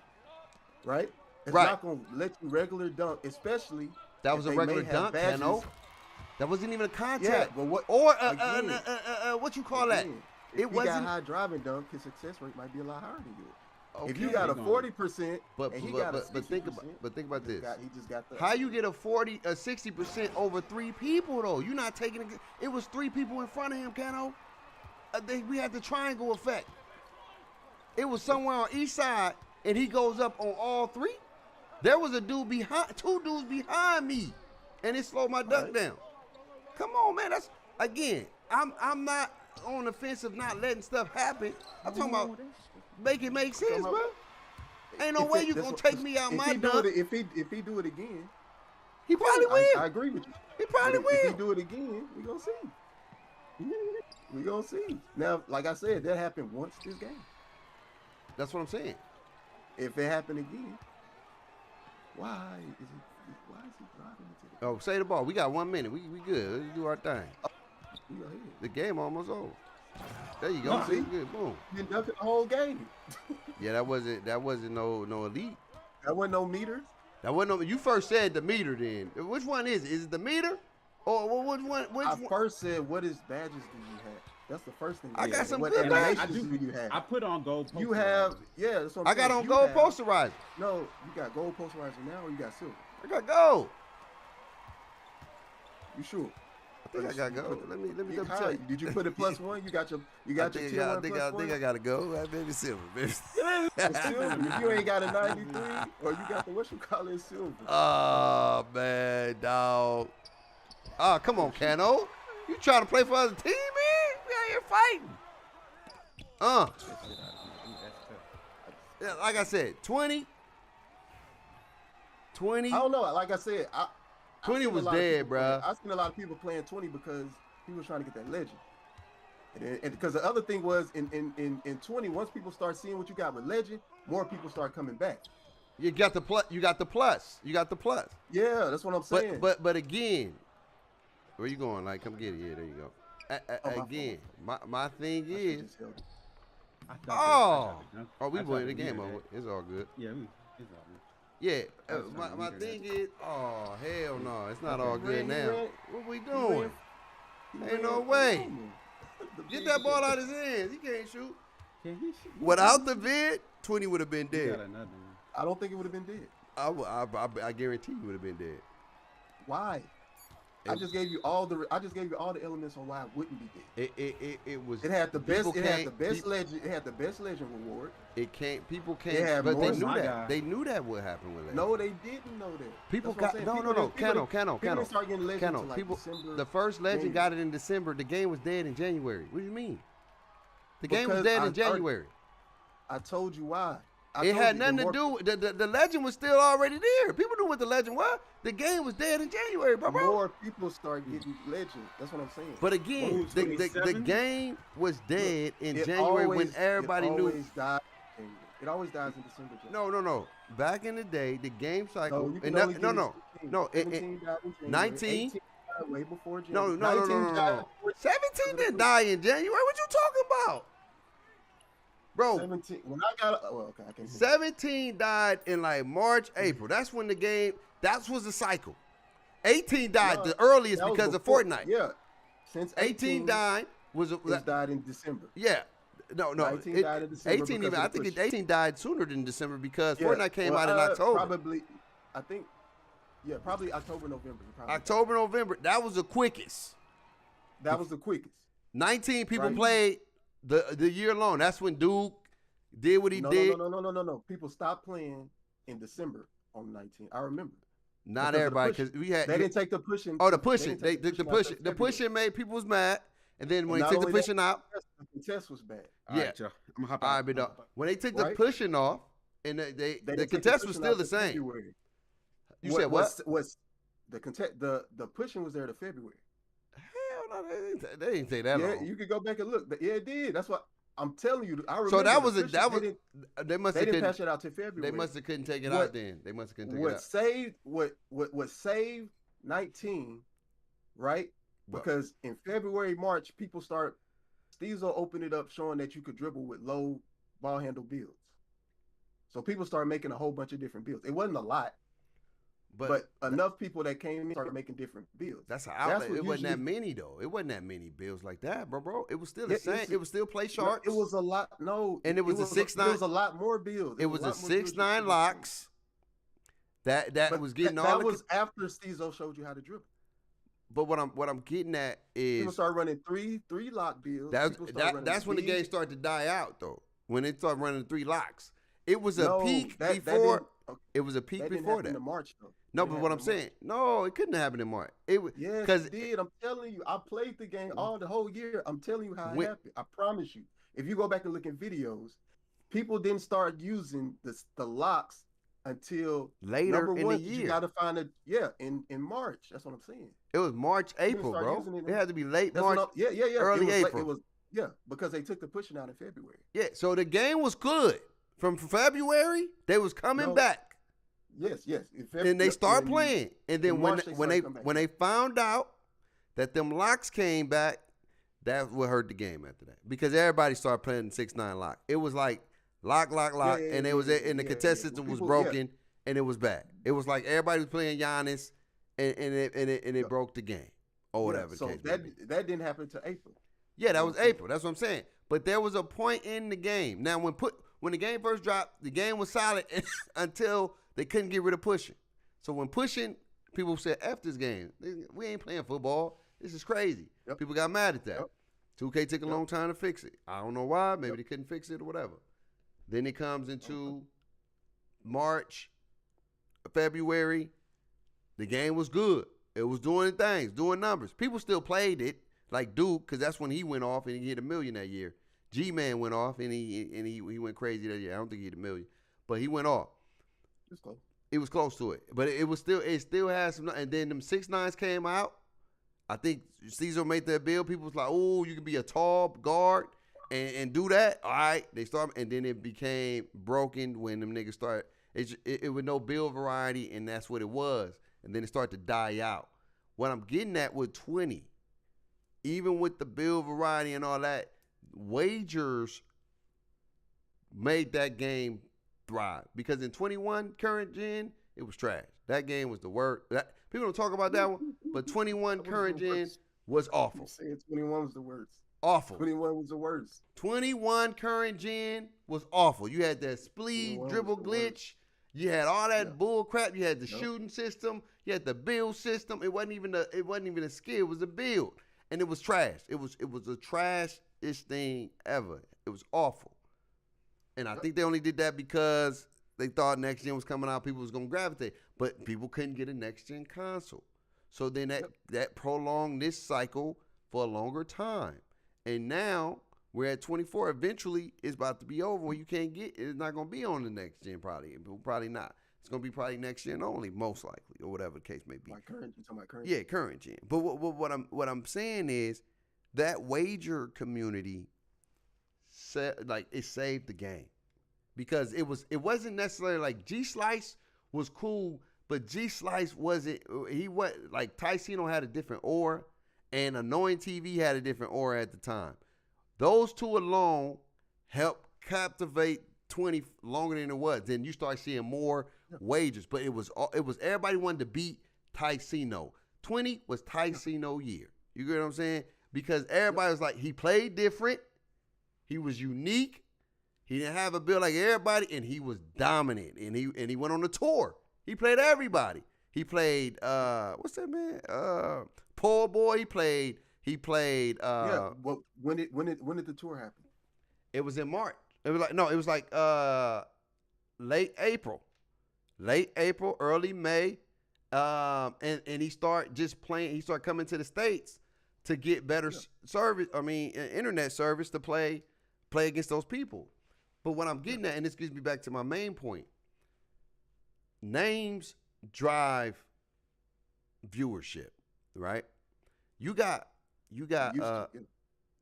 right? It's Right. not gonna let you regular dunk, especially. That if was a they regular may have dunk, badges. Keno. That wasn't even a contact. Yeah, but what? Or again, what you call that? again, It if he wasn't. got high driving dunk, his success rate might be a lot higher than yours. Okay. If you got a They 40%, But and he got a 60%, think about this. he just got the. How you get a 60% over 3 people though? You're not taking it was 3 people in front of him, Keno. We had the triangle effect. It was somewhere on each side, and he goes up on all 3. There was a dude behind, 2 dudes behind me, and it slowed my dunk down. Come on, man. That's again. I'm not on the fence of not letting stuff happen. I'm talking about make it make sense, bro. Ain't no way you gonna take me out my dunk. If he do it again, He probably will. I agree with you. He probably But if he will. do it again, we gonna see. We gonna see. Now, like I said, that happened once this game. That's what I'm saying. If it happened again, why is he driving into the? Oh, say the ball. We got 1 minute. We good. Let's do our thing. We go ahead. The game almost over. There you go. See? Good. Boom. Been dunking the whole game. Yeah, that wasn't no elite. That wasn't no meter. That wasn't no. You first said the meter. Then which one is it? Is it the meter, or which one? I first said, what is badges do you have? That's the first thing. I got some What good badges. animations do you have? I put on gold. You have, yeah. That's what I'm I got saying. on You gold have- posterizer. No, you got gold posterizer now, or you got silver? I got gold. You sure? I think I got gold. Let me double How- check. Did you put it +1? You got your I tier think I 1 think +1? I got to go. Maybe silver. Maybe. It's silver. If you ain't got a 93, or you got the whatchamacallit silver. Oh man, dog. Oh, come on, Kano. You trying to play for other team, man? We out here fighting. Yeah, like I said, 20. I don't know. Like I said, 20 was dead, bruh. I seen a lot of people playing 20 because he was trying to get that legend. And because the other thing was in 20, once people start seeing what you got with legend, more people start coming back. You got the plus. You got the plus. Yeah, that's what I'm saying. But again, where you going? Like, come get it. Yeah, there you go. my Again, my thing I should've is, just held it. we playing the game over. It's all good. Yeah, it's all good. Yeah, I was trying to my meter thing that. is, oh hell no, it's not Okay, all good he now. ran. What we He doing? ran. Ain't no way. Get that ball out of his hands. He can't shoot. Can he shoot? Without the vid, 20 would have been He got dead. another one. I don't think it would have been dead. I guarantee you would have been dead. Why? I just gave you all the elements on why it wouldn't be dead. It was. It had the best. People It had the can't- best legend. It had the best legend reward. It can't. People They can't. had But they more- knew My that. guy. They knew that would happen with legend. No, they didn't know that. People That's what got I'm saying. no. People Cano. didn't start getting legend Cano. till like People. December, The first legend January. got it in December. The game was dead in January. What do you mean? The game was Because dead I in January. I told you why. It had nothing to do. The legend was still already there. People knew what the legend was. The game was dead in January, bro. More people start getting legend. That's what I'm saying. But again, the 27? game was dead in It January when always- everybody it knew. always dies in January. It always dies in December. January. No. Back in the day, the game cycle. No, you can and only that- get no. 16. No, 17 died in January. 19? 18 died way before No. January. 19 died before 17 didn't die in January. What you talking about? Bro, 17. When I got okay, I can say 17 died in like March, April. That's when the game, that was the cycle. 18 died No, the earliest that was because before- of Fortnite. Yeah. Since 18 died was It died in December. yeah. No. 19 died in December 18 because even. of I the think push. 18 died sooner than December because Yeah, Fortnite came well, out in October. Probably, I think, yeah, probably October, November. Probably. October, November. That was the quickest. That was the quickest. 19 people Right. played the year long. That's when Duke did what he No, did. no. People stopped playing in December on 19. I remember. Not because of the everybody, pushing. because we had. They didn't take the pushing. Oh, the they pushing. didn't They take the pushing out pushing. till The February. pushing made people was mad, and then when And they not took the only that, pushing out, The contest was bad. All Yeah. right, y'all. I'm gonna hop all out. right, but dog, when they took the Right. pushing off, and the They didn't take contest was pushing still out the till same. February. You said what? Was the contest? The pushing was there to February. Hell no, they didn't take that Yeah, long. you could go back and look. Yeah, it did. That's what I'm telling you. I remember. So that the was a pushing. that They was didn't- they must They have didn't couldn't pass it out to February. they must have couldn't take it What- out then. They must have couldn't take it out. What saved 19, right? What? Because in February, March, people start. Steezo opened it up, showing that you could dribble with low ball handle builds. So people started making a whole bunch of different builds. It wasn't a lot, but enough people that came in started making different builds. That's an That's outlet. what It wasn't that usually- many though. It wasn't that many bills like that, bro. It was still the Yeah, same. it's- It was still play No, sharks. it was a lot. No, And it was a 6'9" It was a lot more builds. It was a lot more builds 6'9" you could do. locks. That But was getting that all. the was after Steezo showed you how to dribble. But what I'm getting at People is started running three lock builds. People started running that's when the speed. game started to die out though. When they started running 3 locks, it was a No, peak that before. didn't- okay, It was a peak that didn't before happen that. in March though. No, That but didn't what I'm happen in saying, no, it couldn't happen in March. It was Yes, because it did. I'm telling you, I played the game all the whole year. I'm telling you how it When- happened. I promise you. If you go back and look at videos, people didn't start using the locks until later number in one. the 'cause You year, got to find it. Yeah, in March. That's what I'm saying. it was March, April, start bro. using it It in- had to be late That's March. what yeah. early it was April. It was because they took the pushing out in February. Yeah, so the game was good from February. They was coming No, back. Yes. In And they start in- playing. And then in when March, they when started they coming back. when they found out that them locks came back, that what hurt the game after that. Because everybody started playing 6'9" lock. It was like lock, Yeah, and it was and the contest system was broken and it was bad. It was like everybody was playing Giannis and it broke the game or whatever. So the case may be. that didn't happen until April. Yeah, that was April. That's what I'm saying. But there was a point in the game. Now, when the game first dropped, the game was solid until they couldn't get rid of pushing. So when pushing, people said, F this game. We ain't playing football. This is crazy. Yep. People got mad at that. Yep. 2K took a long time to fix it. I don't know why. Maybe they couldn't fix it or whatever. Then it comes into March, February. The game was good. It was doing things, doing numbers. People still played it, like Duke, because that's when he went off and he hit $1 million that year. G-Man went off and he went crazy that year. I don't think he hit $1 million, but he went off. It's close. It was close to it, but it still has some. And then them 6'9" came out. I think Caesar made that bill. People was like, "Oh, you can be a tall guard and do that." All right, they start, and then it became broken when them niggas started. It was no build variety, and that's what it was. And then it started to die out. What I'm getting at with 20, even with the build variety and all that, wagers made that game thrive. Because in 21 current gen, it was trash. That game was the worst. People don't talk about that one, but 21 current gen was awful. You saying 21 was the worst. Awful. 21 was the worst. 21 current gen was awful. You had that spleed 21 dribble was the glitch. You had all that Yeah. bull crap. You had the Yep. shooting system. You had the build system. It wasn't even a skill. It was a build, and it was trash. It was the trash-ish thing ever. It was awful, and I think they only did that because they thought next gen was coming out. People was gonna gravitate, but people couldn't get a next gen console. So then that prolonged this cycle for a longer time, and now we're at 24. Eventually, it's about to be over. Where you can't get it's not gonna be on the next gen. Probably not. It's gonna be probably next gen only, most likely, or whatever the case may be. Like current, you talking about current? Yeah, current gen. But what I'm saying is that wager community it saved the game because it wasn't necessarily like G Slice was cool, but G Slice wasn't. He was like Ticino had a different aura, and Annoying TV had a different aura at the time. Those two alone helped captivate 20 longer than it was. Then you start seeing more wagers, but it was everybody wanted to beat Ticino. 20 was Ticino year. You get what I'm saying? Because everybody was like, he played different, he was unique, he didn't have a build like everybody, and he was dominant. And he went on a tour. He played everybody. He played what's that man? Poor Boy. He played Yeah. Well, when did the tour happen? It was in March. It was like late April, early May. And he started just playing. He started coming to the States to get better service. I mean, internet service to play against those people. But what I'm getting at, and this gets me back to my main point, names drive viewership, right? You got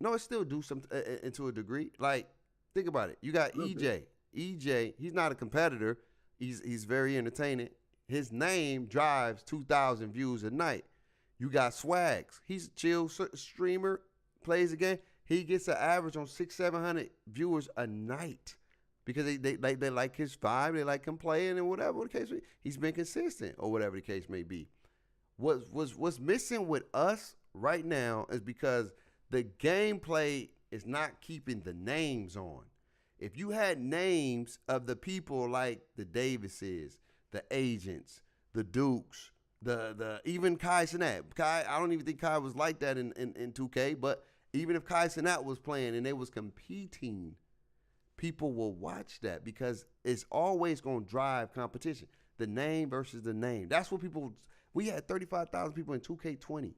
no, it still do some to a degree. Like, think about it. You got EJ. EJ, he's not a competitor. He's very entertaining. His name drives 2,000 views a night. You got Swags. He's a chill streamer, plays a game. He gets an average on 600-700 viewers a night because they like his vibe. They like him playing and whatever the case may be. He's been consistent or whatever the case may be. What's missing with us right now is because the gameplay is not keeping the names on. If you had names of the people like the Davises, the Agents, the Dukes, the even Kai Cenat. I don't even think Kai was like that in 2K, but even if Kai Cenat was playing and they was competing, people will watch that because it's always going to drive competition. The name versus the name. That's what we had 35,000 people in 2K20.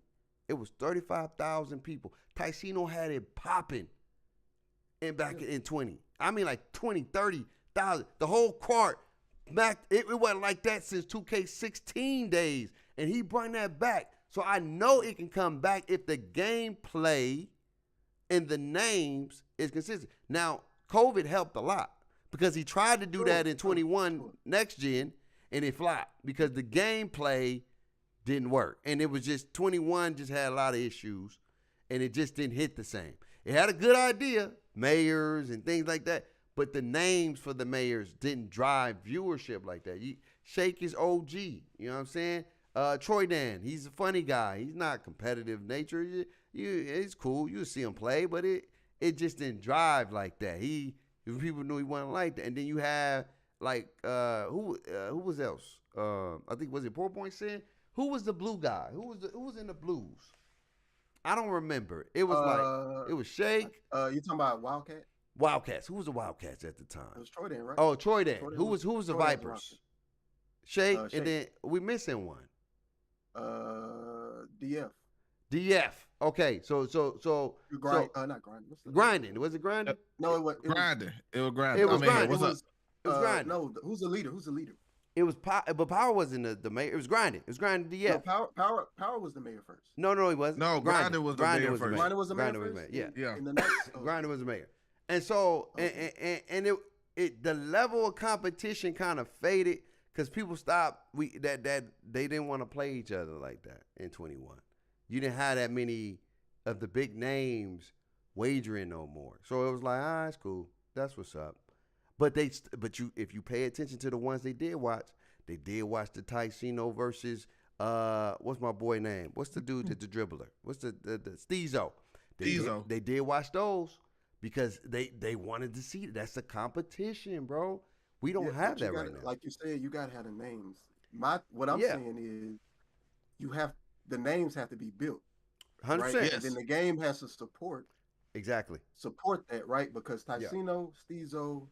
It was 35,000 people. Ticino had it popping back in 20. I mean, like 20, 30,000. The whole quart. It wasn't like that since 2K16 days, and he brought that back. So I know it can come back if the gameplay and the names is consistent. Now, COVID helped a lot because he tried to do that in 21 next gen, and it flopped because the gameplay didn't work. And it was just 21 just had a lot of issues, and it just didn't hit the same. It had a good idea, mayors and things like that, but the names for the mayors didn't drive viewership like that. Shake is OG, you know what I'm saying? Troy Dan, he's a funny guy. He's not competitive nature. It's cool. You see him play, but it just didn't drive like that. People knew he wasn't like that. And then you have like who was else? I think was it Poor Point Sin? Who was the blue guy? Who was in the blues? I don't remember. It was it was Shake. You talking about Wildcat? Wildcats. Who was the Wildcats at the time? It was Troy Dan, right? Oh, Troy Dan. Who was the Troy Vipers? Shake, Shake. and then we missing one. DF. DF. Okay, so not grinding. grinding. Was it grinding? No, it was Grinding. It was grinding. It was grinding. What's up? It was grinding. No, who's the leader? It was but Power wasn't the mayor. It was grinding. It was grinding DF. No, Power was the mayor first. No, he wasn't. No, Grinding was the mayor first. Grinding was the mayor first. Yeah. In the next, Grinding was the mayor. And so and it the level of competition kind of faded because people stopped. That they didn't want to play each other like that in 21. You didn't have that many of the big names wagering no more. So it was like, it's cool. That's what's up. But if you pay attention to the ones they did watch the Ticino versus what's my boy name? What's the dude that's the dribbler? What's the Steezo? They did watch those because they wanted to see it. That's a competition, bro. We don't Yeah, have but you that got right to, now. like you said, you got to have the names. What I'm Yeah, saying is, you have the names have to be built, hundred right? percent. And then Yes. the game has to Exactly. support that, right? Because Yeah. Ticino, Stizo,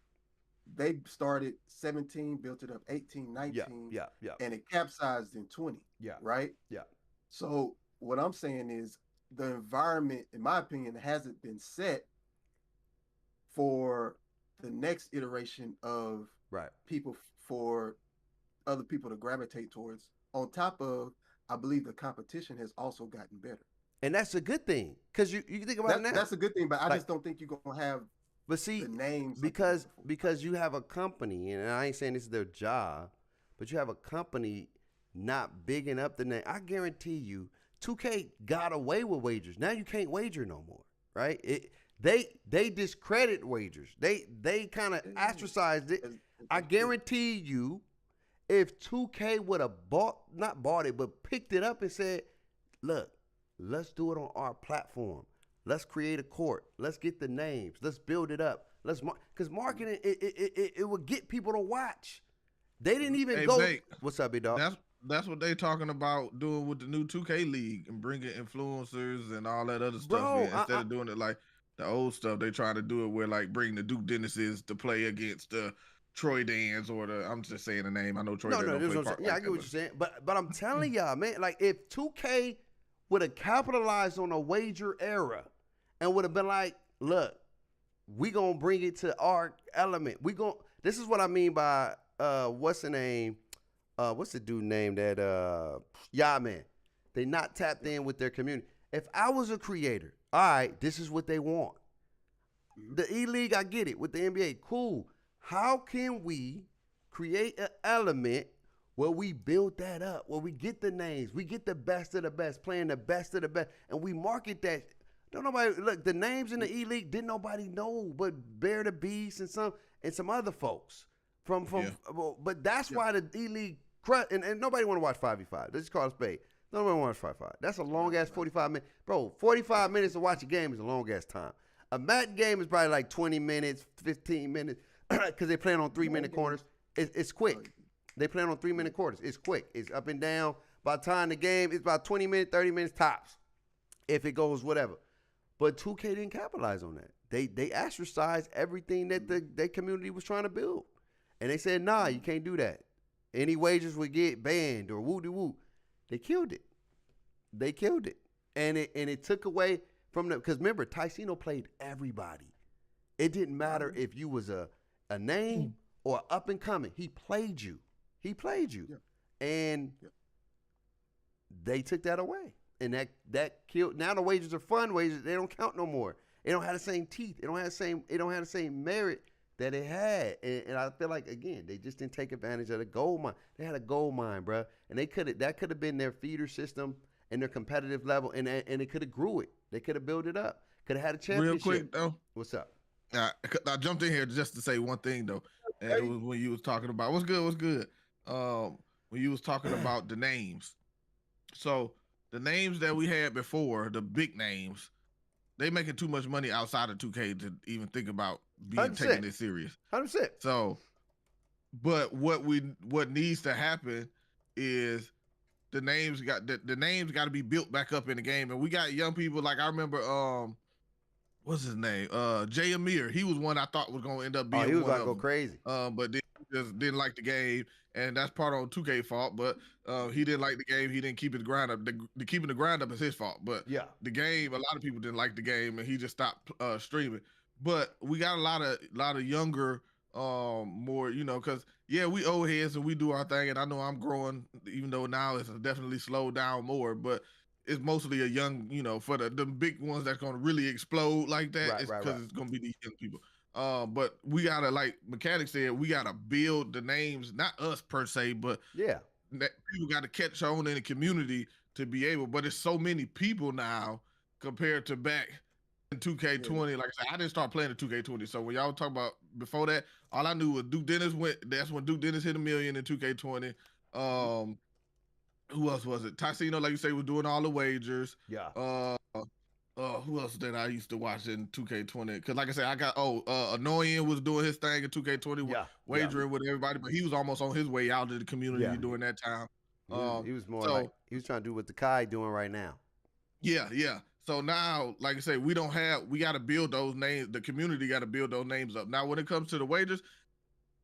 they started 17, built it up 18, Yeah. 19, Yeah. Yeah. and it capsized in 20, Yeah. right? Yeah. So what I'm saying is the environment, in my opinion, hasn't been set for the next iteration of Right. people for other people to gravitate towards. On top of, I believe the competition has also gotten better. And that's a good thing because you think about it now. That's a good thing, but I Like, just don't think you're gonna have but the see, names like you did because before. because you have a company, and I ain't saying this is their job, but you have a company not bigging up the name. I guarantee you, 2K got away with wagers. Now you can't wager no more, right? They discredit wagers. They kind of ostracized it. I guarantee you, if 2K would have not bought it, but picked it up and said, look, let's do it on our platform. Let's create a court. Let's get the names. Let's build it up. Because marketing, it would get people to watch. They didn't even Hey, go. Bake, What's up, big dog? that's what they talking about doing with the new 2K League and bringing influencers and all that other stuff Bro, in. Instead of doing it like the old stuff, they trying to do it where like bring the Duke Dennises to play against the Troy Dans or the, I'm just saying the name. I know Troy no, Dan don't this is play what I'm saying. part Yeah, I like get that, what but you're saying. But I'm telling y'all, man, like if 2K would have capitalized on a wager era and would have been like, look, we gonna bring it to our element. This is what I mean by what's the name? What's the dude name that yeah, man. They not tapped in with their community. If I was a creator, all right, this is what they want. The E League, I get it with the NBA. Cool. How can we create an element where we build that up, where we get the names, we get the best of the best, playing the best of the best, and we market that. Don't nobody look the names in the E League didn't nobody know but Bear the Beast and some other folks from Yeah. but that's why the E League and nobody want to watch 5v5. Let's call it spade. Nobody want to watch 5v5. That's a long ass 45 minutes, bro. 45 minutes to watch a game is a long ass time. A Madden game is probably like 20 minutes, 15 minutes, because they playing on 3-minute quarters. It's quick. They playing on 3-minute quarters. It's quick. It's up and down. By the time the game, it's about 20 minutes, 30 minutes tops. If it goes whatever. But 2K didn't capitalize on that. They ostracized everything that their community was trying to build. And they said, nah, you can't do that. Any wagers would get banned or woo-de-woo. They killed it. They killed it. And it took away from the, because remember, Ticino played everybody. It didn't matter if you was a name or up and coming. He played you. He played you. Yeah. And Yeah. they took that away. And that killed. Now the wagers are fun wagers. They don't count no more. They don't have the same teeth. It don't have the same merit that it had. And I feel like again, they just didn't take advantage of the gold mine. They had a gold mine, bro. And that could have been their feeder system and their competitive level, and it could have grew it. They could have built it up. Could have had a championship. real quick though. What's up? I jumped in here just to say one thing though, and it was when you was talking about what's good. When you was talking about the names, so the names that we had before, the big names, they making too much money outside of 2K to even think about being 100%. taken this serious. 100%. So, but what needs to happen is the names got to be built back up in the game, and we got young people like I remember what's his name? Jay Amir. He was one I thought was gonna end up being He was one about to of go them. crazy. But then he just didn't like the game, and that's part on 2K fault. But he didn't like the game. He didn't keep his grind up. The keeping the grind up is his fault. But Yeah. the game, a lot of people didn't like the game, and he just stopped streaming. But we got a lot of younger, more because we old heads and we do our thing, and I know I'm growing, even though now it's definitely slowed down more, but. It's mostly a young, for the big ones that's gonna really explode like that. Right, It's right, because right. it's gonna be these young people. But we gotta, like Mechanic said, we gotta build the names, not us per se, but Yeah. that people got to catch on in the community to be able. But it's so many people now compared to back in 2K20. Like I said, I didn't start playing in 2K20. So when y'all talk about before that, all I knew was Duke Dennis went. That's when Duke Dennis hit 1,000,000 in 2K20. Who else was it? Ticino, like you say, was doing all the wagers. Yeah. Who else that I used to watch in 2K20? Because like I said, I got Annoying was doing his thing in 2K20, Yeah, wagering with everybody, but he was almost on his way out of the community yeah. during that time. He was more like So he was trying to do what the Kai doing right now. yeah. So now, like I say, we got to build those names. The community got to build those names up. Now, when it comes to the wagers,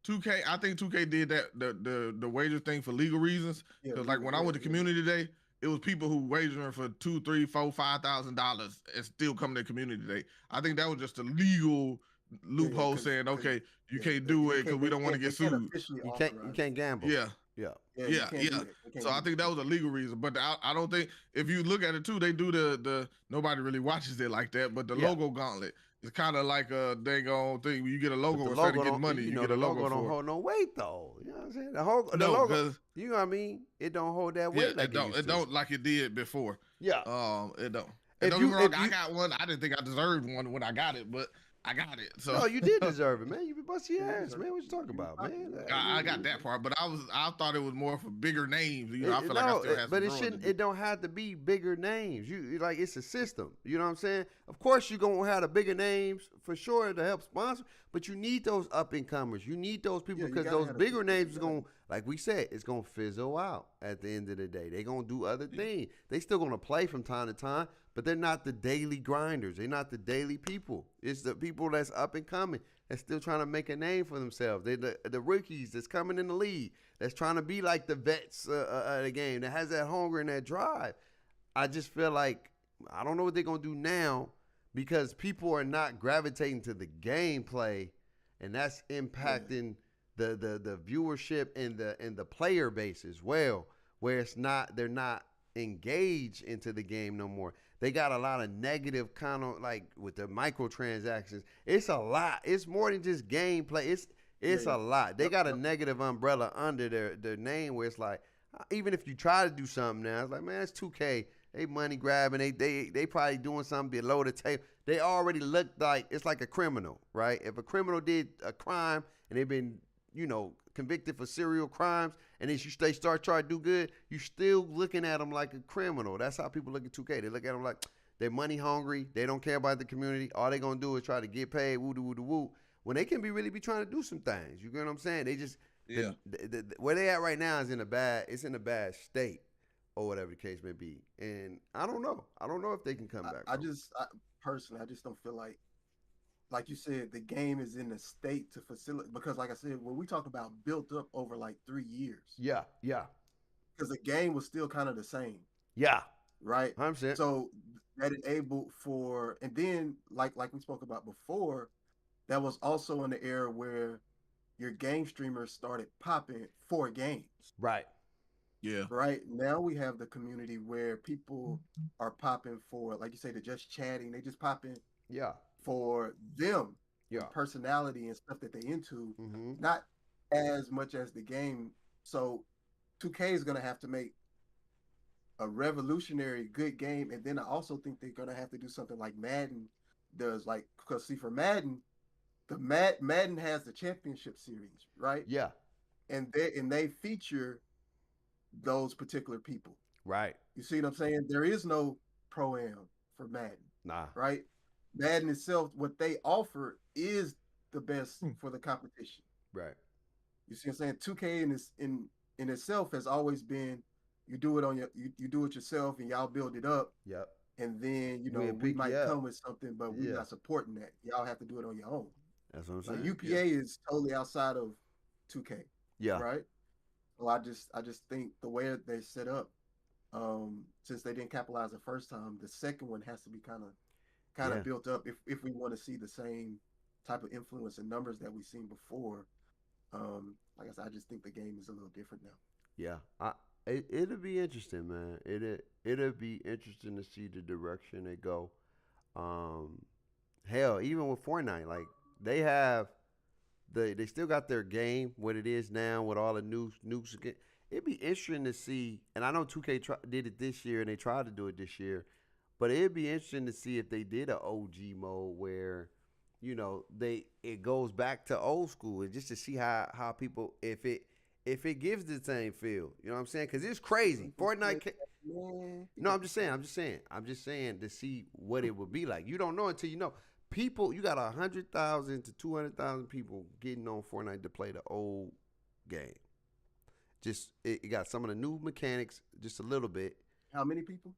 2K, I think 2K did that the wager thing for legal reasons. Yeah, Because like when I went to community day, it was people who wagering for $2, $3, $4, $5,000 and still come to community day. I think that was just a legal loophole saying, okay, you can't do it because we don't want to get They can't sued. officially You authorize can't gamble. Yeah. Yeah. Yeah, you can't do Yeah. that. They can't So I do think that was a legal reason, but I don't think if you look at it too, they do the nobody really watches it like that. But the Yeah. logo gauntlet is kind of like a dang on thing where you get a logo But the instead logo of getting don't, money, you you know, get the a logo logo don't for it. hold no weight though. You know what I'm saying? The No, logo, because you know what I mean? It don't hold that yeah, weight like it used to. don't like it did before. Yeah. It don't. If And don't you- get me wrong, if I you- got one. I didn't think I deserved one when I got it, but I got it. So No, you did deserve it, man. You been busting your Yeah, you ass, deserve man. it. What you talking about, man? I got that part, but I thought it was more for bigger names. You know, I feel like I still have some but it growing to shouldn't. do. It don't have to be bigger names. Like it's a system. You know what I'm saying? Of course, you're gonna have the bigger names for sure to help sponsor, but you need those up and comers. You need those people Yeah, you because gotta those have the bigger people. names is You gotta- gonna, like we said, it's gonna fizzle out at the end of the day. They're gonna do other things. They still gonna play from time to time, but they're not the daily grinders. They're not the daily people. It's the people that's up and coming that's still trying to make a name for themselves. They the rookies that's coming in the league that's trying to be like the vets of the game that has that hunger and that drive. I just feel like I don't know what they're gonna do now because people are not gravitating to the gameplay, and that's impacting the viewership and the player base as well. Where they're not engaged into the game no more. They got a lot of negative kind of like with the microtransactions. It's a lot. It's more than just gameplay. It's a lot. They got a negative umbrella under their name where it's like, even if you try to do something now, it's like, man, it's 2K. They money grabbing. They probably doing something below the table. They already look like it's like a criminal, right? If a criminal did a crime and they've been, convicted for serial crimes, and then they start trying to do good, you still looking at them like a criminal. That's how people look at 2K. They look at them like they're money hungry. They don't care about the community. All they gonna do is try to get paid. Woo woo woo. When they can really be trying to do some things. You get what I'm saying? They just where they at right now is in a bad state, or whatever the case may be. And I don't know. I don't know if they can come back. Personally, I just don't feel like you said, the game is in a state to facilitate, because like I said, when we talk about built up over like 3 years. Yeah. Because the game was still kind of the same. Yeah. Right? 100%. So that enabled for, and then like we spoke about before, that was also in the era where your game streamers started popping for games. Right. Yeah. Right. Now we have the community where people are popping for, like you say, they're just chatting. They just popping for them, personality and stuff that they into, not as much as the game. So 2K is going to have to make a revolutionary good game, and then I also think they're going to have to do something like Madden does, like, because see, for Madden, Madden has the championship series, right? Yeah. And they feature those particular people. Right. You see what I'm saying? There is no pro-am for Madden. Nah. Right? Madden itself, what they offer is the best for the competition. Right. You see what I'm saying? 2K in itself has always been, you do it on you do it yourself and y'all build it up. Yep. And then we might come with something, but we're not supporting that. Y'all have to do it on your own. That's what I'm saying. Like UPA is totally outside of 2K. Yeah. Right. Well, I just think the way they set up, since they didn't capitalize the first time, the second one has to be kind of built up if we want to see the same type of influence and numbers that we've seen before. Like I said, I just think the game is a little different now. Yeah, it'll be interesting, man. It'll be interesting to see the direction they go. Hell, even with Fortnite, like they still got their game, what it is now with all the nukes. It'd be interesting to see, and I know 2K did it this year, and they tried to do it this year, but it'd be interesting to see if they did an OG mode where, it goes back to old school, and just to see how people, if it gives the same feel, you know what I'm saying? Because it's crazy. Fortnite, Man, he No, got I'm just saying. I'm just saying to see what it would be like. You don't know until you know. People, you got 100,000 to 200,000 people getting on Fortnite to play the old game. Just it got some of the new mechanics, just a little bit. how many people?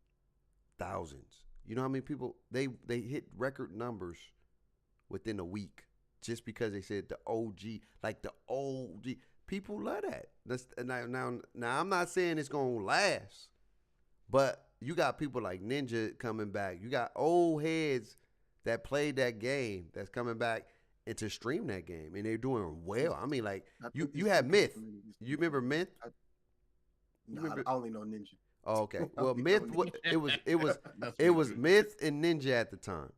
Thousands. You know how many people they hit record numbers within a week just because they said the OG, like the OG. People love that. That's now. I'm not saying it's gonna last, but you got people like Ninja coming back. You got old heads that played that game that's coming back and to stream that game, and they're doing well. I mean, like I you think you this had 2K Myth. community is You remember different. Myth? I, You no, remember? I only know Ninja. Oh, okay. I Well, only Myth. know Ninja. That's It me was too. Myth and Ninja at the time.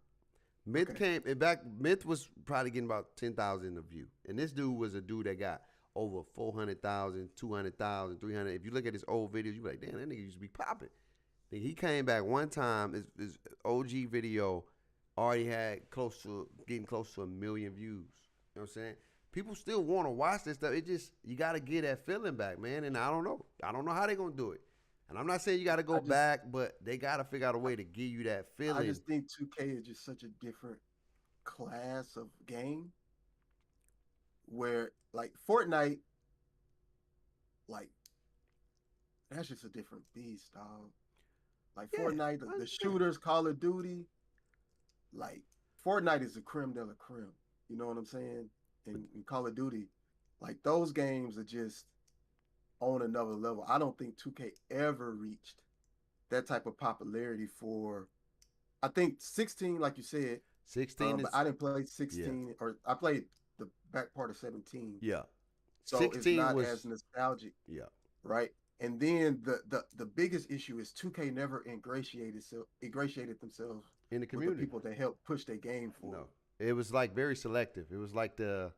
Myth Okay. came and back. Myth was probably getting about 10,000 a view, and this dude was a dude that got over 400,000, 200,000, 300. If you look at his old videos, you be like, damn, that nigga used to be popping. Then he came back one time. His OG video already had getting close to 1 million views. You know what I'm saying? People still want to watch this stuff. It just you got to get that feeling back, man. And I don't know. I don't know how they're gonna do it. And I'm not saying you got to go I just, back, but they got to figure out a way to give you that I feeling. just think 2K is just such a different class of game where, like, Fortnite, like, that's just a different beast, dog. Like Yeah, Fortnite, I the understand. shooters, Call of Duty, like Fortnite is the creme de la creme. You know what I'm saying? And Call of Duty, like those games are just on another level. I don't think 2K ever reached that type of popularity for. I think 16, like you said, 16 but is I didn't play yeah, 16, or I played the back part of 17, yeah. so it's 16 not as was nostalgic, yeah. right? And then the biggest issue is 2K never ingratiated themselves In the with the community. people that helped push their game No, forward. it was like very selective. It was like they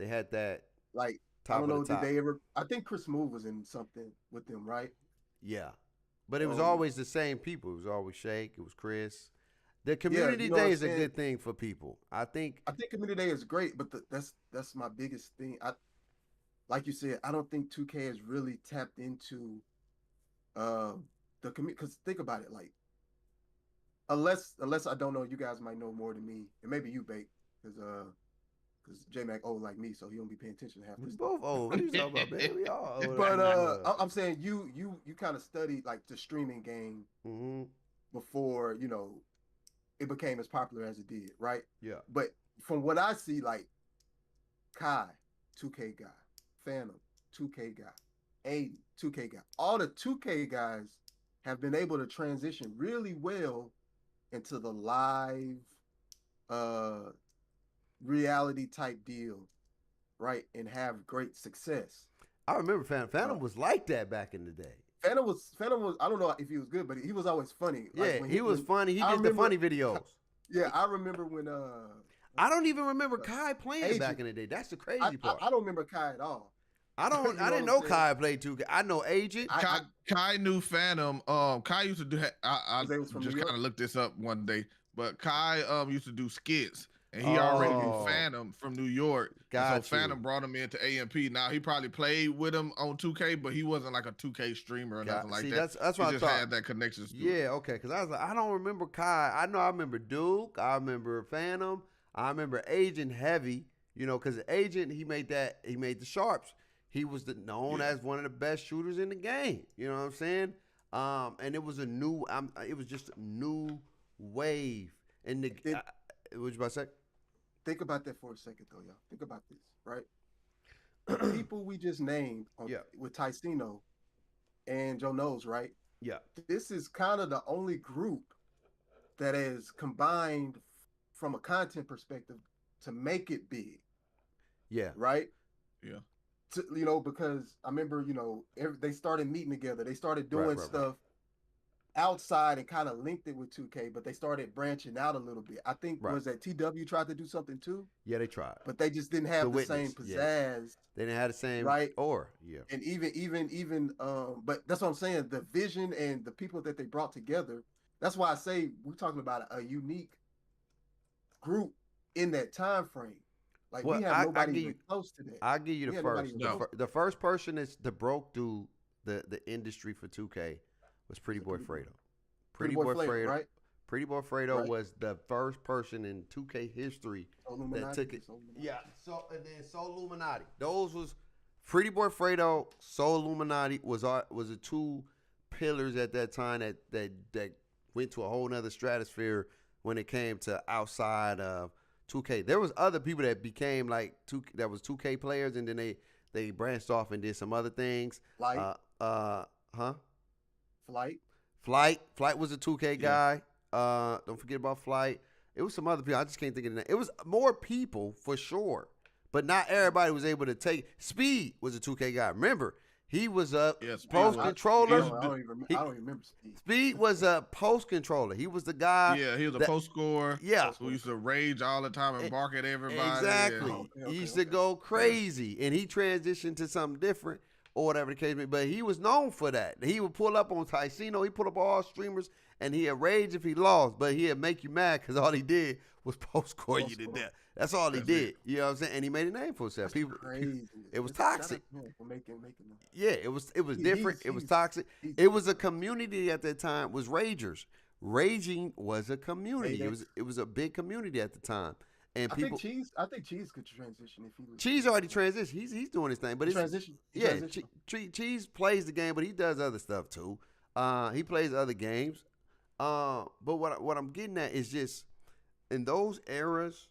had that Like, I top don't of the know, did top. they ever? I think Chris Move was in something with them, right? Yeah, but it was Um, always the same people. It was always Shake. It was Chris. The yeah, community you know what day I'm is a saying. good thing for people. I think. I think Community Day is great, but that's my biggest thing. Like you said, I don't think 2K has really tapped into uh the community. Because think about it, like unless I don't know, you guys might know more than me, and maybe you, Bake, because J Mac old like me, so he don't be paying attention to half We this stuff. both old. What are you talking about, man? We all old. But I'm saying you kind of studied like the streaming game Mm-hmm. before it became as popular as it did, right? Yeah. But from what I see, like Kai, 2K guy, Phantom, 2K guy, Aiden, 2K guy, all the 2K guys have been able to transition really well into the live uh reality type deal, right? And have great success. I remember Phantom. Uh, Phantom was like that back in the day. Phantom was I don't know if he was good, but he was always funny. Like Yeah, when he was when funny. He I did the remember, funny videos. yeah, I remember when I don't even remember Kai playing it back Agent. in the day. That's the I, crazy I part. I don't remember Kai at all. I You don't. know I what didn't I'm know saying? Kai played 2K. I know Agent. I Kai knew Phantom. Kai used to do. I because they was from New just kind York. of looked this up one day, but Kai used to do skits, and he already knew Oh, Phantom from New York, and so got you. Phantom brought him into AMP. Now he probably played with him on 2K, but he wasn't like a 2K streamer or nothing like See, that. that's He what I just thought. had that connection. Yeah, okay. Because I was like, I don't remember Kai. I know I remember Duke. I remember Phantom. I remember Agent Heavy. You know, because Agent he made the sharps. He was known as one of the best shooters in the game. You know what I'm saying? And it was it was just a new wave. And what you about to say? Think about that for a second, though, y'all. Think about this, right? The people we just named Yeah, with Ticino and Joe Knows, right? yeah, This is kind of the only group that is combined from a content perspective to make it big, yeah. right? Yeah. Because I remember, they started meeting together. They started Right, doing right, right. stuff outside and kind of linked it with 2K, but they started branching out a little bit. I think Right. was that TW tried to do something too, Yeah, they tried. but they just didn't The have the same Witness, yes. pizzazz, They didn't have the same right? or yeah. And even but that's what I'm saying. The vision and the people that they brought together. That's why I say we're talking about a unique group in that time frame. Like Well, we have I nobody give even you close to that. I'll give you We the had nobody first. even close. The first person that broke through the industry for 2K was Pretty Boy Fredo. Pretty Boy Flavor, right? Pretty Boy Fredo Right. was the first person in 2K history that took it. Soul Illuminati. Yeah, so and then Soul Illuminati. Those was Pretty Boy Fredo, Soul Illuminati was the two pillars at that time that went to a whole nother stratosphere when it came to outside of 2K. There was other people that became like that was 2K players, and then they branched off and did some other things. Flight. Huh? Flight. Flight was a 2K guy. Don't forget about Flight. It was some other people. I just can't think of the name. It was more people for sure, but not everybody was able to take. Speed was a 2K guy. Remember, he was a post controller. I don't even remember Speed. Speed was a post controller. He was the guy. Yeah, he was a post scorer. Yeah, who used to rage all the time and bark at everybody. Exactly. Yeah. He used to go crazy, and he transitioned to something different or whatever the case may be. But he was known for that. He would pull up on Ticino. He pull up all streamers, and he'd rage if he lost, but he'd make you mad because all he did was post score you to death. That's all he did. You know what I'm saying? And he made a name for himself. Crazy. It was toxic. Making Yeah, it was different. It was toxic. It was a community at that time. Was ragers. Raging was a community. It was a big community at the time. And people, I think Cheese could transition if he was. Cheese already transitioned. He's doing his thing, but it's Cheese plays the game, but he does other stuff too. He plays other games. But what I'm getting at is just in those eras,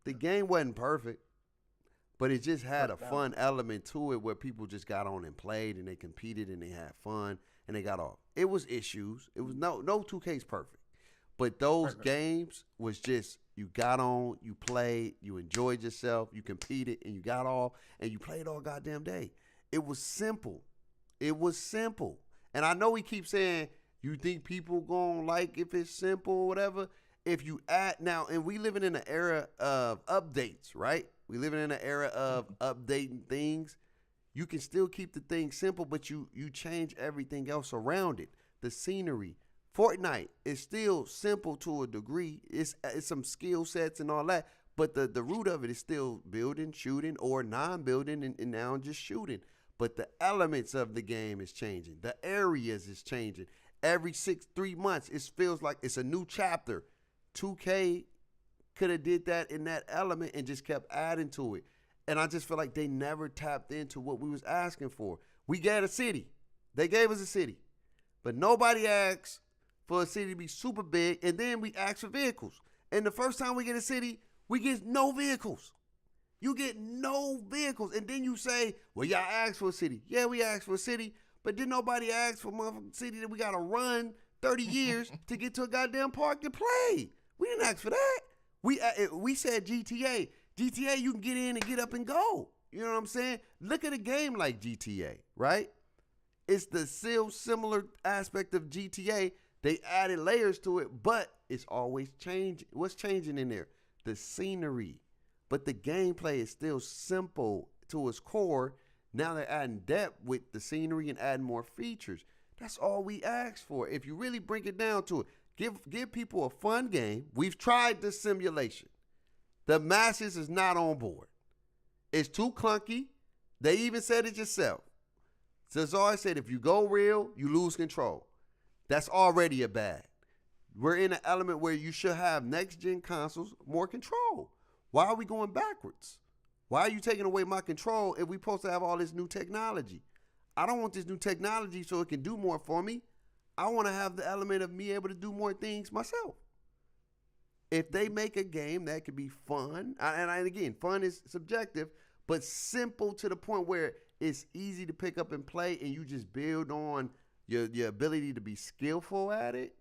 the game wasn't perfect, but it just had a fun element to it where people just got on and played and they competed and they had fun and they got off. It was issues. It was no 2K's perfect, but those games was just you got on, you played, you enjoyed yourself, you competed, and you got off and you played all goddamn day. It was simple. It was simple. And I know we keep saying you think people gonna like if it's simple or whatever. If you add now, and we living in an era of updates, right? We living in an era of updating things. You can still keep the thing simple, but you change everything else around it. The scenery. Fortnite is still simple to a degree. It's some skill sets and all that, but the root of it is still building, shooting, or non-building, and now just shooting. But the elements of the game is changing. The areas is changing. Every 3 months, it feels like it's a new chapter. 2K could have did that in that element and just kept adding to it. And I just feel like they never tapped into what we was asking for. We got a city. They gave us a city. But nobody asked for a city to be super big, and then we asked for vehicles. And the first time we get a city, we get no vehicles. You get no vehicles. And then you say, well, y'all asked for a city. Yeah, we asked for a city, but then nobody asked for a motherfucking city that we got to run 30 years to get to a goddamn park to play. We didn't ask for that. We said GTA. GTA, you can get in and get up and go. You know what I'm saying? Look at a game like GTA, right? It's the still similar aspect of GTA. They added layers to it, but it's always changing. What's changing in there? The scenery. But the gameplay is still simple to its core. Now they're adding depth with the scenery and adding more features. That's all we asked for. If you really bring it down to it, give people a fun game. We've tried this simulation. The masses is not on board. It's too clunky. They even said it yourself. Cesar said if you go real, you lose control. That's already a bad. We're in an element where you should have next-gen consoles more control. Why are we going backwards? Why are you taking away my control if we're supposed to have all this new technology? I don't want this new technology so it can do more for me. I want to have the element of me able to do more things myself. If they make a game that could be fun, and again, fun is subjective, but simple to the point where it's easy to pick up and play and you just build on your ability to be skillful at it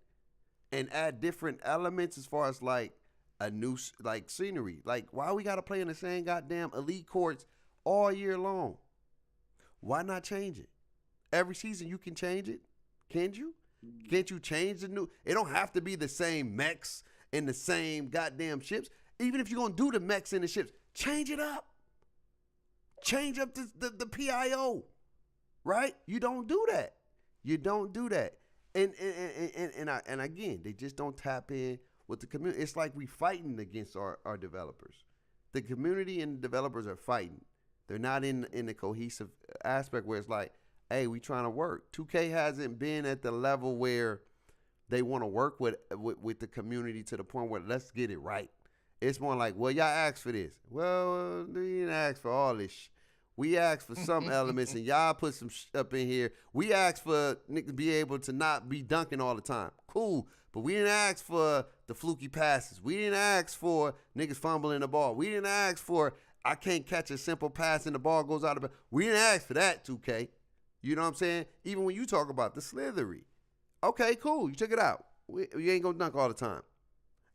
and add different elements as far as like a new like scenery. Like why we got to play in the same goddamn elite courts all year long? Why not change it? Every season you can change it. Can't you? Can't you change the new? It don't have to be the same mechs and the same goddamn ships. Even if you're going to do the mechs and the ships, change it up. Change up the PIO, right? You don't do that. You don't do that. And again, they just don't tap in with the community. It's like we fighting against our developers. The community and the developers are fighting. They're not in the cohesive aspect where it's like, hey, we trying to work. 2K hasn't been at the level where they want to work with the community to the point where let's get it right. It's more like, well, y'all asked for this. Well, we didn't ask for all this. We asked for some elements, and y'all put some up in here. We asked for niggas to be able to not be dunking all the time. Cool, but we didn't ask for the fluky passes. We didn't ask for niggas fumbling the ball. We didn't ask for I can't catch a simple pass and the ball goes out of bounds. We didn't ask for that, 2K. You know what I'm saying? Even when you talk about the slithery. Okay, cool. You took it out. You ain't gonna dunk all the time.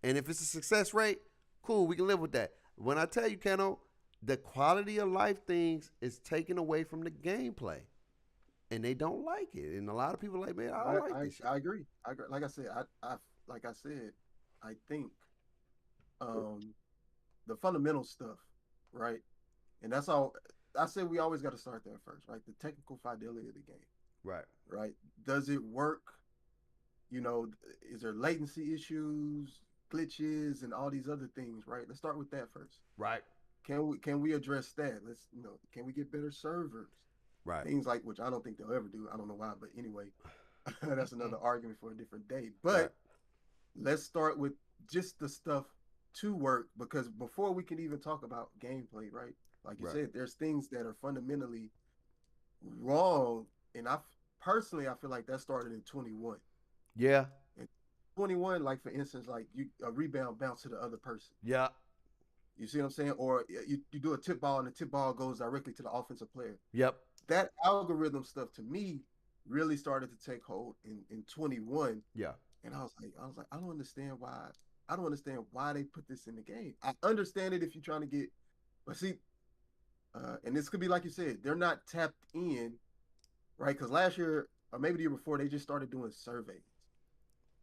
And if it's a success rate, cool, we can live with that. When I tell you, Keno, the quality of life things is taken away from the gameplay. And they don't like it. And a lot of people are like, man, I don't like this shit. I agree. I agree. Like I said, I think the fundamental stuff, right? And that's all I said we always got to start there first, right? The technical fidelity of the game. Right. Right. Does it work? You know, is there latency issues, glitches, and all these other things, right? Let's start with that first. Right. Can we address that? Can we get better servers? Right. Things like, which I don't think they'll ever do. I don't know why, but anyway, that's another argument for a different day. But let's start with just the stuff to work, because before we can even talk about gameplay, right? Like you said, there's things that are fundamentally wrong, and I feel like that started in 21. Yeah. In 21, like for instance, like a rebound bounce to the other person. Yeah. You see what I'm saying? Or you do a tip ball and the tip ball goes directly to the offensive player. Yep. That algorithm stuff to me really started to take hold in 21. Yeah. And I was like, I don't understand why they put this in the game. I understand it if you're trying to get, but see, and this could be like you said, they're not tapped in, right? Because last year or maybe the year before, they just started doing surveys,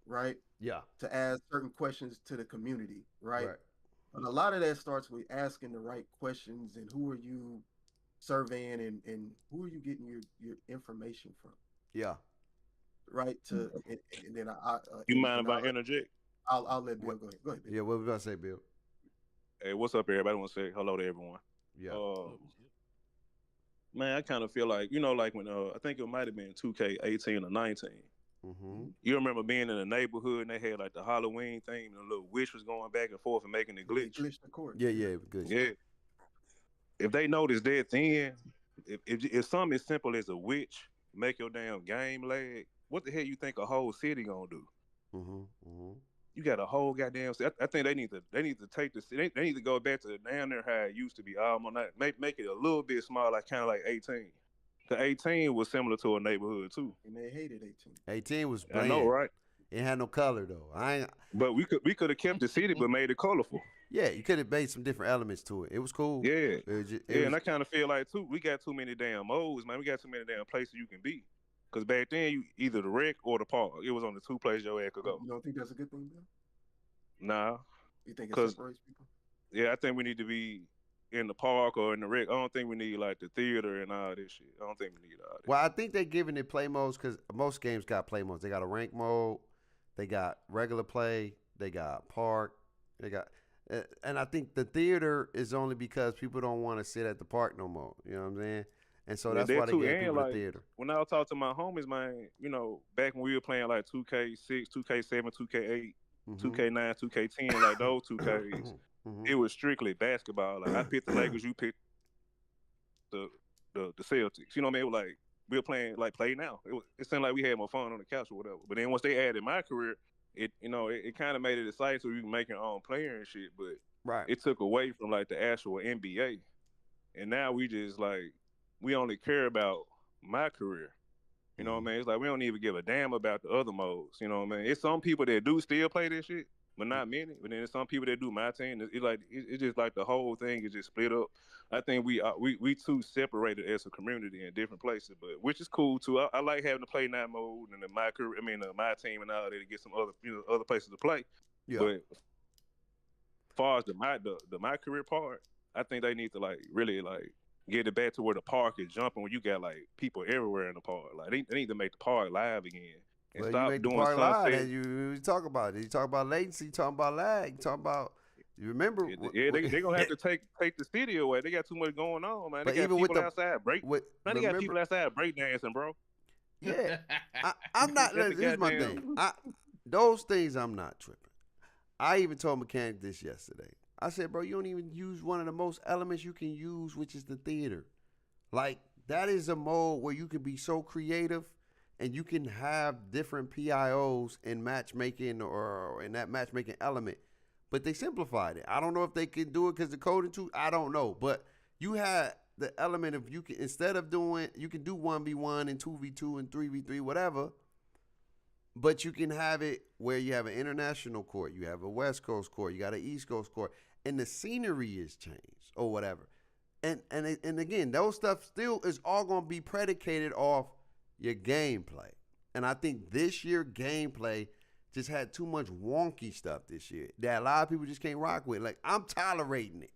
right? Yeah. To ask certain questions to the community, right? But a lot of that starts with asking the right questions and who are you surveying and who are you getting your information from? Yeah. Right. And then you mind if I interject? I'll let Bill go ahead. Go ahead, Bill. Yeah, what was I say, Bill? Hey, what's up, everybody? I want to say hello to everyone. Yeah. Man, I kind of feel like, like when I think it might have been 2K18 or 19. Mm-hmm. You remember being in the neighborhood and they had like the Halloween thing and the little witch was going back and forth and making it glitch. Glitch the court. Yeah, it was good. Yeah. If they notice that then, if something as simple as a witch make your damn game lag, what the hell you think a whole city gonna do? Mm-hmm. Mm-hmm. You got a whole goddamn. I think they need to take this. They need to go back to down there how it used to be. Make it a little bit smaller, like kind of like 18. The 18 was similar to a neighborhood too. And they hated 18. 18 was bland. I know, right? It had no color though. But we could have kept the city, but made it colorful. Yeah, you could have made some different elements to it. It was cool. Yeah, and I kind of feel like too. We got too many damn modes, man. We got too many damn places you can be. Because back then, you either the rec or the park. It was only two places your ass could go. You don't think that's a good thing, Bill? Nah. You think it separates people? Yeah, I think we need to be in the park or in the rec. I don't think we need like the theater and all this shit. I don't think we need all that. Well, I think they're giving it play modes because most games got play modes. They got a rank mode, they got regular play, they got park, they got, and I think the theater is only because people don't want to sit at the park no more. You know what I'm saying? And so that's why they gave people the theater. When I was talking to my homies, man, back when we were playing like 2K6, 2K7, 2K8, 2K9, 2K10, like those 2Ks, it was strictly basketball. Like I picked the Lakers, you picked the Celtics. You know what I mean? It was like we were playing like play now. It seemed like we had more fun on the couch or whatever. But then once they added my career, it kind of made it exciting so you can make your own player and shit. But it took away from like the actual NBA. And now we just like we only care about my career. You know what I mean? It's like we don't even give a damn about the other modes. You know what I mean? It's some people that do still play this shit, but not many. But then there's some people that do my team. It's just like the whole thing is just split up. I think we too separated as a community in different places, but which is cool too. I like having to play night mode and my career. I mean, my team and all that to get some other places to play. Yeah. But as far as the my career part, I think they need to like really like get it back to where the park is jumping when you got like people everywhere in the park. Like they need to make the park live again. And well, stop you make doing the park sunset. live, and you talk about it. You talk about latency, you talk about lag, you talk about You remember? Yeah, they gonna have to take the city away. They got too much going on, man. They But got even with people the outside man, they got people outside break dancing, bro. yeah, I'm not. At the Here's my goddamn. thing. Those things I'm not tripping. I even told mechanic this yesterday. I said, bro, you don't even use one of the most elements you can use, which is the theater. Like, that is a mode where you can be so creative and you can have different PIOs in matchmaking or in that matchmaking element. But they simplified it. I don't know if they can do it because the coding too. I don't know. But you had the element of you can, instead of doing, you can do 1v1 and 2v2 and 3v3, whatever. But you can have it where you have an international court, you have a West Coast court, you got an East Coast court, and the scenery is changed or whatever. And again, those stuff still is all going to be predicated off your gameplay. And I think this year gameplay just had too much wonky stuff this year that a lot of people just can't rock with. Like, I'm tolerating it.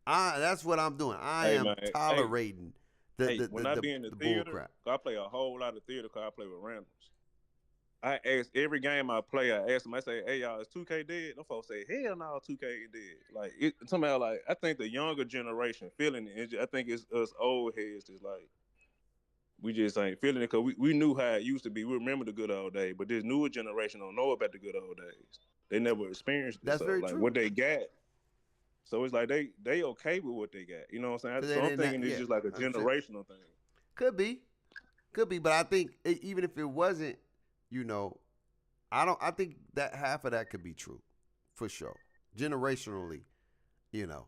That's what I'm doing. I am tolerating the when I be in the theater, I play a whole lot of theater because I play with randoms. I ask every game I play, I ask them, I say, hey, y'all, is 2K dead? Them folks say, hell no, 2K ain't dead. Like, somehow, like, I think the younger generation feeling it. I think it's us old heads just like, we just ain't feeling it because we knew how it used to be. We remember the good old days, but this newer generation don't know about the good old days. They never experienced it. That's very like, true. what they got. So it's like they okay with what they got. You know what I'm saying? So I'm thinking it's just like a generational thing. Could be. But I think even if it wasn't, you know, I think that half of that could be true, for sure. Generationally, you know.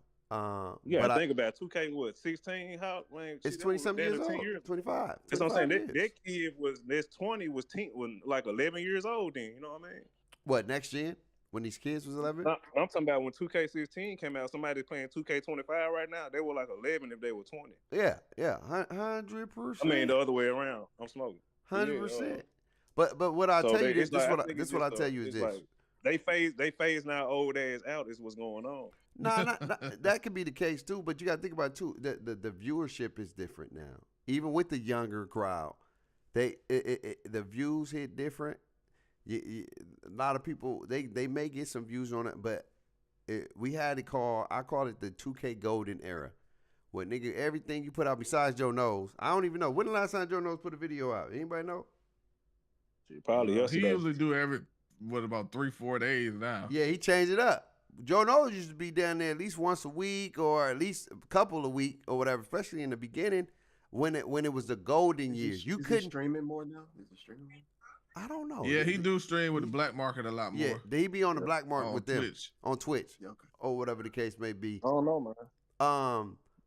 Yeah, think about 2K. What 16? How? Man, it's 20-something years old. 25. That's what I'm saying. That kid was 20 was 10, was like 11 years old. Then you know what I mean? What next gen? When these kids was 11? I'm talking about when 2K16 came out. Somebody playing 2K25 right now. They were like 11 if they were 20. Yeah, 100%. I mean the other way around. I'm smoking. 100%. But what I tell you this what I tell you is this. Like, they phase now old ass out is what's going on. Nah, that could be the case too. But you got to think about it too. The viewership is different now. Even with the younger crowd, the views hit different. A lot of people they may get some views on it, but we had I call it the 2K golden era. Where nigga everything you put out besides Joe Knows. I don't even know when the last time Joe Knows put a video out. Anybody know? Probably yesterday. He usually do about 3-4 days now. Yeah, he changed it up. Joe Knows used to be down there at least once a week or at least a couple a week or whatever, especially in the beginning when it was the golden years. You couldn't stream it more now. Is he streaming more? I don't know. Yeah, he do stream with the black market a lot more. Yeah, he be on the black market with them on Twitch, okay. Or whatever the case may be. I don't know, man.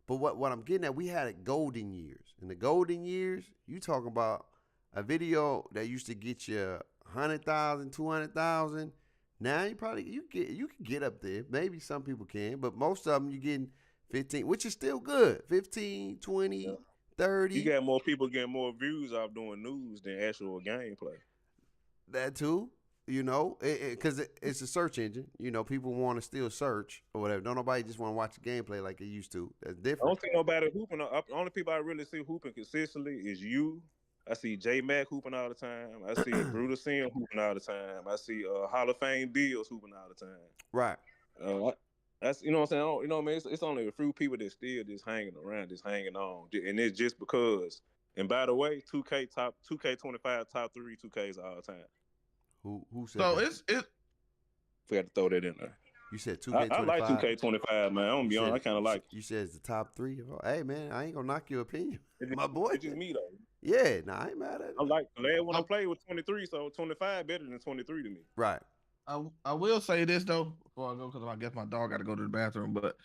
But what I'm getting at, we had golden years. In the golden years, you talking about a video that used to get you 100,000, 200,000. Now you can get up there. Maybe some people can, but most of them you getting 15, which is still good. 15, 20, 30. You got more people getting more views off doing news than actual gameplay. That too, you know, because it's a search engine. You know, people want to still search or whatever. Don't nobody just want to watch the gameplay like they used to. That's different. I don't see nobody hooping. The only people I really see hooping consistently is you. I see J Mac hooping all the time. I see Brutus Sim hooping all the time. I see Hall of Fame Bills hooping all the time. Right. That's you know what I'm saying. You know what I mean. It's only a few people that still just hanging around, just hanging on, and it's just because. And by the way, 2K25 top 3 2Ks all the time. Who said so that? it we had to throw that in there. You said 2K25. I like 2K25, man. I'm gonna be honest. I kind of like it. You said it's the top 3. Hey man, I ain't gonna knock your opinion, my boy. It's just me though. Yeah, I ain't mad at it. I like the last one I played was 23, so 25 better than 23 to me. Right. I will say this though before I go because I guess my dog got to go to the bathroom. But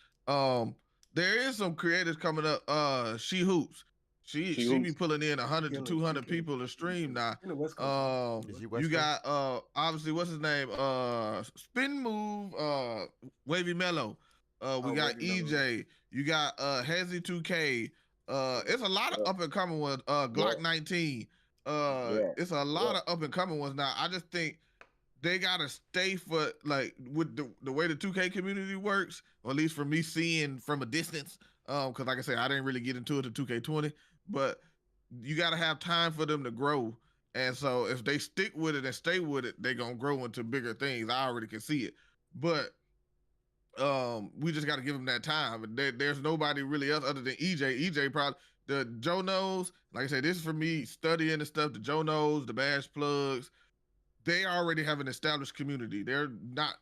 there is some creators coming up. She Hoops. She be pulling in 100 to 200 people to stream now. You got obviously what's his name? Spin Move, Wavy Mellow. We got EJ. Mellow. You got Hezzy 2K. It's a lot of up and coming ones. Glock 19. It's a lot of up and coming ones now. I just think they gotta stay for like with the way the 2K community works, or at least for me seeing from a distance. Because like I said, I didn't really get into it to 2K20, but you gotta have time for them to grow. And so if they stick with it and stay with it, they're gonna grow into bigger things. I already can see it. But We just got to give him that time. There's nobody really else other than EJ. EJ probably the Joe Knows. Like I said, this is for me studying the stuff. The Joe Knows, the Bash Plugs. They already have an established community. They're not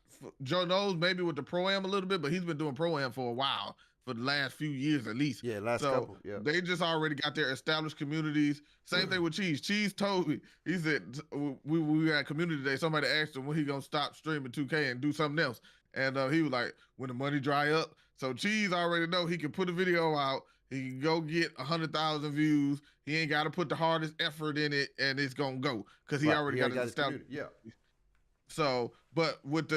Joe Knows maybe with the pro am a little bit, but he's been doing pro am for a while, for the last few years at least. Yeah, last so couple. Yeah, they just already got their established communities. Same thing with Cheese. Cheese told me, he said we had community day. Somebody asked him when he gonna stop streaming 2K and do something else, and he was like, when the money dry up. So Cheese already know he can put a video out. He can go get 100,000 views. He ain't got to put the hardest effort in it, and it's gonna go because he already got it established. Yeah. So, but with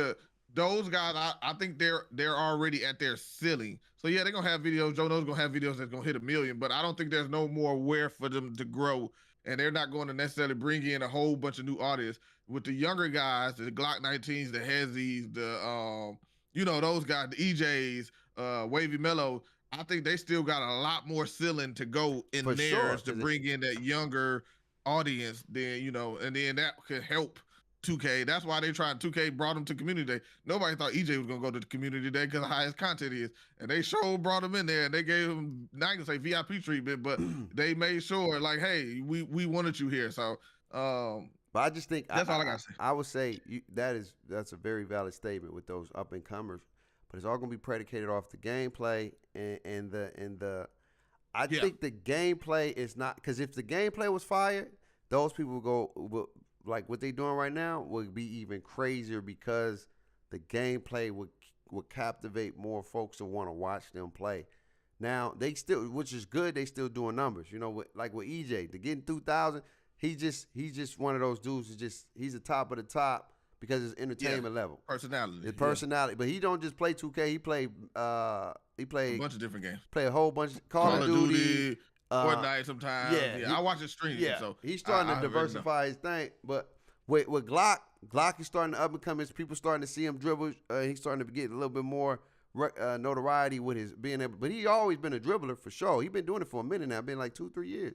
those guys, I think they're already at their ceiling. So yeah, they're gonna have videos. Joe Knows gonna have videos that's gonna hit 1 million, but I don't think there's no more where for them to grow, and they're not going to necessarily bring in a whole bunch of new audience. With the younger guys, the Glock 19s, the Hezzies, the those guys, the EJs, Wavy Mellow. I think they still got a lot more ceiling to go in For theirs sure, to bring in that younger audience. Then and then that could help 2K. That's why they tried 2K brought him to community day. Nobody thought EJ was gonna go to the community day because of how his content is, and they sure brought him in there and they gave him not gonna say VIP treatment, but they made sure like, hey, we wanted you here. So, but I just think that's all I gotta say. I would say that's a very valid statement with those up and comers. But it's all gonna be predicated off the gameplay and the. I think the gameplay is not, because if the gameplay was fired, those people will like what they doing right now would be even crazier because the gameplay would captivate more folks to want to watch them play. Now they still, which is good, they still doing numbers. Like with EJ, to getting 2,000, he's just one of those dudes. He's the top of the top. Because it's entertainment level, personality, it's personality. But he don't just play 2K. He play a bunch of different games. Play a whole bunch of Call of Duty, Fortnite sometimes. Yeah, I watch his streams. Yeah, so he's starting to diversify his thing. But with Glock is starting to up and come. His people starting to see him dribble. He's starting to get a little bit more notoriety with his being able. But he always been a dribbler for sure. He's been doing it for a minute now. Been like 2-3 years.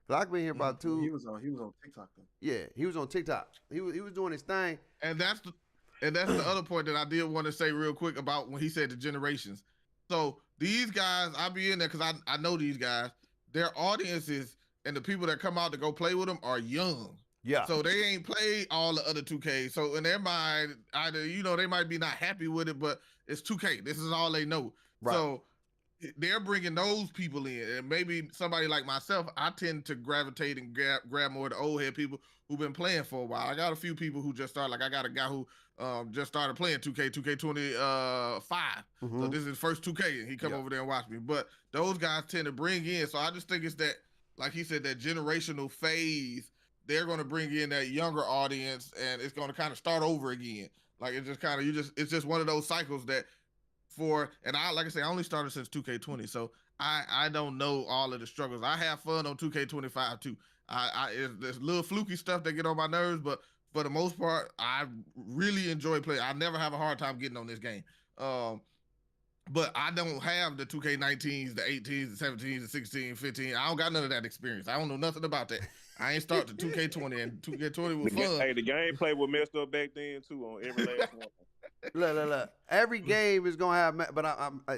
Glock been here about 2. He was on TikTok though. Yeah, he was on TikTok. He was doing his thing. And that's the other point that I did want to say real quick about when he said the generations. So these guys, I be in there because I know these guys. Their audiences and the people that come out to go play with them are young. Yeah. So they ain't played all the other 2K. So in their mind, either they might be not happy with it, but it's 2K. This is all they know. Right. So they're bringing those people in, and maybe somebody like myself, I tend to gravitate and grab more of the old head people who've been playing for a while. I got a few people who just started. Like I got a guy who just started playing 2K25. So this is his first 2K, and he come over there and watch me. But those guys tend to bring in. So I just think it's that, like he said, that generational phase. They're going to bring in that younger audience, and it's going to kind of start over again. Like it's just kind of it's just one of those cycles that. Like I say, I only started since 2K20, so I don't know all of the struggles. I have fun on 2K25 too. There's little fluky stuff that get on my nerves, but for the most part, I really enjoy playing. I never have a hard time getting on this game. But I don't have the 2K19s, the 18s, the 17s, the 16s, 15. I don't got none of that experience. I don't know nothing about that. I ain't start the 2K20, and 2K20 was fun. Hey, the gameplay was messed up back then too on every last one. Look. Every game is gonna have, but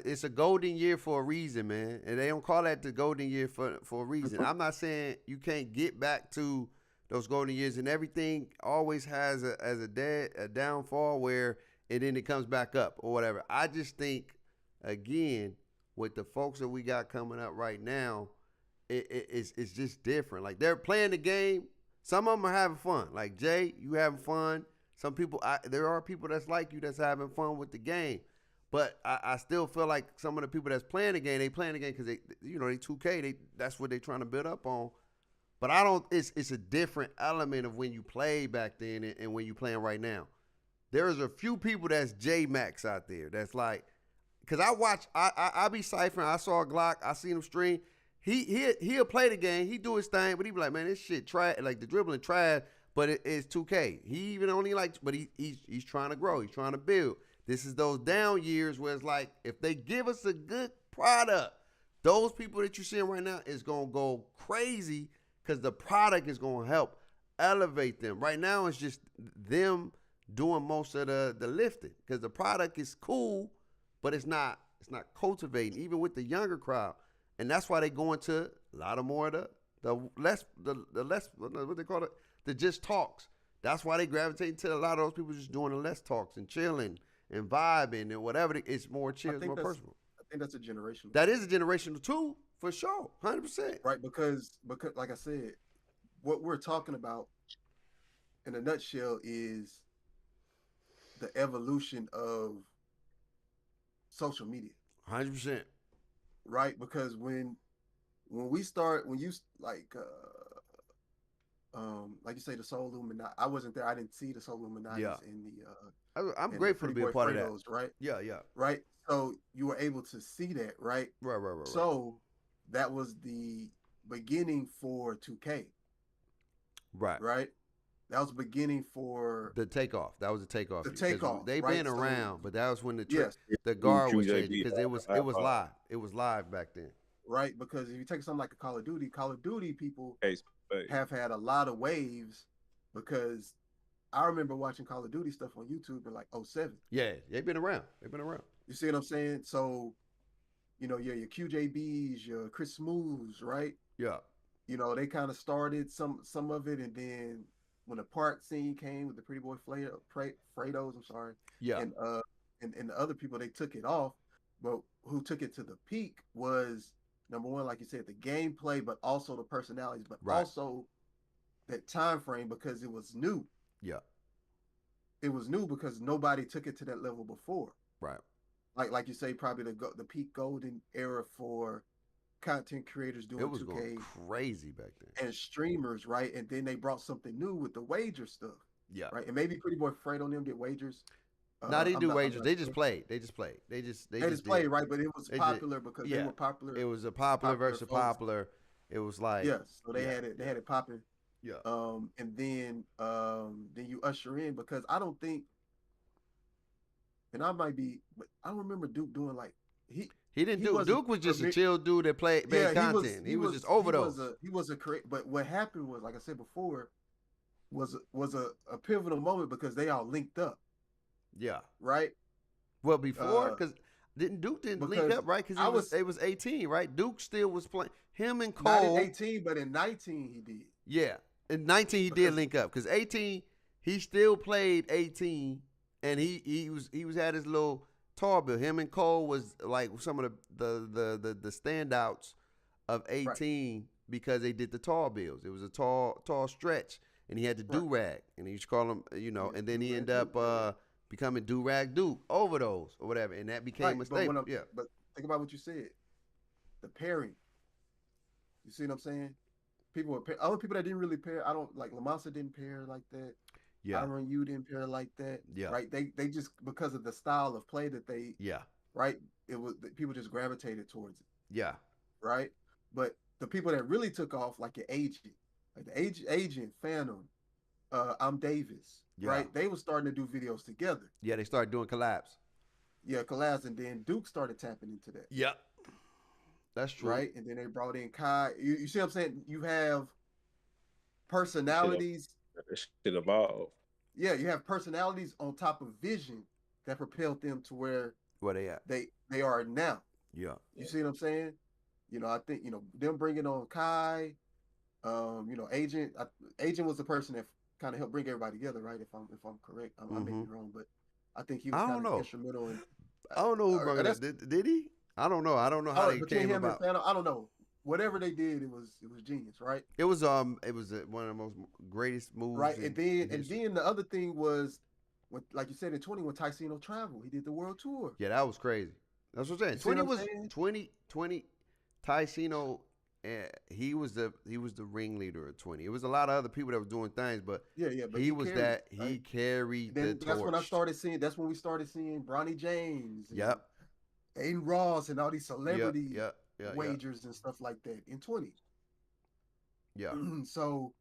it's a golden year for a reason, man. And they don't call that the golden year for a reason. I'm not saying you can't get back to those golden years, and everything always has a downfall and then it comes back up or whatever. I just think, again, with the folks that we got coming up right now, it's just different. Like they're playing the game. Some of them are having fun. Like Jay, you having fun. Some people, there are people that's like you that's having fun with the game, but I still feel like some of the people that's playing the game, they playing the game because they 2K, that's what they trying to build up on. But I don't. It's a different element of when you played back then and when you playing right now. There's a few people that's J Max out there that's like, because I be ciphering. I saw Glock. I seen him stream. He'll play the game. He do his thing, but he be like, man, this shit trash. Like the dribbling trash. But it's 2K. He even only but he's trying to grow. He's trying to build. This is those down years where it's like, if they give us a good product, those people that you're seeing right now is going to go crazy because the product is going to help elevate them. Right now, it's just them doing most of the lifting because the product is cool, but it's not cultivating even with the younger crowd, and that's why they go into a lot of more of the less what they call it, the just talks. That's why they gravitate to a lot of those people just doing the less talks and chilling and vibing and whatever. It's more chill, it's more personal. I think that's a generational. That is a generational too, for sure, 100%. Right, because like I said, what we're talking about in a nutshell is the evolution of social media. 100%. Right, because when you like you say, the Soul Illuminati. I wasn't there. I didn't see the Soul Illuminati in the. I'm grateful to be a part of that. Right. Yeah. Right. So you were able to see that, right? Right. So that was the beginning for 2K. Right. Right. That was the beginning for the takeoff. That was the takeoff. The takeoff. They've right? been around, but that was when the the guard was QJB, changing because it was live. It was live back then. Right, because if you take something like a Call of Duty people Hey, have had a lot of waves, because I remember watching Call of Duty stuff on YouTube in like 07. Yeah, they've been around. You see what I'm saying? So, your QJBs, your Chris Smooths, right? Yeah. They kind of started some of it, and then when the park scene came with the Pretty Boy Fredos, I'm sorry. Yeah. And the other people, they took it off, but who took it to the peak was, number one, like you said, the gameplay, but also the personalities, but also that time frame, because it was new. Yeah. It was new because nobody took it to that level before. Right. Like you say, probably the peak golden era for content creators doing 2K. It was going crazy back then. And streamers, right? And then they brought something new with the wager stuff. Yeah. Right. And maybe Pretty Boy Fred on them get wagers. No, they do wagers. They just played. They just played. They just played, right? But it was popular because they were popular. It was a popular versus popular. It was like so they had it. They had it popping. Yeah. And then you usher in, because I don't think, and I might be, but I don't remember Duke doing like he didn't do. Duke was just a chill dude that made content. He was just overdose. He was a create. But what happened was, like I said before, was a pivotal moment because they all linked up. Yeah. Right. Well, before, because Duke didn't link up, right? Because they was 18, right? Duke still was playing. Him and Cole. Not in 18, but in 19 he did. Yeah, in 19 he did link up, because 18 he still played 18, and he was had his little tall bill. Him and Cole was like some of the standouts of 18 because they did the tall bills. It was a tall stretch, and he had the do-rag, and he used to call him, and then he ended up becoming Do-Rag Duke, Overdose, or whatever, and that became a staple. But think about what you said. The pairing. You see what I'm saying? Other people that didn't really pair. I don't like Lamasa didn't pair like that. Yeah. Iron U didn't pair like that. Yeah. Right. They just, because of the style of play that they. Yeah. Right. It was, people just gravitated towards it. Yeah. Right. But the people that really took off, like your agent, like the agent, Phantom, I'm Davis. Yeah. Right. They were starting to do videos together. Yeah. They started doing collabs. Yeah, collabs, and then Duke started tapping into that. Yep. That's true. Right. And then they brought in Kai. You see what I'm saying? You have personalities. Shit evolved. Yeah, you have personalities on top of vision that propelled them to where they at. They are now. Yeah. You see what I'm saying? I think, them bringing on Kai, Agent was the person that kind of helped bring everybody together, right? If I'm correct. I may be wrong, but I think he was kind of instrumental in. I don't know who brought it. Did he? I don't know. I don't know how they came about. I don't know. Whatever they did, it was genius, right? It was one of the most greatest moves. Right, and then the other thing was, when, like you said, in 20, when Ticino traveled, he did the world tour. Yeah, that was crazy. That's what I'm saying. 20. Ticino, he was the ringleader of 20. It was a lot of other people that were doing things, but but he carried the torch. That's when I started seeing. That's when we started seeing Bronny James. Yep. Aiden Ross and all these celebrity wagers and stuff like that in 20. Yeah. So,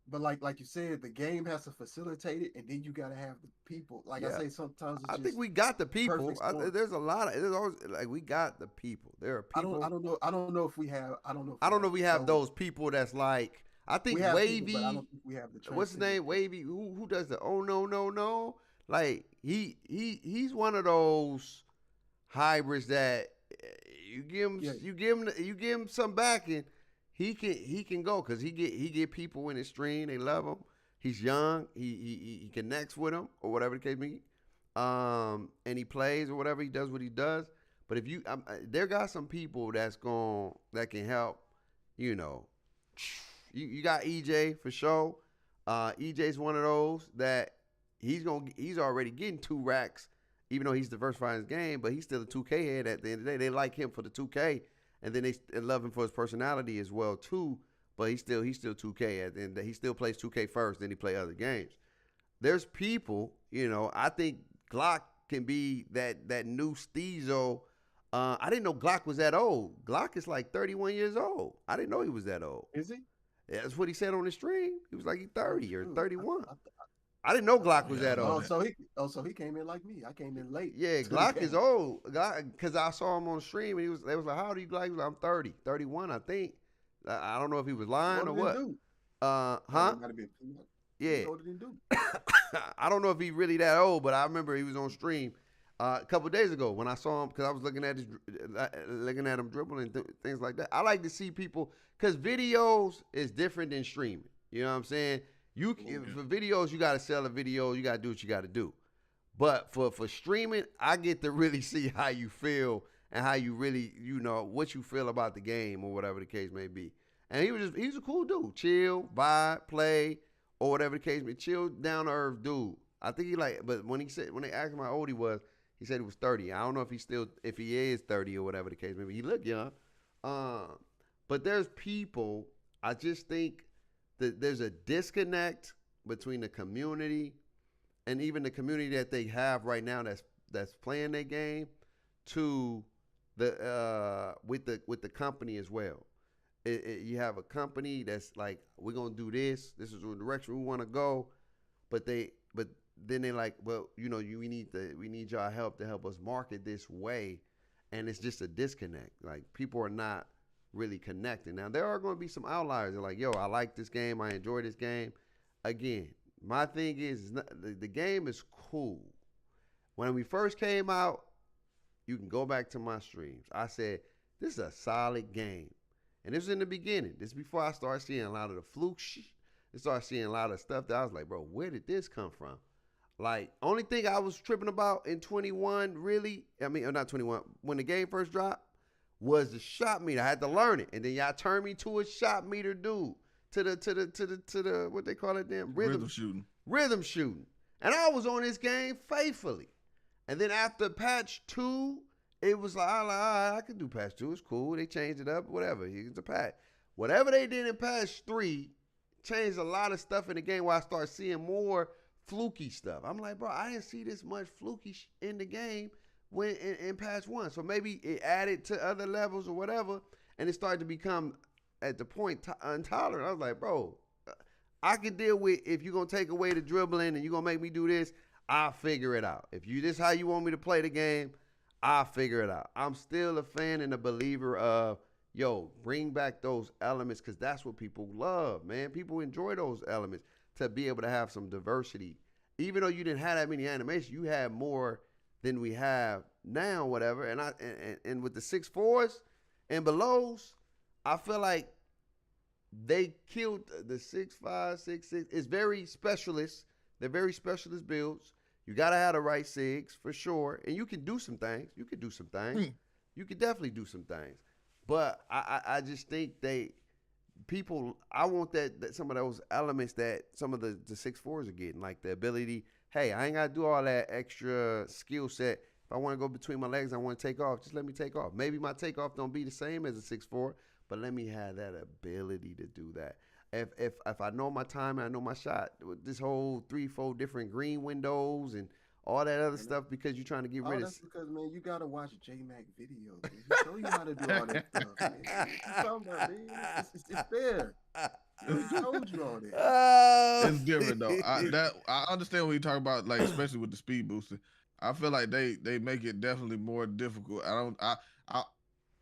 but like you said, the game has to facilitate it, and then you got to have the people. Like I say, sometimes I think we got the people. There's a lot of. There's always we got the people. There are people. I don't know if we have. I don't know if we have those people that's like. I think Wavy. People, I don't think we have the. What's his name? Wavy. Who does the? Oh no. Like he's one of those. hybrids that you give him Yeah. you give him some backing, he can go because he get people in his stream. They love him. He's young. He connects with them or whatever the case may be. And he plays or whatever he does what he does. But if you there got some people that can help. You know, you got EJ for sure. EJ's one of those that he's already getting 2 racks, even though he's diversifying his game, but he's still a 2K head at the end of the day. They like him for the 2K, and then they love him for his personality as well too. But he's still 2K at the end. He still plays 2K first, then he play other games. There's people, I think Glock can be that new Steezo. I didn't know Glock was that old. Glock is like 31 years old. I didn't know he was that old. Is he? Yeah, that's what he said on the stream. He was like he 30 or 31. I didn't know Glock was that old. So he came in like me. I came in late. Yeah, Glock is old. Because I saw him on the stream and they was like, how old are you, Glock? He was like, I'm 30, 31, I think. I don't know if he was lying or what. Huh? Yeah. I don't know if he's really that old, but I remember he was on stream a couple of days ago when I saw him because I was looking at him dribbling and things like that. I like to see people because videos is different than streaming. You know what I'm saying? For videos, you got to sell a video. You got to do what you got to do. But for streaming, I get to really see how you feel and how you really, what you feel about the game or whatever the case may be. And he's a cool dude. Chill, vibe, play, or whatever the case may be. Chill, down to earth dude. I think but when they asked him how old he was, he said he was 30. I don't know if he is 30 or whatever the case may be. He looked young. But there's people, I just think that there's a disconnect between the community and even the community that they have right now that's playing their game to the with the company as well. You have a company that's like, we're gonna do this. This is the direction we want to go, but then they like, well, we need y'all help to help us market this way, and it's just a disconnect. Like people are not really connecting. Now there are going to be some outliers. They're like, yo, I like this game. I enjoy this game. Again, my thing is the game is cool. When we first came out, you can go back to my streams. I said this is a solid game. And this was in the beginning. This is before I started seeing a lot of the fluke shit. I started seeing a lot of stuff that I was like, bro, where did this come from? Like, only thing I was tripping about in 21, really, not 21, when the game first dropped, was the shot meter. I had to learn it. And then y'all turned me to a shot meter dude. To the what they call it then? Rhythm shooting. Rhythm shooting. And I was on this game faithfully. And then after patch 2, it was like, I could do patch 2. It's cool. They changed it up, whatever. Here's the patch. Whatever they did in patch 3 changed a lot of stuff in the game where I started seeing more fluky stuff. I'm like, bro, I didn't see this much fluky in the game when in patch 1. So maybe it added to other levels or whatever, and it started to become, at the point, intolerant. I was like, bro, I can deal with if you're going to take away the dribbling and you're going to make me do this, I'll figure it out. If this is how you want me to play the game, I'll figure it out. I'm still a fan and a believer of, bring back those elements because that's what people love, man. People enjoy those elements to be able to have some diversity. Even though you didn't have that many animations, you had more than we have now, whatever. And with the 6'4s and belows, I feel like they killed the 6'5", 6'6". It's very specialist. They're very specialist builds. You gotta have the right SIGs for sure, and you can do some things. You can definitely do some things. But I just think I want that some of those elements that some of the 6'4s are getting, like the ability, hey, I ain't gotta do all that extra skill set. If I want to go between my legs, I want to take off, just let me take off. Maybe my takeoff don't be the same as a 6'4", but let me have that ability to do that. If I know my time and I know my shot, this whole 3-4 different green windows and all that other stuff because you're trying to get rid of. That's because, man, you gotta watch J-Mac videos. Man. He show you how to do all that stuff. Man. What you talking about, man? It's there. He told you all that. It's different though. I understand what you're talking about, like especially with the speed booster. I feel like they make it definitely more difficult.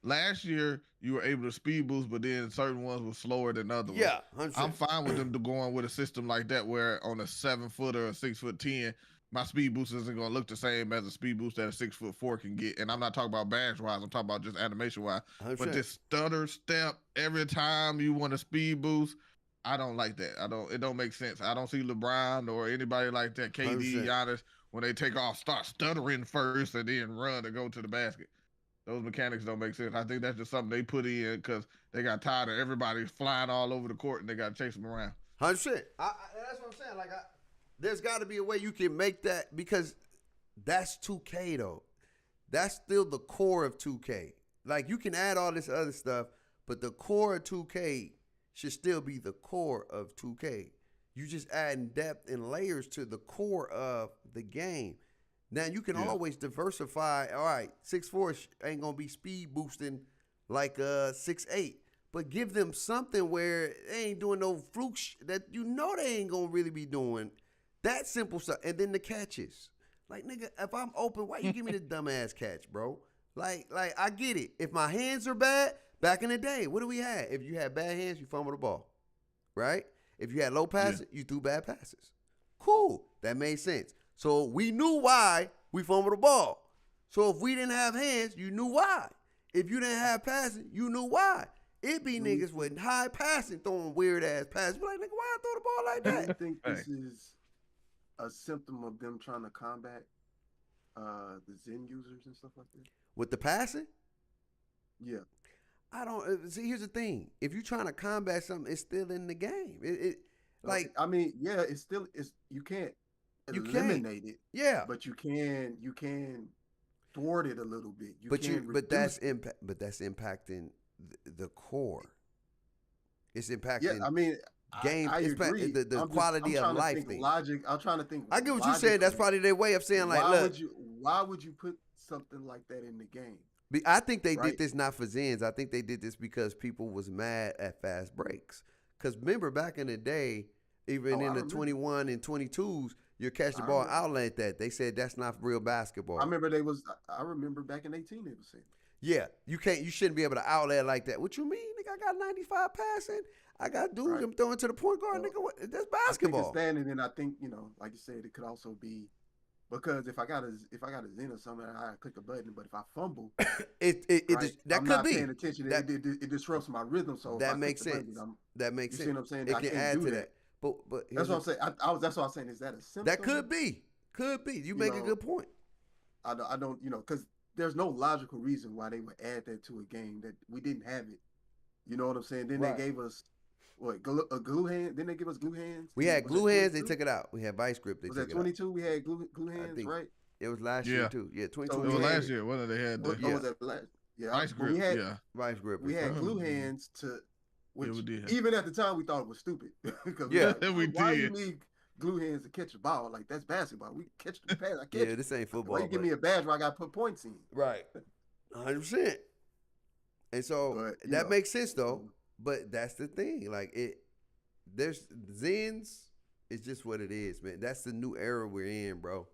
Last year you were able to speed boost, but then certain ones were slower than other ones. Yeah, 100%. I'm fine with them going with a system like that, where on a 7-foot or a 6'10", my speed boost isn't gonna look the same as a speed boost that a 6'4" can get. And I'm not talking about badge wise. I'm talking about just animation wise. 100%. But this stutter step every time you want a speed boost, I don't like that. It don't make sense. I don't see LeBron or anybody like that, KD, 100%. Giannis, when they take off, start stuttering first and then run to go to the basket. Those mechanics don't make sense. I think that's just something they put in because they got tired of everybody flying all over the court and they got to chase them around. 100%. That's what I'm saying. Like, there's got to be a way you can make that, because that's 2K though. That's still the core of 2K. Like, you can add all this other stuff, but the core of 2K should still be the core of 2K. You just adding depth and layers to the core of the game. Now, you can always diversify. All right, 6'4" ain't going to be speed boosting like 6'8", but give them something where they ain't doing no fluke that you know they ain't going to really be doing. That simple stuff. And then the catches. Like, nigga, if I'm open, why you give me the dumbass catch, bro? Like, I get it. If my hands are bad, back in the day, what do we have? If you had bad hands, you fumble the ball, right? If you had low passes, you threw bad passes. Cool. That made sense. So we knew why we fumbled the ball. So if we didn't have hands, you knew why. If you didn't have passing, you knew why. It be niggas with high passing throwing weird ass passes. Be like, nigga, why I throw the ball like Do you that? think this is a symptom of them trying to combat the Zen users and stuff like that? With the passing? Yeah. I don't see. Here's the thing: if you're trying to combat something, it's still in the game. Like, I mean, yeah, it's you can't eliminate it. Yeah, but you can thwart it a little bit. But that's impacting the core. It's impacting. Yeah, I mean, game. I agree. The quality of life thing. Logic. I'm trying to think. I get what you're saying. That's probably their way of saying, like, look. Why would you put something like that in the game? I think they did this not for Zens. I think they did this because people was mad at fast breaks. Because remember, back in the day, even in the 21 and 22s, you catch the ball outlet that. They said that's not real basketball. I remember back in 18 they were saying. Yeah, you shouldn't be able to outlet like that. What you mean? Nigga, I got 95 passing. I got dudes I'm throwing to the point guard. Nigga, what? That's basketball. I think it's standing, and I think, like you said, it could also be because if I got a Zen or something, I click a button. But if I fumble, that I'm could not be paying attention. It disrupts my rhythm. So that makes sense. That makes sense. You see what I'm saying? It can add to that. But that's what I'm saying. That's what I'm saying. Is that a symptom? That could be. You make a good point. I don't, because there's no logical reason why they would add that to a game that we didn't have it. You know what I'm saying? Then they gave us glue hand. Then they give us glue hands. We had glue hands. They took it out. We had vice grip. They was took that 22? We had glue hands, right? It was last year too. Yeah, 22. It was last year. Whether they had was that last? Yeah, vice grip. Vice grip. We had glue hands to. Which we did. Even at the time we thought it was stupid. Because we why did. You need glue hands to catch a ball? Like, that's basketball. We catch the pass. I catch. Yeah, this ain't football. Why you give me a badge where I got to put points in? Right. 100%. And so that makes sense though. But that's the thing. Like, there's Zens. It's just what it is, man. That's the new era we're in, bro.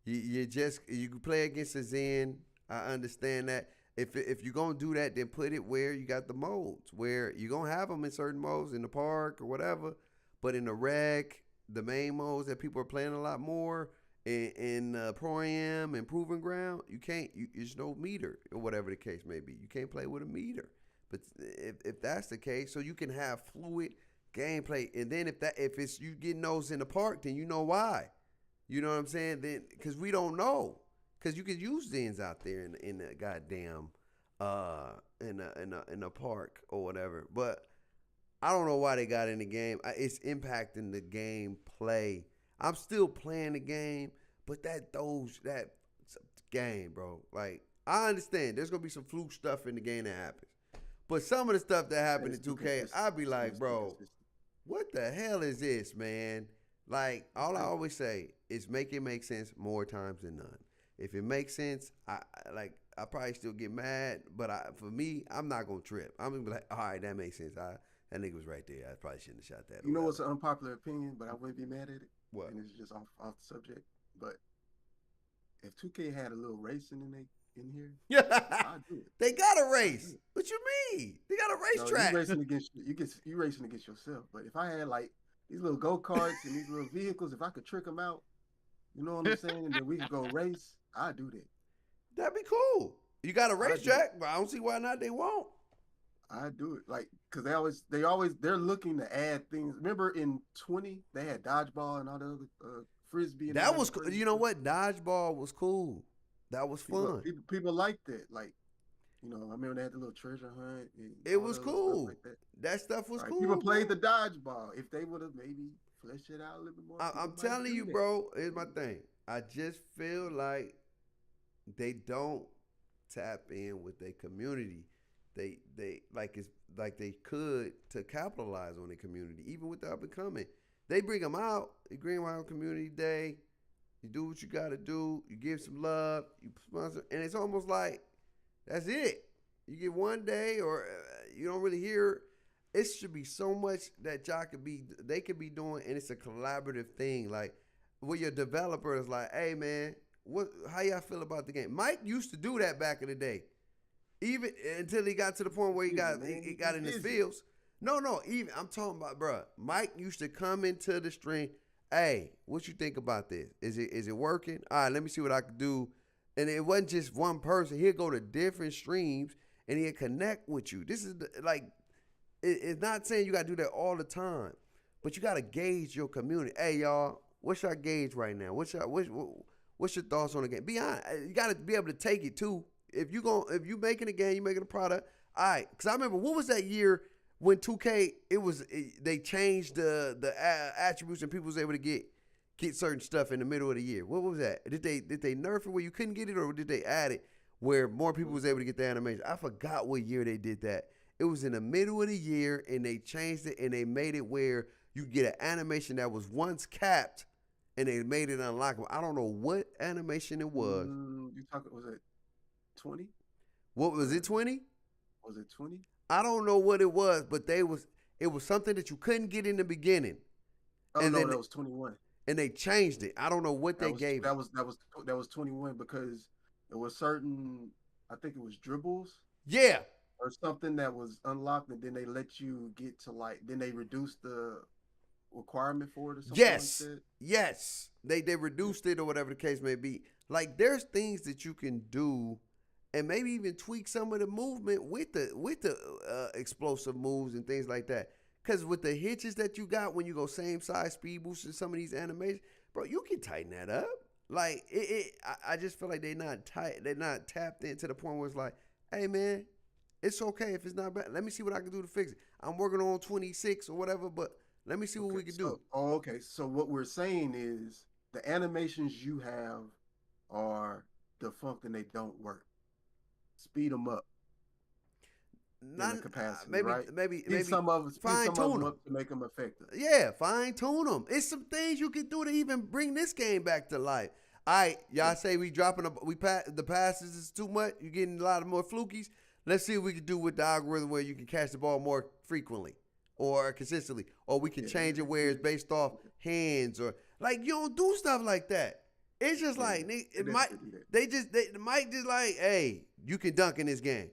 You can play against a Zen. I understand that. If you're gonna do that, then put it where you got the modes, where you're gonna have them in certain modes in the park or whatever. But in the rec, the main modes that people are playing a lot more in Pro-Am and Proving Ground, you can't. There's no meter or whatever the case may be. You can't play with a meter. But if that's the case, so you can have fluid gameplay, and then if it's you getting those in the park, then you know why. You know what I'm saying? Then because we don't know. Because you could use Zens out there in the goddamn in a park or whatever. But I don't know why they got in the game. It's impacting the game play. I'm still playing the game, but that game, bro. Like, I understand there's gonna be some fluke stuff in the game that happens. But some of the stuff that happened in 2K, I'd be like, bro, what the hell is this, man? Like, all I always say is make it make sense more times than none. If it makes sense, I probably still get mad, but for me, I'm not gonna trip. I'm gonna be like, all right, that makes sense. That nigga was right there. I probably shouldn't have shot that. You know what's an unpopular opinion, but I wouldn't be mad at it. What? And it's just off the subject. But if 2K had a little racing in here, I'd do it. They got a race. What you mean? They got a racetrack. You racing against yourself. But if I had like these little go-karts and these little vehicles, if I could trick them out, You know what I'm saying? And then we could go race. I do that. That'd be cool. You got a I do it. racetrack, but I don't see why not they won't. I do it. Like, cause they're looking to add things. Remember in 20 they had dodgeball and all the other frisbee and all That that was, crazy you know stuff. what? Dodgeball was cool. That was People, fun. people, people like that. Like, I remember they had the little treasure hunt and It all the was other stuff cool. like that. That stuff was Right? People cool, played bro. the dodgeball. If they would have maybe fleshed it out a little bit more, I'm people might telling do you, that. bro. Here's my thing. I just feel like they don't tap in with their community. They like it's like they could to capitalize on the community, even with the up and coming. They bring them out. You bring them out community day. You do what you got to do. You give some love. You sponsor, and it's almost like that's it. You get one day, or you don't really hear. It should be so much that they could be doing, and it's a collaborative thing. Like where your developer is like, hey man, how y'all feel about the game? Mike used to do that back in the day, even until he got to the point where he got in his fields. No, even I'm talking about, bro. Mike used to come into the stream. Hey, what you think about this? Is it working? All right, let me see what I can do. And it wasn't just one person. He'd go to different streams and he'd connect with you. This is it's not saying you got to do that all the time, but you got to gauge your community. Hey, y'all, what's your gauge right now? What's your thoughts on the game? Be honest. You got to be able to take it too. If you making a game, you making a product. All right, because I remember what was that year when 2K they changed the attributes and people was able to get certain stuff in the middle of the year. What was that? Did they nerf it where you couldn't get it, or did they add it where more people was able to get the animation? I forgot what year they did that. It was in the middle of the year, and they changed it, and they made it where you get an animation that was once capped, and they made it unlockable. I don't know what animation it was. Was it 20? What was it? 20? Was it 20? I don't know what it was, but it was something that you couldn't get in the beginning. Oh and no, then that was 21. And they changed it. I don't know what they gave. That was 21 because it was certain. I think it was dribbles. Yeah. Or something that was unlocked, and then they let you get to then they reduced the requirement for it or something like that. Yes. They reduced it or whatever the case may be. Like there's things that you can do and maybe even tweak some of the movement with the explosive moves and things like that. Because with the hitches that you got when you go same size speed boost in some of these animations, bro, you can tighten that up. Like I just feel like they're not tight. They're not tapped into the point where it's like, hey man, it's okay if it's not bad. Let me see what I can do to fix it. I'm working on 26 or whatever, but let me see what we can do. Okay. So what we're saying is the animations you have are defunct and they don't work. Speed them up. Not capacity, maybe some of them up to make them effective. Yeah, fine tune them. It's some things you can do to even bring this game back to life. All right, y'all say we dropping the passes is too much. You're getting a lot of more flukies. Let's see what we can do with the algorithm where you can catch the ball more frequently or consistently, or we can change it where it's based off hands or like you don't do stuff like that. It's just like they might just like, hey, you can dunk in this game.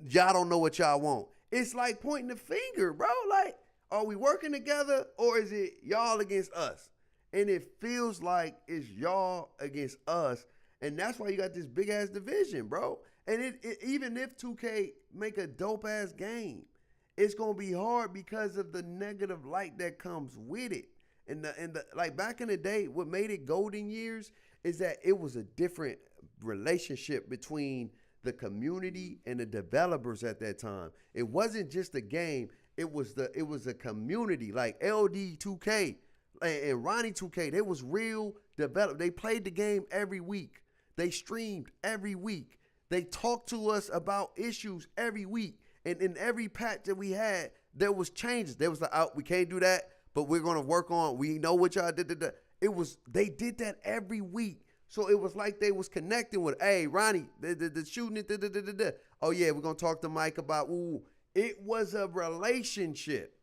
Y'all don't know what y'all want. It's like pointing the finger, bro. Like, are we working together or is it y'all against us? And it feels like it's y'all against us, and that's why you got this big ass division, bro. And it even if 2K make a dope ass game, it's gonna be hard because of the negative light that comes with it. And the like back in the day, what made it golden years is that it was a different relationship between the community and the developers at that time. It wasn't just a game; it was a community. Like LD 2K and Ronnie 2K, they was real developed. They played the game every week. They streamed every week. They talked to us about issues every week. And in every patch that we had, there was changes. There was like, we can't do that, but we're gonna work on. We know what y'all did. They did that every week. So it was like they was connecting with, hey, Ronnie, the shooting it. Oh yeah, we're gonna talk to Mike about. It was a relationship.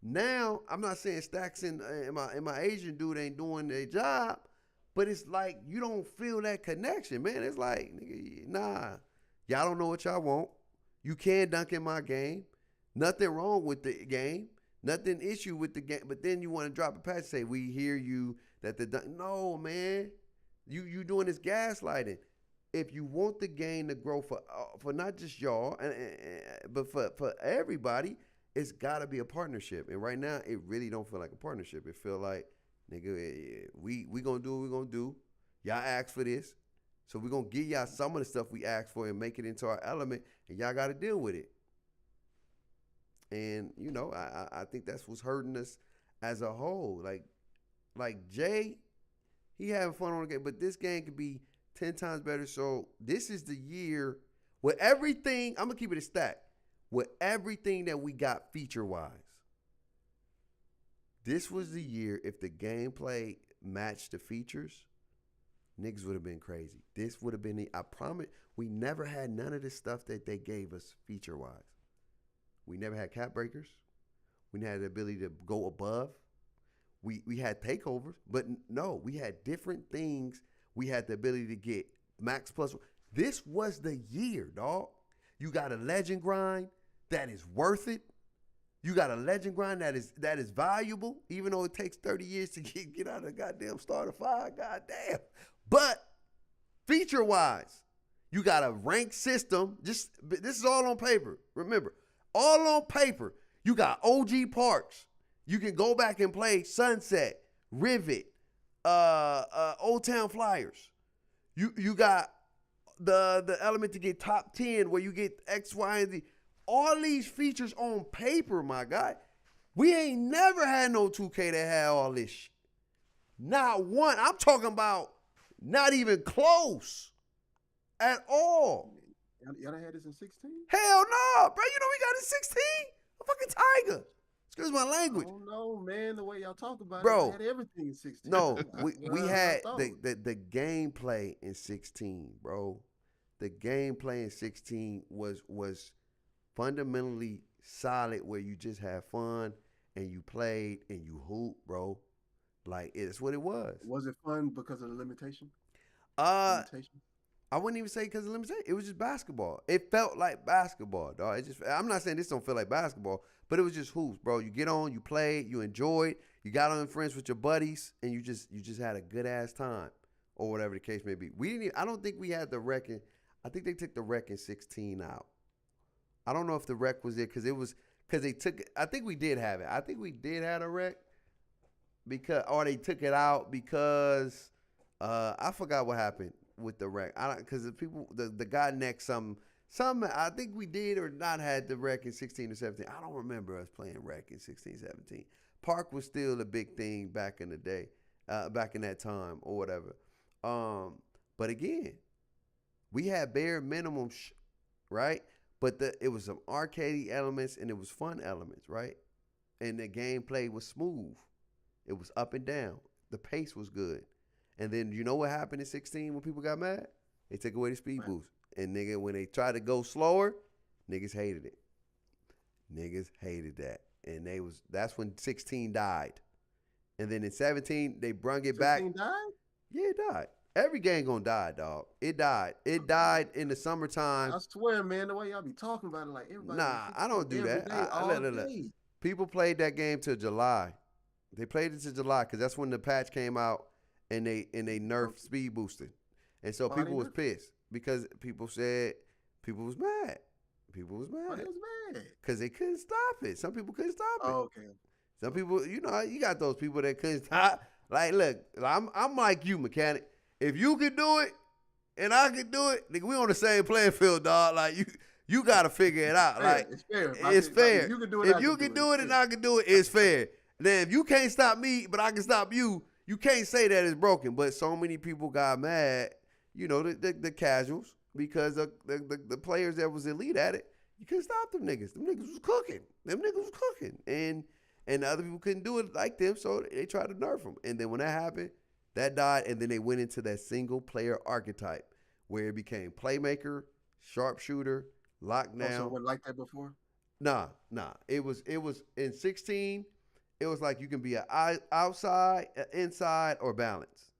Now I'm not saying Stacks and my Asian dude ain't doing their job, but it's like you don't feel that connection, man. It's like, nigga, nah, y'all don't know what y'all want. You can dunk in my game. Nothing wrong with the game. Nothing issue with the game. But then you want to drop a patch and say, we hear you. No, man. You doing this gaslighting. If you want the game to grow for not just y'all, but for everybody, it's got to be a partnership. And right now, it really don't feel like a partnership. It feel like, nigga, we gonna do what we gonna do. Y'all asked for this, so we gonna give y'all some of the stuff we asked for and make it into our element, and y'all got to deal with it. And I think that's what's hurting us as a whole. Like Jay, he having fun on the game, but this game could be 10 times better. So this is the year with everything. I'm gonna keep it a stack with everything that we got feature wise. This was the year. If the gameplay matched the features, niggas would have been crazy. This would have been I promise. We never had none of the stuff that they gave us feature wise. We never had cap breakers. We had the ability to go above. We had takeovers, but no, we had different things. We had the ability to get max plus. This was the year, dog. You got a legend grind that is worth it. You got a legend grind that is valuable, even though it takes 30 years to get out of the goddamn starter five. Goddamn. But feature-wise, you got a ranked system. This is all on paper. Remember, all on paper. You got OG Parks. You can go back and play Sunset, Rivet, Old Town Flyers. You got the element to get top 10 where you get X, Y, and Z. All these features on paper, my guy. We ain't never had no 2K that had all this shit. Not one. I'm talking about not even close at all. Y'all done had this in 16? Hell no, bro. You know we got it in 16? A fucking tiger. Excuse my language. I don't know, man. The way y'all talk about bro, it, I had everything in 16. No, we had the gameplay in 16, bro. The gameplay in 16 was fundamentally solid, where you just had fun and you played and you hoop, bro. Like, it's what it was. Was it fun because of the limitation? I wouldn't even say because of limitation. It was just basketball. It felt like basketball, dog. I'm not saying this don't feel like basketball, but it was just hoops, bro. You get on, you played, you enjoyed, you got on friends with your buddies, and you just had a good ass time, or whatever the case may be. I don't think we had the rec I think they took the rec in 16 out. I don't know if the rec was there because they took it. I think we did have it. I think we did have a rec or they took it out because I forgot what happened with the rec. Because the guy next some I think we did or not had the rec in 16 or 17. I don't remember us playing rec in 16, 17. Park was still a big thing back in the day, back in that time or whatever. But again, we had bare minimum, right? But it was some arcade elements and it was fun elements, right? And the gameplay was smooth. It was up and down. The pace was good. And then you know what happened in 16 when people got mad? They took away the speed boost. And nigga, when they tried to go slower, niggas hated it. Niggas hated that. And that's when 16 died. And then in 17, they brung it back. 16 died? Yeah, it died. Every game gonna die, dog. It died. It died in the summertime. I swear, man, the way y'all be talking about it, like everybody. Nah, I don't do that. Look. People played that game till July. They played it till July because that's when the patch came out and they nerfed speed boosting. And so people was pissed because people said people was mad. People was mad. Why they was mad? Because they couldn't stop it. Some people couldn't stop it. Oh, okay. Some people, you got those people that couldn't stop. Like, look, I'm like you, mechanic. If you can do it and I can do it, nigga, we on the same playing field, dog. Like you gotta figure it out. Like it's fair. It's fair. If you can do it, if you can do it and I can do it, it's fair. Then if you can't stop me, but I can stop you, you can't say that it's broken. But so many people got mad, the casuals, because the players that was elite at it, you couldn't stop them niggas. Them niggas was cooking. And the other people couldn't do it like them, so they tried to nerf them. And then when that happened, that died, and then they went into that single player archetype where it became playmaker, sharpshooter, lockdown. So it wasn't like that before? Nah. It was in 16. It was like you can be an outside, inside, or balance.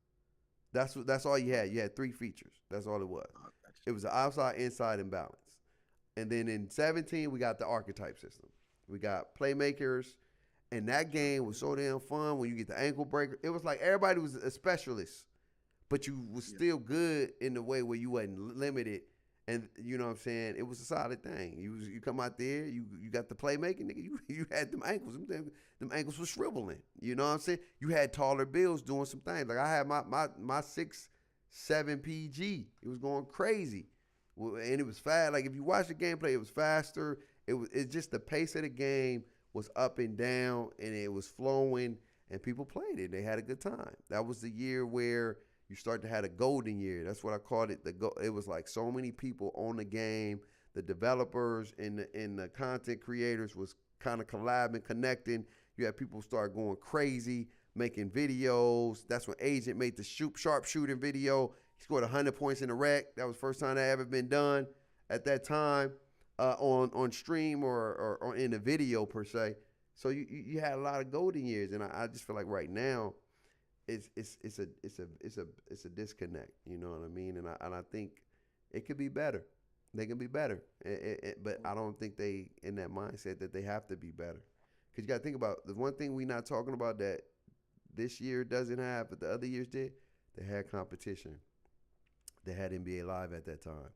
That's all you had. You had 3 features. That's all it was. Oh, gotcha. It was an outside, inside, and balance. And then in 17, we got the archetype system. We got playmakers, And that game was so damn fun when you get the ankle breaker. It was like everybody was a specialist, but you was still good in the way where you wasn't limited. And you know what I'm saying? It was a solid thing. You come out there, you got the playmaking, nigga. You had them ankles. Them ankles were shriveling. You know what I'm saying? You had taller bills doing some things. Like I had my 6'7" PG. It was going crazy. And it was fast. Like if you watch the gameplay, it was faster. It's just the pace of the game was up and down, and it was flowing, and people played it. They had a good time. That was the year where you start to have a golden year. That's what I called it. It was like so many people on the game. The developers and the content creators was kind of collabing, connecting. You had people start going crazy, making videos. That's when Agent made the sharpshooting video. He scored 100 points in the rec. That was the first time that ever been done at that time. On stream or in the video per se. So you had a lot of golden years, and I just feel like right now it's a disconnect. You know what I mean? And I think it could be better. They can be better, but I don't think they in that mindset that they have to be better. Because you got to think about the one thing we not talking about that this year doesn't have, but the other years did. They had competition. They had NBA Live at that time.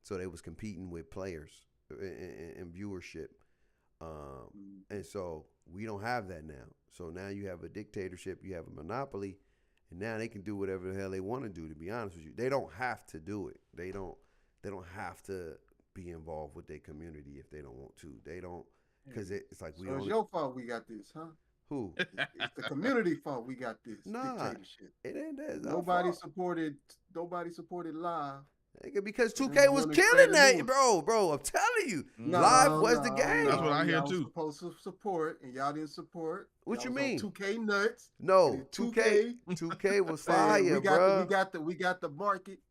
So they was competing with players and viewership. And so we don't have that now. So now you have a dictatorship, you have a monopoly, and now they can do whatever the hell they want to do, to be honest with you. They don't have to do it. They don't have to be involved with their community if they don't want to. They don't, because it's like we don't. So it's your fault we got this, huh? Who? It's the community fault we got this dictatorship. It ain't that. Nobody supported live. Because 2K was killing that, bro. I'm telling you, Live was the game. That's what I hear too. Supposed to support, and y'all didn't support. What you mean? 2K nuts. No, 2K was fire, bro. We got the market,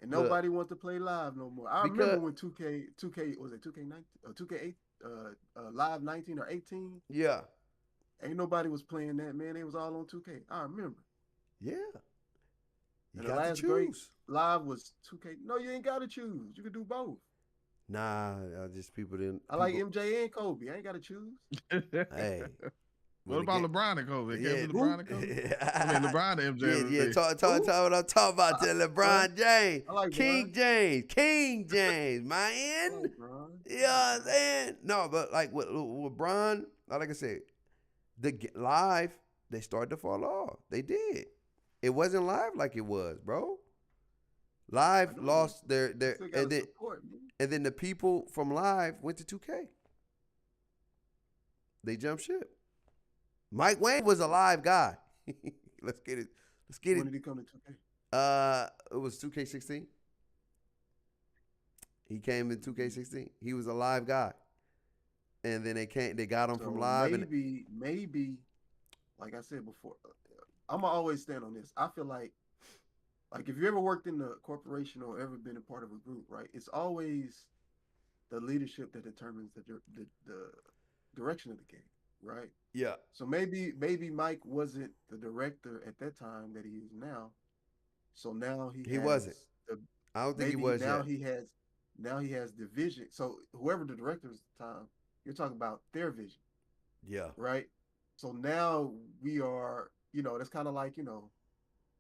and nobody wants to play live no more. I remember when 2K was it 2K19 or 2K8 live 19 or 18. Yeah. Ain't nobody was playing that, man. They was all on 2K. I remember. Yeah. And the last great live was 2K. No, you ain't got to choose. You can do both. Nah, just people didn't. I like MJ and Kobe. I ain't got to choose. Hey. What about LeBron and Kobe? Yeah. LeBron and Kobe? I mean, LeBron and MJ. Yeah, talk what I'm talking about. LeBron James. I like King James, man. You know what I'm saying? No, but like with LeBron, like I said, the live, they started to fall off. They did. It wasn't live like it was, bro. Live lost their and then the people from Live went to 2K. They jumped ship. Mike Wayne was a Live guy. Let's get it. When did he come to 2K? It was 2K16. He came in 2K16. He was a Live guy. And then they got him from Live. Maybe, like I said before, I'm gonna always stand on this. I feel like if you ever worked in a corporation or ever been a part of a group, right? It's always the leadership that determines the direction of the game, right? Yeah. So maybe Mike wasn't the director at that time that he is now. So now he wasn't. I don't think he was now yet. He has the vision. So whoever the director is at the time, you're talking about their vision. Yeah. Right. So now we are, that's kind of like,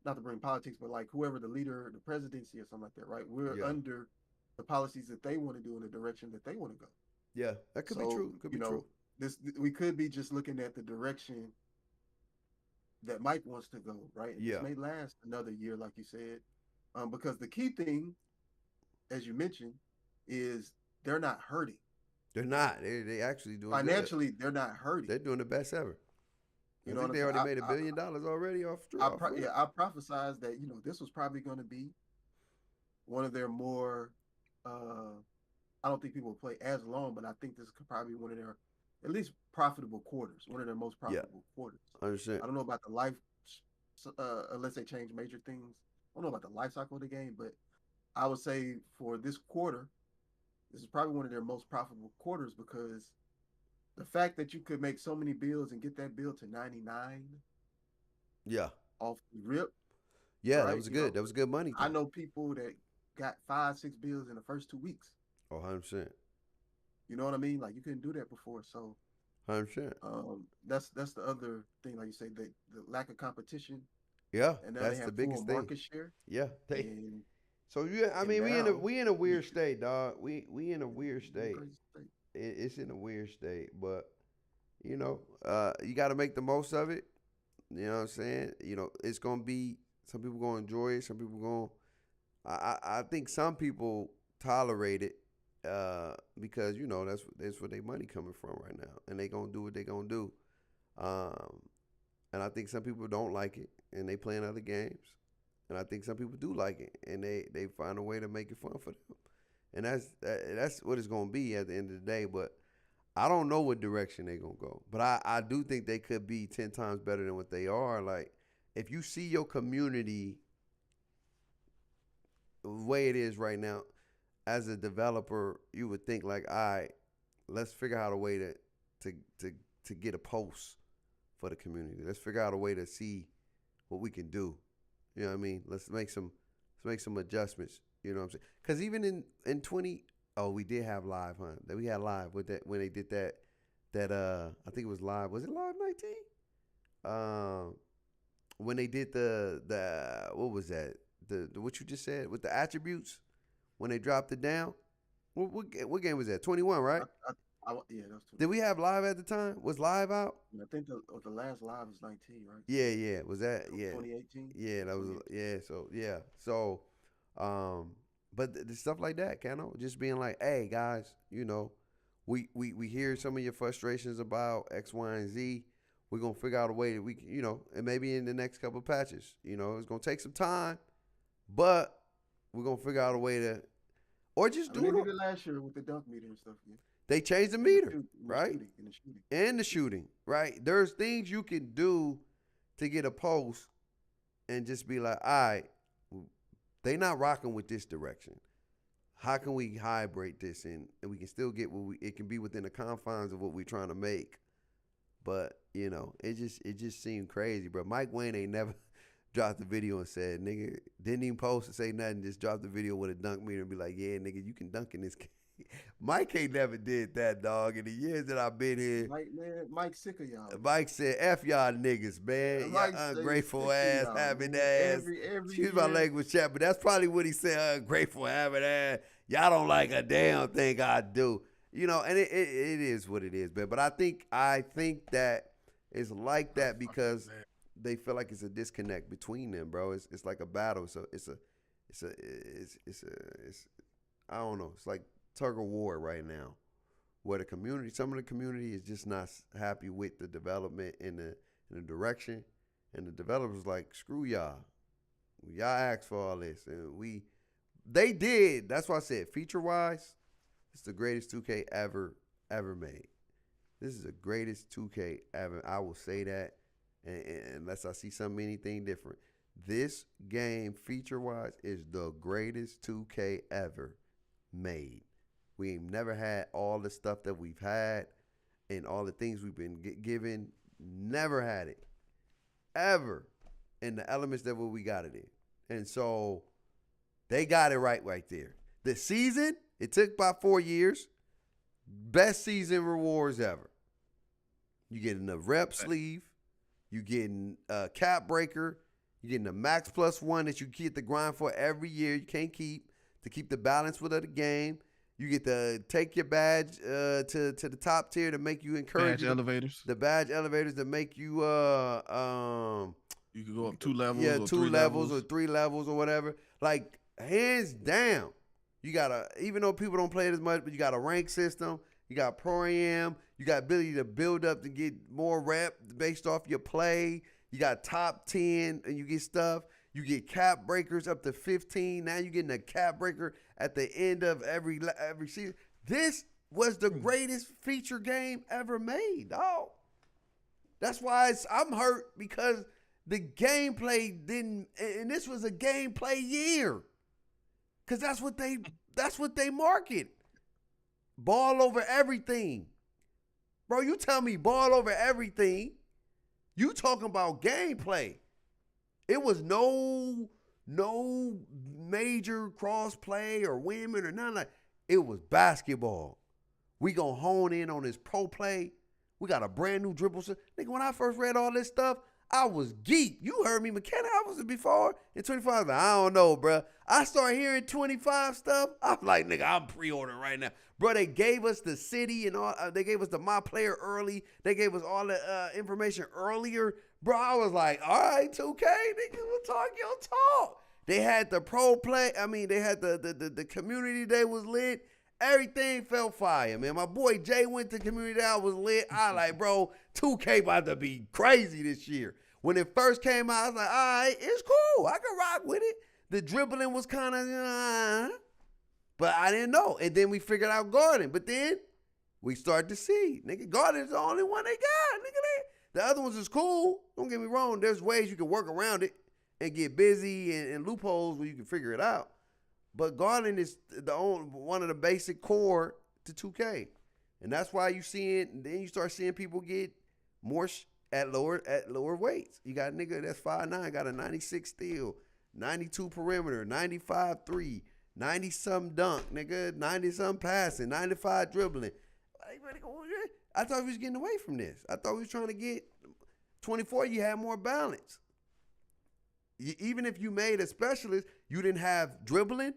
not to bring politics, but like whoever the leader, the presidency or something like that, right? We're under the policies that they want to do in the direction that they want to go. Yeah, that could be true. Could be true. We could be just looking at the direction that Mike wants to go, right? This may last another year, like you said, because the key thing, as you mentioned, is they're not hurting. They're not. They actually doing financially. Good. They're not hurting. They're doing the best ever. I think they already made $1 billion already off. I prophesized that this was probably going to be one of their more. I don't think people will play as long, but I think this could probably be one of their at least profitable quarters. One of their most profitable quarters. I understand. I don't know about the life, unless they change major things. I don't know about the life cycle of the game, but I would say for this quarter, this is probably one of their most profitable quarters because the fact that you could make so many bills and get that bill to 99 off the rip. Yeah, right? That was good. That was good money. I know people that got 5-6 bills in the first 2 weeks. Oh, 100%. You know what I mean? Like you couldn't do that before. So 100%. That's the other thing, like you say, the lack of competition, Yeah, and now they that's the have full biggest thing. market share, Yeah, they. and So yeah, I and mean, now we in a you weird state, dog. We in a weird in a state. crazy state. It's in a weird state, but you got to make the most of it. You know what I'm saying? It's gonna be some people gonna enjoy it. Some people gonna. I think some people tolerate it because that's where their money coming from right now, and they gonna do what they gonna do. Um, and I think some people don't like it, and they playing other games. And I think some people do like it, and they find a way to make it fun for them. And that's what it's gonna be at the end of the day. But I don't know what direction they're gonna go. But I do think they could be 10 times better than what they are. Like if you see your community the way it is right now, as a developer, you would think like, all right, let's figure out a way to to to get a post for the community. Let's figure out a way to see what we can do. You know what I mean? Let's make some adjustments. You know what I'm saying? Because even in 20, oh, we did have live, huh? That we had live with that when they did that I think it was live. Was it live 19? When they did the what was that? The what you just said with the attributes when they dropped it down. What game was that? 21, right? Yeah, that's Did we have live at the time? Was live out? I think the last live was 19, right? Yeah. Was that? Yeah. 2018. Yeah, that was. Yeah. So, but the stuff like that, Kano, just being like, hey guys, we hear some of your frustrations about X, Y, and Z. We're gonna figure out a way that we can, and maybe in the next couple of patches, it's gonna take some time, but we're gonna figure out a way to, or just do They it. did it last year with the dunk meter and stuff. Yeah. They changed the And meter, right? In the shooting. And the shooting, right? There's things you can do to get a post and just be like, all right, they not rocking with this direction. How can we hybrid this and we can still get it can be within the confines of what we're trying to make. But, it just seemed crazy, bro. Mike Wayne ain't never dropped the video and said, nigga, didn't even post and say nothing, just dropped the video with a dunk meter and be like, yeah, nigga, you can dunk in this game. Mike ain't never did that, dog. In the years that I've been here, Mike's sick of y'all. Mike said, "F y'all niggas, man. Y'all ungrateful ass, having ass." Excuse my language, chat, but that's probably what he said. Ungrateful, having ass. Y'all don't like a damn thing I do. And it is what it is, man. But I think that it's like that because they feel like it's a disconnect between them, bro. It's like a battle. So it's I don't know. It's like tug of war right now, where some of the community is just not happy with the development in the direction, and the developers like, screw y'all. Y'all asked for all this, and they did. That's why I said feature wise, it's the greatest 2K ever made. This is the greatest 2K ever. I will say that, and unless I see anything different. This game feature wise is the greatest 2K ever made. We ain't never had all the stuff that we've had and all the things we've been given. Never had it. Ever. In the elements that we got it in. And so they got it right there. The season, it took about 4 years. Best season rewards ever. You getting a rep sleeve. You getting a cap breaker. You getting a max +1 that you get the grind for every year. You can't keep to keep the balance with the game. You get to take your badge to the top tier to make you encourage elevators. The badge elevators that make you you can go up 2 levels. Yeah, or 2 levels or 3 levels or whatever. Like hands down, you got even though people don't play it as much, but you got a rank system. You got pro-am. You got ability to build up to get more rep based off your play. You got top 10 and you get stuff. You get cap breakers up to 15. Now you're getting a cap breaker at the end of every season. This was the greatest feature game ever made, dog. That's why I'm hurt because the gameplay didn't, and this was a gameplay year. Because that's what they market. Ball over everything. Bro, you tell me ball over everything. You talking about gameplay. It was no major cross play or women or nothing like. It was basketball. We gonna hone in on this pro play. We got a brand new dribble system. Nigga, when I first read all this stuff, I was geek. You heard me, mechanic. I was before in 25. I was like, I don't know, bro. I started hearing 25 stuff. I'm like, nigga, I'm pre-ordering right now. Bro, they gave us the city and all. They gave us the My Player early. They gave us all the information earlier. Bro, I was like, all right, 2K, nigga, we'll talk your talk. They had the pro play. I mean, they had the community day was lit. Everything felt fire, man. My boy Jay went to community day. I was lit. I like, bro, 2K about to be crazy this year. When it first came out, I was like, all right, it's cool. I can rock with it. The dribbling was kind of, but I didn't know. And then we figured out Garden. But then we started to see, nigga, Garden is the only one they got. Nigga, the other ones is cool. Don't get me wrong. There's ways you can work around it and get busy and loopholes where you can figure it out. But Garland is one of the basic core to 2K. And that's why you see it. And then you start seeing people get more at lower weights. You got a nigga that's 5'9", got a 96 steal, 92 perimeter, 95 3, 90-something dunk, nigga, 90-something passing, 95 dribbling. I thought we was getting away from this. I thought we was trying to get 24, you had more balance. Even if you made a specialist, you didn't have dribbling,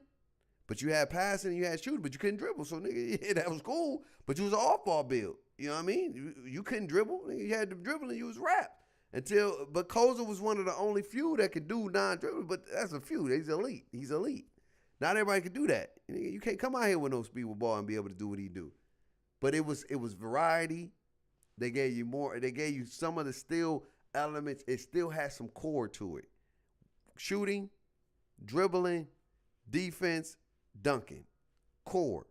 but you had passing and you had shooting, but you couldn't dribble. So, nigga, yeah, that was cool, but you was an off-ball build. You know what I mean? You couldn't dribble. Nigga, you had to dribble and you was wrapped. But Koza was one of the only few that could do non-dribbling, but that's a few. He's elite. He's elite. Not everybody could do that. You can't come out here with no speed with ball and be able to do what he do. But it was variety. They gave you more. They gave you some of the still elements. It still has some core to it. Shooting, dribbling, defense, dunking, core.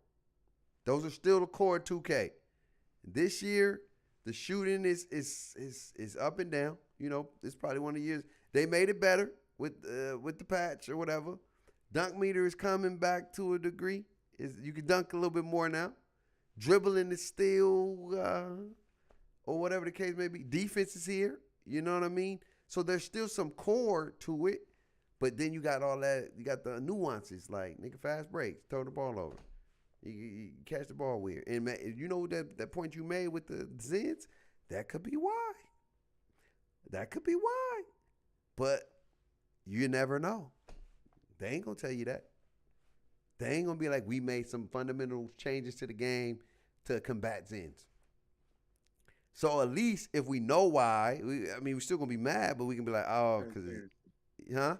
Those are still the core of 2K. This year, the shooting is up and down. You know, it's probably one of the years they made it better with the patch or whatever. Dunk meter is coming back to a degree. You can dunk a little bit more now. Dribbling is still, or whatever the case may be. Defense is here. You know what I mean? So there's still some core to it. But then you got all that, you got the nuances like, nigga, fast breaks, throw the ball over. You catch the ball weird. And you know that point you made with the Zens? That could be why. That could be why. But you never know. They ain't going to tell you that. They ain't going to be like, we made some fundamental changes to the game to combat Zens. So at least if we know why, we're still going to be mad, but we can be like, oh, because huh?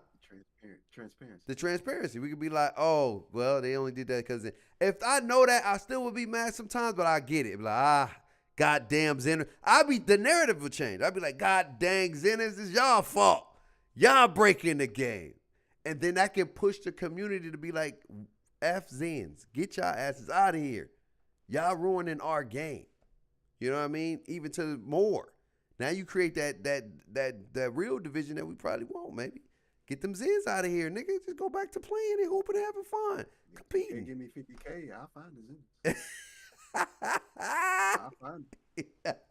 Transparency. The transparency. We could be like, oh, well, they only did that because if I know that, I still would be mad sometimes, but I get it. Be like, goddamn Zenner. The narrative would change. I'd be like, god dang Zenners, it's y'all fault. Y'all breaking the game. And then that can push the community to be like, F Zens, get y'all asses out of here. Y'all ruining our game. You know what I mean? Even to more. Now you create that real division that we probably won't, maybe. Get them Zens out of here, nigga. Just go back to playing and hooping and having fun. Competing. You give me 50K, I'll find the Zens. I'll find it.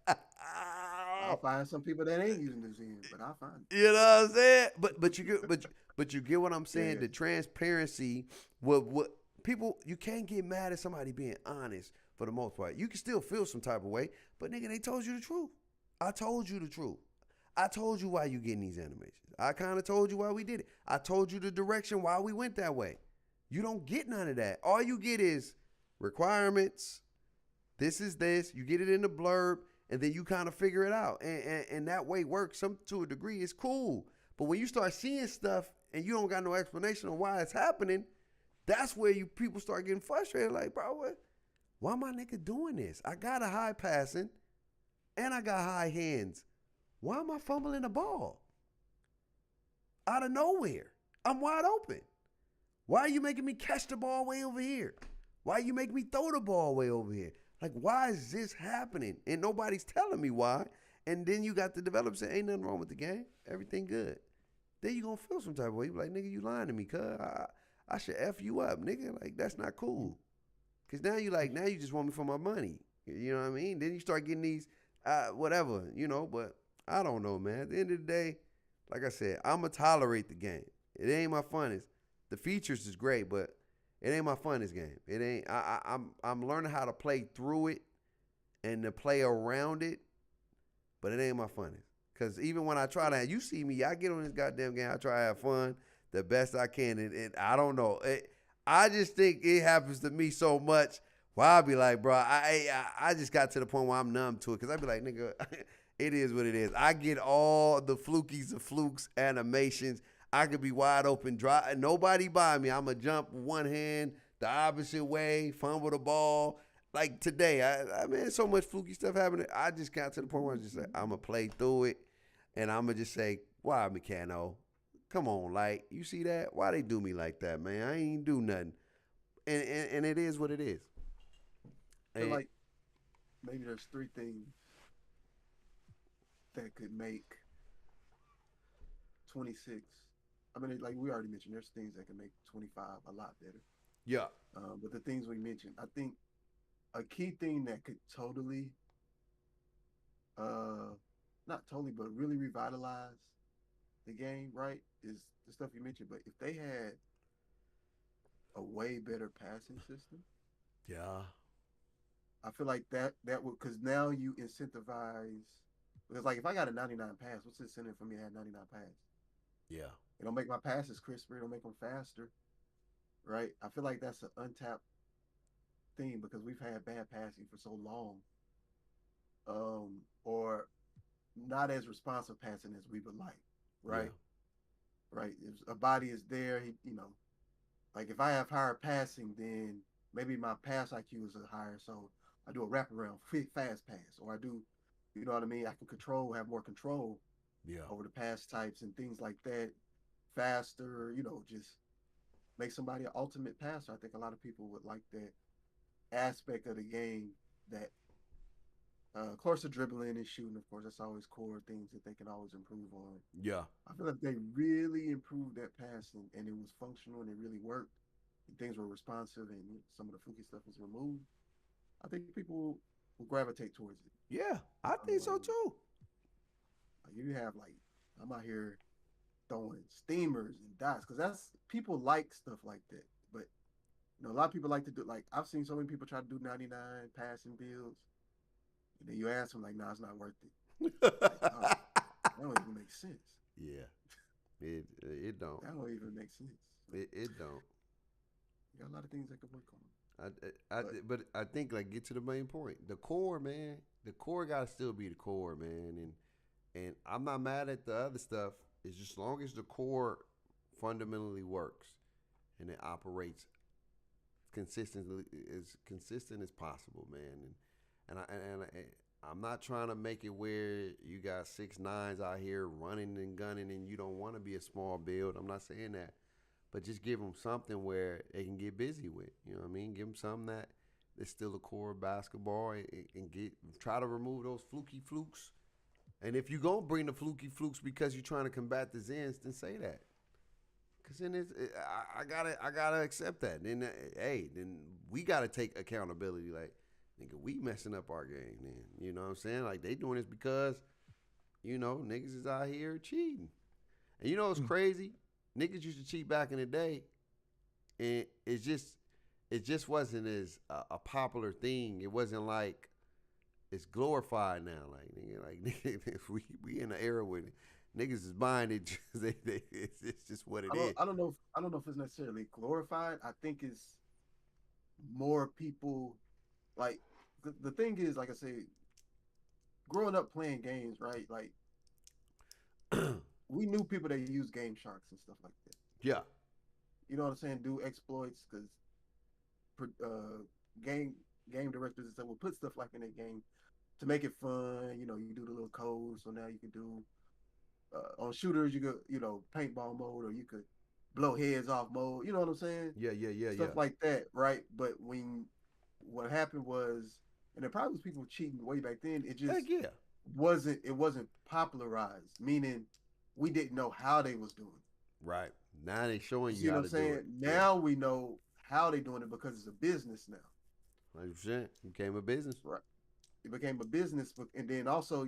I'll find some people that ain't using the Zens, but I'll find it. You know what I'm saying? But you get what I'm saying? Yeah. The transparency, what people, you can't get mad at somebody being honest for the most part. You can still feel some type of way, but nigga, they told you the truth. I told you the truth. I told you why you getting these animations. I kind of told you why we did it. I told you the direction why we went that way. You don't get none of that. All you get is requirements. This is this. You get it in the blurb, and then you kind of figure it out. And that way works to a degree. It's cool. But when you start seeing stuff and you don't got no explanation on why it's happening, that's where people start getting frustrated. Like, bro, why my nigga doing this? I got a high passing, and I got high hands. Why am I fumbling the ball? Out of nowhere. I'm wide open. Why are you making me catch the ball way over here? Why are you making me throw the ball way over here? Like, why is this happening? And nobody's telling me why. And then you got the developers saying, ain't nothing wrong with the game. Everything good. Then you going to feel some type of way. You be like, nigga, you lying to me, cuz. I should F you up, nigga. Like, that's not cool. Because now you just want me for my money. You know what I mean? Then you start getting these, whatever, but I don't know, man. At the end of the day, like I said, I'm going to tolerate the game. It ain't my funnest. The features is great, but it ain't my funnest game. It ain't. I'm learning how to play through it and to play around it but it ain't my funnest. Cause even when I try to, you see me, I get on this goddamn game, I try to have fun the best I can, and I don't know. I just think it happens to me so much. Where I be like, bro, I just got to the point where I'm numb to it. Cause I be like, nigga, it is what it is. I get all the flukies, the flukes, animations. I could be wide open, dry, nobody by me. I'ma jump one hand the opposite way, fumble the ball. Like today, I mean, so much fluky stuff happening. I just got to the point where I just say, I'ma play through it, and I'ma just say, why, Mecano? Come on, like, you see that? Why they do me like that, man? I ain't do nothing. And it is what it is. I feel like maybe there's three things that could make 26. I mean, like we already mentioned, there's things that can make 25 a lot better. Yeah. But the things we mentioned, I think a key thing that could totally, not totally, but really revitalize the game, right, is the stuff you mentioned. But if they had a way better passing system, Yeah. I feel like that would, because now you incentivize. Because like if I got a 99 pass, what's the incentive for me to have 99 pass? Yeah. It'll make my passes crisper. It'll make them faster, right? I feel like that's an untapped thing because we've had bad passing for so long, or not as responsive passing as we would like, right? Right. If a body is there, like if I have higher passing, then maybe my pass IQ is higher, so I do a wraparound, fast pass, or I do, you know what I mean? I can have more control over the pass types and things like that, faster, just make somebody an ultimate passer. I think a lot of people would like that aspect of the game. That, of course, the dribbling and shooting, of course, that's always core things that they can always improve on. Yeah. I feel like they really improved that passing, and it was functional, and it really worked. And things were responsive, and some of the fluky stuff was removed. I think people will gravitate towards it. Yeah, I think so too. You have like, I'm out here throwing steamers and dots because that's people like stuff like that. But a lot of people like to do, like I've seen so many people try to do 99 passing builds, and then you ask them like, "Nah, it's not worth it." Like, oh, that don't even make sense. Yeah, it don't. That don't even make sense. It don't. You got a lot of things that could work on. But I think like get to the main point. The core, man. The core gotta still be the core, man. And I'm not mad at the other stuff. It's just as long as the core fundamentally works and it operates consistently, as consistent as possible, man. I'm not trying to make it where you got 6'9s out here running and gunning and you don't want to be a small build. I'm not saying that. But just give them something where they can get busy with. You know what I mean? Give them something that is still a core of basketball and try to remove those fluky flukes. And if you're going to bring the fluky flukes because you're trying to combat the Zens, then say that. Because then I gotta accept that. Then, then we got to take accountability. Like, nigga, we messing up our game then. You know what I'm saying? Like, they doing this because, niggas is out here cheating. And you know what's crazy? Niggas used to cheat back in the day, and it just wasn't as a popular thing. It wasn't like it's glorified now. Like we in an era where niggas is buying it. It's just what it is. I don't know if it's necessarily glorified. I think it's more people. Like the thing is, like I said, growing up playing games, right? Like we knew people that use Game Sharks and stuff like that. Yeah. You know what I'm saying? Do exploits because game directors and stuff will put stuff like in that game to make it fun. You do the little code, so now you can do on shooters you could paintball mode, or you could blow heads off mode. You know what I'm saying? Yeah. Stuff like that, right? But what happened was, and there probably was people cheating way back then. It just wasn't popularized, meaning we didn't know how they was doing it. Right. Now they showing you See how what I'm to saying? do it. Now we know how they doing it because it's a business now. 100%. It became a business. Right. It became a business, and then also,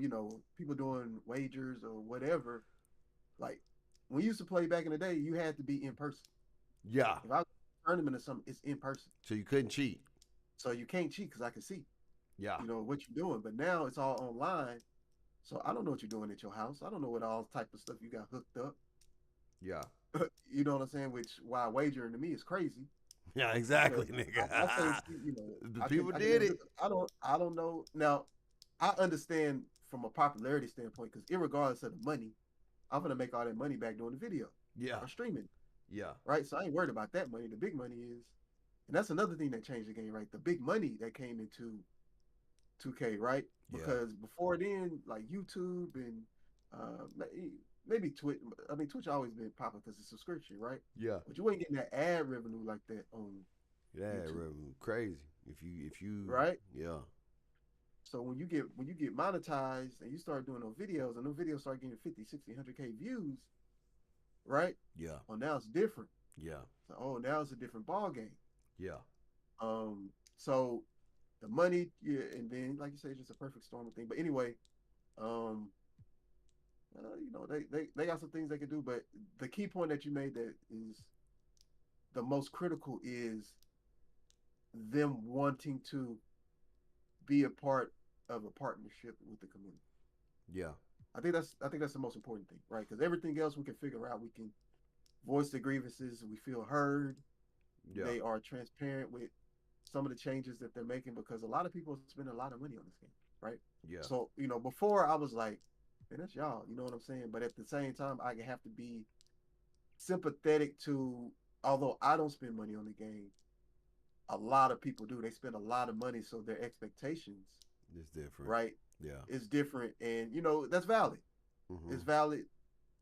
people doing wagers or whatever. Like when you used to play back in the day, you had to be in person. Yeah. If I was in a tournament or something, it's in person. So you couldn't cheat. So you can't cheat because I can see. Yeah. What you're doing. But now it's all online. So I don't know what you're doing at your house. I don't know what all type of stuff you got hooked up. Yeah. You know what I'm saying? Which why wagering to me is crazy Yeah, exactly, because nigga. I can't see. You know, The I can people I can did never it. do. I don't know. Now I understand from a popularity standpoint because irregardless of the money, I'm gonna make all that money back doing the video Yeah. or streaming, Yeah. right? So I ain't worried about that money. The big money is, and that's another thing that changed the game, right? The big money that came into 2K, right? Yeah. Because before then, like YouTube and uh, maybe Twitch. I mean, Twitch always been popular because it's subscription, right? Yeah. But you ain't getting that ad revenue like that on Yeah, YouTube, crazy. If you right? yeah. So when you get monetized and you start doing those videos and those videos start getting 50, 60, 100K views, right? Yeah. Oh, now it's different. Yeah. So, oh, now it's a different ball game. Yeah. So the money, yeah, and then like you say, it's just a perfect storm of thing. But anyway, um, you know, they got some things they can do, but the key point that you made that is the most critical is them wanting to be a part of a partnership with the community. Yeah. I think that's the most important thing, right? Because everything else we can figure out. We can voice the grievances. We feel heard. Yeah. They are transparent with some of the changes that they're making because a lot of people spend a lot of money on this game, right? Yeah. So, you know, before I was like, man, that's y'all, you know what I'm saying? But at the same time, I have to be sympathetic to, although I don't spend money on the game, a lot of people do. They spend a lot of money, so their expectations, It's different. right, Yeah. is different. And, you know, that's valid. Mm-hmm. It's valid.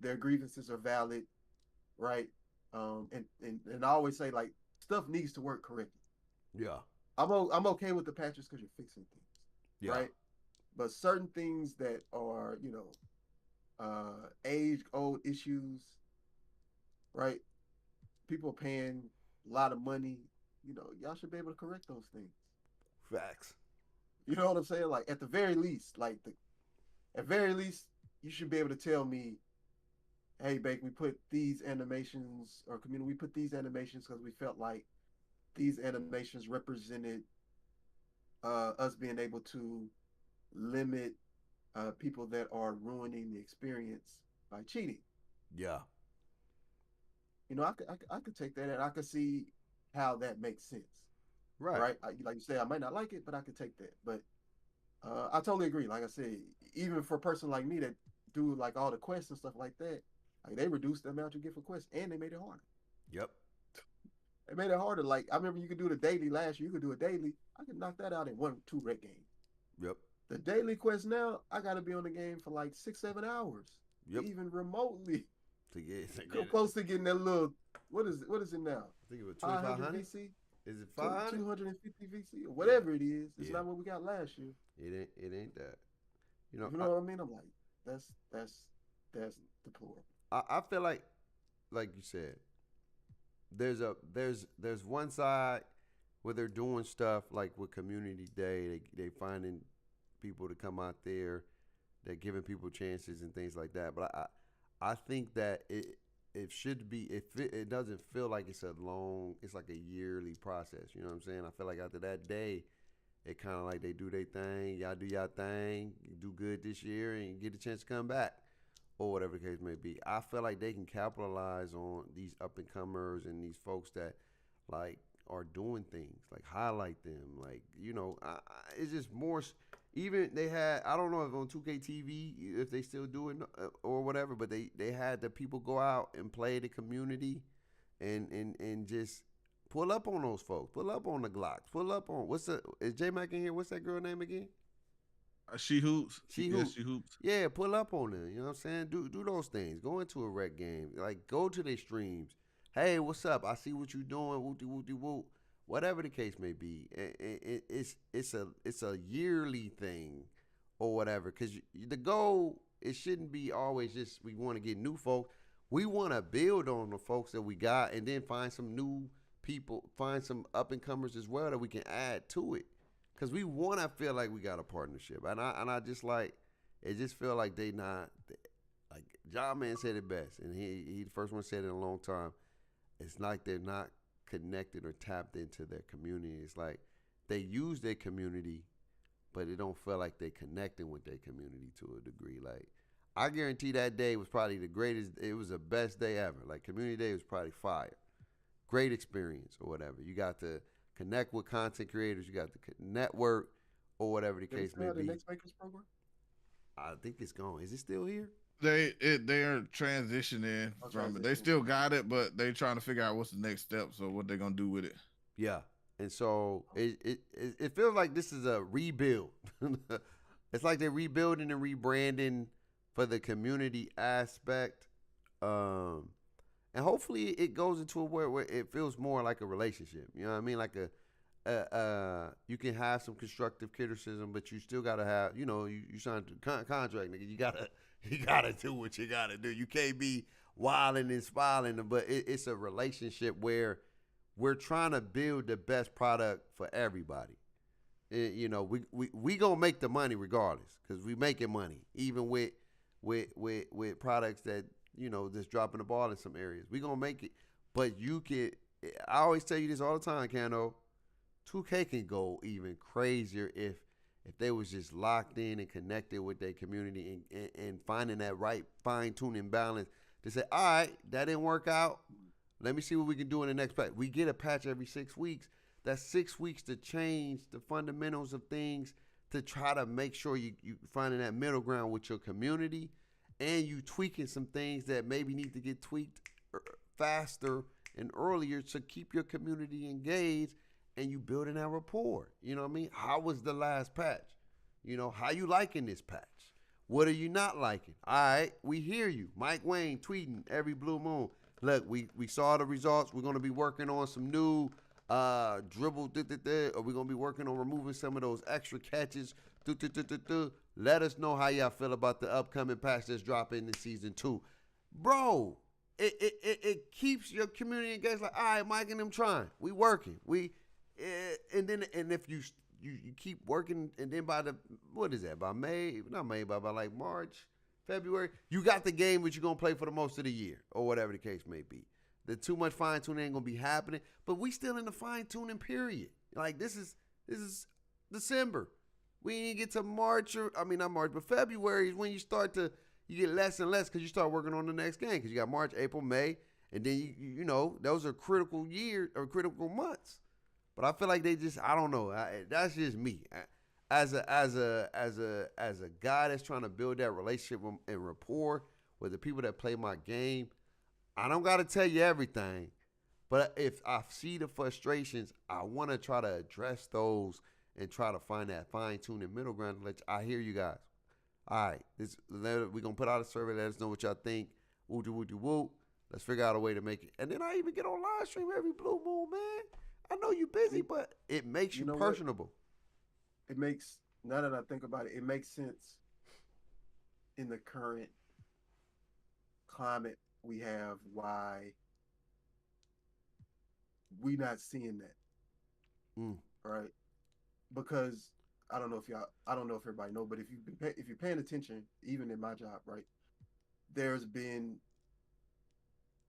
Their grievances are valid, right? And I always say, like, stuff needs to work correctly. Yeah. I'm okay with the patches because you're fixing things, Yeah. right? But certain things that are, you know, age old issues, right? People paying a lot of money, you know, y'all should be able to correct those things. Facts. You know what I'm saying? Like at the very least, at very least, you should be able to tell me, hey, Bake, we put these animations or community, we put these animations because we felt like these animations represented us being able to limit people that are ruining the experience by cheating. Yeah. You know, I could take that and I could see how that makes sense, Right. right? Like you say, I might not like it, but I could take that. But I totally agree. Like I said, even for a person like me that do like all the quests and stuff like that, like they reduced the amount you get for quests and they made it harder. Yep. They made it harder. Like I remember you could do the daily last year. You could do a daily. I could knock that out in 1, 2 red games. Yep. The daily quest now, I got to be on the game for like 6, 7 hours, Yep. even remotely. To get Come close to getting that little. What is it now? I think it was 500 2500. VC, Is it 500? 250 VC, or whatever it is. It's Yeah. not what we got last year. It ain't that. You You know, know what I mean? I'm like, that's deplorable. I feel like you said, there's one side where they're doing stuff like with community day, they finding people to come out there, they're giving people chances and things like that. But I think that it should be it doesn't feel like it's like a yearly process. You know what I'm saying? I feel like after that day, it kind of like they do their thing, y'all do y'all thing, you do good this year, and you get a chance to come back, or whatever the case may be. I feel like they can capitalize on these up and comers and these folks that like are doing things, like highlight them, like it's just more. Even they had, I don't know if on 2K TV if they still do it or whatever, but they had the people go out and play the community, and just pull up on those folks, pull up on the Glocks, pull up on is J Mac in here? What's that girl name again? She hoops. She Yeah, hoops. she hoops. Yeah, pull up on them. You know what I'm saying? Do those things. Go into a rec game. Like go to their streams. Hey, what's up? I see what you doing. Whoop de whoop de whoop. Whatever the case may be, it's a yearly thing or whatever. Because the goal, it shouldn't be always just we want to get new folks. We want to build on the folks that we got and then find some new people, find some up and comers as well that we can add to it. Cause we want to feel like we got a partnership, and I just like it. Just feel like they not like John Man said it best, and he the first one said it in a long time. It's like they're not connected or tapped into their community. It's like they use their community, but it don't feel like they connecting with their community to a degree. Like I guarantee that day was probably the greatest. It was the best day ever. Like community day was probably fire. Great experience or whatever. You got to connect with content creators. You got to network or whatever the Do they case still may have the be. Next Makers program? I think it's gone. Is it still here? They're transitioning Oh, from it. They transitioning. still got it, but they trying to figure out what's the next steps or what they're gonna do with it. Yeah. And so it feels like this is a rebuild. It's like they're rebuilding and rebranding for the community aspect. And hopefully it goes into a where it feels more like a relationship. You know what I mean? Like you can have some constructive criticism, but you still gotta have, you signed a contract, nigga. You gotta do what you gotta do. You can't be wilding and smiling, but it's a relationship where we're trying to build the best product for everybody. We gonna make the money regardless, because we making money even with products that just dropping the ball in some areas. We gonna make it, but you can. I always tell you this all the time, Kano. 2K can go even crazier if they was just locked in and connected with their community and finding that right fine tuning balance to say, all right, that didn't work out. Let me see what we can do in the next patch. We get a patch every 6 weeks. That's 6 weeks to change the fundamentals of things, to try to make sure you finding that middle ground with your community, and you tweaking some things that maybe need to get tweaked faster and earlier to keep your community engaged, and you building that rapport. You know what I mean? How was the last patch? How you liking this patch? What are you not liking? All right, we hear you. Mike Wayne tweeting every blue moon. Look, we saw the results. We're going to be working on some new dribble, or we're going to be working on removing some of those extra catches. Let us know how y'all feel about the upcoming patch that's dropping in season 2. Bro, it keeps your community engaged. Like, all right, Mike and them trying. We working. And if you keep working, and then by by May, not May, by like March, February, you got the game which you're going to play for the most of the year, or whatever the case may be. The too much fine tuning ain't going to be happening, but we still in the fine tuning period. Like this is December. We ain't get to March, not March, but February is when you get less and less, because you start working on the next game, because you got March, April, May, and then those are critical years or critical months. But I feel like I don't know. That's just me. As a guy that's trying to build that relationship and rapport with the people that play my game, I don't got to tell you everything. But if I see the frustrations, I want to try to address those and try to find that fine-tuning middle ground. I hear you guys. All right, we're going to put out a survey. Let us know what y'all think. Woo-de-woo-de-woo. Let's figure out a way to make it. And then I even get on live stream every blue moon, man. I know you're busy, but it makes you personable. It makes, now that I think about it, it makes sense in the current climate we have why we not seeing that. Right? Because I don't know if everybody know, but if you're paying attention, even in my job, right, there's been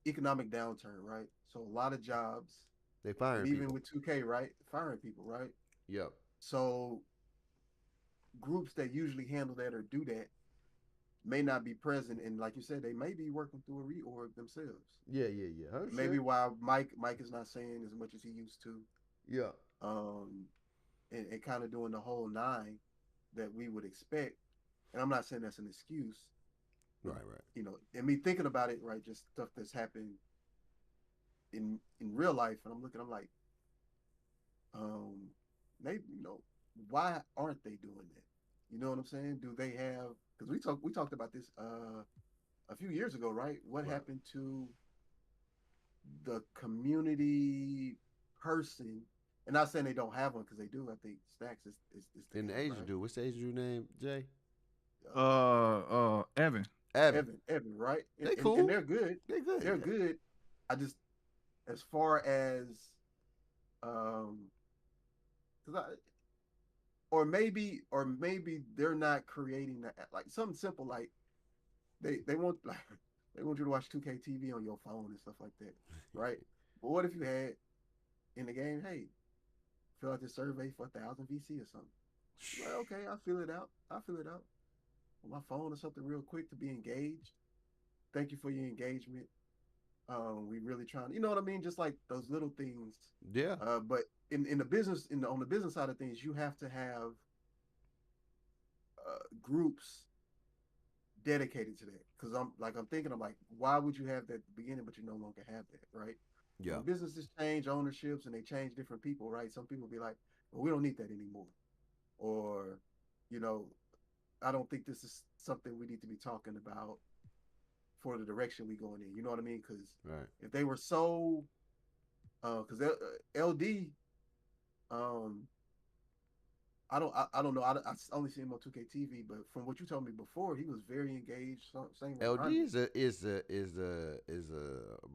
economic downturn, right? So a lot of jobs, they firing people. Even with 2K, right, firing people, right? Yep. So groups that usually handle that or do that may not be present, and like you said, they may be working through a reorg themselves. Yeah. Maybe why Mike is not saying as much as he used to. Yeah. And kind of doing the whole 9 that we would expect. And I'm not saying that's an excuse. Right. And me thinking about it, right, just stuff that's happened in real life, and I'm like, maybe, why aren't they doing that? You know what I'm saying? Do they have, because we talked about this a few years ago, right? What happened to the community person? And not saying they don't have one, because they do. I think Stacks is in the Asian dude. What's the Asian dude name, Jay? Evan, right? They cool. And they're good. They're good. I just, as far as, or maybe they're not creating that, like something simple, like they want you to watch 2K TV on your phone and stuff like that, right? But what if you had in the game, hey, fill out this survey for 1,000 VC or something? Like, okay, I feel it out. I feel it out on my phone or something real quick to be engaged. Thank you for your engagement. We really trying, you know what I mean? Just like those little things. Yeah. But in the business, on the business side of things, you have to have groups dedicated to that. Because I'm thinking, I'm like, why would you have that at the beginning, but you no longer have that, right? Yeah. When businesses change ownerships and they change different people, right? Some people be like, well, we don't need that anymore, or you know, I don't think this is something we need to be talking about for the direction we going in. You know what I mean? Because Right. if they were so, because LD, um, I don't know. I only see him on 2K TV, but from what you told me before, he was very engaged. Same with LD Ronnie, is a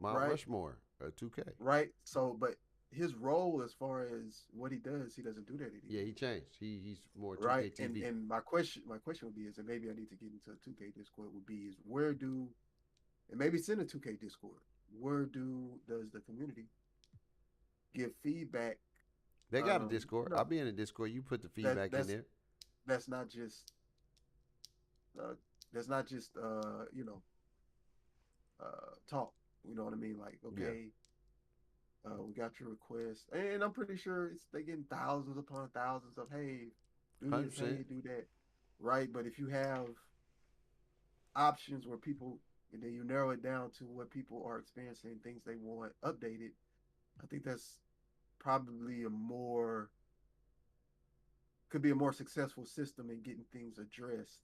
Mount right? Rushmore, 2K. Right. So, but his role as far as what he doesn't do that Yeah, he anymore. changed. He's more Right. 2K TV. And my question would be is, and maybe I need to get into a 2K Discord would be is where do and maybe send a 2K Discord. Where does the community give feedback? They got a Discord. You know I'll be in the Discord. You put the that feedback in there. that's not just uh, that's not just talk. You know what I mean? Like Yeah, okay, we got your request, and I'm pretty sure they getting thousands upon thousands of hey, do this, 100%. hey, do that, right? But if you have options where people and then you narrow it down to what people are experiencing, things they want updated, I think that's probably a more could be a more successful system in getting things addressed.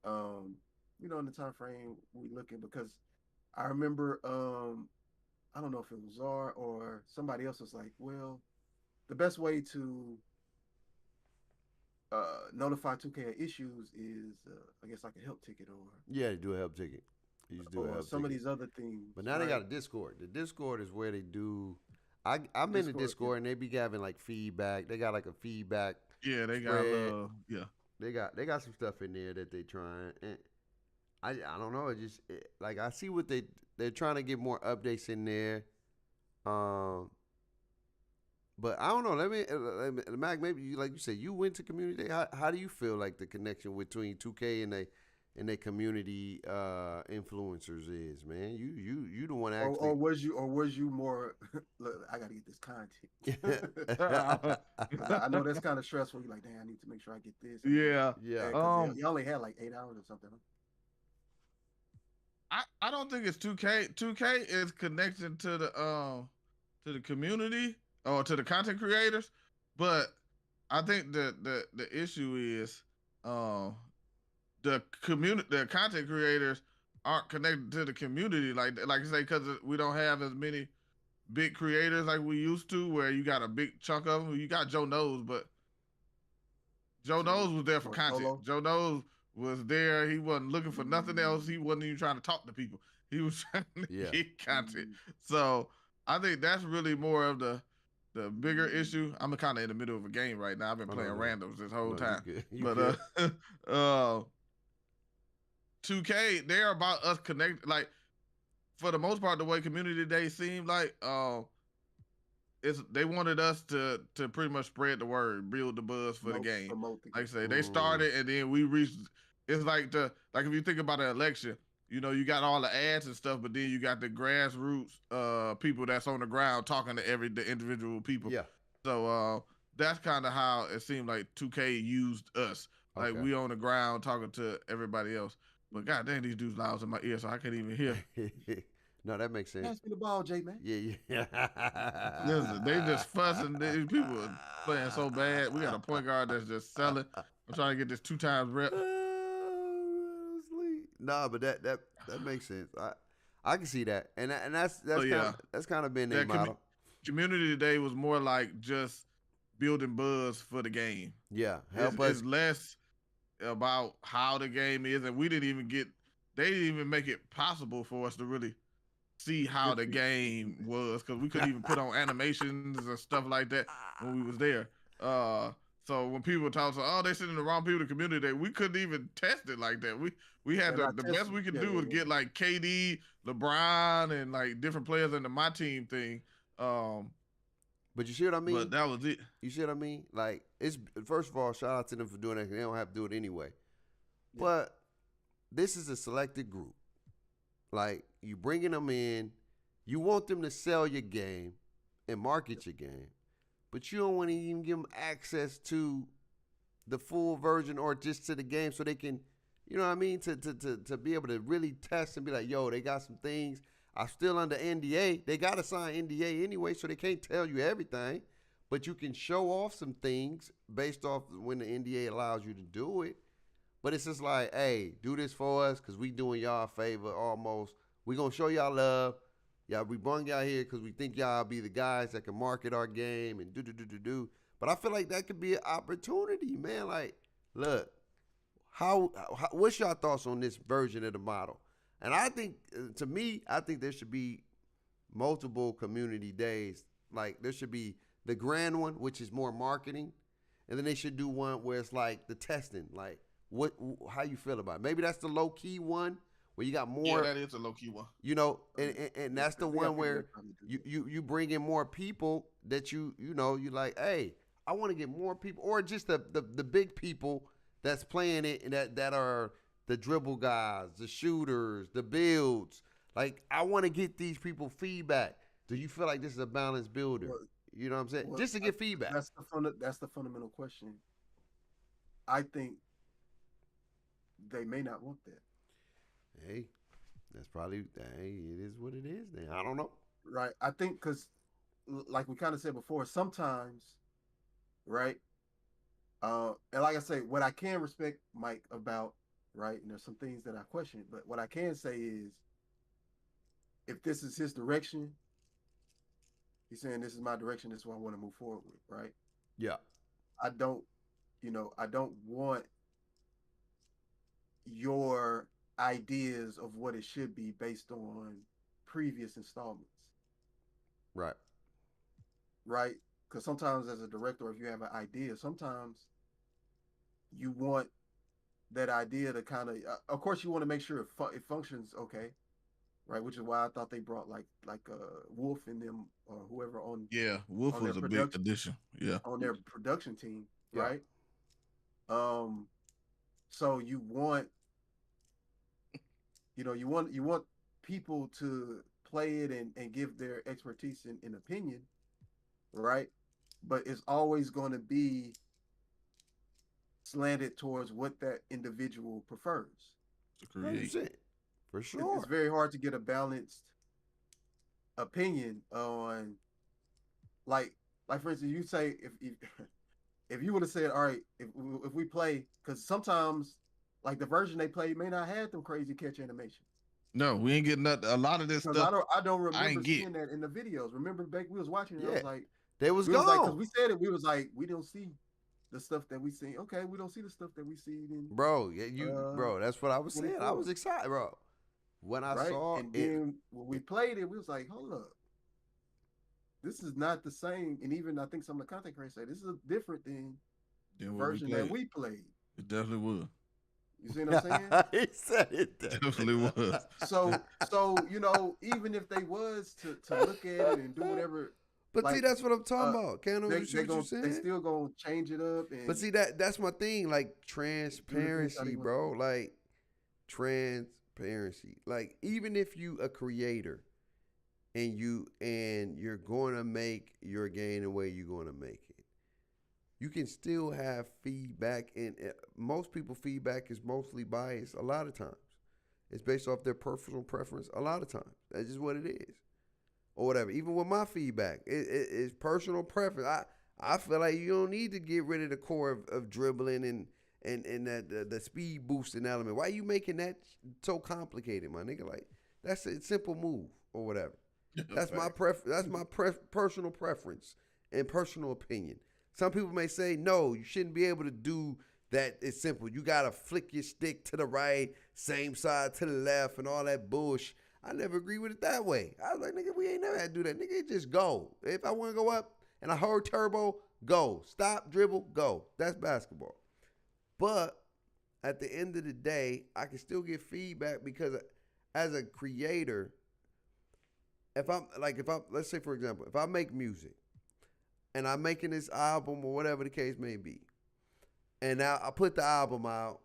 Um, in the time frame we looking because I remember I don't know if it was Czar or somebody else was like, well, the best way to notify 2K issues is I guess like a help ticket Yeah, do a help ticket. You just do a or help some of ticket. these other things, But now they right? got a Discord. The Discord is where they do. I'm in the Discord, yeah. Discord and they be having like feedback. They got like a feedback Yeah, they got a spread. little. Yeah, They got some stuff in there that they trying. And I don't know. Like I see what they're trying to get more updates in there. Um, but I don't know. Mac. Maybe you like you said you went to community day. How do you feel like the connection between 2K and they community influencers is, man? You the one Or actually. was you more look, I gotta get this content. Because I know that's kind of stressful. You're like, dang, I need to make sure I get this and get yeah. Yeah. because you only had like 8 hours or something. Huh? I don't think it's 2K. 2K is connection to the community or to the content creators, but I think the issue is um the content creators aren't connected to the community like I say because we don't have as many big creators like we used to where you got a big chunk of them. You got Joe Knows, but Joe So Knows was there for more content. solo. Joe Knows was there. He wasn't looking for nothing else. He wasn't even trying to talk to people. He was trying to Yeah. get content. So I think that's really more of the bigger issue. I'm kind of in the middle of a game right now. I've been I playing know that. randoms this whole No, you time. good. You But good. uh 2K, they're about us connect like for the most part the way community day seemed like it's they wanted us to pretty much spread the word, build the buzz for the game. Promote the Like I game. say, they Mm, started and then we reached. It's like if you think about an election, you got all the ads and stuff, but then you got the grassroots people that's on the ground talking to the individual people. yeah. So that's kind of how it seemed like 2K used us. Like Okay. we on the ground talking to everybody else. But god dang, these dudes loud in my ear, so I can't even hear. No, that makes sense. Pass me the ball, J man. Yeah, yeah. Listen, they just fussing. These people are playing so bad. We got a point guard that's just selling. I'm trying to get this 2 times rep. Sleep. Nah, but that makes sense. I can see that, and that's So kind yeah, of been their that model. community today was more like just building buzz for the game. Yeah, It's, help it's us. less about how the game is, and we didn't even get. They didn't even make it possible for us to really see how the Different. game was because we couldn't even put on animations and stuff like that when we was there. Uh, so when people talk, oh, they sending the wrong people to community day, we couldn't even test it like that. We had And I the best tested. we could Yeah, do yeah, was yeah. get like KD, LeBron, and like different players into my team thing. Um, But you see what I mean? But that was it. You see what I mean? Like, it's first of all, shout out to them for doing that. They don't have to do it anyway. Yeah. But this is a selected group. Like, you bringing them in, you want them to sell your game and market your game, but you don't want to even give them access to the full version or just to the game so they can, you know what I mean, to be able to really test and be like, yo, they got some things. I'm still under NDA. They got to sign NDA anyway, so they can't tell you everything. But you can show off some things based off when the NDA allows you to do it. But it's just like, hey, do this for us because we doing y'all a favor almost. We going to show y'all love. Yeah, we brought y'all here because we think y'all be the guys that can market our game and do. But I feel like that could be an opportunity, man. Like, look, how what's your thoughts on this version of the model? And I think, to me, I think there should be multiple community days. Like, there should be the grand one, which is more marketing, and then they should do one where it's like the testing. Like, how you feel about it? Maybe that's the low key one where you got more. Yeah, that is a low key one. You know, and that's the one where you bring in more people that you like, hey, I want to get more people, or just the big people that's playing it and that are the dribble guys, the shooters, the builds. Like, I want to get these people feedback. Do you feel like this is a balanced builder? Well, you know what I'm saying? Just to get feedback. That's the fundamental question. I think they may not want that. Hey, that's probably, it is what it is then. I don't know. Right. I think because, like we kind of said before, sometimes, right? And like I say, what I can respect Mike about, right? And there's some things that I question, but what I can say is, if this is his direction, he's saying this is my direction, this is what I want to move forward with, right? Yeah. I don't want your ideas of what it should be based on previous installments. Right. Right? Because sometimes as a director, if you have an idea, sometimes you want that idea to kind of course you want to make sure it functions okay, right? Which is why I thought they brought like Wolf and them or whoever on. Yeah, Wolf was a big addition. Yeah, on their production team, right? So you want, you want people to play it and give their expertise and opinion, right? But it's always going to be slanted towards what that individual prefers. To create. For sure. It's very hard to get a balanced opinion on, like for instance, you say if you would have said, all right, if we play, because sometimes like the version they play may not have them crazy catch animations. No, we ain't getting a lot of this stuff. I don't remember seeing that in the videos. Remember back we was watching it, I was like, they was gone. Because we said it, we was like, we don't see the stuff that we see. Okay, we don't see the stuff that we see in. Bro, bro, that's what I was saying. I was excited, bro. When I saw and then when we played it, we was like, hold up. This is not the same. And even I think some of the content creators say this is different than the version that we played. It definitely was. You see what I'm saying? He said it definitely was. So even if they was to look at it and do whatever. But like, see, that's what I'm talking about. They still gonna change it up. And, but see, that's my thing. Like transparency, bro. Like transparency. Like even if you a creator and you're going to make your game the way you're going to make it, you can still have feedback. And most people feedback is mostly biased. A lot of times, it's based off their personal preference. A lot of times, that's just what it is. Or whatever. Even with my feedback, it's personal preference. I feel like you don't need to get rid of the core of dribbling and that the speed boosting element. Why are you making that so complicated, my nigga? Like that's a simple move or whatever. That's my personal preference and personal opinion. Some people may say no, you shouldn't be able to do that. It's simple. You gotta flick your stick to the right, same side to the left, and all that bullshit. I never agree with it that way. I was like, nigga, we ain't never had to do that. Nigga, just go. If I want to go up and I heard turbo, go. Stop, dribble, go. That's basketball. But at the end of the day, I can still get feedback because as a creator, let's say, for example, if I make music, and I'm making this album or whatever the case may be. And now I put the album out,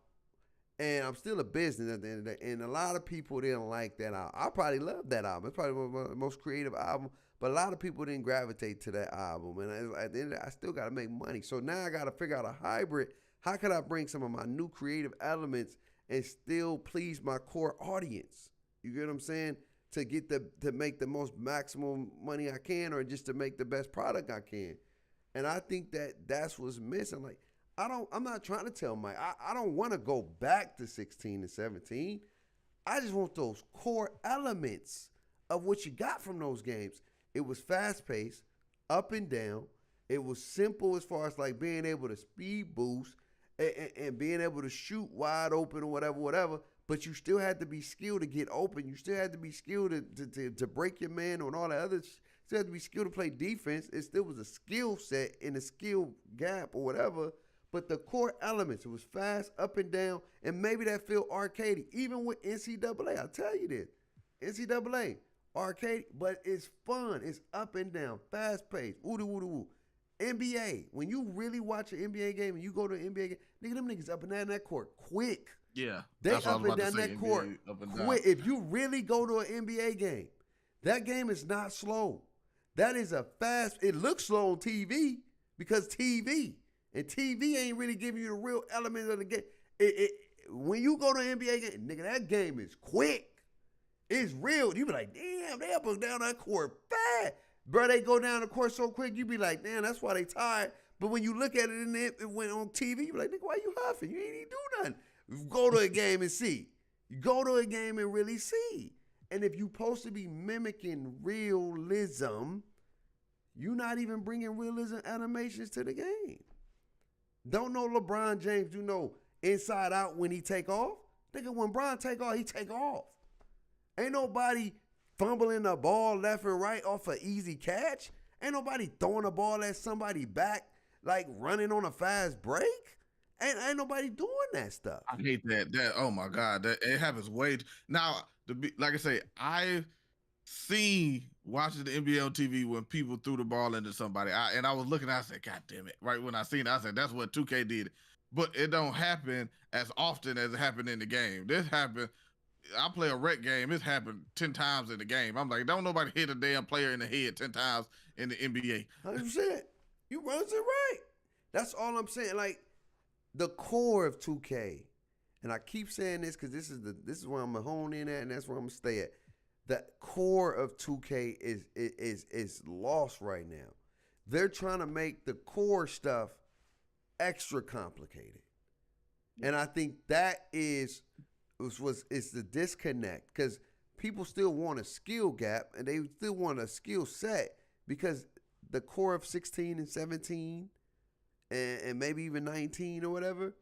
and I'm still a business at the end of the day. And a lot of people didn't like that album. I probably love that album. It's probably one of my most creative albums. But a lot of people didn't gravitate to that album. And at the end of the day, I still got to make money. So now I got to figure out a hybrid. How can I bring some of my new creative elements and still please my core audience? You get what I'm saying? To make the most maximum money I can, or just to make the best product I can. And I think that's what's missing. Like, I'm not trying to tell Mike, I don't want to go back to 16 and 17. I just want those core elements of what you got from those games. It was fast paced, up and down. It was simple as far as like being able to speed boost and being able to shoot wide open or whatever. But you still had to be skilled to get open. You still had to be skilled to break your man and all that other. Still had to be skilled to play defense. It still was a skill set in a skill gap or whatever. But the core elements, it was fast, up and down, and maybe that feel arcadey. Even with NCAA, I'll tell you this. NCAA, arcade, but it's fun. It's up and down, fast paced, woo. NBA, when you really watch an NBA game and you go to an NBA game, nigga, them niggas up and down that court quick. Yeah. They that's what I up was and about down to say, that court NBA up and quick. down. If you really go to an NBA game, that game is not slow. That is a fast, it looks slow on TV because TV. And TV ain't really giving you the real element of the game. When you go to an NBA game, nigga, that game is quick. It's real. You be like, damn, they up and down that court fast. Bro, they go down the court so quick, you be like, damn, that's why they tired. But when you look at it and it went on TV, you be like, nigga, why you huffing? You ain't even do nothing. Go to a game and see. You go to a game and really see. And if you supposed to be mimicking realism, you're not even bringing realism animations to the game. Don't know LeBron James do no inside out when he take off. Nigga, when Bron take off, he take off. Ain't nobody fumbling the ball left and right off an easy catch. Ain't nobody throwing the ball at somebody back like running on a fast break. Ain't nobody doing that stuff. I hate that. Oh my God, that it happens way. Now, like I say, I've seen watching the NBA on TV when people threw the ball into somebody, and I was looking, I said, God damn it! Right when I seen it, I said, that's what 2K did. But it don't happen as often as it happened in the game. This happened. I play a rec game. It's happened 10 times in the game. I'm like, don't nobody hit a damn player in the head 10 times in the NBA. 100%. You runs it right. That's all I'm saying. Like, the core of 2K, and I keep saying this because this is where I'm gonna hone in at, and that's where I'm gonna stay at. The core of 2K is lost right now. They're trying to make the core stuff extra complicated, and I think that is the disconnect, because people still want a skill gap and they still want a skill set, because the core of 16 and 17 and maybe even 19 or whatever,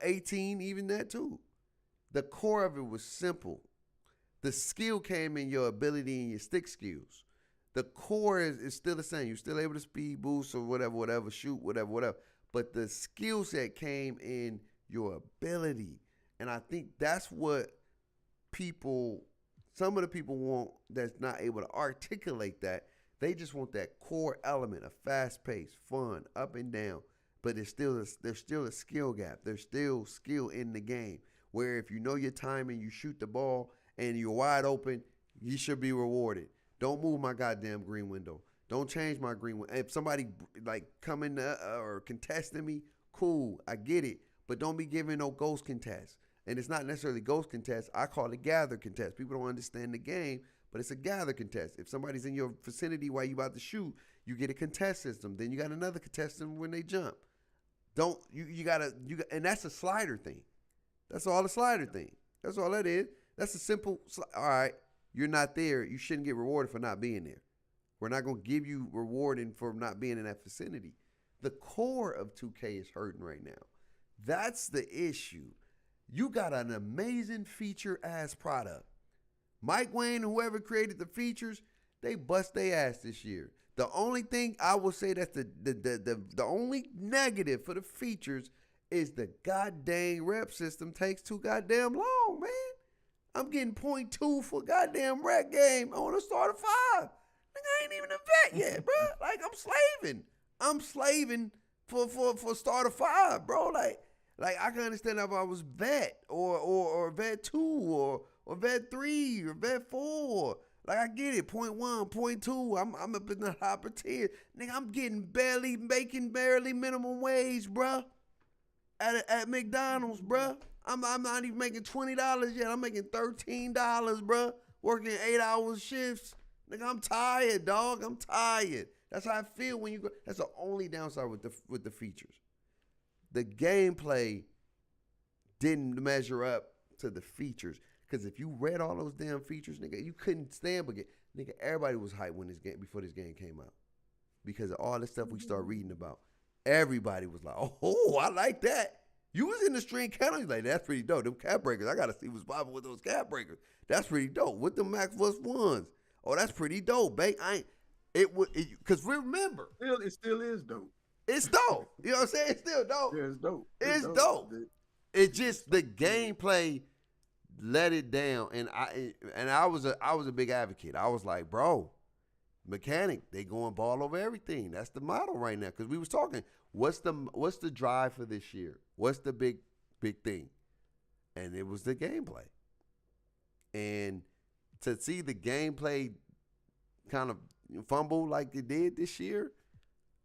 18, even that too. The core of it was simple. The skill came in your ability and your stick skills. The core is still the same. You're still able to speed boost or whatever, shoot, whatever. But the skill set came in your ability. And I think that's what some of the people want that's not able to articulate that. They just want that core element of fast pace, fun, up and down. But there's still a skill gap. There's still skill in the game, where if you know your timing, you shoot the ball and you're wide open, you should be rewarded. Don't move my goddamn green window. Don't change my green window. If somebody like coming or contesting me, cool, I get it. But don't be giving no ghost contest. And it's not necessarily ghost contest. I call it gather contest. People don't understand the game, but it's a gather contest. If somebody's in your vicinity while you about to shoot, you get a contest system. Then you got another contest system when they jump. And that's a slider thing. That's all a slider thing. That's all that is. That's a simple, all right, you're not there. You shouldn't get rewarded for not being there. We're not going to give you rewarding for not being in that vicinity. The core of 2K is hurting right now. That's the issue. You got an amazing feature-ass product. Mike Wayne, whoever created the features, they bust their ass this year. The only thing I will say that's the only negative for the features is the goddamn rep system takes too goddamn long, man. I'm getting 0.2 for goddamn rec game on a starter 5. Nigga, I ain't even a vet that yet, bro. Like I'm slaving for starter 5, bro. Like I can understand if I was vet or vet 2 or vet 3 or vet 4. Like I get it, point 1, point 2. I'm up in the hopper tier, nigga. I'm getting barely minimum wage, bro. At McDonald's, bro. I'm not even making $20 yet. I'm making $13, bro. Working 8-hour shifts. Nigga, I'm tired, dog. I'm tired. That's how I feel when you go. That's the only downside with the features. The gameplay didn't measure up to the features. Because if you read all those damn features, nigga, you couldn't stand but nigga, everybody was hyped when before this game came out. Because of all the stuff we started reading about. Everybody was like, oh, I like that. You was in the stream counting like, that's pretty dope. Them cap breakers, I gotta see what's popping with those cap breakers. That's pretty dope. With the Max Plus ones. Oh, that's pretty dope, babe. Cause remember. It still is dope. It's dope. You know what I'm saying? It's still dope. Yeah, it's dope. It's dope. It's just the gameplay let it down. And I was a big advocate. I was like, bro, mechanic, they going ball over everything. That's the model right now. Cause we was talking, what's the drive for this year? What's the big thing? And it was the gameplay. And to see the gameplay kind of fumble like it did this year,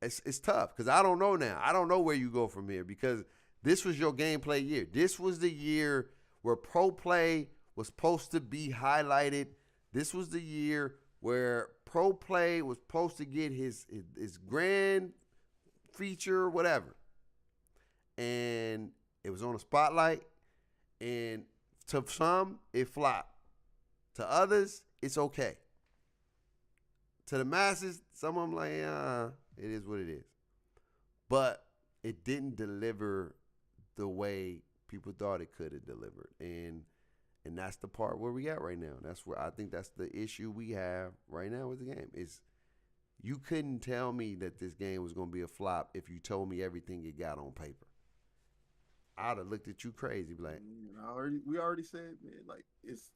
it's tough because I don't know now. I don't know where you go from here because this was your gameplay year. This was the year where pro play was supposed to be highlighted. This was the year where pro play was supposed to get his grand feature, whatever. And it was on a spotlight. And to some, it flopped. To others, it's okay. To the masses, some of them like, it is what it is. But it didn't deliver the way people thought it could have delivered. And that's the part where we at right now. That's where I think that's the issue we have right now with the game. Is you couldn't tell me that this game was going to be a flop if you told me everything it got on paper. I'd have looked at you crazy, like. We already said, man, like it's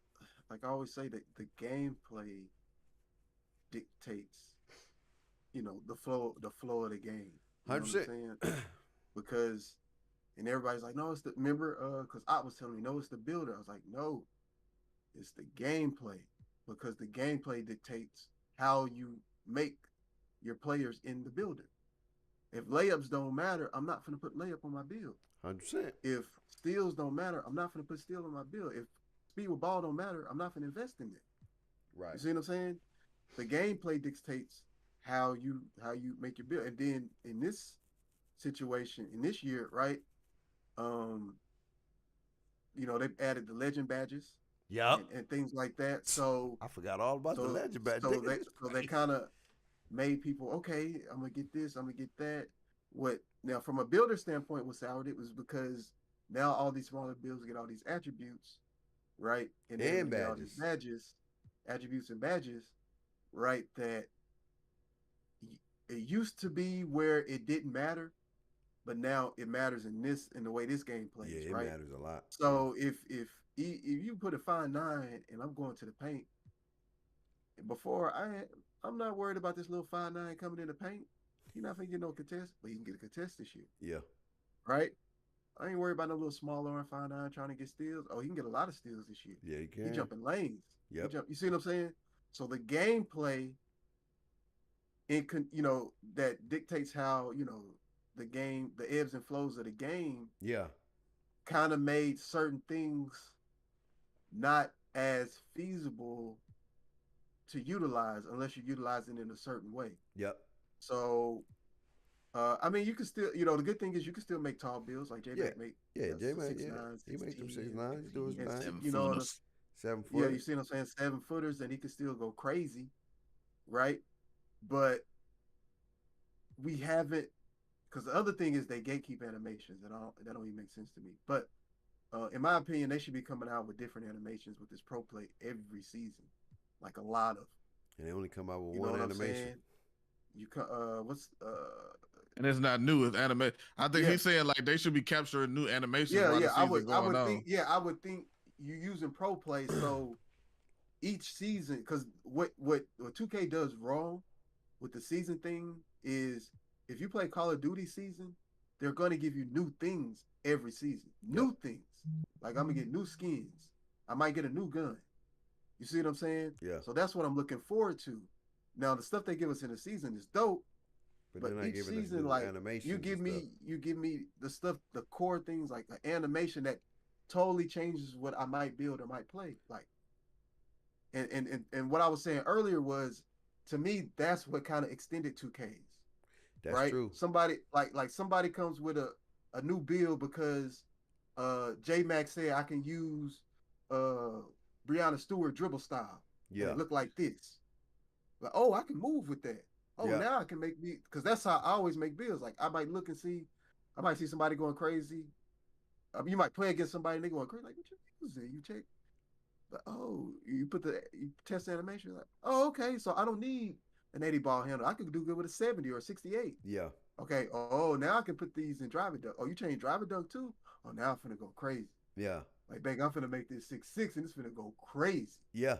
like I always say that the gameplay dictates, the flow of the game. You know 100%. what I'm saying? Because, and everybody's like, no, it's the, remember, because I was telling me, no, it's the builder. I was like, no, it's the gameplay, because the gameplay dictates how you make your players in the building. If layups don't matter, I'm not going to put layup on my build. 100%. If steals don't matter, I'm not going to put steal on my build. If speed with ball don't matter, I'm not going to invest in it. Right. You see what I'm saying? The gameplay dictates how you make your build. And then in this situation, in this year, right? They've added the legend badges. Yep. And things like that. So I forgot all about the legend badges. So they kind of made people, okay, I'm gonna get this, I'm gonna get that. What now from a builder standpoint, what soured it was because now all these smaller builds get all these attributes, right? And badges. All these badges, attributes and badges, right? That it used to be where it didn't matter, but now it matters in the way this game plays, yeah, it right? matters a lot. So if you put a fine 9 and I'm going to the paint, before I'm not worried about this little 5'9" coming in the paint. He's not gonna get no contest, but he can get a contest this year. Yeah. Right? I ain't worried about no little small arm 5'9" trying to get steals. Oh, he can get a lot of steals this year. Yeah, he can. He jumping lanes. Yep. You see what I'm saying? So the gameplay, that dictates how, the game, the ebbs and flows of the game. Yeah. Kind of made certain things not as feasible to utilize unless you utilize it in a certain way. Yep. So, you can still, the good thing is you can still make tall builds like J-Mac make. Yeah, J-Mac, He make them 6'9", he do his 9. 7 foot. Yeah, you see what I'm saying? 7 footers, and he can still go crazy, right? But we haven't, because the other thing is they gatekeep animations. That don't even make sense to me. But in my opinion, they should be coming out with different animations with this pro play every season. Like a lot of. And they only come out with one animation. And it's not new, it's anime. I think he's saying like they should be capturing new animations. I would think you're using pro play so each season, because what 2K does wrong with the season thing is if you play Call of Duty season, they're going to give you new things every season. New things. Like I'm going to get new skins. I might get a new gun. You see what I'm saying? Yeah. So that's what I'm looking forward to. Now the stuff they give us in the season is dope, but they're not each giving us season, new like animations you and give stuff. me the stuff, the core things like the animation that totally changes what I might build or might play. Like, and what I was saying earlier was, to me, that's what kind of extended 2Ks, That's right? true. Somebody like somebody comes with a new build because J Max said I can use Breonna Stewart dribble style. And Yeah. it looked like this. Like, oh, I can move with that. Oh, Yeah. now I can make me, because that's how I always make builds. Like I might look and see, I might see somebody going crazy. You might play against somebody and they going crazy. Like, what you using? You check. Like, oh, you test the animation. Like, oh, okay. So I don't need an 80 ball handle. I could do good with a 70 or a 68. Yeah. Okay. Oh, now I can put these in driver dunk. Oh, you change driver dunk too? Oh, now I'm finna go crazy. Yeah. Like, bang, I'm finna make this 6'6" and it's finna go crazy. Yeah.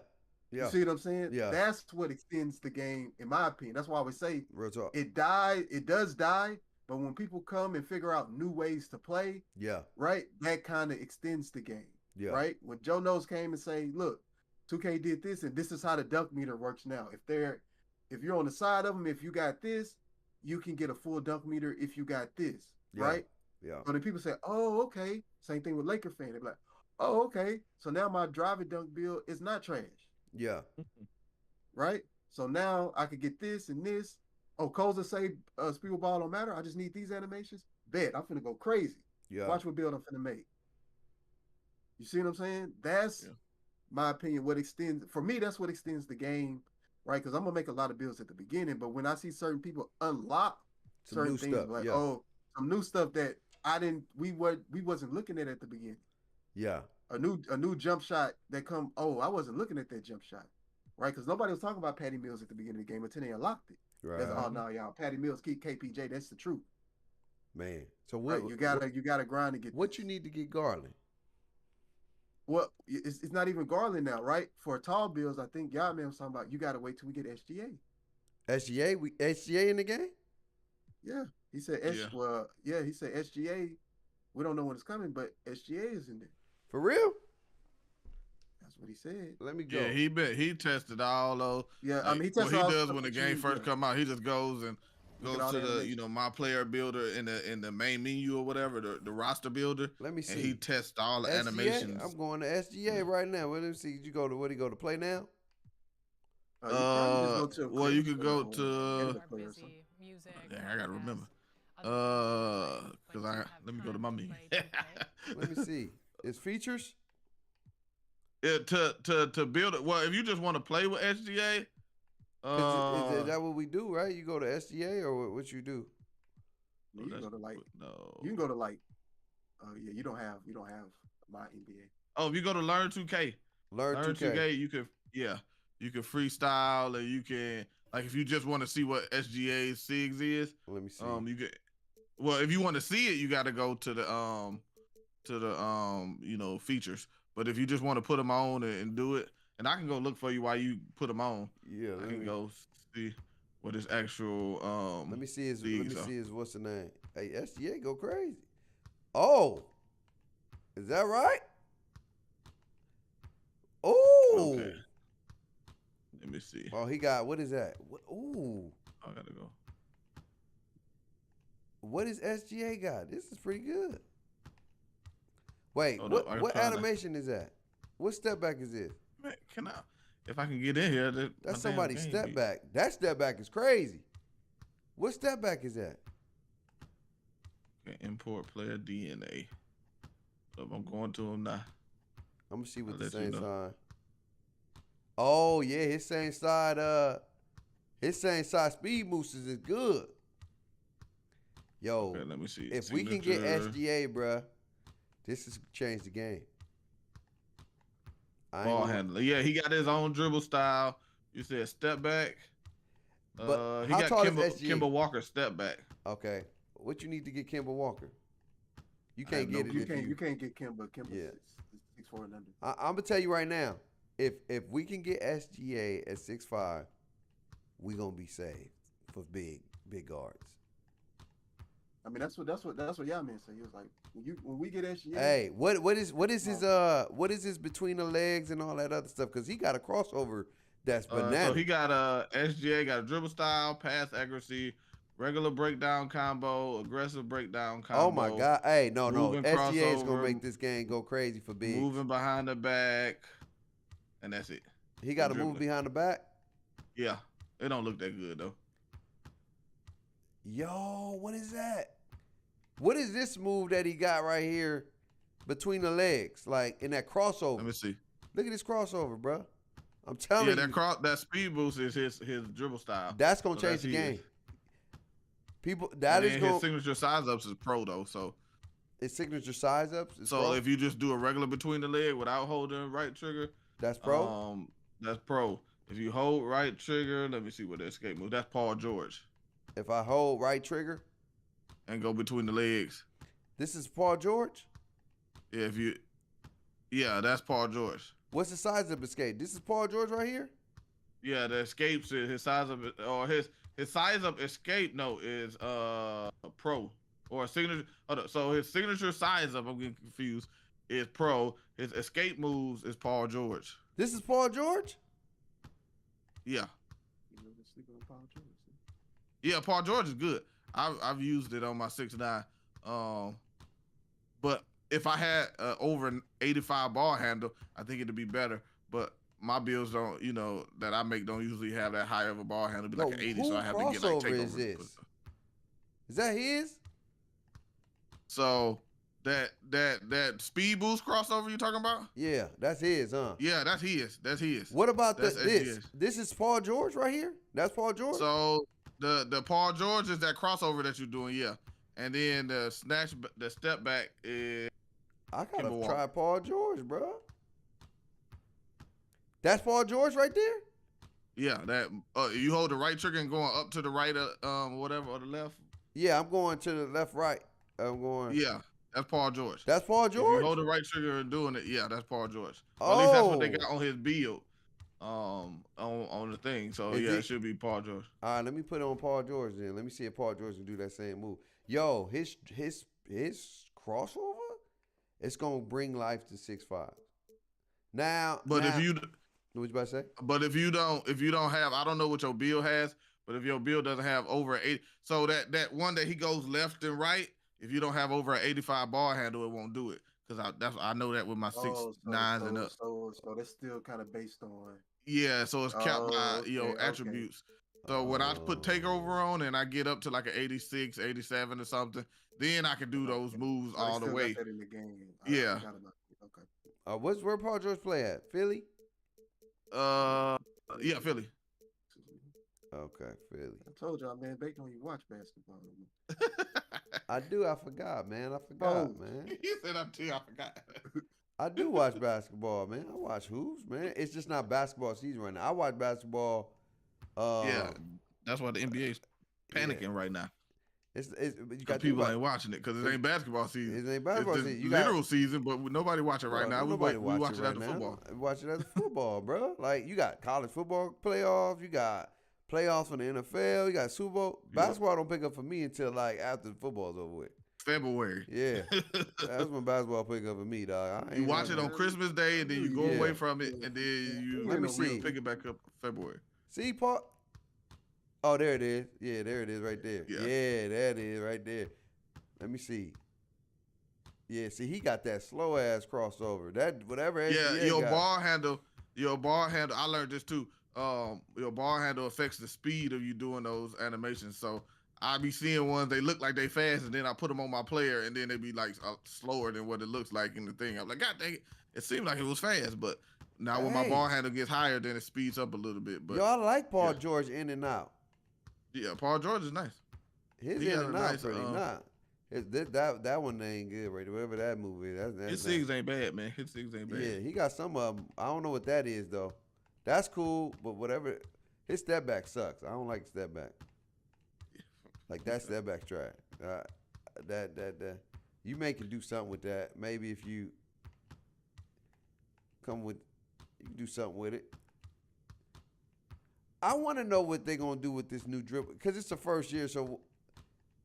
Yeah. You see what I'm saying? Yeah. That's what extends the game, in my opinion. That's why I always say Real talk. it does die, but when people come and figure out new ways to play, Yeah. right, that kind of extends the game. Yeah. Right? When Joe Knows came and say, look, 2K did this and this is how the dunk meter works now. If you're on the side of them, if you got this, you can get a full dunk meter if you got this. Yeah. Right? Yeah. So then people say, oh, okay. Same thing with Laker fan. They're like, oh, okay. So now my driver dunk build is not trash. Yeah. Right? So now I could get this and this. Oh, Koza say Spiegel ball don't matter. I just need these animations. Bet I'm finna go crazy. Yeah. Watch what build I'm finna make. You see what I'm saying? That's my opinion. What extends for me, that's what extends the game, right? Because I'm gonna make a lot of builds at the beginning, but when I see certain people unlock Some certain new things, stuff, like yeah. oh, some new stuff that we wasn't looking at the beginning. Yeah. A new jump shot that come. Oh, I wasn't looking at that jump shot, right? Because nobody was talking about Patty Mills at the beginning of the game until they unlocked it. Right. That's, oh no, y'all, Patty Mills keep KPJ. That's the truth. Man. So what? Right? You gotta grind to get. What this. you need to get Garland? Well, it's not even Garland now, right? For tall bills, I think y'all man was talking about you gotta wait till we get SGA. SGA in the game? Yeah, he said he said SGA. We don't know when it's coming, but SGA is in there. For real? That's what he said. Let me go. Yeah, he tested all those. Yeah, like, he what tested he all does stuff when the that game you- first come out. He just goes Look at all to the the animations. my player builder in the main menu or whatever, the roster builder. Let me see. And he tests all the SGA? animations. I'm going to SGA right now. Well, let me see. Did you go to what? Do you go to play now? You probably just go to well, you could go or to. Edit Play or something. Yeah, I gotta remember. Cause let me go to my menu. Let me see. It's features. To build it. Well, if you just want to play with SGA, Is that what we do, right? You go to SGA or what you do? You can go to like no. you can go to like yeah, you don't have my NBA. Oh, if you go to Learn 2K, Learn 2K. you can freestyle and you can like if you just want to see what SGA SIGs is. Let me see. You get well if you want to see it, you got to go to the features. But if you just want to put them on and do it, and I can go look for you while you put them on. Yeah, I can go see what his actual Let me see his. SIGs Let me are. see his. What's the name? Hey, SGA go crazy. Oh, is that right? Oh. Okay. Let me see. Oh, he got. What is that? Ooh. I gotta go. What is SGA got? This is pretty good. Wait, Hold up, I what gotta- animation is that? What step back is this? Man, if I can get in here, That's somebody's step back. That step back is crazy. What step back is that? Okay, import player DNA. So I'm going to him now. I'm gonna see what I'll the let you same know. side. Oh yeah, his same side. His same side speed mooses is good. Yo, Okay, let me see. if we can get Signature. SGA, bruh, this has changed the game. I ain't Ball gonna- handler. Yeah, he got his own dribble style. You said step back. But He how got tall is Kimba, SGA? Kimba Walker step back. Okay, what you need to get Kimba Walker? You can't get it. You can't get Kimba. Kimba's Yeah. 6'4" and under. I'm gonna tell you right now, if we can get SGA at 6'5", we gonna be saved. for big guards. I mean, that's what y'all man said. He was like, when we get SGA. Hey, what is his between the legs and all that other stuff? Because he got a crossover that's bananas. So he got SGA, got a dribble style, pass accuracy, regular breakdown combo, aggressive breakdown combo. Oh my God! Hey, no, SGA is gonna crossover, make this game go crazy for bigs. moving behind the back, and that's it. He got to move behind the back. Yeah, it don't look that good though. Yo, what is that? What is this move that he got right here between the legs, like in that crossover? Let me see. Look at this crossover, bro. I'm telling you. That speed boost is his dribble style. That's gonna change the game. People, that is his signature size ups is pro though. So his signature size ups. So pro? If you just do a regular between the leg without holding right trigger, that's pro. That's pro. If you hold right trigger, let me see what the escape move. That's Paul George. If I hold right trigger and go between the legs, this is Paul George. Yeah, that's Paul George. What's the size of escape? This is Paul George right here. Yeah, the escapes his size of or his size up escape note is pro or a signature. So his signature size up, I'm getting confused, is pro. His escape moves is Paul George. This is Paul George. Yeah. Yeah, Paul George is good. I've used it on my 6'9". But if I had over an 85 ball handle, I think it'd be better. But my builds don't, that I make don't usually have that high of a ball handle. It'd be like an 80, so I have to get like takeover. Is this? Is that his? So that speed boost crossover you talking about? Yeah, that's his, huh? Yeah, that's his. That's his. What about this? This is Paul George right here. That's Paul George. So the Paul George is that crossover that you're doing, yeah. And then the step back is. I gotta try Paul George, bro. That's Paul George right there. Yeah, that you hold the right trigger and going up to the right, whatever, or the left. Yeah, I'm going to the left, right. I'm going. Yeah, that's Paul George. That's Paul George. If you hold the right trigger and doing it, yeah, that's Paul George. Or at least that's what they got on his build, on the thing. So it should be Paul George. All right, let me put it on Paul George then. Let me see if Paul George can do that same move. Yo, his crossover, it's gonna bring life to 6'5". Now, if you, what you about to say? But if you don't have, I don't know what your build has, but if your build doesn't have over 8, so that one that he goes left and right, if you don't have over an 85 ball handle, it won't do it. Because I know that with my 6'9" and up. So that's still kind of based on. Yeah, so it's capped by attributes. So when I put takeover on and I get up to like an 86, 87 or something, then I can do those moves all the way. Got that in the game. Yeah. Okay. Where Paul George play at? Philly? Yeah, Philly. Okay, Philly. I told y'all, man, Bacon, when you watch basketball. I do. I forgot, man. Man. He said I forgot. I do watch basketball, man. I watch hoops, man. It's just not basketball season right now. I watch basketball. Yeah, that's why the NBA is panicking right now. You got people ain't watching it because it ain't basketball season. It ain't basketball season. You literal season, but nobody watch it right now. We watch it as football. Watch it as football, bro. Like you got college football playoffs, you got playoffs in the NFL, you got Super Bowl. Basketball don't pick up for me until like after the football's over with. February. Yeah, that's when basketball pick up for me, dog. You watch it on Christmas Day and then you go away from it and then you pick it back up February. See, Paul. Oh, there it is. Yeah, there it is right there. Yeah, there it is right there. Let me see. Yeah, see, he got that slow ass crossover. That whatever. Yeah, your ball handle. I learned this too. Your ball handle affects the speed of you doing those animations. So I be seeing ones they look like they fast, and then I put them on my player, and then they be like slower than what it looks like in the thing. I'm like, God dang it! It seemed like it was fast, but now when my ball handle gets higher, then it speeds up a little bit. But I like Paul George in and out. Yeah, Paul George is nice. His in and out pretty nice. That one ain't good, right? Whatever that movie is. His SIGs ain't bad, man. His SIGs ain't bad. Yeah, he got some of them. I don't know what that is though. That's cool, but whatever. His step back sucks. I don't like step back. Like that step back track. That you may can do something with that. Maybe if you you can do something with it. I want to know what they're gonna do with this new dribble because it's the first year, so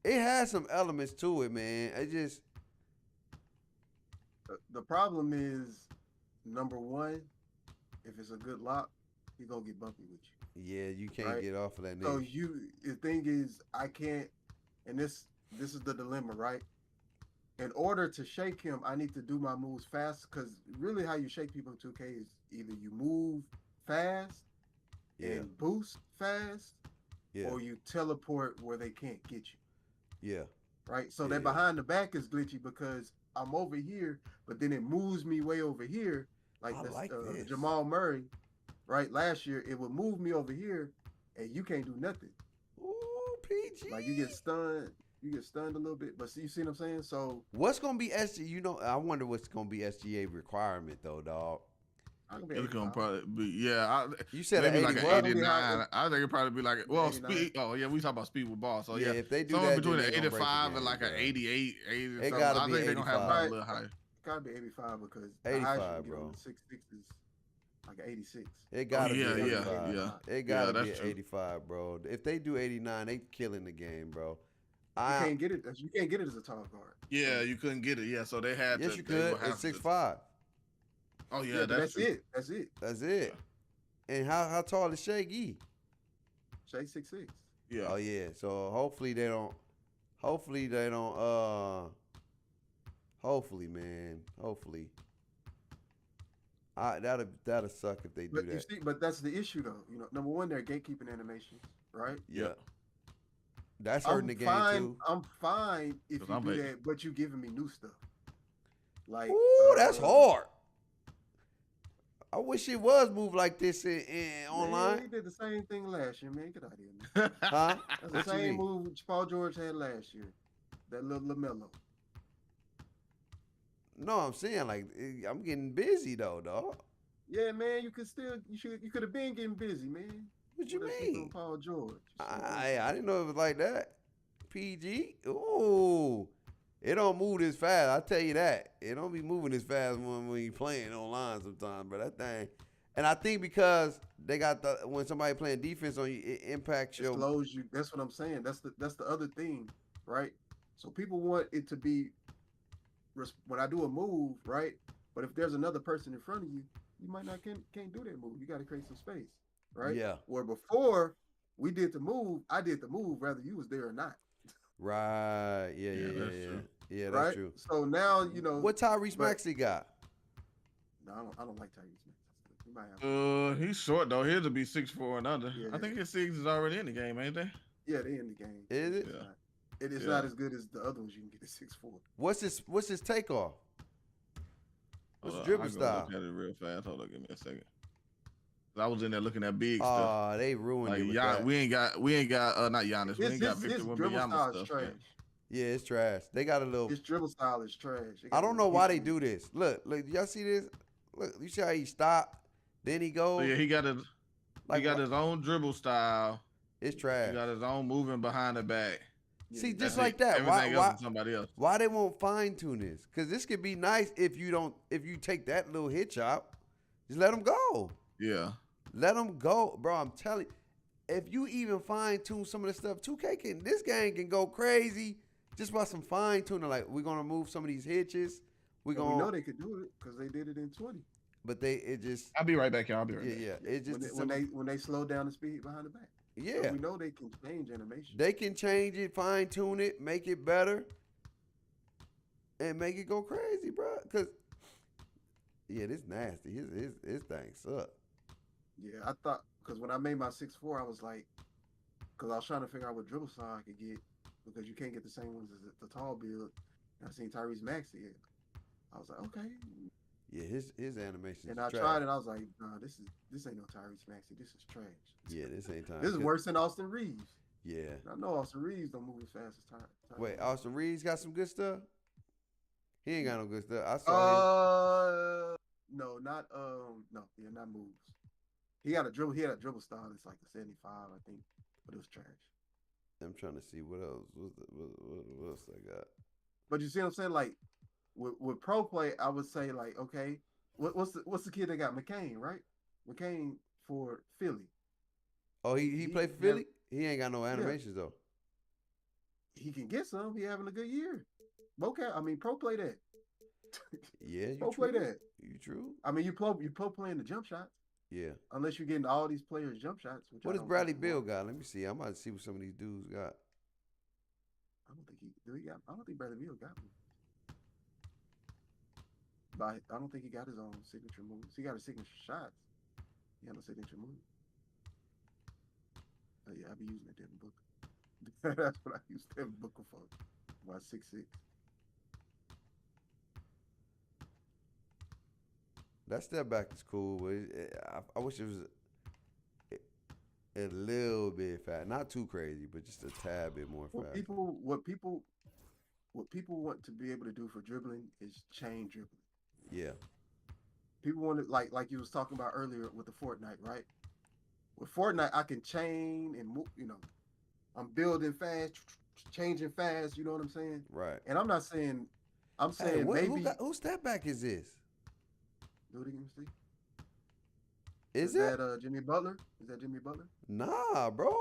it has some elements to it, man. It just The problem is, number one, if it's a good lock, he gonna get bumpy with yeah, you you, can't right? get off of that So nigga. the thing is, I can't, and this is the dilemma, right? In order to shake him, I need to do my moves fast because really how you shake people in 2K is either you move fast Yeah, and boost fast, yeah, or you teleport where they can't get you, yeah, right? So yeah, that yeah. behind the back is glitchy because I'm over here, but then it moves me way over here, like I this like this. Jamal Murray, right? Last year it would move me over here, and you can't do nothing. Ooh, PG. Like you get stunned a little bit, but see, you see what I'm saying? So What's gonna be SG? You know, I wonder what's gonna be SGA requirement though, dog. I can be It's gonna 85. probably be yeah, You said an maybe 80 like an what? Gonna be high. 89. I think it probably be like It'll be well 89. speed. Oh yeah, we talk about speed with ball. So Yeah, yeah, if they do somewhere that, then between they an gonna break the 85 and game, like an bro. 88, 80 or It something. gotta I be think they're gonna have 85. like a little higher. Gotta be 85 because the highest you 85, can get on bro. the 6'6" is like an 86. It Oh gotta be yeah, an yeah, 85. yeah, It yeah. gotta be That's an true. 85, bro. If they do 89, they killing the game, bro. You I can't get it. You can't get it as a tall guard. Yeah, So you couldn't get it. Yeah, so they had yes, to. you They could. will It's have to. 6'5". Oh yeah, yeah, but that's that's true. it. That's it. That's it. And how tall is Shaggy? Shay 6'6". Yeah. Oh yeah. So hopefully they don't. Hopefully they don't. Hopefully, man. Hopefully. That'll suck if they do But you that. see, but that's the issue though. You know, number one, they're gatekeeping animations, right? Yeah. Yeah. That's hurting the game fine. too. I'm fine if 'Cause you I'm do like- that, but you giving me new stuff. Like, Ooh, that's hard. I wish it was moved like this in Man, online. he did the same thing last year, man. Get out of here, man. Huh? That's the What you same mean? move Paul George had last year. That little LaMelo. No, I'm saying like I'm getting busy though, dog. Yeah, man, you could have been getting busy, man. What you With that shit mean? on Paul George. I didn't know it was like that. PG. Ooh. It don't move this fast. I tell you that. It don't be moving this fast when you playing online sometimes, but that thing. And I think because they got when somebody playing defense on you, it impacts It your. slows you. That's what I'm saying. That's the other thing, right? So people want it to be when I do a move, right? But if there's another person in front of you, you might not can't do that move. You got to create some space, right? Yeah. Where before we did the move, I did the move, whether you was there or not. Right. Yeah. that's true. Yeah, that's Right? true. So now you know What Tyrese but- Maxey got? No, I don't like Tyrese Maxey. He might have. He's short though. His will be 6'4" and under. Yeah. I think his six is already in the game, ain't they? Yeah, they in the game. Is it? It's not- It is Yeah. not as good as the other ones you can get at 6'4". What's his takeoff? What's Hold his on, dribble I style? Look at it real fast. Hold on, give me a second. I was in there looking at big stuff. They ruined Like it with Gian, that. we ain't got not Giannis. We His, ain't got his, Victor his dribble Wembanyama style stuff. is trash. Yeah, it's trash. They got a little. His dribble style is trash. I don't know why they do this. Look, y'all see this? Look, you see how he stopped, then he goes. So yeah, he got his Like, his own dribble style. It's He trash. got his own moving behind the back. See, Yeah, just That's like it. that. Everything else is somebody else. Why they won't fine tune this? Because this could be nice if you take that little hit chop, just let them go. Yeah. Let them go, bro. I'm telling you, if you even fine tune some of the stuff, 2K this game can go crazy just by some fine tuning. Like we're gonna move some of these hitches. We know they could do it because they did it in 20. But it just I'll be right back, y'all. I'll be right back. yeah. It just When they slow down the speed behind the back. yeah. So we know they can change animation. They can change it, fine tune it, make it better, and make it go crazy, bro. Cause yeah, this nasty. His thing suck. Yeah, I thought because when I made my 6'4", I was like, because I was trying to figure out what dribble style I could get because you can't get the same ones as the tall build. And I seen Tyrese Maxey. I was like, okay. Yeah, his animation. And is I trash. tried it. I was like, nah, this ain't no Tyrese Maxey. This is trash. Yeah, this ain't time. This is worse than Austin Reeves. Yeah. And I know Austin Reeves don't move as fast as Tyrese. Wait, Austin Reeves got some good stuff. He ain't got no good stuff. I saw him. No, not not moves. He had a dribble style that's like a 75, I think, but it was trash. I'm trying to see what else. What else I got? But you see what I'm saying? Like with pro play, I would say like, okay, what's the kid that got McCain, right? McCain for Philly. Oh, he played for Philly? He ain't got no animations though. He can get some. He having a good year. Pro play that. Yeah, you Pro true. play that. You true. I mean, you pro playing the jump shots. Yeah. Unless you're getting all these players jump shots. Which What does Bradley Beal got? Let me see. I might see what some of these dudes got. I don't think I don't think Bradley Beal got one. But I don't think he got his own signature moves. He got his signature shots. He had no signature move. Oh yeah, I be using that Devin Booker. That's what I use Devin Booker for. My 6'6". That step back is cool, but I wish it was a little bit fast, not too crazy, but just a tad bit more fast. What people want to be able to do for dribbling is chain dribbling. Yeah. People want to like you was talking about earlier with the Fortnite, right? With Fortnite, I can chain and move. I'm building fast, changing fast. You know what I'm saying? Right. And I'm not saying. I'm saying maybe. Whose step back is this? Do it again, Steve. Is that Jimmy Butler? Is that Jimmy Butler? Nah, bro.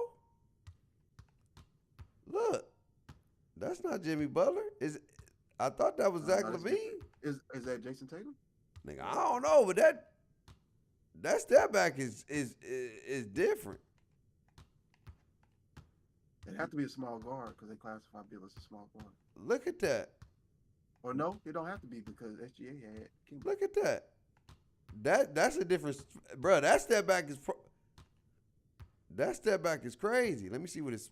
Look, that's not Jimmy Butler. I thought that was Zach LaVine. Is that Jason Tatum? Nigga, I don't know, but that step back is different. It have to be a small guard because they classify Bill as a small guard. Look at that. Or no, it don't have to be because SGA had King. Look at that. That's a difference, bro. That step back is crazy. Let me see what it's.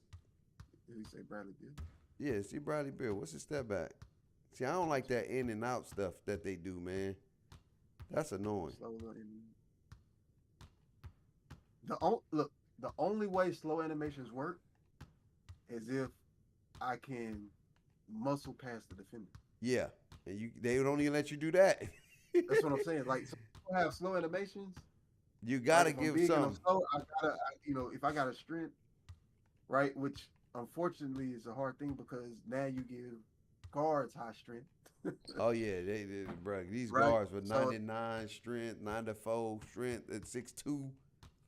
Did he say Bradley Beal? Yeah, see Bradley Beal. What's his step back? See, I don't like that in and out stuff that they do, man. That's annoying. The only way slow animations work is if I can muscle past the defender. Yeah, and they don't even let you do that. That's what I'm saying. Like, so people have slow animations. You gotta give some. If I got a strength, right, which unfortunately is a hard thing because now you give guards high strength. Oh yeah, they bro. These guards with 99 strength, 94 strength at 6'2".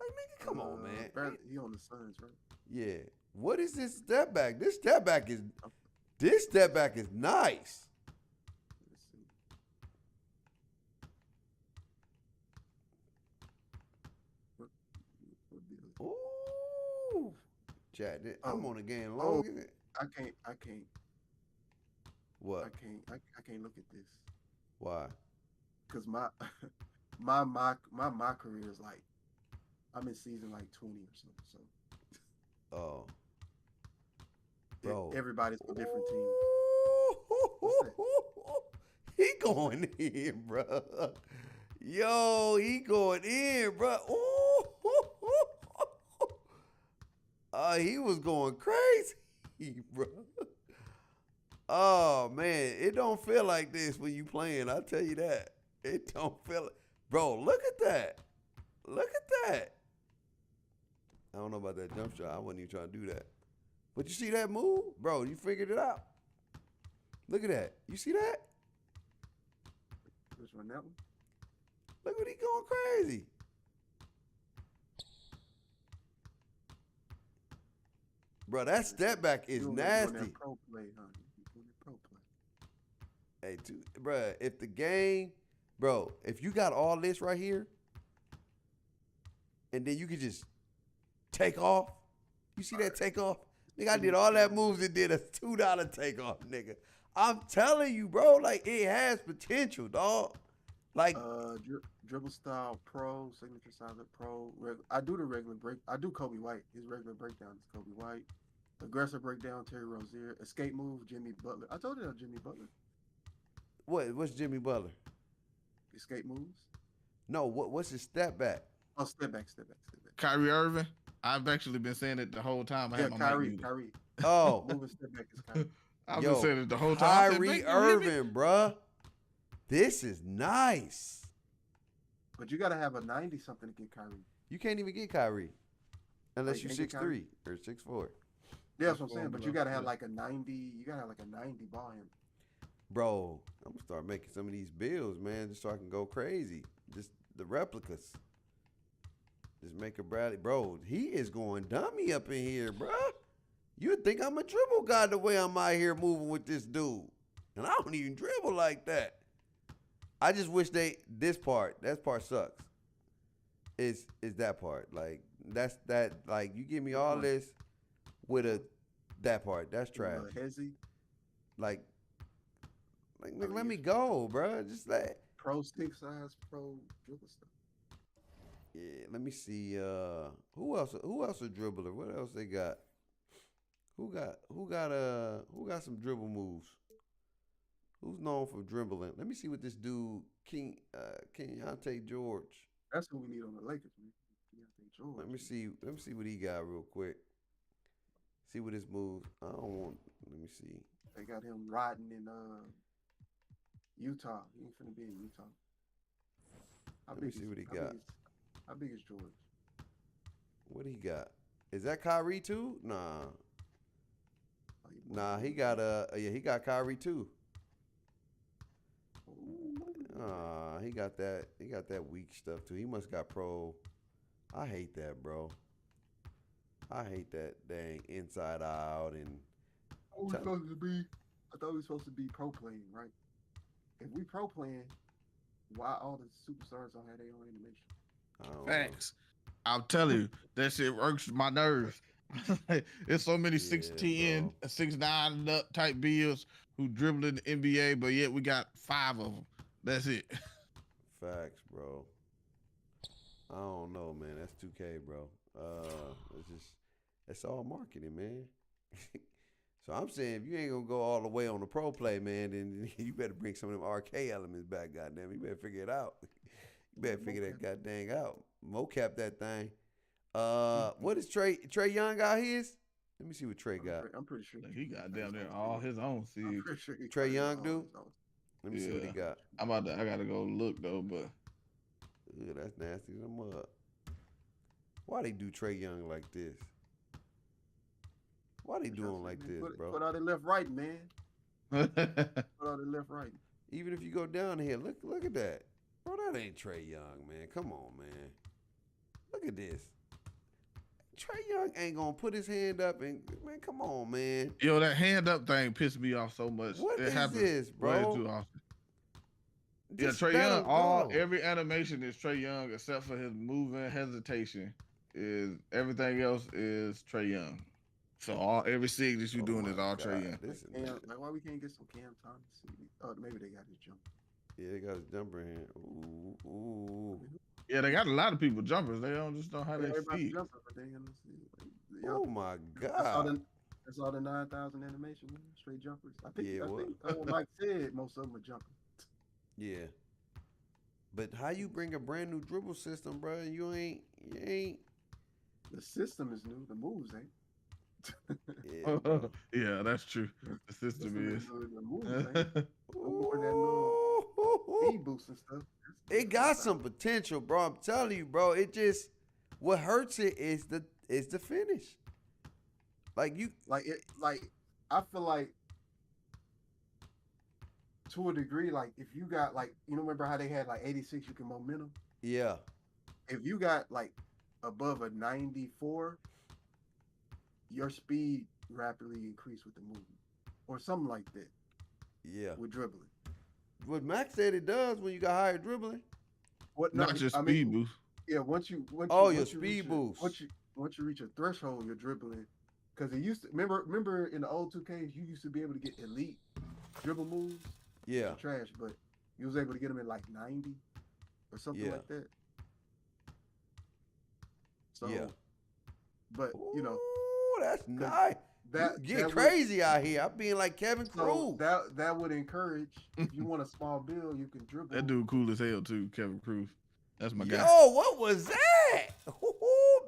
Like nigga, come on, man. He on the Suns, right? Yeah. What is this step back? This step back is nice. Let's see. Ooh. Chat. I'm on the game long. I can't. What? I can't look at this. Why? Because my career is like I'm in season like 20 or something. So. Oh. Bro. Everybody's on different teams. He going in, bro. Yo, he going in, bro. He was going crazy, bro. Oh man, it don't feel like this when you playing. I'll tell you that. It don't feel it. Bro, look at that. Look at that. I don't know about that jump shot. I wasn't even trying to do that. But you see that move? Bro, you figured it out. Look at that. You see that? Which one, that one? Look what he going crazy. Bro, that step back is nasty. Pro play, huh? Pro play. Hey, bro, if the game, bro, if you got all this right here, and then you could just take off. You see that takeoff? Nigga, I did all that moves and did a $2 takeoff, nigga. I'm telling you, bro, like it has potential, dog. Like dribble style pro, signature silent pro. I do the regular break. I do Kobe White. His regular breakdown is Kobe White. Aggressive breakdown, Terry Rozier. Escape move, Jimmy Butler. I told you that Jimmy Butler. What's Jimmy Butler? Escape moves. No, what's his step back? Oh, step back. Kyrie Irving. I've actually been saying it the whole time. Kyrie. Oh, moving step back is Kyrie. I've been saying it the whole time. Kyrie Irving, bruh. This is nice. But you gotta have a 90 something to get Kyrie. You can't even get Kyrie unless you're 6'3" or 6'4". Yeah, that's what I'm saying. But you gotta have like a 90. You gotta have like a 90 ball handle. Bro, I'm gonna start making some of these bills, man, just so I can go crazy. Just the replicas. This Maker Bradley, bro, he is going dummy up in here, bro. You think I'm a dribble guy the way I'm out here moving with this dude. And I don't even dribble like that. I just wish that part sucks. Is that part. Like, like, you give me all this with that part. That's trash. Like, let me go, bro. Just like. Pro stick size, pro dribble stuff. Yeah, let me see. Who else a dribbler? What else they got? Who got some dribble moves? Who's known for dribbling? Let me see what this dude Keontae George. That's what we need on the Lakers, man. Keontae George. Let me see what he got real quick. See what his moves. Let me see. They got him riding in Utah. He ain't finna be in Utah. Let me see what he got. How big is George? What he got? Is that Kyrie too? Nah. Nah, he got he got Kyrie too. He got that weak stuff too. He must got pro. I hate that, bro. I hate that dang inside out and. I thought we were supposed to be pro playing, right? If we pro playing, why all the superstars don't have their own animation? Thanks. I'm telling you, that shit works my nerves. There's so many 6'10", 6'9" and up type bills who dribble in the NBA, but yet we got 5 of them. That's it. Facts, bro. I don't know, man. That's 2K, bro. It's all marketing, man. So I'm saying if you ain't gonna go all the way on the pro play, man, then you better bring some of them RK elements back, goddamn. You better figure it out. You better figure that goddamn out. Mocap that thing. What is Trey Young got his? Let me see what Trey got. I'm pretty sure he got down there all his own seeds. Sure Trey Young, dude. Let me see what he got. I gotta go look though, but that's nasty. Why they do Trey Young like this? Why they do him like this, bro? Put out the left, right, man. Put out the left, right. Even if you go down here, look at that, bro. That ain't Trey Young, man. Come on, man. Look at this. Trey Young ain't gonna put his hand up and man, come on, man. Yo, that hand up thing pissed me off so much. What it is happens this, bro? way too often. Just Trey Young. go. Every animation is Trey Young except for his moving hesitation. Is everything else is Trey Young. So every sig that you doing is all Trey Young. Like why we can't get some Cam Thomas? Oh, maybe they got his jump. Yeah, they got his jumper in here. Ooh. Yeah, they got a lot of people jumpers. They don't just know how they see. Oh my God. That's all the 9,000 animation, man. Straight jumpers. I think Mike said most of them are jumping. Yeah. But how you bring a brand new dribble system, bro? You ain't. The system is new. The moves ain't. Yeah, that's true. The system is. The moves ain't. More than little speed boost and stuff. It got some potential, bro. I'm telling you, bro. It just what hurts it is the finish. I feel like to a degree, like if you got like remember how they had like 86 you can momentum? Yeah. If you got like above a 94, your speed rapidly increased with the movement. Or something like that. Yeah. With dribbling. What Max said it does when you got higher dribbling. Not just speed boost. Yeah, once you your speed boost. Once you reach a threshold, you're dribbling. Because it used to remember in the old 2Ks, you used to be able to get elite dribble moves. Yeah. Trash, but you was able to get them in like 90 or something like that. So, but Ooh, that's nice. That get crazy out here. I'm being like Kevin Cruz. That would encourage. If you want a small build, you can dribble. That dude cool as hell too, Kevin Cruz. That's my guy. Yo, what was that?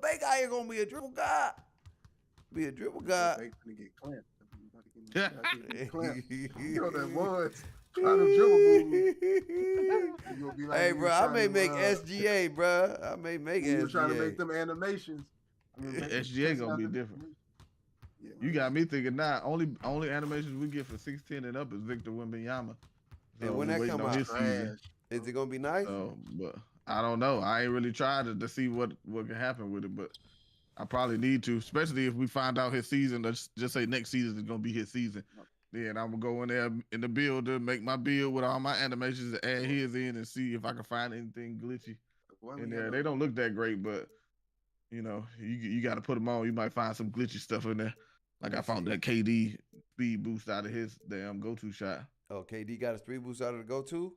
Big guy ain't gonna be a dribble guy. Be a dribble guy. They gonna get clamped. You know that was. Trying to dribble move. Hey, bro, I may make SGA, bro. I may make SGA. You're trying to make them animations. SGA gonna be different. Yeah, you got me thinking now. Only animations we get for 6'10" and up is Victor Wembanyama. And when that come out, is it gonna be nice? But I don't know. I ain't really tried to see what can happen with it, but I probably need to, especially if we find out his season. Let's just say next season is gonna be his season. Then I'm gonna go in there in the builder, make my build with all my animations, and add his in and see if I can find anything glitchy in there. They don't look that great, but you know, you got to put them on. You might find some glitchy stuff in there. Like I found that KD speed boost out of his damn go-to shot. Oh, KD got a speed boost out of the go-to?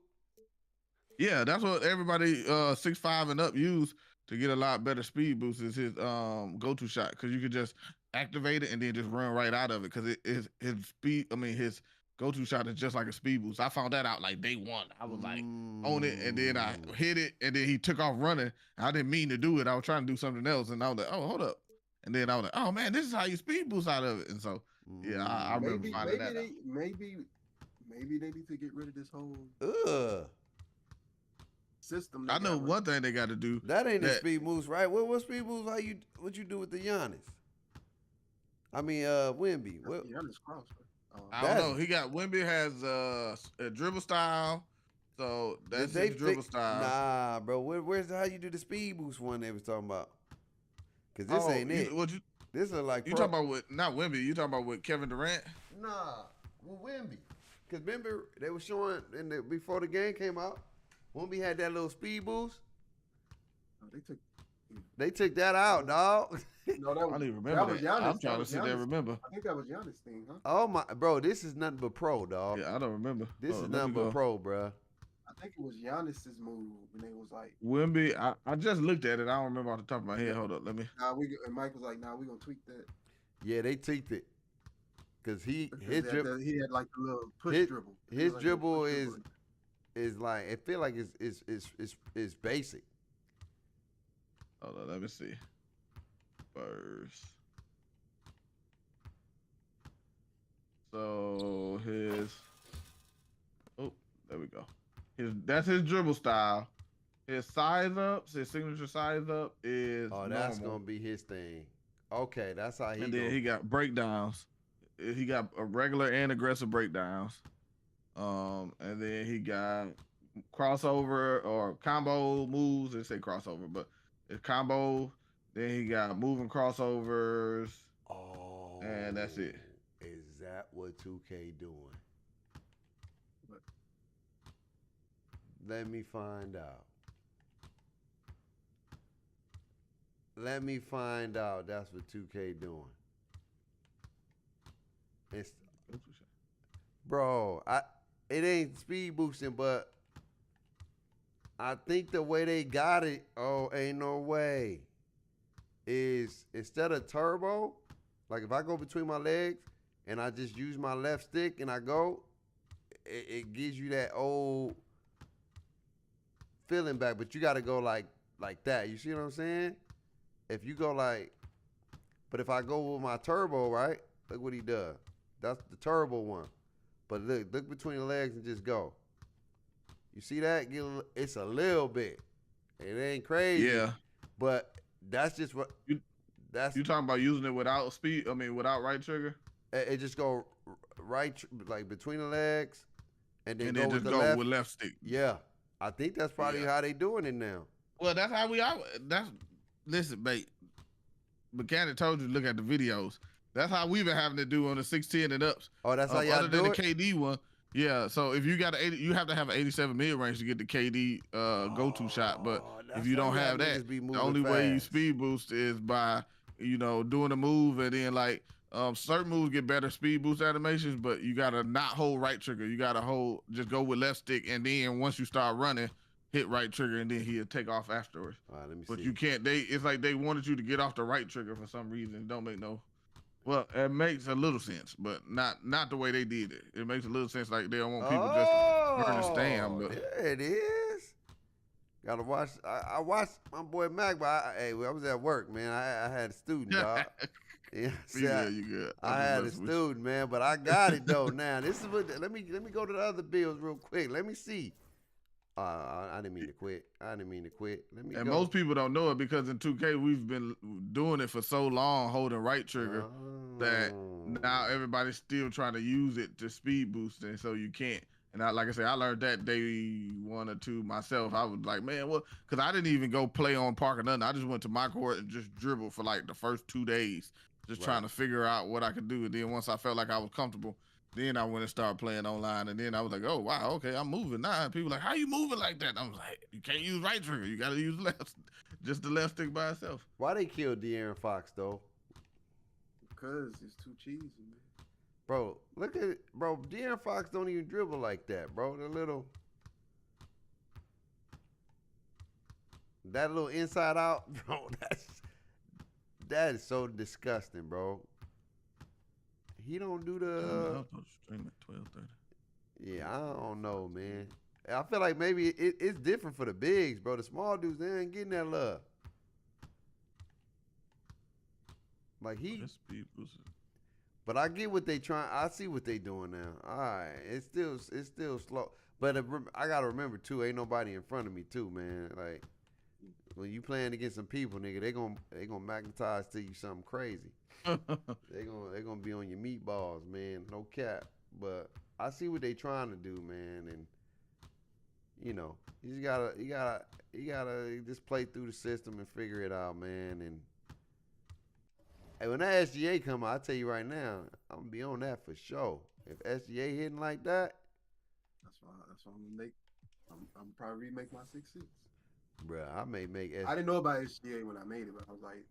Yeah, that's what everybody 6'5" and up use to get a lot better speed boost is his go-to shot, because you could just activate it and then just run right out of it, because his speed, I mean his go-to shot is just like a speed boost. I found that out like day one. I was like on it, and then I hit it, and then he took off running. I didn't mean to do it. I was trying to do something else, and I was like, oh, hold up. And then I was like, oh man, this is how you speed boost out of it. And so yeah, I remember finding that out. Maybe they need to get rid of this whole system. I know one thing they got to do. That ain't a speed boost, right? What speed boost? What you do with the Giannis? I mean, Wemby. Giannis cross. I don't know. He got Wemby has a dribble style, so that's his dribble style. Nah, bro. Where's how you do the speed boost one they was talking about? Because this ain't it. This is like you talking about with not Wemby. You talking about with Kevin Durant? Nah, with Wemby. Because remember they were showing before the game came out. Wemby had that little speed boost. They took that out, dog. No, that was, I don't even remember that. Giannis. I'm trying to sit there and remember. I think that was Giannis' thing, huh? Oh my, bro, this is nothing but pro, dog. Yeah, I don't remember. This is nothing but pro, bro. I think it was Giannis' move when they was like Wemby. I just looked at it. I don't remember off the top of my head. Hold up, let me. And Mike was like, we gonna tweak that. Yeah, they tweaked it. Cause he had like a little push dribble. His dribble is like, it feel like it's basic. Hold on, let me see. First. So there we go. That's his dribble style. His signature size up is that's normal. gonna be his thing. Okay, that's how he. And then he got breakdowns. He got a regular and aggressive breakdowns. And then he got crossover or combo moves. They say crossover, but it's combo. Then he got moving crossovers. Oh, and that's it. Is that what 2K doing? Let me find out. Let me find out. That's what 2K doing. It's, bro, it ain't speed boosting, but I think the way they got it, ain't no way, is instead of turbo, like if I go between my legs and I just use my left stick and I go, it gives you that old feeling back, but you got to go like that. You see what I'm saying? If you go but if I go with my turbo, right? Look what he does. That's the turbo one. But look between the legs and just go. You see that? It's a little bit. It ain't crazy. Yeah. But that's just what you talking about, using it without speed? I mean, without right trigger? It just go right, like between the legs, and then go with the left. With left stick. Yeah, I think that's probably how they doing it now. Well, that's how we are. Listen, mate. Mechanic told you to look at the videos. That's how we've been having to do on the 610 and ups. Oh, that's how y'all do it? Other than the KD one. Yeah, so if you got you have to have an 87 mid range to get the KD go-to shot. But if you don't have that, the only way you speed boost is by, doing a move, and then certain moves get better speed boost animations, but you gotta not hold right trigger. You gotta just go with left stick, and then once you start running, hit right trigger, and then he'll take off afterwards. All right, let me see. But you can't. It's like they wanted you to get off the right trigger for some reason. It don't make no. Well, it makes a little sense, but not the way they did it. It makes a little sense, like they don't want people just to burn the stand. But there it is. Gotta watch. I watched my boy Mac, but I was at work, man. I had a student, dog. Yeah, you good. I had a student, man, but I got it though. Now this is what. Let me go to the other bills real quick. Let me see. I didn't mean to quit. Let me go. Most people don't know it because in 2K we've been doing it for so long, holding right trigger, that now everybody's still trying to use it to speed boost, and so you can't. And like I said, I learned that day 1 or 2 myself. I was like, man, what? Because I didn't even go play on park or nothing. I just went to my court and just dribbled for like the first 2 days, just trying to figure out what I could do. And then once I felt like I was comfortable, then I went and started playing online. And then I was like, oh, wow, okay, I'm moving now. And people were like, how you moving like that? And I was like, you can't use right trigger. You got to use left, just the left stick by itself. Why they killed De'Aaron Fox, though? Because it's too cheesy, man. Bro, look at it. Bro, De'Aaron Fox don't even dribble like that, bro. That little inside out, bro, that is so disgusting, bro. He don't do the Stream at 12:30. Yeah, I don't know, man. I feel like maybe it's different for the bigs, bro. The small dudes, they ain't getting that love. Like This speed boost. But I get what they trying. I see what they doing now. All right, it's still slow. But I gotta remember too, ain't nobody in front of me too, man. Like when you playing against some people, nigga, they gonna magnetize to you something crazy. they gonna be on your meatballs, man. No cap. But I see what they trying to do, man, and you know, you gotta just play through the system and figure it out, man. And hey, when that SGA come out, I tell you right now, I'm gonna be on that for sure. If SGA hitting like that, that's why I'm gonna make. I'm probably remake my 6'6". Bruh, I may make SGA. I didn't know about SGA when I made it, but I was like,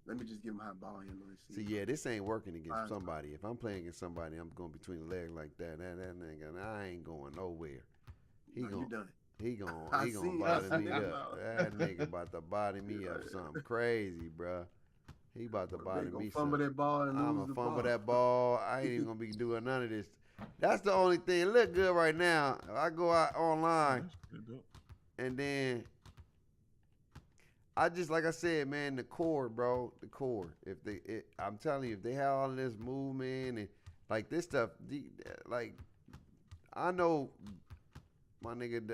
let me just give him high ball handling. See, yeah, this ain't working against somebody. If I'm playing against somebody, I'm going between the legs like that. That nigga, I ain't going nowhere. He gonna body me up. That nigga about to body me up something crazy, bruh. He about to body me. Fumble that ball and I'm gonna fumble that ball. I ain't even gonna be doing none of this. That's the only thing. It look good right now. If I go out online, and then I just, like I said, man, the core, bro, the core. I'm telling you, if they have all of this movement and like this stuff, like I know my nigga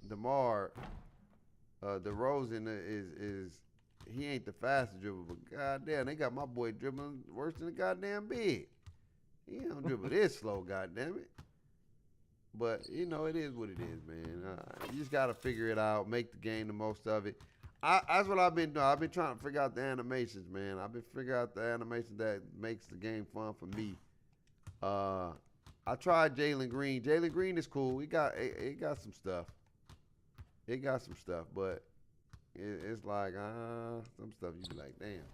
DeMar DeRozan is. He ain't the fastest dribbler, but goddamn, they got my boy dribbling worse than the goddamn big. He don't dribble this slow, goddamn it. But you know, it is what it is, man. You just gotta figure it out, make the game the most of it. That's what I've been doing. I've been trying to figure out the animations, man. I've been figuring out the animation that makes the game fun for me. I tried Jalen Green. Jalen Green is cool. It got some stuff. It got some stuff, but it's like, some stuff you be like, damn.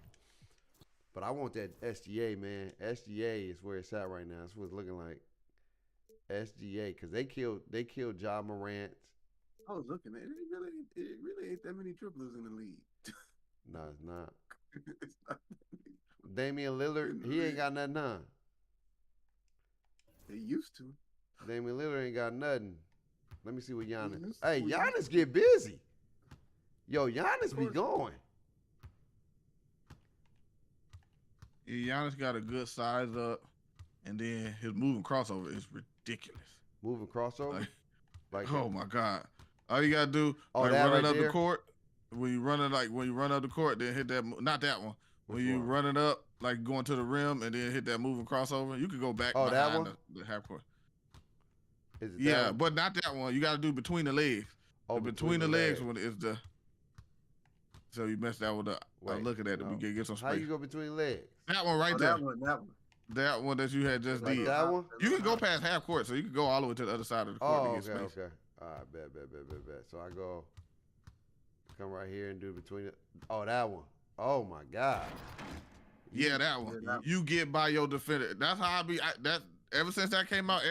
But I want that SGA, man. SGA is where it's at right now. That's what it's looking like. SGA, because they killed Ja Morant. I was looking, man. It really ain't that many dribblers in the league. No, it's not. It's not that many. Damian Lillard, he ain't got nothing on. They used to. Damian Lillard ain't got nothing. Let me see what Giannis. Hey, Giannis get busy. Yo, Giannis be going. Yeah, Giannis got a good size up, and then his moving crossover is ridiculous. Moving crossover? Like oh my God. All you gotta do, like that running right up there? the court. When you run up the court, then hit that. Not that one. When you run it up, like going to the rim, and then hit that moving crossover, you could go back behind the half court. Is it yeah, but not that one. You got to do between the legs. Oh, between the legs one is the. So you messed that one up. I'm looking at it. We can get some space. How you go between legs? That one right there. That one that you had just did. That one? You can go past half court, so you can go all the way to the other side of the court to get space. Okay. All right, bet. So I come right here and do between it. Oh, that one. Oh my God. Yeah, that one. You get by your defender. That's how I be. Ever since that came out,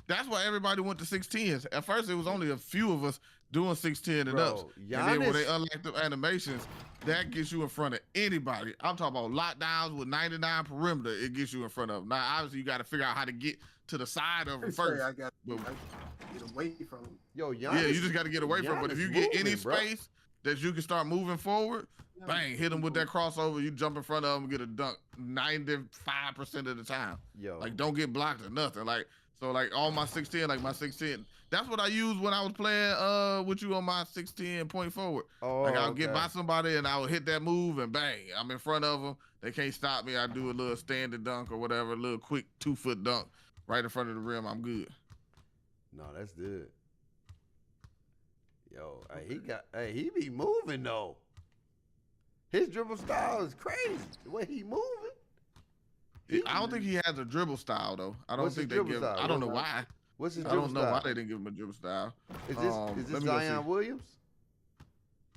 that's why everybody went to 6'10s. At first, it was only a few of us doing 6'10 and ups. And then when they unlock the animations, that gets you in front of anybody. I'm talking about lockdowns with 99 perimeter. It gets you in front of them. Now, obviously, you got to figure out how to get to the side of them first. I got to get away from them. Yo, Giannis, yeah, you just got to get away from them. But if you get any space that you can start moving forward, bang, hit them with that crossover. You jump in front of them and get a dunk 95% of the time. Yo. Like, don't get blocked or nothing. Like, so, like, all my 6'10", like my 6'10", that's what I used when I was playing with you on my 6'10" point forward. Oh, like, I'll get by somebody and I will hit that move and bang, I'm in front of them. They can't stop me. I do a little standing dunk or whatever, a little quick 2-foot dunk right in front of the rim. I'm good. No, that's good. Yo, he be moving though. His dribble style is crazy. The way he moving. I don't think he has a dribble style though. I don't What's his think they dribble give. style? I don't know why. What's his I dribble don't know style? why they didn't give him a dribble style. Is let this me go Zion see. Williams?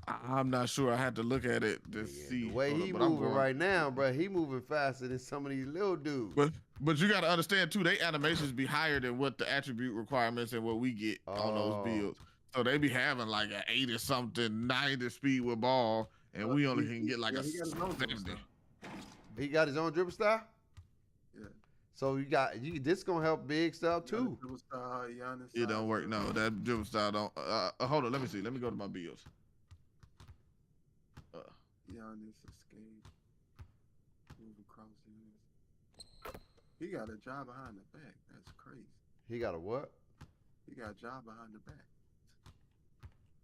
I'm not sure. I had to look at it to see. The way Hold he up, but I'm moving going- right now, bro, he moving faster than some of these little dudes. But you got to understand too, they animations be higher than what the attribute requirements and what we get on those builds. So they be having like an 80 something, 90 speed with ball, and we only can get like a 70. He got his own dribble style. Yeah. So this gonna help big stuff too. Dribble style, Giannis It don't work. No, that dribble style don't. Hold on, let me see. Let me go to my builds. Giannis escape, move across the. He got a job behind the back. That's crazy. He got a what? He got a job behind the back.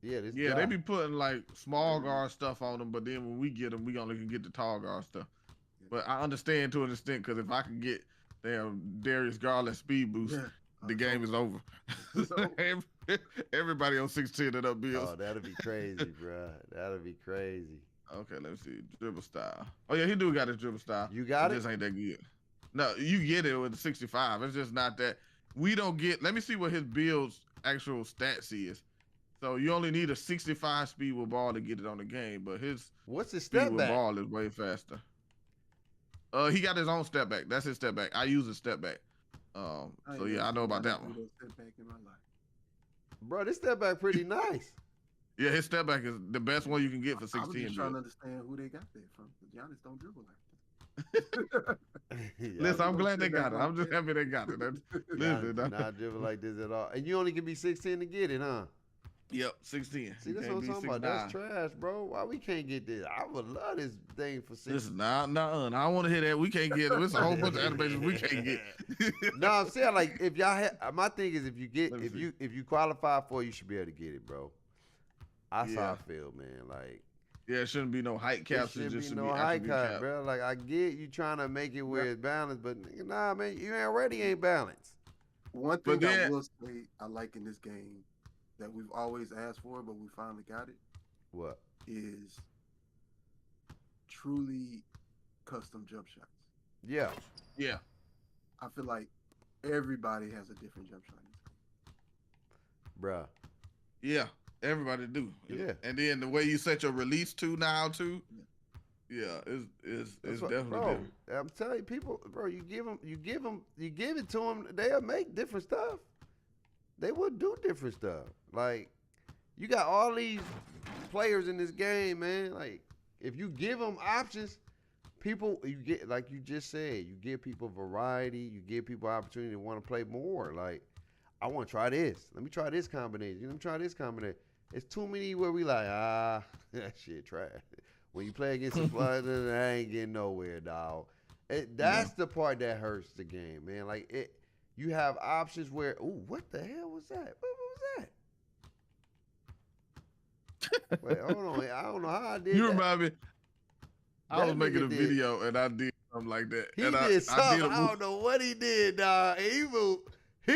Yeah, they be putting like small guard stuff on them, but then when we get them, we only can get the tall guard stuff. But I understand to an extent because if I can get Darius Garland speed boost, the game is over. Everybody on 6'10" and up bills. Oh, that'll be crazy, bro. That'll be crazy. Okay, let me see. Dribble style. Oh, yeah, he do got his dribble style. You got it? Just ain't that good. No, you get it with the 65. It's just not that. We don't get. Let me see what his build's actual stats is. So you only need a 65 speed with ball to get it on the game, but what's his speed step with back? ball is way faster. He got his own step back. That's his step back. I use a step back. So yeah, I know about that one. Bro, this step back pretty nice. Yeah, his step back is the best one you can get for 16. I was just trying to understand who they got that from. Giannis don't dribble like that. Listen, I'm glad they got it. I'm just happy they got it. Listen, not dribble like this at all. And you only can be 16 to get it, huh? Yep, 16. See, that's what I'm talking about. That's trash, bro. Why we can't get this? I would love this thing for 16. Listen, I don't want to hear that. We can't get it. There's a whole bunch of animations we can't get. No, I'm saying like if y'all my thing is if you qualify for it, you should be able to get it, bro. That's how I feel, man. Like yeah, it shouldn't be no height caps. It should be no height cap, bro. Like I get you trying to make it where it's balanced, but nah, man, you already ain't balanced. One thing I will say I like in this game that we've always asked for, but we finally got it. What? Is truly custom jump shots. Yeah. Yeah. I feel like everybody has a different jump shot. Bruh. Yeah. Everybody do. Yeah. And then the way you set your release to now too. Yeah, it's definitely different. I'm telling you, people, bro, you give it to them, they'll make different stuff. They will do different stuff. Like, you got all these players in this game, man. Like, if you give them options, people, you get, like you just said, you give people variety, you give people opportunity to want to play more. Like, I want to try this. Let me try this combination. Let me try this combination. It's too many where we like, that shit trash. When you play against a player, I ain't getting nowhere, dog. That's the part that hurts the game, man. Like, you have options where, ooh, what the hell was that? What was that? Wait, hold on. I don't know how I did You that. remind me, I was making a video and I did something like that. He and did something. I don't know what he did, dog. He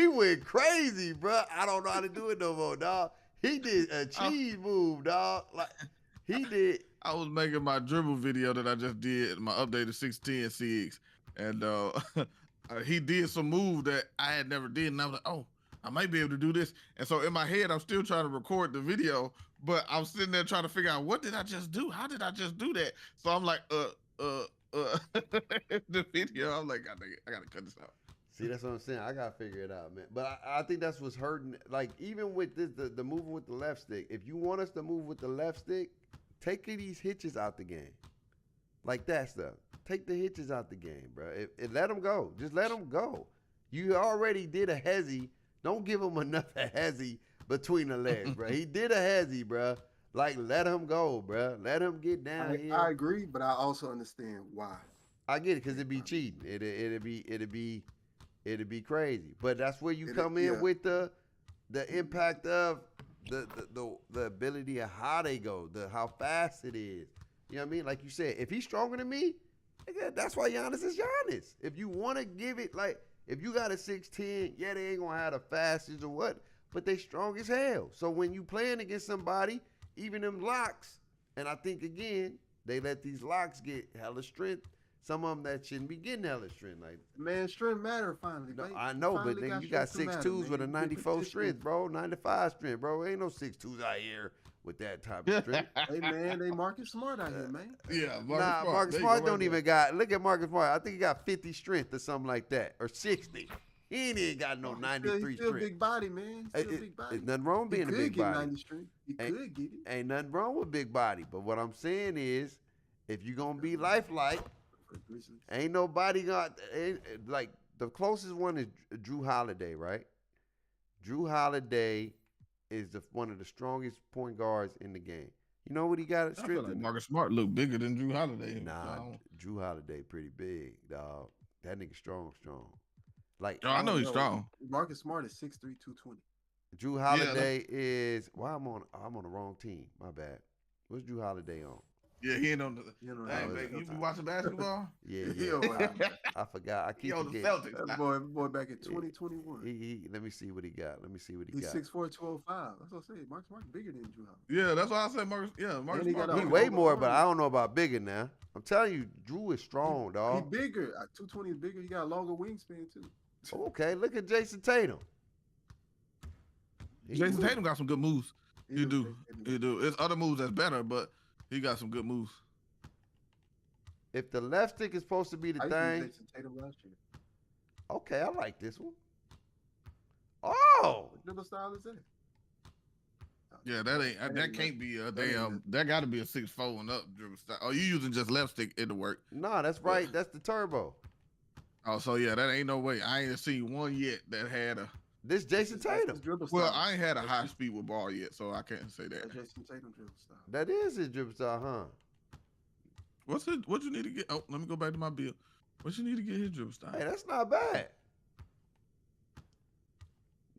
went crazy, bro. I don't know how to do it no more, dog. He did a cheese move, dog. Like, he did. I was making my dribble video that I just did, my updated 610 CX. And he did some move that I had never did. And I was like, oh, I might be able to do this. And so in my head, I'm still trying to record the video, but I'm sitting there trying to figure out, what did I just do? How did I just do that? So I'm like, the video, I'm like, I gotta cut this out. See, that's what I'm saying. I gotta figure it out, man. But I think that's what's hurting. Like, even with this, the moving with the left stick. If you want us to move with the left stick, take these hitches out the game. Like that stuff. Take the hitches out the game, bro. Let them go. Just let them go. You already did a hezzy. Don't give him enough a hezzy between the legs, bro. He did a hezzy, bro. Like, let him go, bro. Let him get down here. I agree, but I also understand why. I get it, because it'd be cheating. It'd be crazy. But that's where you come in with the impact of the ability of how they go, how fast it is. You know what I mean? Like you said, if he's stronger than me, that's why Giannis is Giannis. If you want to give it, like, If you got a 6'10", yeah, they ain't gonna have the fastest or what, but they strong as hell. So when you playing against somebody, even them locks, and I think again, they let these locks get hella strength. Some of them that shouldn't be getting hella strength. Like, Man, strength matter finally. no, Mate. I know, but Finally nigga, you got strength to 6'2s matter, with a man. You get 94 positioned. strength, bro. 95 strength, bro. Ain't no 6'2s out here with that type of strength. Hey man, they Marcus Smart out here, man. Yeah, Nah, Marcus There you Smart go, don't right even got. Look at Marcus Smart. I think he got 50 strength or something like that, or 60. He ain't even got no He's 93 still strength. big body, man. He's still big body. There's nothing wrong He being a could big get body. 90 strength. He could get it. Ain't nothing wrong with big body. But what I'm saying is, if you're gonna be lifelike, ain't nobody got like the closest one is Drew Holiday, right? Drew Holiday is one of the strongest point guards in the game. You know what he got? I feel like Marcus Smart look bigger than Drew Holiday. Nah, Drew Holiday pretty big, dog. That nigga strong. Like, I know he's strong. Marcus Smart is 6'3", 220. Drew Holiday is. Why I'm on the wrong team. My bad. What's Drew Holiday on? Yeah, he ain't on the. Hey, know, baby, you be watching basketball? Yeah. Yo, I forgot. I keep He on the forgetting. Celtics. that boy back in 2021. Let me see what he got. He's 6'4", 205. That's what I say. Marcus Smart bigger than Drew Holiday. Yeah, that's why I said Marcus. Yeah, Marcus he Smart. got He a- way more, but I don't know about bigger now. I'm telling you, Drew is strong, He dog. bigger. 220 is bigger. He got a longer wingspan too. Okay, look at Jason Tatum. Jason Tatum got some good moves. He do. Tatum. He do. It's other moves that's better, but he got some good moves. If the left stick is supposed to be the I used to use thing, Jason Tatum last year. okay, I like this one. Oh, What dribble style is that? Yeah, that can't be a damn. That got to be a 6'4" and up dribble style. Oh, you using just left stick? It'll work. nah, that's right. That's the turbo. Oh, so yeah, that ain't no way. I ain't seen one yet that had a. This Jason Tatum. Well, I ain't had a high speed with ball yet, so I can't say that. That's Jason Tatum dribble style. That is his dribble style, huh? What's it? What you need to get? Oh, let me go back to my bill. What you need to get his dribble style? Hey, that's not bad.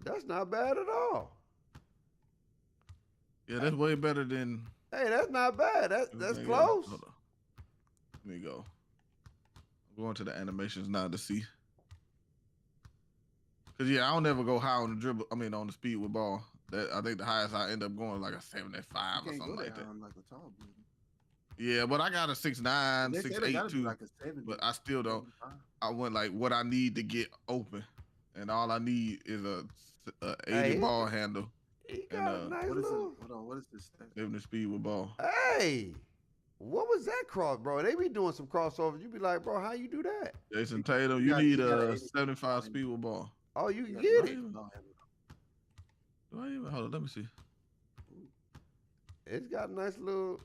That's not bad at all. Yeah, that's way better than. Hey, that's not bad. That's close. Hold on. Let me go. I'm going to the animations now to see. Cause yeah, I don't ever go high on the dribble. I mean, on the speed with ball. That I think the highest I end up going like a 75 or something like that. Like a tall dude. Yeah, but I got a 6'9", They 6'8" gotta be too. like a 70, But I still don't. 75. I went like what I need to get open, and all I need is a 80 Hey, ball handle. He got a nice What is it? little. Hold on. What is this stat? Living the speed with ball. Hey, what was that cross, bro? They be doing some crossovers. You be like, bro, how you do that? Jason Tatum, You you need got a 80 75 speed with ball. Oh, you can Yeah, get nice it. ball handle. Do I even hold on? Let me see. It's got a nice little.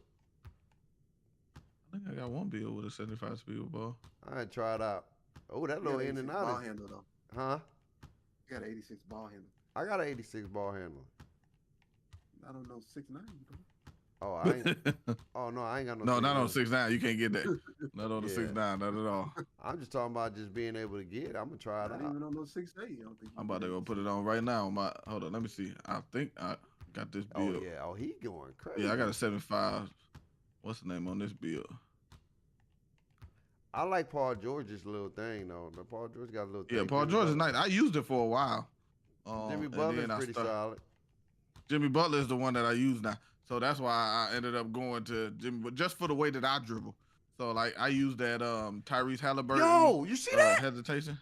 I think I got one bill with a 75 speed with ball. I ain't tried out. Oh, that You little got in and 86 ball out. handle though. Huh? You got an 86 ball handle. I got an 86 ball handle. I don't know 6'9", bro. Oh, I ain't. Oh no, I ain't got no. No, not on 6'9". 6'9". You can't get that. Not on the Yeah. 6'9", not at all. I'm just talking about just being able to get it. I'm gonna try it Not out. even on no 6'8". I don't think. I'm about to go put it on right now. Hold on, let me see. I think I got this Oh bill. yeah. Oh, he going crazy. Yeah, I got a 75. What's the name on this bill? I like Paul George's little thing though. Now, Paul George got a little. Yeah, thing. Paul Jimmy George is Butler- nice. I used it for a while. Jimmy and Butler's then I pretty started- solid. Jimmy Butler is the one that I use now. So that's why I ended up going to Jimmy, but just for the way that I dribble. So like I use that Tyrese Halliburton. Yo, you see that? Hesitation?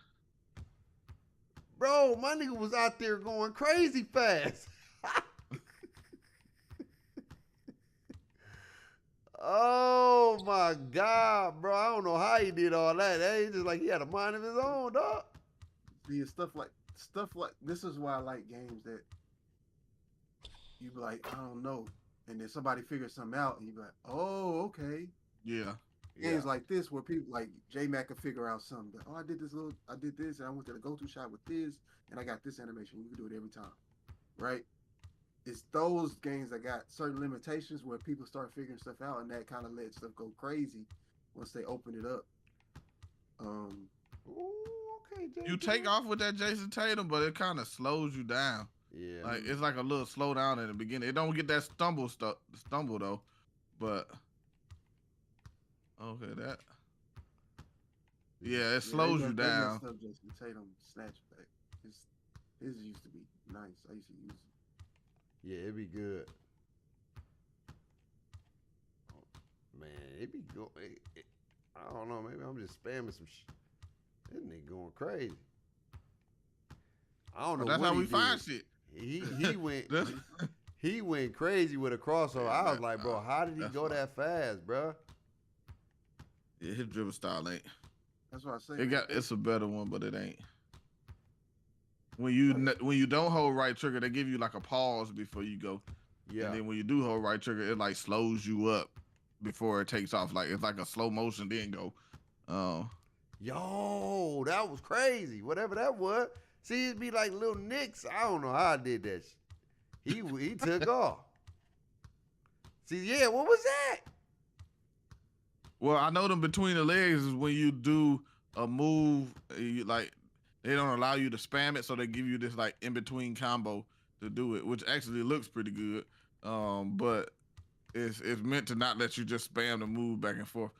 Bro, my nigga was out there going crazy fast. Oh my God, bro. I don't know how he did all that. He just like he had a mind of his own, dog. See, stuff like this is why I like games that you be like, I don't know, and then somebody figures something out, and you be like, oh, okay. Yeah. Games like this where people like J Mac can figure out something. Oh, I did this, and I went to the go-to shot with this, and I got this animation. You can do it every time, right? It's those games that got certain limitations where people start figuring stuff out, and that kind of lets stuff go crazy once they open it up. Ooh, okay, You take off with that Jason Tatum, but it kind of slows you down. Yeah. Like it's like a little slow down in the beginning. It don't get that stumble though. But okay, that Yeah, it Yeah, slows you they down. messed up Jason Tatum snatchback. His used to be nice. I used to use it. Yeah, it'd be good. Man, it be go. I don't know. Maybe I'm just spamming some shit. This nigga going crazy. I don't know But that's what how he we find did. shit. He went That's, he went crazy with a crossover. Yeah, I was like, bro, how did he that's go why. that fast, bro? Yeah, his dribble style ain't. That's what I say. It Man. it's a better one, but it ain't. When you don't hold right trigger, they give you like a pause before you go. Yeah. And then when you do hold right trigger, it like slows you up before it takes off. Like it's like a slow motion, then go. Yo, that was crazy. Whatever that was. See, it'd be like little nicks. I don't know how I did that shit. He took off. See, yeah, what was that? Well, I know them between the legs is when you do a move, you like they don't allow you to spam it, so they give you this like in between combo to do it, which actually looks pretty good. But it's meant to not let you just spam the move back and forth.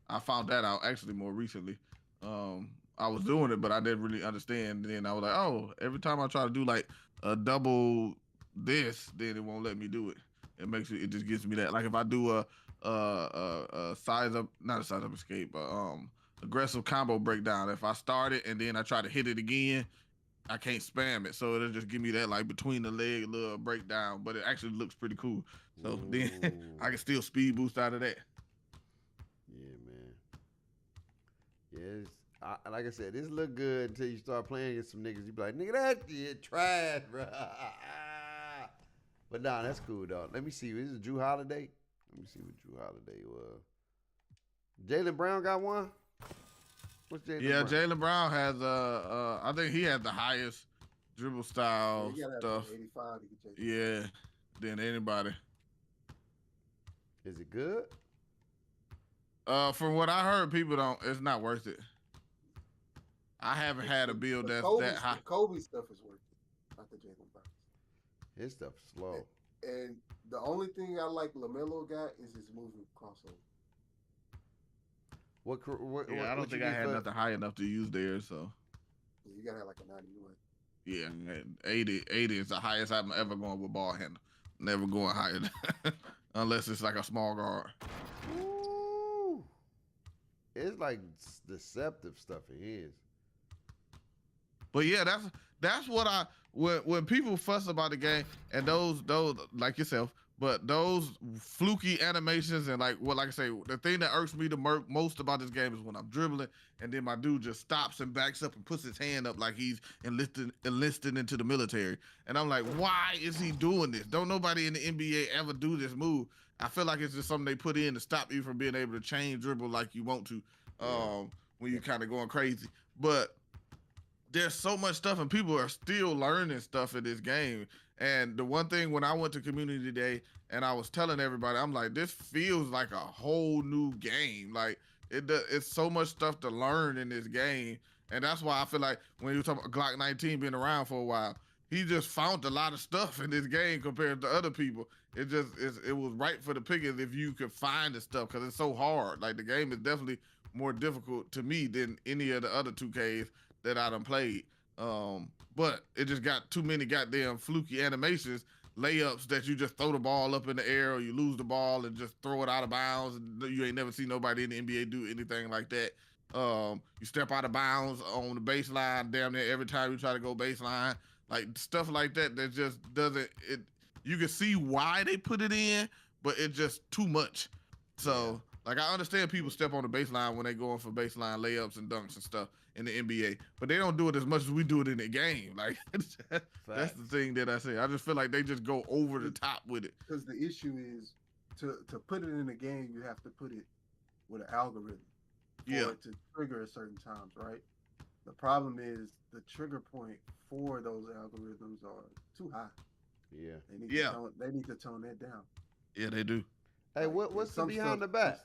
I found that out actually more recently. I was doing it, but I didn't really understand. Then I was like, oh, every time I try to do like a double this, then it won't let me do it. It just gives me that. Like if I do a size up, not a size up escape, but aggressive combo breakdown. If I start it and then I try to hit it again, I can't spam it. So it'll just give me that like between the leg little breakdown, but it actually looks pretty cool. So then I can still speed boost out of that. Yeah, man. Yeah, like I said, this look good until you start playing against some niggas. You be like, nigga, that shit trash, bro. But nah, that's cool, dog. Let me see. This is Drew Holiday. Let me see what Drew Holiday was. Jaylen Brown got one? What's Jaylen Brown? Jaylen Brown has I think he has the highest dribble style stuff. 85 than anybody. Is it good? From what I heard, people don't. It's not worth it. I haven't had a build that's that high. The Kobe stuff is worth it, not the Jaylen Brown. His stuff's slow. And the only thing I like LaMelo got is his moving crossover. I don't think I had nothing high enough to use there, so. You gotta have like a 91. Yeah, 80 is the highest I'm ever going with ball handle. Never going higher than, unless it's like a small guard. Ooh. It's like deceptive stuff it is. But yeah, that's what when people fuss about the game and those like yourself, but those fluky animations and like I say, the thing that irks me the most about this game is when I'm dribbling and then my dude just stops and backs up and puts his hand up like he's enlisted into the military. And I'm like, why is he doing this? Don't nobody in the NBA ever do this move. I feel like it's just something they put in to stop you from being able to chain dribble like you want to when you're kind of going crazy. But there's so much stuff and people are still learning stuff in this game. And the one thing when I went to community day and I was telling everybody, I'm like, this feels like a whole new game. Like it's so much stuff to learn in this game. And that's why I feel like when you talk about Glock 19 being around for a while, he just found a lot of stuff in this game compared to other people. It was right for the pickings if you could find the stuff because it's so hard. Like the game is definitely more difficult to me than any of the other 2Ks that I done played. But it just got too many goddamn fluky animations, layups that you just throw the ball up in the air or you lose the ball and just throw it out of bounds. You ain't never seen nobody in the NBA do anything like that. You step out of bounds on the baseline damn near every time you try to go baseline. Like stuff like that just doesn't you can see why they put it in, but it's just too much. So like I understand people step on the baseline when they going for baseline layups and dunks and stuff in the NBA, but they don't do it as much as we do it in the game. Like that's the thing that I say. I just feel like they just go over the top with it. Because the issue is to put it in the game, you have to put it with an algorithm for it to trigger at certain times, right? The problem is the trigger point for those algorithms are too high. Yeah. They need to tone that down. Yeah, they do. Hey, what's the behind the back?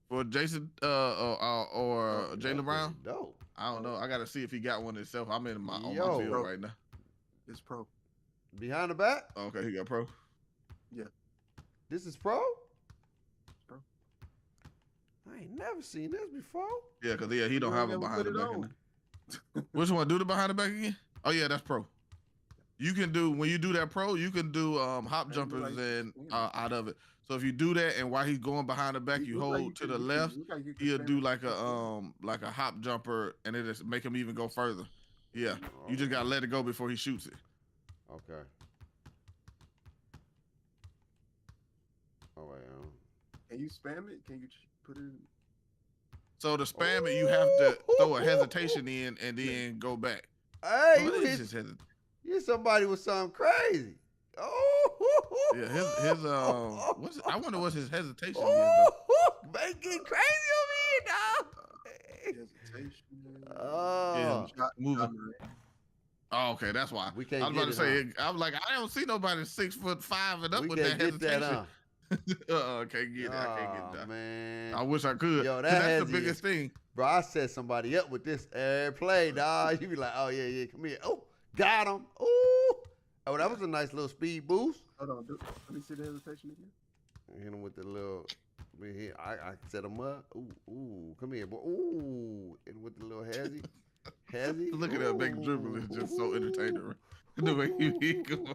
For Jason or Jaylen Brown? Dope. I don't know. I got to see if he got one himself. I'm in on my field right now. It's pro. Behind the back? Okay, he got pro. Yeah. This is pro? It's pro. I ain't never seen this before. Yeah, because he don't have a never behind put the it back in on. there. Which one? Do the behind the back again? Oh yeah, that's pro. You can do when you do that pro, you can do hop jumpers and out of it. So if you do that and while he's going behind the back, you hold to the left, he'll do like a hop jumper and it just make him even go further. Yeah. You just gotta let it go before he shoots it. Okay. Oh wait. Can you spam it? Can you put it in? So to spam it, you have to throw a hesitation in and then go back. Hey, Well, it's just hesitation. You somebody with something crazy. Oh, yeah, his I wonder what his hesitation is though. Making crazy over here, dog. Hesitation. Oh, yeah, moving. Oh, okay, that's why. We can't I was about to say, huh? I was like, I don't see nobody 6'5" and up we with can't that get hesitation. That, huh? Can't get it. I can't get that. Man. I wish I could. Yo, that's the biggest thing. Bro, I set somebody up with this airplay, dog. You be like, oh yeah, come here. Oh, got him. Oh, that was a nice little speed boost. Hold on, let me see the hesitation again. Hit him with the little. I set him up. Ooh, come here, boy. Ooh, and with the little hezzy. Look at that big dribble. It's just so entertaining. The way you go.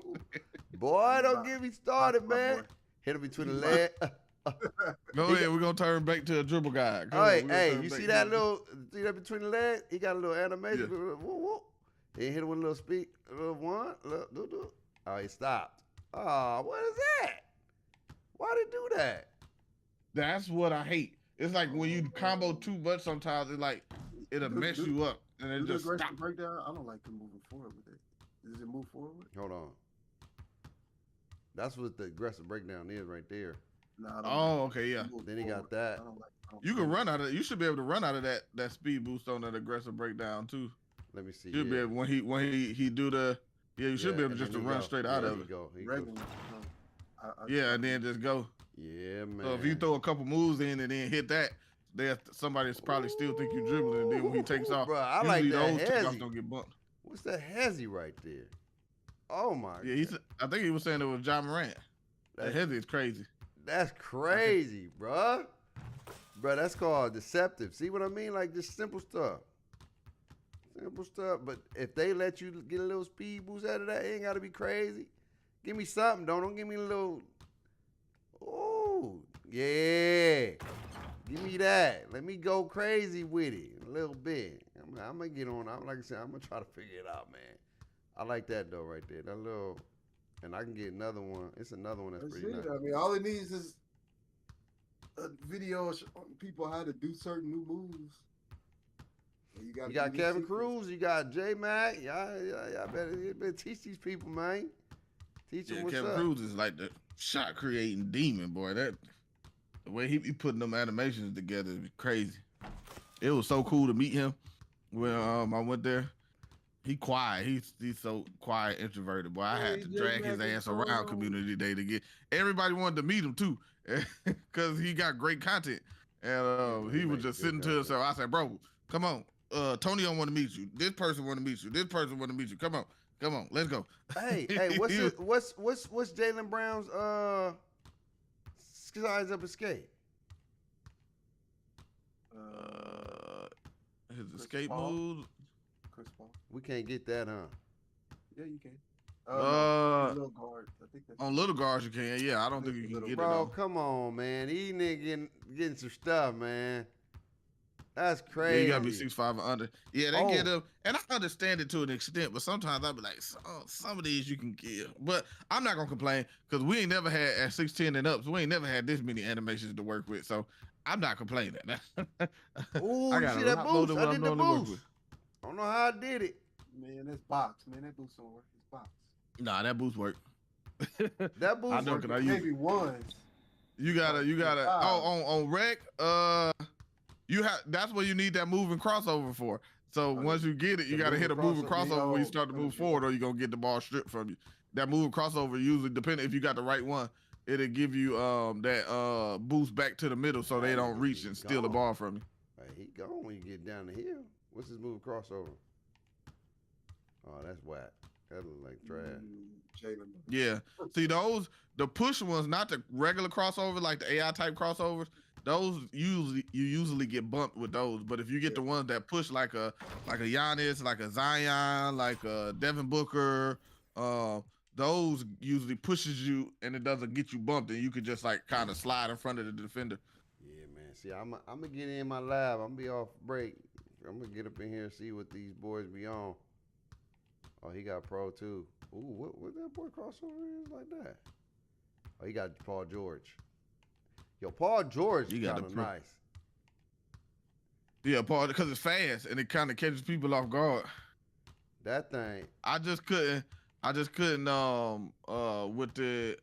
Boy, don't get me started, man. Hit him between the leg. Go ahead. We're gonna turn back to a dribble guy. Hey, you see that between the legs? He got a little animation. Yeah. He hit him with a little speed. A little one. Oh, he stopped. Oh, what is that? Why did he do that? That's what I hate. It's like when you combo too much sometimes, it'll mess you up. And it just stop. Breakdown, I don't like him moving forward with it. Does it move forward? Hold on. That's what the aggressive breakdown is right there. Okay, yeah. Then he got that. You can run out of. You should be able to run out of that speed boost on that aggressive breakdown too. Let me see. You'll be able, when he do the. Yeah, you should be able just to run straight out of it. Yeah, and then just go. Yeah, man. So if you throw a couple moves in and then hit that, somebody's probably still think you dribbling. And then when he takes off, bro, I like that those takeoffs don't get bumped. What's that hezzy right there? Oh my. Yeah, I think he was saying it was John Morant. That hezzy is crazy. That's crazy, bro. Bro, that's called deceptive. See what I mean? Like just simple stuff. Simple stuff. But if they let you get a little speed boost out of that, it ain't got to be crazy. Give me something, don't give me a little. Oh, yeah. Give me that. Let me go crazy with it a little bit. I'm going to get on. Like I said, I'm going to try to figure it out, man. I like that, though, right there. That little. And I can get another one. It's another one that's pretty nice. I mean, all it needs is a video showing people how to do certain new moves. You got Kevin Cruz. You got J Mac. Y'all better teach these people, man. Teach them what's Kevin up. Cruz is like the shot creating demon, boy. That the way he be putting them animations together is crazy. It was so cool to meet him when I went there. He quiet. He's so quiet, introverted. Boy, I had to drag his ass around community day to get. Everybody wanted to meet him too, because he got great content. And he was just sitting to himself. I said, "Bro, come on. Tony don't want to meet you. This person want to meet you. This person want to meet you. Come on, let's go." Hey, what's Jaylen Brown's size up escape? His escape move. We can't get that, huh? Yeah, you can. Little guards. I think that's on little guards you can. Yeah, I don't think you can get it. Bro, come on, man. These niggas getting some stuff, man. That's crazy. Yeah, you gotta be 6'5" and under. Yeah, they get up, and I understand it to an extent, but sometimes I'll be like, some of these you can kill. But I'm not gonna complain because we ain't never had at 6'10" and up, so we ain't never had this many animations to work with. So I'm not complaining. Ooh, you see that boost? I did the boost. I don't know how I did it. Man, that's box. Man, that boost don't work. It's box. Nah, that boost work. That boost I know, work. I use maybe ones. You gotta. On rec. That's what you need that moving crossover for. So once you get it, you gotta hit a moving crossover when you start to move forward, or you're gonna get the ball stripped from you. That moving crossover usually, depending if you got the right one, it'll give you that boost back to the middle so they don't reach and steal the ball from you. He gone when you get down the hill. What's his move crossover? Oh, that's whack. That look like trash. Yeah. See the push ones, not the regular crossover like the AI type crossovers. those you usually get bumped with those. But if you get the ones that push like a Giannis, like a Zion, like a Devin Booker, those usually pushes you and it doesn't get you bumped, and you could just like kind of slide in front of the defender. Yeah, man. See, I'm gonna get in my lab. I'm gonna be off break. I'm gonna get up in here and see what these boys be on. Oh, he got pro too. Ooh, what that boy crossover is like that? Oh, he got Paul George. Yo, Paul George kind of nice. Yeah, Paul, because it's fast and it kind of catches people off guard. That thing. I just couldn't with the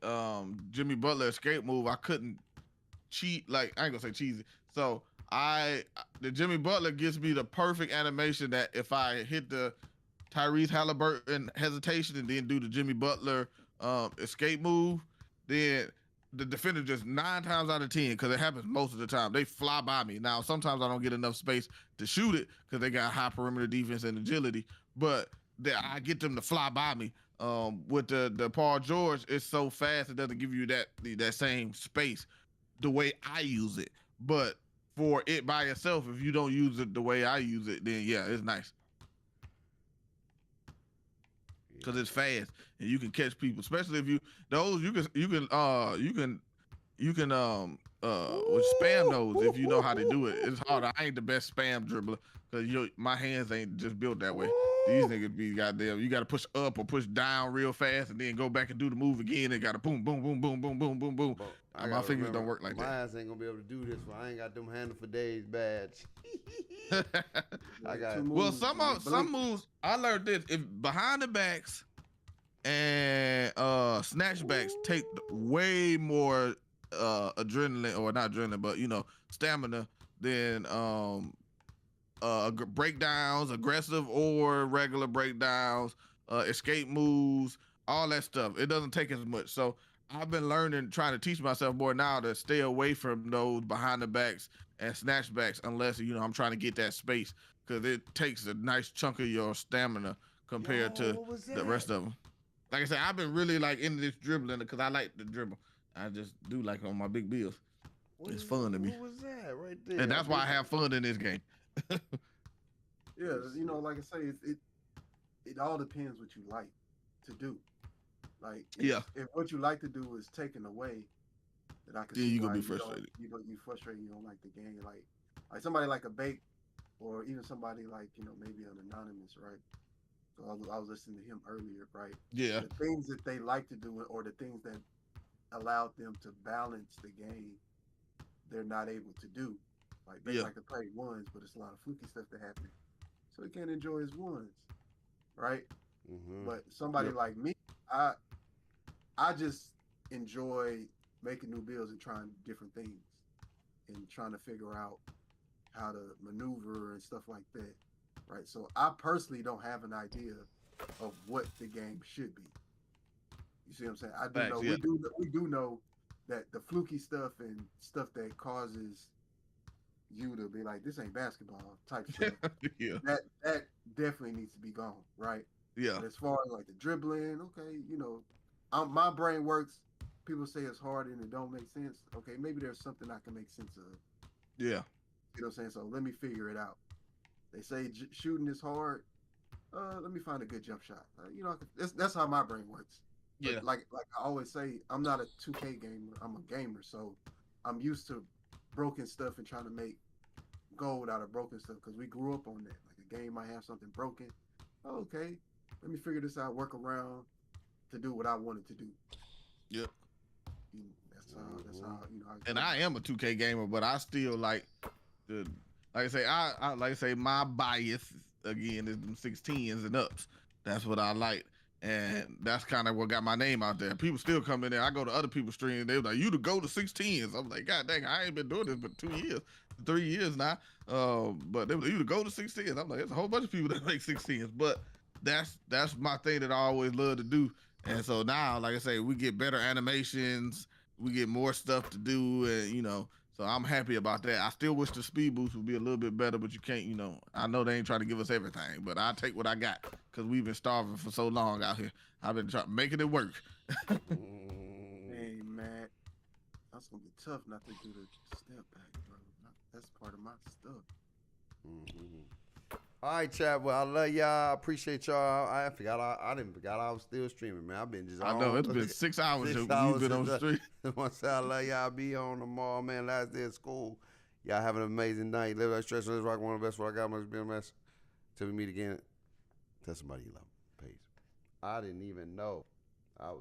Jimmy Butler escape move. I couldn't cheat, like I ain't gonna say cheesy. So the Jimmy Butler gives me the perfect animation that if I hit the Tyrese Halliburton hesitation and then do the Jimmy Butler escape move, then the defender just 9 times out of 10, because it happens most of the time, they fly by me. Now sometimes I don't get enough space to shoot it because they got high perimeter defense and agility, but I get them to fly by me. With the Paul George, it's so fast it doesn't give you that same space the way I use it. But for it by itself, if you don't use it the way I use it, then yeah, it's nice. Because it's fast and you can catch people, especially if you can spam those if you know how to do it. It's hard. I ain't the best spam dribbler because my hands ain't just built that way. These niggas be goddamn. You got to push up or push down real fast and then go back and do the move again. They got to boom, boom, boom, boom, boom, boom, boom, boom. My fingers don't work like that. My ass ain't gonna be able to do this. I ain't got them handle for days badge. I got well, some moves I learned this. If behind the backs and snatchbacks take way more adrenaline, or not adrenaline, but stamina than breakdowns, aggressive or regular breakdowns, escape moves, all that stuff. It doesn't take as much. So I've been learning, trying to teach myself more now to stay away from those behind the backs and snatchbacks unless I'm trying to get that space, because it takes a nice chunk of your stamina compared to the rest of them. Like I said, I've been really like into this dribbling because I like the dribble. I just do like on my big bills. It's fun to me. What was that right there? And that's why I have fun in this game. Yeah, like I say, it all depends what you like to do. Like, if what you like to do is taken away, then I can see you gonna be frustrated. You frustrated. You don't like the game. Like somebody like a Bake, or even somebody like maybe an Anonymous, right? So I was listening to him earlier, right? Yeah. The things that they like to do, or the things that allowed them to balance the game, they're not able to do. Like they like to play ones, but it's a lot of fluky stuff that happens, so he can't enjoy his ones, right? Mm-hmm. But somebody like me, I just enjoy making new builds and trying different things and trying to figure out how to maneuver and stuff like that, right? So I personally don't have an idea of what the game should be. You see what I'm saying? I do know we do know that the fluky stuff and stuff that causes you to be like, this ain't basketball type stuff. That definitely needs to be gone, right? Yeah. But as far as like the dribbling, okay, my brain works. People say it's hard and it don't make sense. Okay, maybe there's something I can make sense of. Yeah. You know what I'm saying? So let me figure it out. They say shooting is hard. Let me find a good jump shot. That's how my brain works. But yeah. Like I always say, I'm not a 2K gamer. I'm a gamer, so I'm used to broken stuff and trying to make gold out of broken stuff because we grew up on that. Like a game might have something broken. Oh, okay, let me figure this out. Work around to do what I wanted to do. Yep. That's how. And I am a 2K gamer, but I still like the. Like I say, I like I say, my bias again is them 16s and ups. That's what I like. And that's kind of what got my name out there. People still come in there. I go to other people's streams. They were like, you to go to 16s. I'm like, God dang, I ain't been doing this for 2 years, 3 years now. But they were like, you to go to 16s. I'm like, there's a whole bunch of people that make 16s. But that's my thing that I always love to do. And so now, like I say, we get better animations. We get more stuff to do. And, so I'm happy about that. I still wish the speed boost would be a little bit better, but you can't, I know they ain't trying to give us everything, but I'll take what I got because we've been starving for so long out here. I've been making it work. Hey, Matt. That's gonna be tough not to do the step back, bro. That's part of my stuff. All right, chat. Well, I love y'all. I appreciate y'all. I didn't forgot I was still streaming, man. I've been just. I know it's been 6 hours that we've been on the street. Once I love y'all. Be on tomorrow, man. Last day of school. Y'all have an amazing night. Live that stress. Let's rock. One of the best. What I got must be a mess. Till we meet again. Tell somebody you love. Peace. I didn't even know I was.